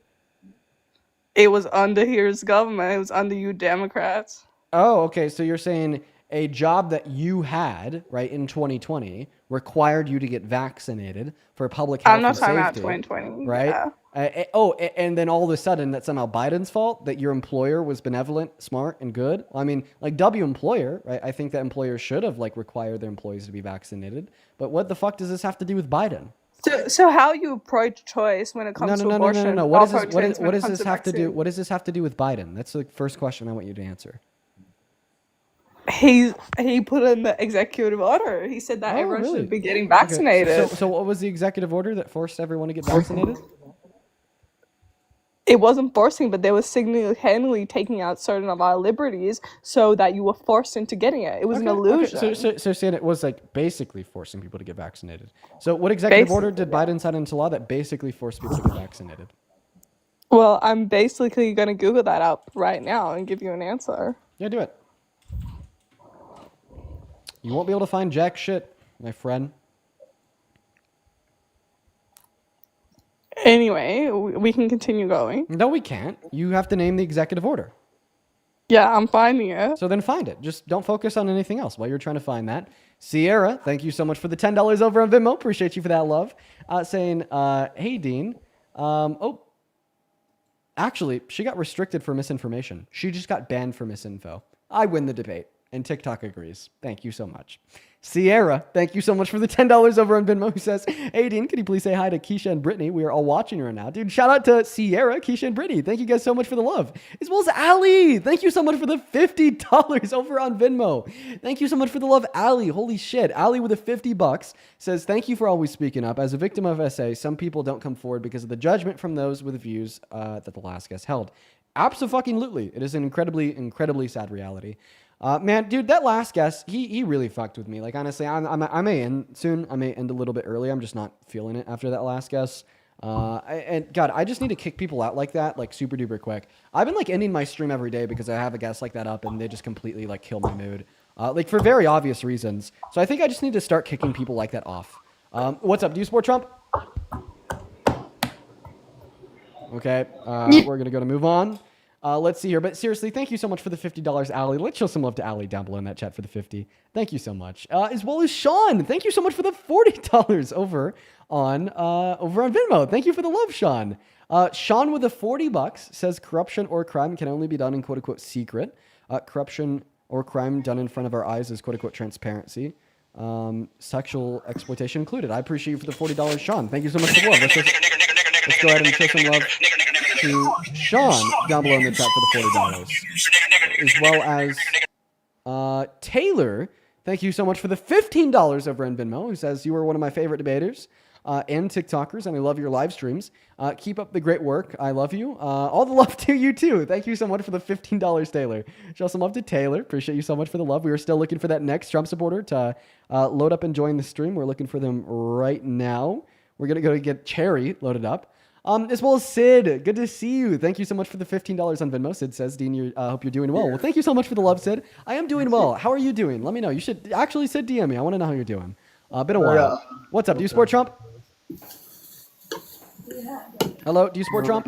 It was under his government. It was under you Democrats. Oh, okay. So you're saying a job that you had, right, in 2020 required you to get vaccinated for public health and safety. I'm not talking about 2020. Right? Yeah. And then all of a sudden that's somehow Biden's fault that your employer was benevolent, smart, and good? I mean, like employer, right? I think that employers should have like required their employees to be vaccinated. But what the fuck does this have to do with Biden? So how you approach choice when it comes to abortion? No. What does this have to do? What does this have to do with Biden? That's the first question I want you to answer. He put in the executive order. He said that everyone should be getting vaccinated. Okay. So what was the executive order that forced everyone to get vaccinated? It wasn't forcing, but they were single-handedly taking out certain of our liberties so that you were forced into getting it. It was an illusion. Okay. So saying it was like basically forcing people to get vaccinated. So what executive order did Biden sign into law that basically forced people to get vaccinated? Well, I'm basically going to Google that up right now and give you an answer. Yeah, do it. You won't be able to find jack shit, my friend. Anyway, we can continue going. No, we can't. You have to name the executive order. Yeah, I'm finding it. So then find it. Just don't focus on anything else while you're trying to find that. Sierra, thank you so much for the $10 over on Venmo. Appreciate you for that love. Saying, hey, Dean. Actually, she got restricted for misinformation. She just got banned for misinfo. I win the debate. And TikTok agrees. Thank you so much. Sierra, thank you so much for the $10 over on Venmo, who says, hey, Dean, can you please say hi to Keisha and Brittany? We are all watching right now. Dude, shout out to Sierra, Keisha, and Brittany. Thank you guys so much for the love. As well as Ali. Thank you so much for the $50 over on Venmo. Thank you so much for the love, Ali. Holy shit. Ali with the $50 says, thank you for always speaking up. As a victim of SA, some people don't come forward because of the judgment from those with views that the last guest held. Abso-fucking-lutely. It is an incredibly sad reality. Man, dude, that last guest, he really fucked with me. Like, honestly, I may end soon. I may end a little bit early. I'm just not feeling it after that last guest. And God, I just need to kick people out like that, like super duper quick. I've been like ending my stream every day because I have a guest like that up and they just completely like kill my mood. Like for very obvious reasons. So I think I just need to start kicking people like that off. What's up? Do you support Trump? Okay. We're going to move on. Let's see here. But seriously, thank you so much for the $50, Ali. Let's show some love to Ali down below in that chat for the 50. Thank you so much. As well as Sean. Thank you so much for the $40 over on Venmo. Thank you for the love, Sean. Sean with the $40 says corruption or crime can only be done in quote unquote secret. Corruption or crime done in front of our eyes is quote unquote transparency. Sexual exploitation included. I appreciate you for the $40, Sean. Thank you so much for the love. Let's go ahead and show some love to Sean down below in the chat for the $40. As well as Taylor, thank you so much for the $15 over in Venmo, who says you are one of my favorite debaters and TikTokers, and I love your live streams. Keep up the great work. I love you. All the love to you too. Thank you so much for the $15, Taylor. Show some love to Taylor. Appreciate you so much for the love. We are still looking for that next Trump supporter to load up and join the stream. We're looking for them right now. We're going to go get Cherry loaded up. As well as Sid, good to see you. Thank you so much for the $15 on Venmo. Sid says, Dean, hope you're doing well. Well, thank you so much for the love, Sid. I am doing well. How are you doing? Let me know. You should actually, Sid, DM me. I want to know how you're doing. Been a while. What's up? Do you support Trump? Hello, do you support Trump?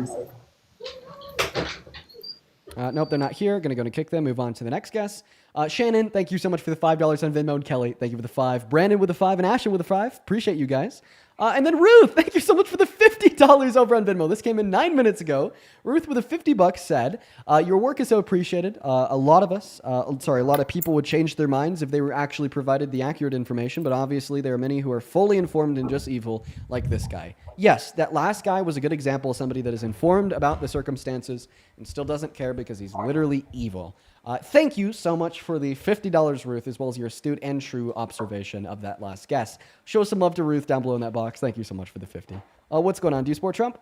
Nope, they're not here. Gonna kick them. Move on to the next guest. Shannon, thank you so much for the $5 on Venmo. And Kelly, thank you for the 5. Brandon with the 5 and Ashton with the 5. Appreciate you guys. And then Ruth, thank you so much for the $50 over on Venmo. This came in 9 minutes ago. Ruth with the $50 said, your work is so appreciated. A lot of people would change their minds if they were actually provided the accurate information, but obviously there are many who are fully informed and just evil, like this guy. Yes, that last guy was a good example of somebody that is informed about the circumstances and still doesn't care because he's literally evil. Thank you so much for the $50, Ruth, as well as your astute and true observation of that last guess. Show some love to Ruth down below in that box. Thank you so much for the 50. What's going on? Do you support Trump?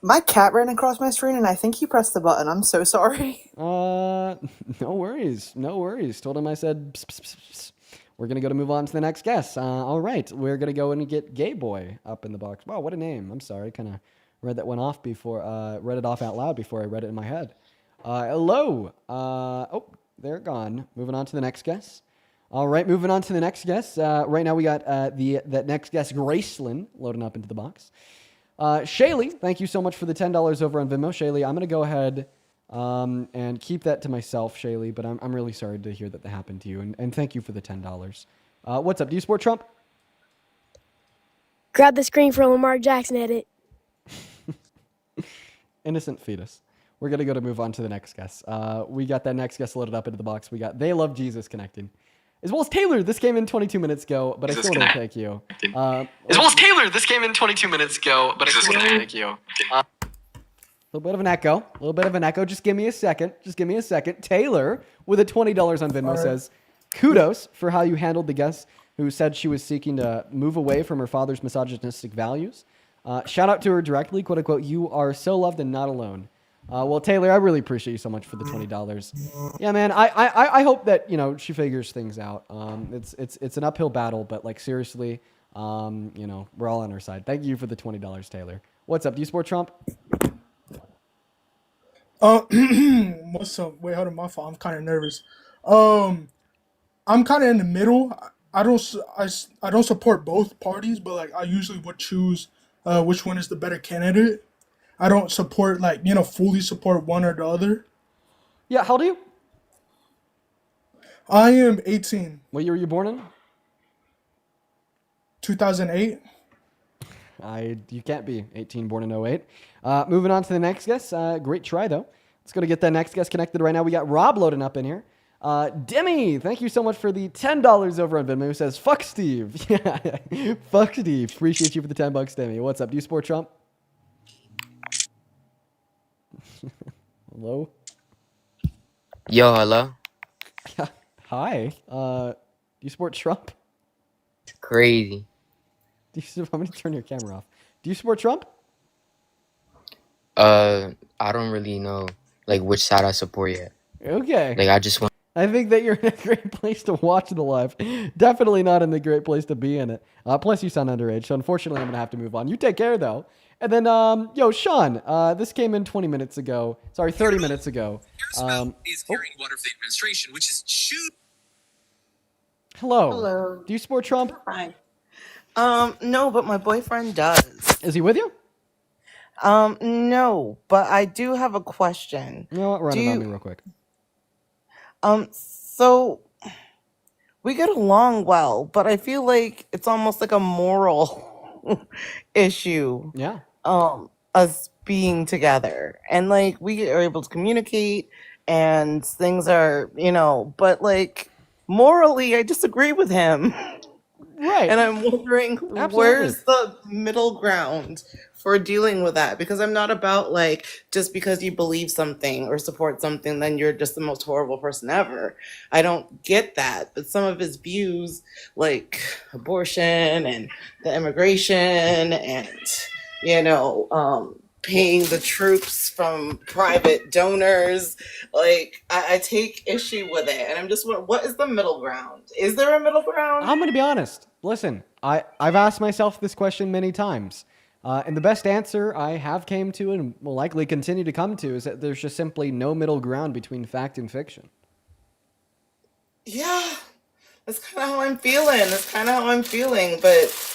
My cat ran across my screen and I think he pressed the button. I'm so sorry. No worries. No worries. Told him I said, pss, pss, pss, pss. We're going to go to move on to the next guess. All right. We're going to go and get Gay Boy up in the box. Wow, what a name. I'm sorry. Kind of read that one off before, read it off out loud before I read it in my head. Hello. Oh, they're gone. Moving on to the next guess. All right, moving on to the next guess. Right now we got that next guess, Gracelyn, loading up into the box. Shaylee, thank you so much for the $10 over on Venmo. Shaylee, I'm going to go ahead and keep that to myself, Shaylee, but I'm really sorry to hear that happened to you, and thank you for the $10. What's up? Do you support Trump? Grab the screen for Lamar Jackson edit. Innocent fetus. We're going to go to move on to the next guess. We got that next guess loaded up into the box. We got They Love Jesus connecting. As well as Taylor, this came in 22 minutes ago, but I still want to thank you. As well as Taylor, this came in 22 minutes ago, but I still want to thank you. A little bit of an echo. A little bit of an echo. Just give me a second. Just give me a second. Taylor, with a $20 on Venmo, says, kudos for how you handled the guest who said she was seeking to move away from her father's misogynistic values. Shout out to her directly, quote unquote, you are so loved and not alone. Well, Taylor, I really appreciate you so much for the $20. Yeah, man, I hope that, she figures things out. It's an uphill battle, but like seriously, we're all on her side. Thank you for the $20, Taylor. What's up? Do you support Trump? What's up? Wait, hold on, my fault. I'm kind of nervous. I'm kind of in the middle. I don't support both parties, but like I usually would choose which one is the better candidate. I don't support fully support one or the other. Yeah, how old are you? I am 18. What year were you born in? 2008. You can't be 18, born in 08. Moving on to the next guest. Great try, though. Let's go to get that next guest connected right now. We got Rob loading up in here. Demi, thank you so much for the $10 over on Venmo. Who says, fuck Steve. Yeah, fuck Steve. Appreciate you for the $10, Demi. What's up? Do you support Trump? Hello? Yo, hello? Hi. Do you support Trump? It's crazy. I'm going to turn your camera off. Do you support Trump? I don't really know, which side I support yet. Okay. I just want... I think that you're in a great place to watch the live. Definitely not in the great place to be in it. Plus, you sound underage, so unfortunately, I'm going to have to move on. You take care, though. And then, Sean, this came in 30 minutes ago. Is hearing water for the administration, which is Hello. Hello. Do you support Trump? Hi. No, but my boyfriend does. Is he with you? No, but I do have a question. You know what? Run it on me real quick. So we get along well, but I feel like it's almost like a moral issue. Yeah. Us being together, and we are able to communicate, and things are, but morally, I disagree with him. Right. And I'm wondering where's the middle ground for dealing with that, because I'm not about just because you believe something or support something, then you're just the most horrible person ever. I don't get that. But some of his views, like abortion and the immigration and, paying the troops from private donors, I take issue with it. And I'm just wondering, what is the middle ground? Is there a middle ground? I'm going to be honest. Listen, I've asked myself this question many times. And the best answer I have came to and will likely continue to come to is that there's just simply no middle ground between fact and fiction. Yeah, that's kind of how I'm feeling. But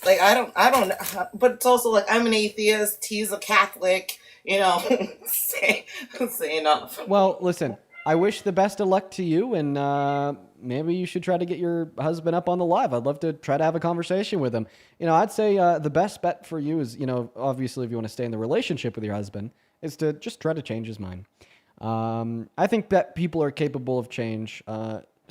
I don't know. But it's also I'm an atheist. He's a Catholic. Say enough. Well, listen, I wish the best of luck to you, and maybe you should try to get your husband up on the live. I'd love to try to have a conversation with him. I'd say the best bet for you is, obviously if you want to stay in the relationship with your husband, is to just try to change his mind. I think that people are capable of change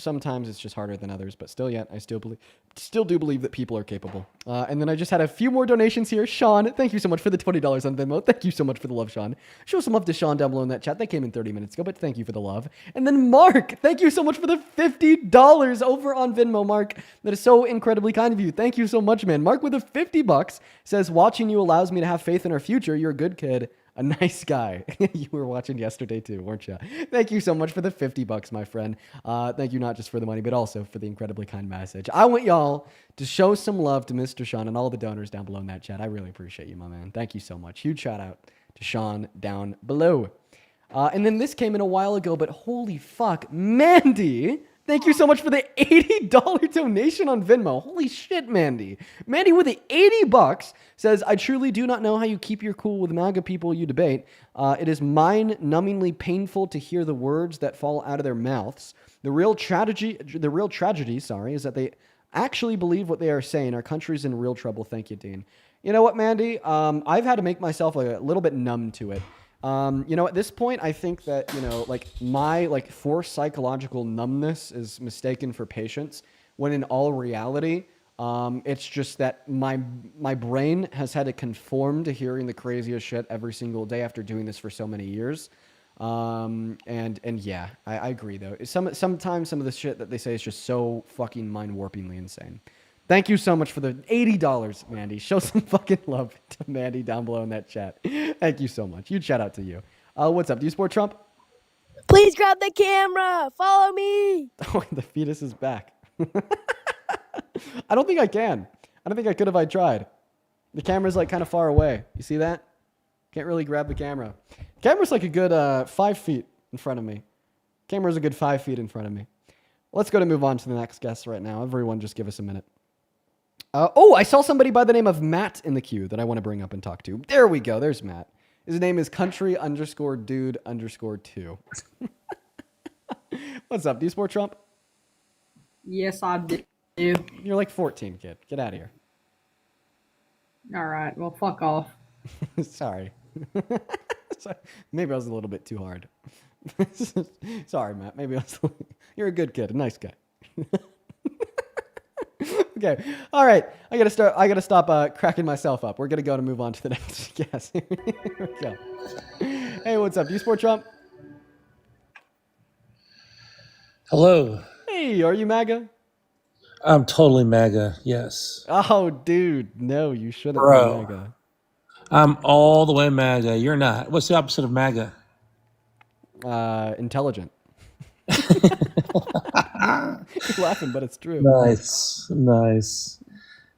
sometimes it's just harder than others, but still yet, I still do believe that people are capable. And then I just had a few more donations here. Sean, thank you so much for the $20 on Venmo. Thank you so much for the love, Sean. Show some love to Sean down below in that chat. That came in 30 minutes ago, but thank you for the love. And then Mark, thank you so much for the $50 over on Venmo, Mark. That is so incredibly kind of you. Thank you so much, man. Mark with the $50 says, watching you allows me to have faith in our future. You're a good kid. A nice guy. You were watching yesterday too, weren't you? Thank you so much for the $50, my friend. Thank you not just for the money, but also for the incredibly kind message. I want y'all to show some love to Mr. Sean and all the donors down below in that chat. I really appreciate you, my man. Thank you so much. Huge shout out to Sean down below. And then this came in a while ago, but holy fuck, Mandy. Thank you so much for the $80 donation on Venmo. Holy shit, Mandy. Mandy with the $80 says, I truly do not know how you keep your cool with MAGA people you debate. It is mind-numbingly painful to hear the words that fall out of their mouths. The real tragedy, is that they actually believe what they are saying. Our country's in real trouble. Thank you, Dean. You know what, Mandy? I've had to make myself a little bit numb to it. At this point, I think that, my forced psychological numbness is mistaken for patience, when in all reality, it's just that my brain has had to conform to hearing the craziest shit every single day after doing this for so many years. Yeah, I agree though. Sometimes some of the shit that they say is just so fucking mind-warpingly insane. Thank you so much for the $80, Mandy. Show some fucking love to Mandy down below in that chat. Thank you so much. Huge shout out to you. What's up? Do you support Trump? Please grab the camera. Follow me. Oh, the fetus is back. I don't think I can. I don't think I could if I tried. The camera's kind of far away. You see that? Can't really grab the camera. The camera's a good 5 feet in front of me. Camera's a good 5 feet in front of me. Let's go to move on to the next guest right now. Everyone just give us a minute. I saw somebody by the name of Matt in the queue that I want to bring up and talk to. There we go. There's Matt. His name is country_dude_2. What's up? Do you support Trump? Yes, I do. You're like 14, kid. Get out of here. All right. Well, fuck off. Sorry. Maybe I was a little bit too hard. Sorry, Matt. Maybe I was. You're a good kid. A nice guy. Okay. All right. I gotta stop cracking myself up. We're gonna go to move on to the next guest. Here we go. Hey, what's up? Do you support Trump? Hello. Hey, are you MAGA? I'm totally MAGA, yes. Oh, dude. No, you shouldn't Bro. be MAGA. I'm all the way MAGA. You're not. What's the opposite of MAGA? Intelligent. You're laughing, but it's true. Nice.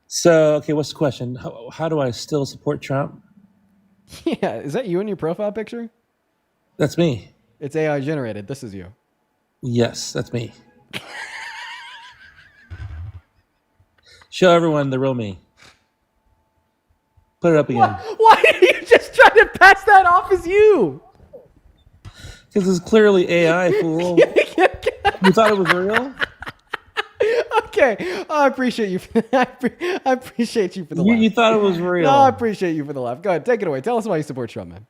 So, okay, what's the question? How do I still support Trump? Yeah, is that you in your profile picture? That's me. It's AI generated. This is you. Yes, that's me. Show everyone the real me. Put it up again. Why are you just trying to pass that off as you? Because it's clearly AI, fool. You thought it was real? Okay, I appreciate you. I appreciate you for the laugh. You thought it was real. No, I appreciate you for the laugh. Go ahead, take it away. Tell us why you support Trump, man.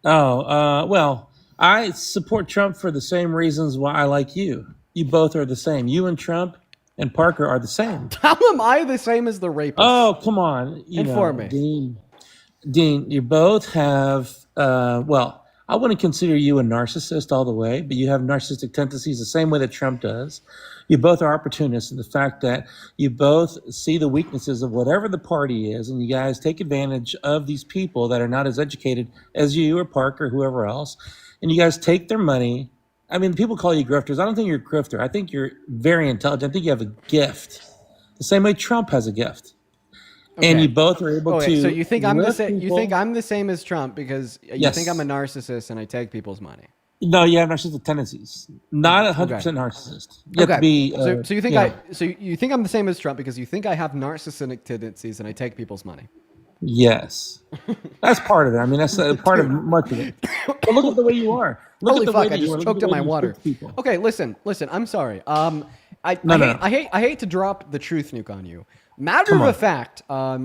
Well, I support Trump for the same reasons why I like you. You both are the same. You and Trump and Parker are the same. How am I the same as the rapist? Oh, come on. Inform me. Dean, you both have, I wouldn't consider you a narcissist all the way, but you have narcissistic tendencies the same way that Trump does. You both are opportunists in the fact that you both see the weaknesses of whatever the party is, and you guys take advantage of these people that are not as educated as you or Parker or whoever else, and you guys take their money. I mean, people call you grifters. I don't think you're a grifter. I think you're very intelligent. I think you have a gift, the same way Trump has a gift. Okay. And you both are able to. So you think I'm the same? You think I'm the same as Trump because you think I'm a narcissist and I take people's money? No, you have narcissistic tendencies. Not 100% narcissist. You have to be. So you think So you think I'm the same as Trump because you think I have narcissistic tendencies and I take people's money? Yes, that's part of it. I mean, that's part of much of it. But look at the way you are. Look Holy at the fuck! way I just choked on my water. Okay, listen. I'm sorry. I hate to drop the truth nuke on you, Matter Come of on. fact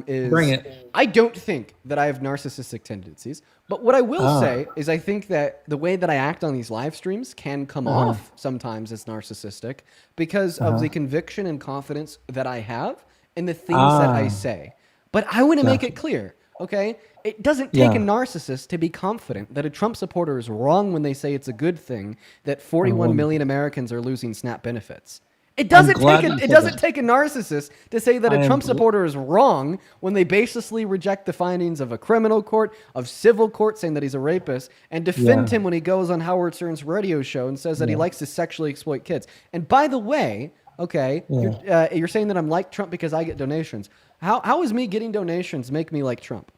is Bring it. I don't think that I have narcissistic tendencies, but what I will Ah. say is I think that the way that I act on these live streams can come Uh-huh. off sometimes as narcissistic because of Uh-huh. the conviction and confidence that I have in the things that I Ah. say. But I want to make Gotcha. it clear, okay? It doesn't take a Yeah. narcissist to be confident that a Trump supporter is wrong when they say it's a good thing that 41 wonderful. million Americans are losing SNAP benefits. It I'm doesn't glad take you it said doesn't that. take a narcissist to say that I a am Trump gl- supporter is wrong when they baselessly reject the findings of a criminal court, of civil court, saying that he's a rapist, and defend Yeah. him when he goes on Howard Stern's radio show and says that he Yeah. likes to sexually exploit kids. And by the way, okay, you're saying that I'm like Trump because I get donations. How is me getting donations make me like Trump?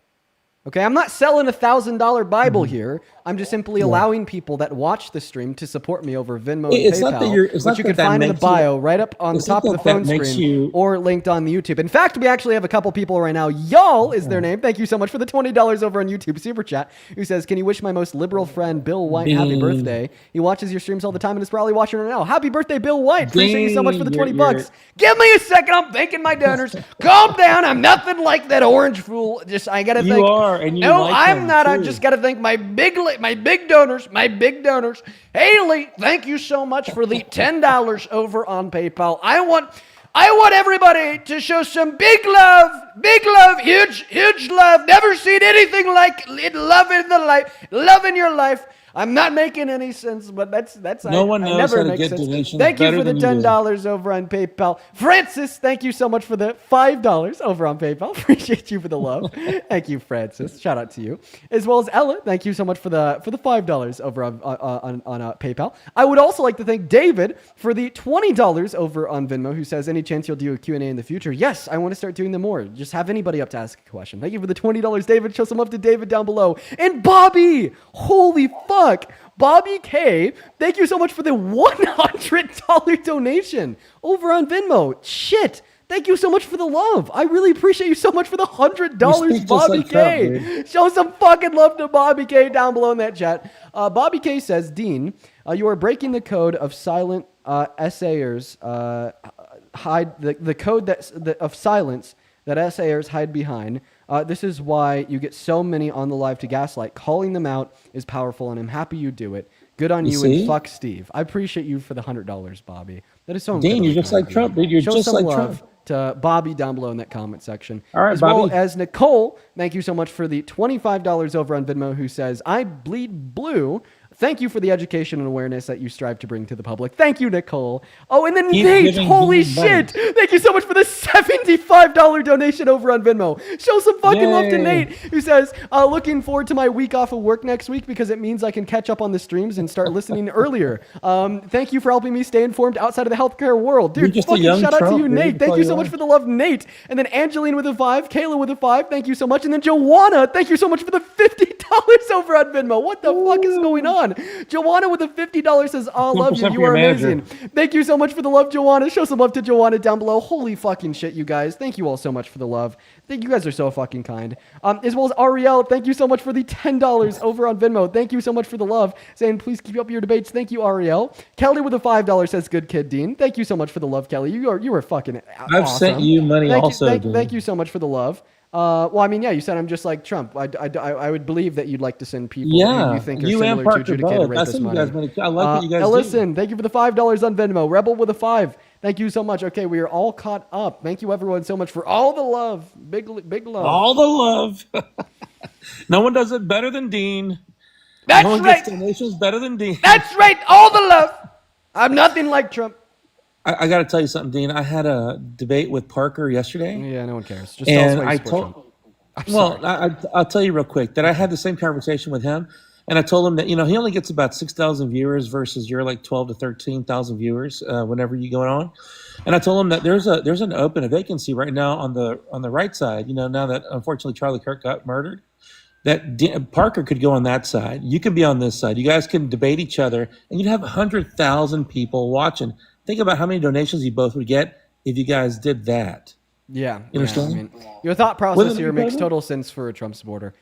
Okay, I'm not selling $1,000 Bible here. I'm just simply allowing people that watch the stream to support me over Venmo and It's not that PayPal, you're- it's which not you that can that find in the makes you- bio right up on the it's not top of the that that phone makes screen you- or linked on the YouTube. In fact, we actually have a couple people right now. Y'all is their name. Thank you so much for the $20 over on YouTube Super Chat, who says, can you wish my most liberal friend Bill White happy Ding. birthday? He watches your streams all the time and is probably watching right now. Happy birthday, Bill White. Appreciate you so much for the Ding. 20 You're- bucks. Give me a second. I'm thanking my donors. Calm down. I'm nothing like that orange fool. Just I gotta You think. are, and you no, like I'm them, not. I too. just gotta thank my big donors. Haley, thank you so much for the $10 over on PayPal. I want everybody to show some big love, huge love. Never seen anything like it. Love in the life, love in your life. I'm not making any sense, but that's No one I knows never how to make get sense. donations Thank you better for the than you do. $10 over on PayPal. Francis, thank you so much for the $5 over on PayPal. Appreciate you for the love. Thank you, Francis. Shout out to you. As well as Ella, thank you so much for the $5 over on PayPal. I would also like to thank David for the $20 over on Venmo, who says, any chance you'll do a Q&A in the future? Yes, I want to start doing them more. Just have anybody up to ask a question. Thank you for the $20, David. Show some love to David down below. And Bobby, holy fuck. Bobby K, thank you so much for the $100 donation over on Venmo. Shit. Thank you so much for the love. I really appreciate you so much for the $100, You speak just Bobby like Trump, K. dude. Show some fucking love to Bobby K down below in that chat. Bobby K says, Dean, you are breaking the code of silent essayers. Hide the code of silence that essayers hide behind. This is why you get so many on the live to gaslight. Calling them out is powerful, and I'm happy you do it. Good on You you, see? and fuck Steve. I appreciate you for the $100, Bobby. That is so Dean, incredibly you're just kind like of you. Trump, dude. You're Show just some like love Trump. to Bobby down below in that comment section. All right, as well Bobby. as Nicole, thank you so much for the $25 over on Venmo, who says, I bleed blue. Thank you for the education and awareness that you strive to bring to the public. Thank you, Nicole. Oh, and then Keep Nate, giving holy Dean money. shit. Thank you so much for the $75 donation over on Venmo. Show some fucking love to Yay. Nate, who says, looking forward to my week off of work next week because it means I can catch up on the streams and start listening earlier. Thank you for helping me stay informed outside of the healthcare world. You're Dude, just a fucking young shout out to Trump, you, dude. Nate. That's Thank all you you so much are. for the love, Nate. And then Angeline with a 5, Kayla with a 5. Thank you so much. And then Joanna, thank you so much for the $50 over on Venmo. What the fuck is going on? Joanna with a $50 says, I love you. 1% You for your are manager. amazing. Thank you so much for the love, Joanna. Show some love to Joanna down below. Holy fucking shit, you guys. Thank you all so much for the love. Thank you guys are so fucking kind. As well as Ariel, thank you so much for the $10 over on Venmo. Thank you so much for the love. Saying, please keep up your debates. Thank you, Ariel. Kelly with a $5 says, good kid, Dean. Thank you so much for the love, Kelly. You are fucking awesome. I've sent you money also, Dean. Thank you so much for the love. Well, I mean, yeah, you said I'm just like Trump. I would believe that you'd like to send people who Yeah, you think are you and similar to Parker adjudicated both. I rapist sent you money. guys money. I like what you guys do. Ellison, thank you for the $5 on Venmo. Rebel with a 5. Thank you so much. Okay, we are all caught up. Thank you everyone so much for all the love. Big love. All the love. No one does it better than Dean. That's no one right. gets donations better than Dean. That's right. All the love. I'm nothing like Trump. I got to tell you something, Dean. I had a debate with Parker yesterday. Yeah, no one cares. Just tell us and why you I support told. Trump. I'll tell you real quick that I had the same conversation with him, and I told him that he only gets about 6,000 viewers versus you're like 12 to 13,000 viewers whenever you go on, and I told him that there's a vacancy right now on the right side. Now that unfortunately Charlie Kirk got murdered, that Parker could go on that side. You could be on this side. You guys can debate each other, and you'd have 100,000 people watching. Think about how many donations you both would get if you guys did that. Yeah. You understand? I mean, your thought process Wouldn't it here be makes better? total sense for a Trump supporter.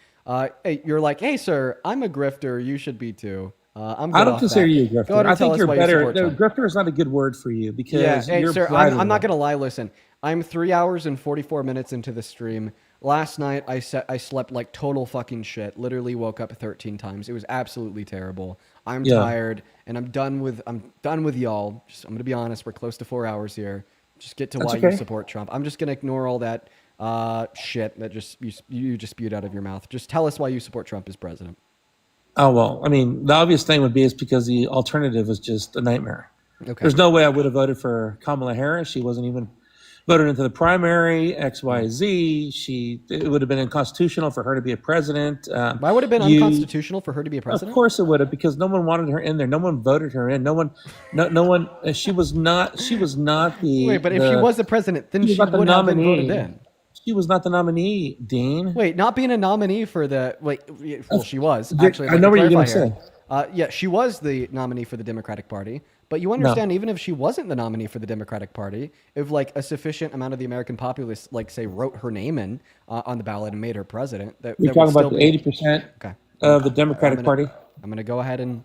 You're like, hey, sir, I'm a grifter. You should be too. I'm good I don't off consider that. you a Go grifter. ahead and I tell think us you're why you better. support No, Trump. grifter is not a good word for you because Yeah, hey, you're sir, bridling I'm not it. going to lie. Listen, I'm 3 hours and 44 minutes into the stream. Last night, I slept like total fucking shit. Literally woke up 13 times. It was absolutely terrible. I'm Yeah. tired, and I'm done with y'all. I'm going to be honest. We're close to 4 hours here. Just get to That's why you okay. support Trump. I'm just going to ignore all that shit that you just spewed out of your mouth. Just tell us why you support Trump as president. Oh, well, I mean, the obvious thing would be is because the alternative is just a nightmare. Okay. There's no way I would have voted for Kamala Harris. She wasn't even voted into the primary, XYZ. It would have been unconstitutional for her to be a president. Why would it have been You- unconstitutional for her to be a president? Of course it would have, because no one wanted her in there. No one voted her in. No one. She was not the. Wait, but if she was the president, then she was she not the would have been nominee. voted in. She was not the nominee, Dean. Wait, not being a nominee for the well, she was You're- actually. I know what you're going gonna to yeah, she was the nominee for the Democratic Party. But you understand, even if she wasn't the nominee for the Democratic Party, if like a sufficient amount of the American populace, like say, wrote her name in on the ballot and made her president, that You're that would talking about still the be- 80% Okay. of the Democratic I'm gonna- Party. I'm going to go ahead and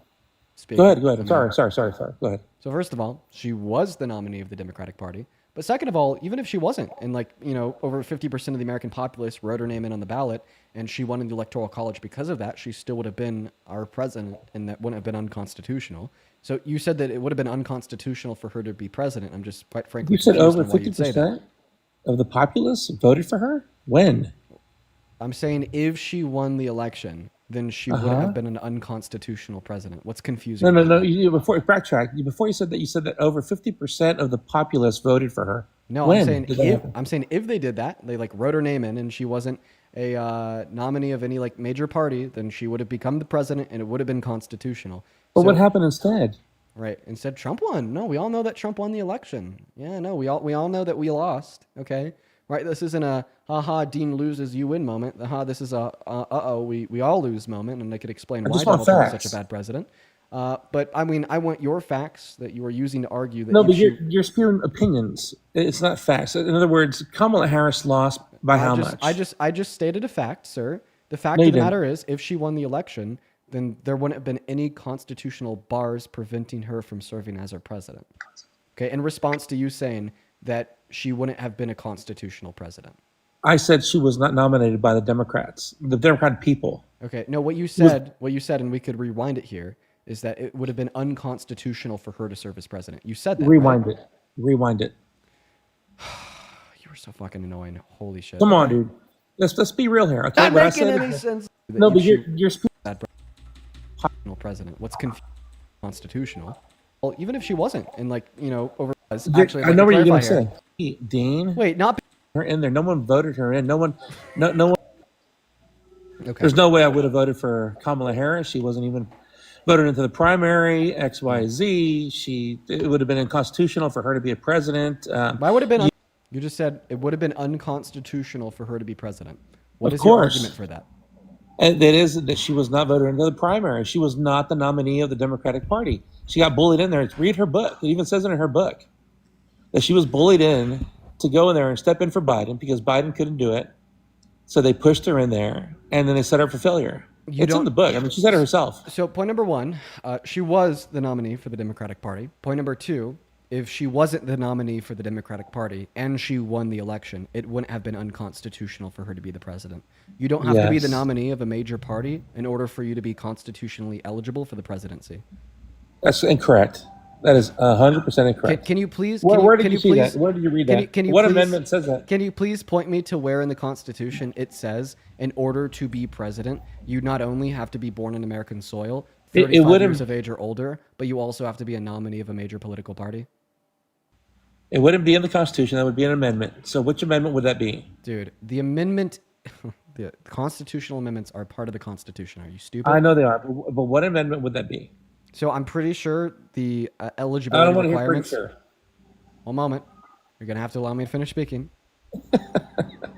speak. Go ahead. I'm gonna- Sorry. Go ahead. So first of all, she was the nominee of the Democratic Party. But second of all, even if she wasn't, and like, over 50% of the American populace wrote her name in on the ballot, and she won in the Electoral College because of that, she still would have been our president, and that wouldn't have been unconstitutional. So you said that it would have been unconstitutional for her to be president. I'm just quite frankly You said confused over on why you'd say that. 50% of the populace voted for her? When? I'm saying if she won the election, then she would Uh-huh. have been an unconstitutional president. What's confusing? No. about that? Before backtrack. Before you said that over 50% of the populace voted for her. No, When I'm saying did that if happen? I'm saying if they did that, they like wrote her name in, and she wasn't a nominee of any like major party, then she would have become the president, and it would have been constitutional. But what So- happened instead? Right. Instead, Trump won. No, we all know that Trump won the election. Yeah, no, we all know that we lost. Okay. Right. This isn't a haha Dean loses you win moment. This is a we all lose moment, and I could explain I why just want Donald Trump is facts. such a bad president. But I mean, I want your facts that you are using to argue that No, if but she- you're spewing opinions. It's not facts. In other words, Kamala Harris lost by how much? I just stated a fact, sir. The fact No, of you the didn't. matter is, if she won the election, then there wouldn't have been any constitutional bars preventing her from serving as our president. Okay, in response to you saying that she wouldn't have been a constitutional president. I said she was not nominated by the Democrats, the Democratic people. Okay, no, what you said, and we could rewind it here, is that it would have been unconstitutional for her to serve as president. You said that. Rewind right? it. Rewind it. You were so fucking annoying. Holy shit. Come on, Okay. dude. Let's be real here. Okay, Not what I making said- any sense. No, that but you you're that president. What's constitutional? Well, even if she wasn't, and like over actually, I know what you're going gonna to say, Dean. Wait, not her in there. No one voted her in. No one. Okay. Okay. There's no way I would have voted for Kamala Harris. She wasn't even voted into the primary. XYZ. It would have been unconstitutional for her to be a president. Why would it have been? You just said it would have been unconstitutional for her to be president. What Of is your course. argument for that? And that is that she was not voted into the primary. She was not the nominee of the Democratic Party. She got bullied in there. Read her book. It even says it in her book that she was bullied in to go in there and step in for Biden because Biden couldn't do it. So they pushed her in there, and then they set her up for failure. It's in the book. I mean, she said it herself. So point number one, she was the nominee for the Democratic Party. Point number two, if she wasn't the nominee for the Democratic Party and she won the election, it wouldn't have been unconstitutional for her to be the president. You don't have to be the Yes. nominee of a major party in order for you to be constitutionally eligible for the presidency. That's incorrect. That is 100% incorrect. Can you please? Where did can you see please- that? Where did you read can that? can you What please- amendment says that? Can you please point me to where in the Constitution it says, in order to be president, you not only have to be born in American soil, It 35 wouldn't- years of age or older, but you also have to be a nominee of a major political party? It wouldn't be in the Constitution. That would be an amendment. So which amendment would that be? Dude, the amendment, the constitutional amendments are part of the Constitution. Are you stupid? I know they are, but what amendment would that be? So I'm pretty sure the I eligibility don't want to hear pretty requirements. sure. One moment. You're going to have to allow me to finish speaking.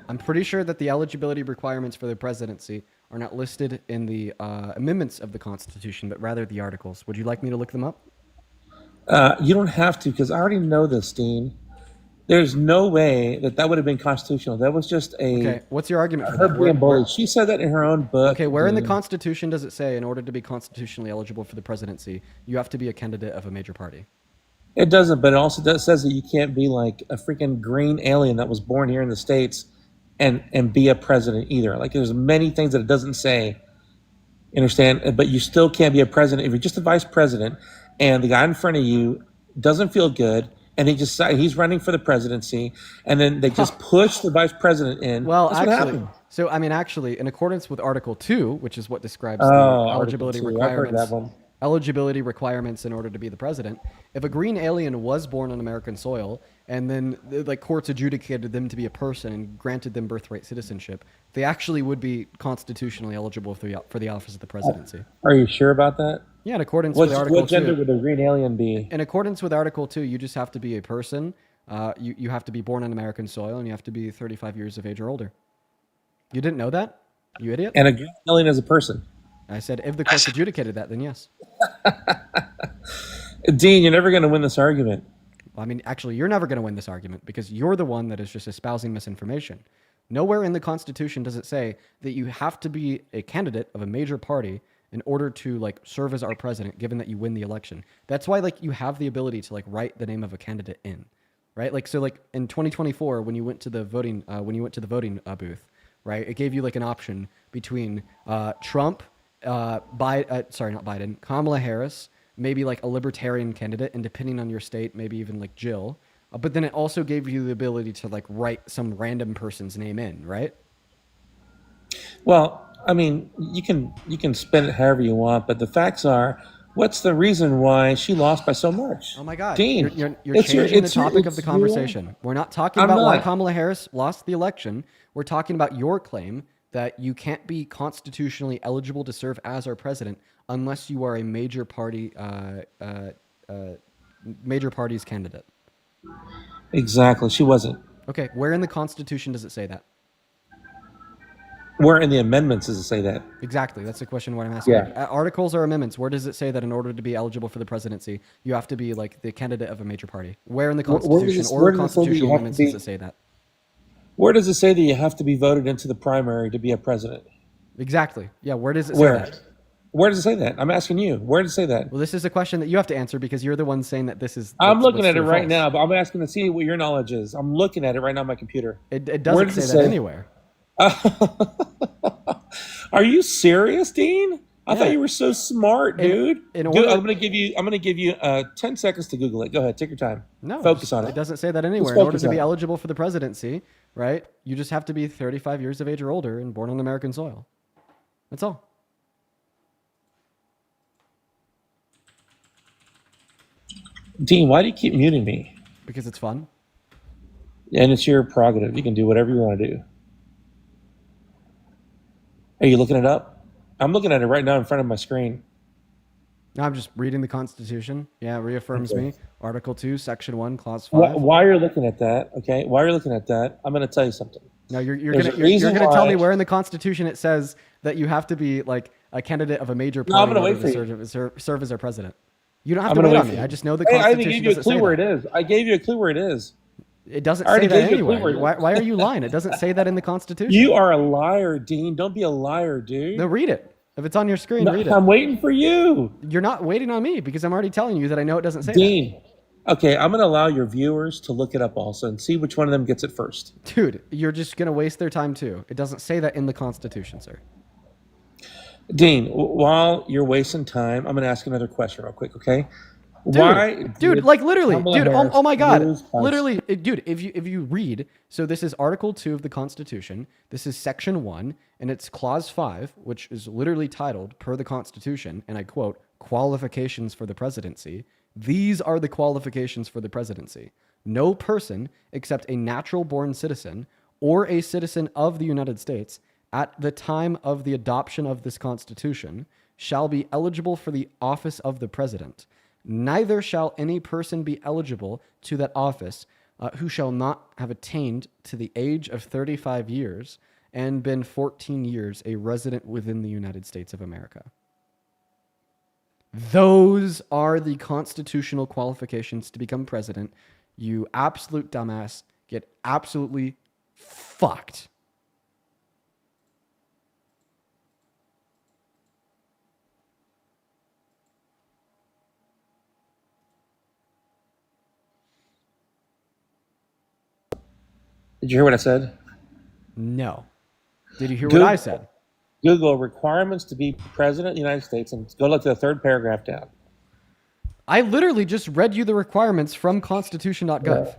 I'm pretty sure that the eligibility requirements for the presidency are not listed in the amendments of the Constitution, but rather the articles. Would you like me to look them up? You don't have to, because I already know this, Dean. There's no way that would have been constitutional. That was just Okay, what's your argument for her that? being bullied. She said that in her own book. Okay, where in the dude. Constitution does it say in order to be constitutionally eligible for the presidency, you have to be a candidate of a major party? It doesn't, but it also says that you can't be like a freaking green alien that was born here in the States and be a president either. Like there's many things that it doesn't say. You understand? But you still can't be a president if you're just a vice president and the guy in front of you doesn't feel good and he's running for the presidency and then they just push the vice president in. Well, That's what actually, happened. so I mean, actually, in accordance with Article 2, which is what describes the Oh, eligibility Article 2. I've heard requirements, that one. eligibility requirements in order to be the president. If a green alien was born on American soil and then like courts adjudicated them to be a person and granted them birthright citizenship, they actually would be constitutionally eligible for the office of the presidency. Are you sure about that? Yeah, in accordance with Article 2. What gender would a green alien be? In accordance with Article 2, you just have to be a person. You have to be born on American soil and you have to be 35 years of age or older. You didn't know that? You idiot? And a green alien is a person. I said, if the courts adjudicated that, then yes. Dean, you're never going to win this argument. Well, I mean, actually, you're never going to win this argument because you're the one that is just espousing misinformation. Nowhere in the Constitution does it say that you have to be a candidate of a major party in order to like serve as our president, given that you win the election. That's why like you have the ability to like write the name of a candidate in, right? Like so, like in 2024, when you went to the voting, booth, right? It gave you like an option between Trump, not Biden, Kamala Harris, maybe like a libertarian candidate, and depending on your state, maybe even like Jill. But then it also gave you the ability to like write some random person's name in, right? Well, I mean, you can spin it however you want, but the facts are, what's the reason why she lost by so much? Oh my God, Dean, you're changing the topic of the conversation. We're not talking about why Kamala Harris lost the election. We're talking about your claim that you can't be constitutionally eligible to serve as our president unless you are a major party's candidate. Exactly, she wasn't. Okay, where in the Constitution does it say that? Where in the amendments does it say that? Exactly, that's the question what I'm asking. Yeah. Articles or amendments, where does it say that in order to be eligible for the presidency, you have to be like the candidate of a major party? Where in the Constitution or constitutional amendments does it say that? Where does it say that you have to be voted into the primary to be a president? Exactly. Yeah, where does it say that? Where does it say that? I'm asking you. Where does it say that? Well, this is a question that you have to answer because you're the one saying that this is. I'm looking at it right now, but I'm asking to see what your knowledge is. I'm looking at it right now on my computer. It doesn't say that anywhere. Are you serious, Dean? I thought you were so smart, dude. I'm gonna give you 10 seconds to Google it. Go ahead, take your time. No, focus on it. It doesn't say that anywhere. In order to be eligible for the presidency, right? You just have to be 35 years of age or older and born on American soil. That's all. Dean, why do you keep muting me? Because it's fun. And it's your prerogative. You can do whatever you want to do. Are you looking it up? I'm looking at it right now in front of my screen. No, I'm just reading the Constitution. Yeah, it reaffirms me. Article 2, Section 1, Clause 5. Why you're looking at that, okay? Why you're looking at that, I'm going to tell you something. No, you're going to tell me where in the Constitution it says that you have to be like a candidate of a major party in order to serve as our president. You don't have to wait on me. I just know the Constitution I gave you a clue where it is. I gave you a clue where it is. It doesn't say that anywhere. Why are you lying? It doesn't say that in the Constitution. You are a liar, Dean. Don't be a liar, dude. No, read it. If it's on your screen, read it. I'm waiting for you. You're not waiting on me because I'm already telling you that I know it doesn't say Dean, that. Okay, I'm going to allow your viewers to look it up also and see which one of them gets it first. Dude, you're just going to waste their time too. It doesn't say that in the Constitution, sir. Dean, while you're wasting time, I'm going to ask another question real quick, okay? Dude, like literally, dude, oh my God, literally, dude, if you read, so this is Article 2 of the Constitution, this is Section 1, and it's Clause 5, which is literally titled, per the Constitution, and I quote, qualifications for the presidency. These are the qualifications for the presidency. No person except a natural-born citizen or a citizen of the United States at the time of the adoption of this Constitution shall be eligible for the office of the president. Neither shall any person be eligible to that office who shall not have attained to the age of 35 years and been 14 years a resident within the United States of America. Those are the constitutional qualifications to become president. you absolute dumbass, get absolutely fucked. Did you hear what I said? No. Did you hear Google, what I said? Google requirements to be president of the United States and go look to the third paragraph down. I literally just read you the requirements from constitution.gov.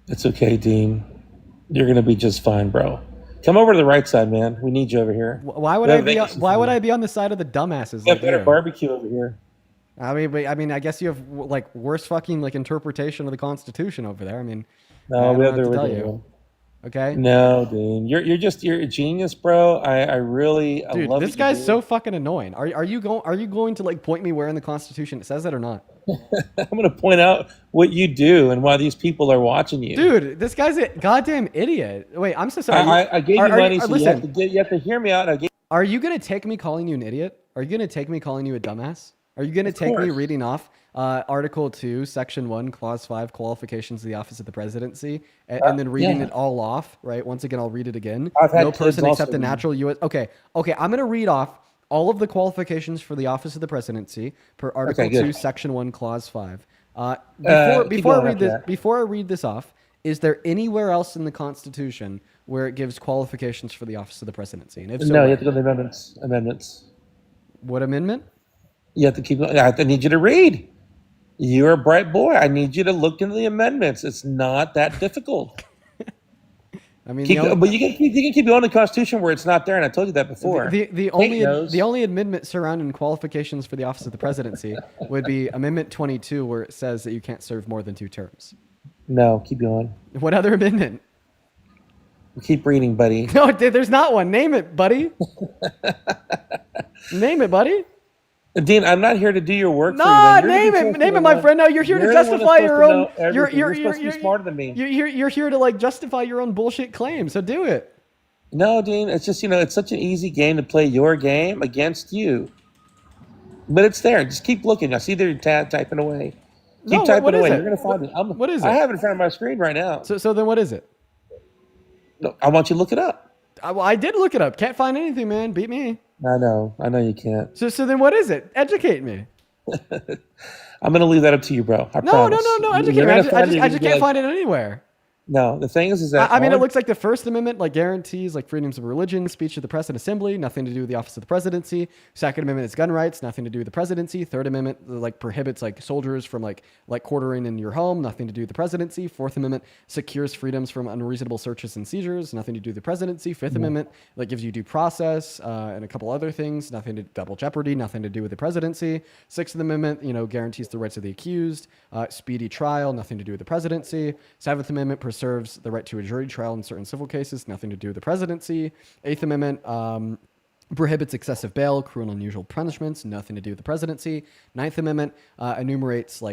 It's okay, Dean. You're going to be just fine, bro. Come over to the right side, man. We need you over here. Why would I be on the side of the dumbasses? We have better barbecue over here. I mean, I guess you have like worse fucking like interpretation of the Constitution over there. I mean, No, I we don't have know the what to tell original you. one. Okay. No, Dean. You're a genius, bro. I really Dude, love this what guy's you do. so fucking annoying. Are you going to like point me where in the Constitution it says that or not? I'm going to point out what you do and why these people are watching you. Dude, this guy's a goddamn idiot. Wait, I'm so sorry. I gave you money, so listen, you have to hear me out. Are you going to take me calling you an idiot? Are you going to take me calling you a dumbass? Are you going to take me course. reading off Article 2, Section 1, Clause 5, qualifications of the office of the presidency, and then reading yeah. it all off, right? Once again, I'll read it again. I've had No kids person except also, a natural U.S. Okay, I'm going to read off all of the qualifications for the office of the presidency per Article 2, Section 1, Clause 5. Before I read this off, is there anywhere else in the Constitution where it gives qualifications for the office of the presidency? And if so, No, you have to go to the amendments. What amendment? You have to keep going. I need you to read. You're a bright boy. I need you to look into the amendments. It's not that difficult. I mean, but you can keep going to the Constitution where it's not there, and I told you that before. The only amendment surrounding qualifications for the office of the presidency would be Amendment 22, where it says that you can't serve more than 2 terms. No, keep going. What other amendment? Keep reading, buddy. No, there's not one. Name it, buddy. Name it, buddy. Dean, I'm not here to do your work. No, name it, my friend. No, you're here to justify your own. You're supposed to be smarter than me. You're here to like justify your own bullshit claim. So do it. No, Dean. It's just it's such an easy game to play your game against you. But it's there. Just keep looking. I see that you're typing away. Keep typing away. You're gonna find it. What is it? I have it in front of my screen right now. So then what is it? No, I want you to look it up. I did look it up. Can't find anything, man. Beat me. I know you can't. So then what is it? Educate me. I'm gonna leave that up to you, bro. I No, promise. educate me. I just can't find it anywhere. No, the thing is that I mean, it looks like the First Amendment like guarantees like freedoms of religion, speech of the press and assembly, nothing to do with the office of the presidency. Second Amendment is gun rights, nothing to do with the presidency. Third Amendment like prohibits like soldiers from like quartering in your home, nothing to do with the presidency. Fourth Amendment secures freedoms from unreasonable searches and seizures, nothing to do with the presidency. Fifth Amendment like gives you due process and a couple other things, nothing to double jeopardy, nothing to do with the presidency. Sixth Amendment, guarantees the rights of the accused, speedy trial, nothing to do with the presidency. Seventh Amendment preserves the right to a jury trial in certain civil cases, nothing to do with the presidency. Eighth Amendment prohibits excessive bail, cruel and unusual punishments, nothing to do with the presidency. Ninth Amendment enumerates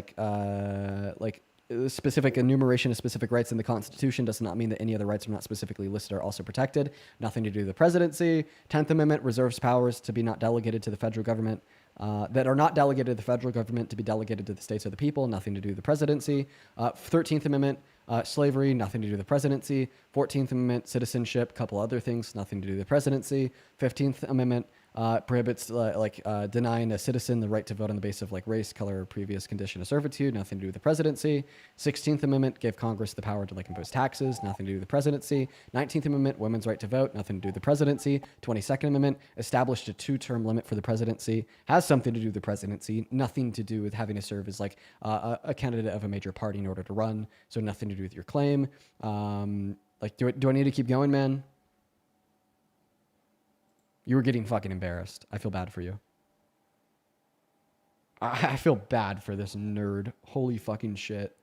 specific enumeration of specific rights in the Constitution does not mean that any other rights are not specifically listed are also protected. Nothing to do with the presidency. 10th Amendment reserves powers to be not delegated to the federal government. That are not delegated to the federal government to be delegated to the states or the people, nothing to do with the presidency. 13th Amendment, slavery, nothing to do with the presidency. 14th Amendment, citizenship, couple other things, nothing to do with the presidency. 15th Amendment prohibits denying a citizen the right to vote on the basis of like race, color, or previous condition of servitude, nothing to do with the presidency. 16th Amendment gave Congress the power to like impose taxes, nothing to do with the presidency. 19th Amendment, women's right to vote, nothing to do with the presidency. 22nd Amendment established a 2-term limit for the presidency, has something to do with the presidency, nothing to do with having to serve as like a candidate of a major party in order to run, so nothing to do with your claim. Do I need to keep going, man? You were getting fucking embarrassed. I feel bad for you. I feel bad for this nerd. Holy fucking shit.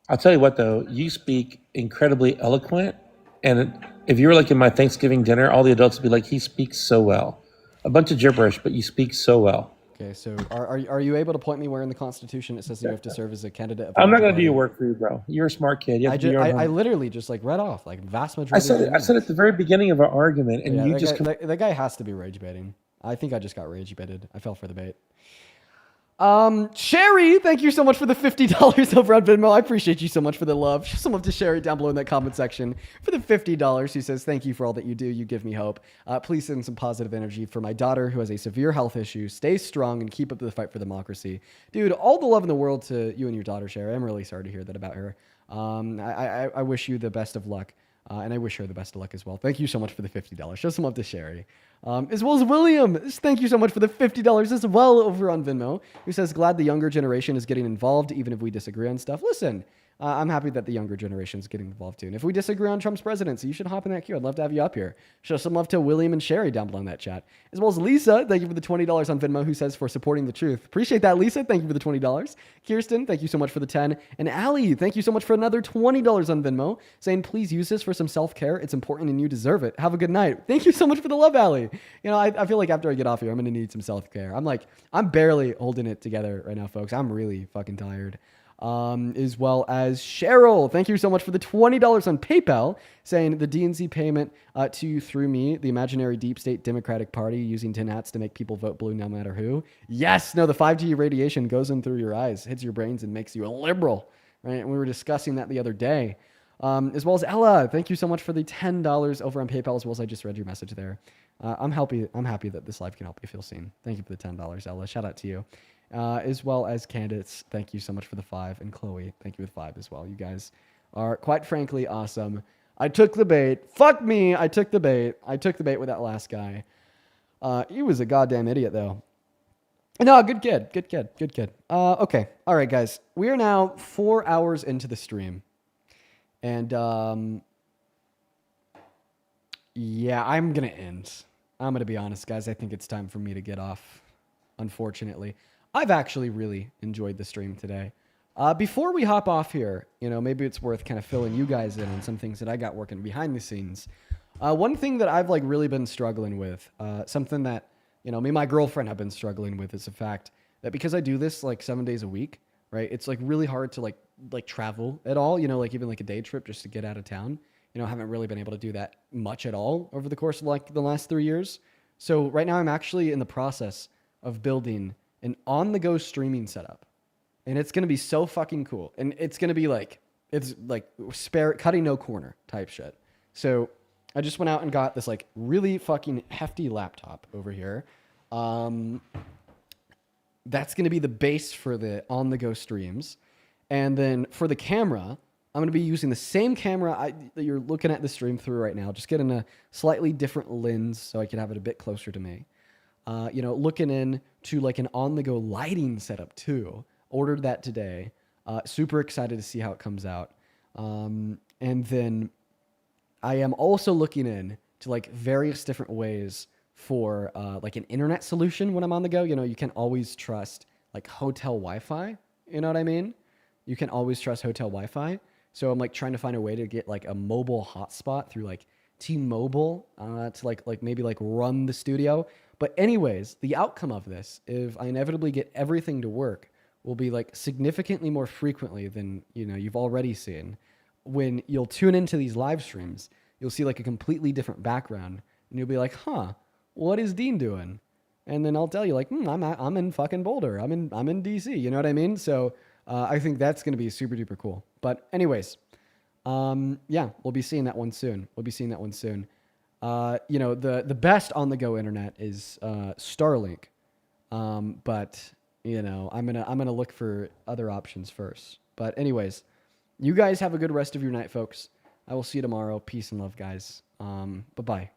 I'll tell you what, though. You speak incredibly eloquent. And if you were like in my Thanksgiving dinner, all the adults would be like, he speaks so well. A bunch of gibberish, but you speak so well. Okay, so are you able to point me where in the Constitution it says that you have to serve as a candidate? Of I'm not going to do your work for you, bro. You're a smart kid. You have to do your own I homework. literally just like read off like vast majority. I said at the very beginning of our argument, and Yeah, you that just guy, that guy has to be rage baiting. I think I just got rage baited. I fell for the bait. Sherry, thank you so much for the $50 over on Venmo. I appreciate you so much for the love. Show some love to Sherry down below in that comment section for the $50. She says, thank you for all that you do. You give me hope. Please send some positive energy for my daughter who has a severe health issue. Stay strong and keep up the fight for democracy. Dude, all the love in the world to you and your daughter, Sherry. I'm really sorry to hear that about her. I wish you the best of luck. And I wish her the best of luck as well. Thank you so much for the $50. Show some love to Sherry. As well as William. Thank you so much for the $50 as well over on Venmo. Who says, glad the younger generation is getting involved, even if we disagree on stuff. Listen, I'm happy that the younger generation is getting involved too. And if we disagree on Trump's presidency, you should hop in that queue. I'd love to have you up here. Show some love to William and Sherry down below in that chat. As well as Lisa, thank you for the $20 on Venmo, who says for supporting the truth. Appreciate that, Lisa. Thank you for the $20. Kirsten, thank you so much for the 10. And Allie, thank you so much for another $20 on Venmo, saying please use this for some self-care. It's important and you deserve it. Have a good night. Thank you so much for the love, Allie. You know, I feel like after I get off here, I'm going to need some self-care. I'm barely holding it together right now, folks. I'm really fucking tired. As well as Cheryl. Thank you so much for the $20 on PayPal, saying the DNC payment to you through me, the imaginary deep state Democratic Party using tin hats to make people vote blue no matter who. Yes, no, the 5G radiation goes in through your eyes, hits your brains, and makes you a liberal, right? And we were discussing that the other day. As well as Ella, thank you so much for the $10 over on PayPal, as well as I just read your message there. I'm happy that this live can help you feel seen. Thank you for the $10, Ella. Shout out to you. As well as Candace, thank you so much for the 5. And Chloe, thank you for the 5 as well. You guys are, quite frankly, awesome. I took the bait. Fuck me. I took the bait. I took the bait with that last guy. He was a goddamn idiot, though. No, good kid. Good kid. Good kid. Okay. All right, guys. We are now 4 hours into the stream. And, yeah, I'm going to end. I'm going to be honest, guys. I think it's time for me to get off, unfortunately. I've actually really enjoyed the stream today. Before we hop off here, you know, maybe it's worth kind of filling you guys in on some things that I got working behind the scenes. One thing that I've really been struggling with, something that, you know, me and my girlfriend have been struggling with, is the fact that because I do this 7 days a week, right? It's really hard to like travel at all, you know, even a day trip just to get out of town. You know, I haven't really been able to do that much at all over the course of the last 3 years. So right now I'm actually in the process of building an on-the-go streaming setup. And it's going to be so fucking cool. And it's going to be cutting no corner type shit. So I just went out and got this really fucking hefty laptop over here. That's going to be the base for the on-the-go streams. And then for the camera, I'm going to be using the same camera that you're looking at the stream through right now, just getting a slightly different lens so I can have it a bit closer to me. You know, looking into an on-the-go lighting setup too. Ordered that today. Super excited to see how it comes out. And then I am also looking into various different ways for an internet solution when I'm on the go. You know, you can always trust hotel Wi-Fi. You know what I mean? You can always trust hotel Wi-Fi. So I'm trying to find a way to get a mobile hotspot through T-Mobile to maybe run the studio. But anyways, the outcome of this, if I inevitably get everything to work, will be significantly more frequently than, you know, you've already seen. When you'll tune into these live streams, you'll see a completely different background, and you'll be like, huh, what is Dean doing? And then I'll tell you I'm in fucking Boulder. I'm in DC. You know what I mean? So I think that's going to be super duper cool. But anyways, yeah, we'll be seeing that one soon. You know, the best on-the-go internet is Starlink, but you know, I'm gonna look for other options first. But anyways, you guys have a good rest of your night, folks. I will see you tomorrow. Peace and love, guys. Bye-bye.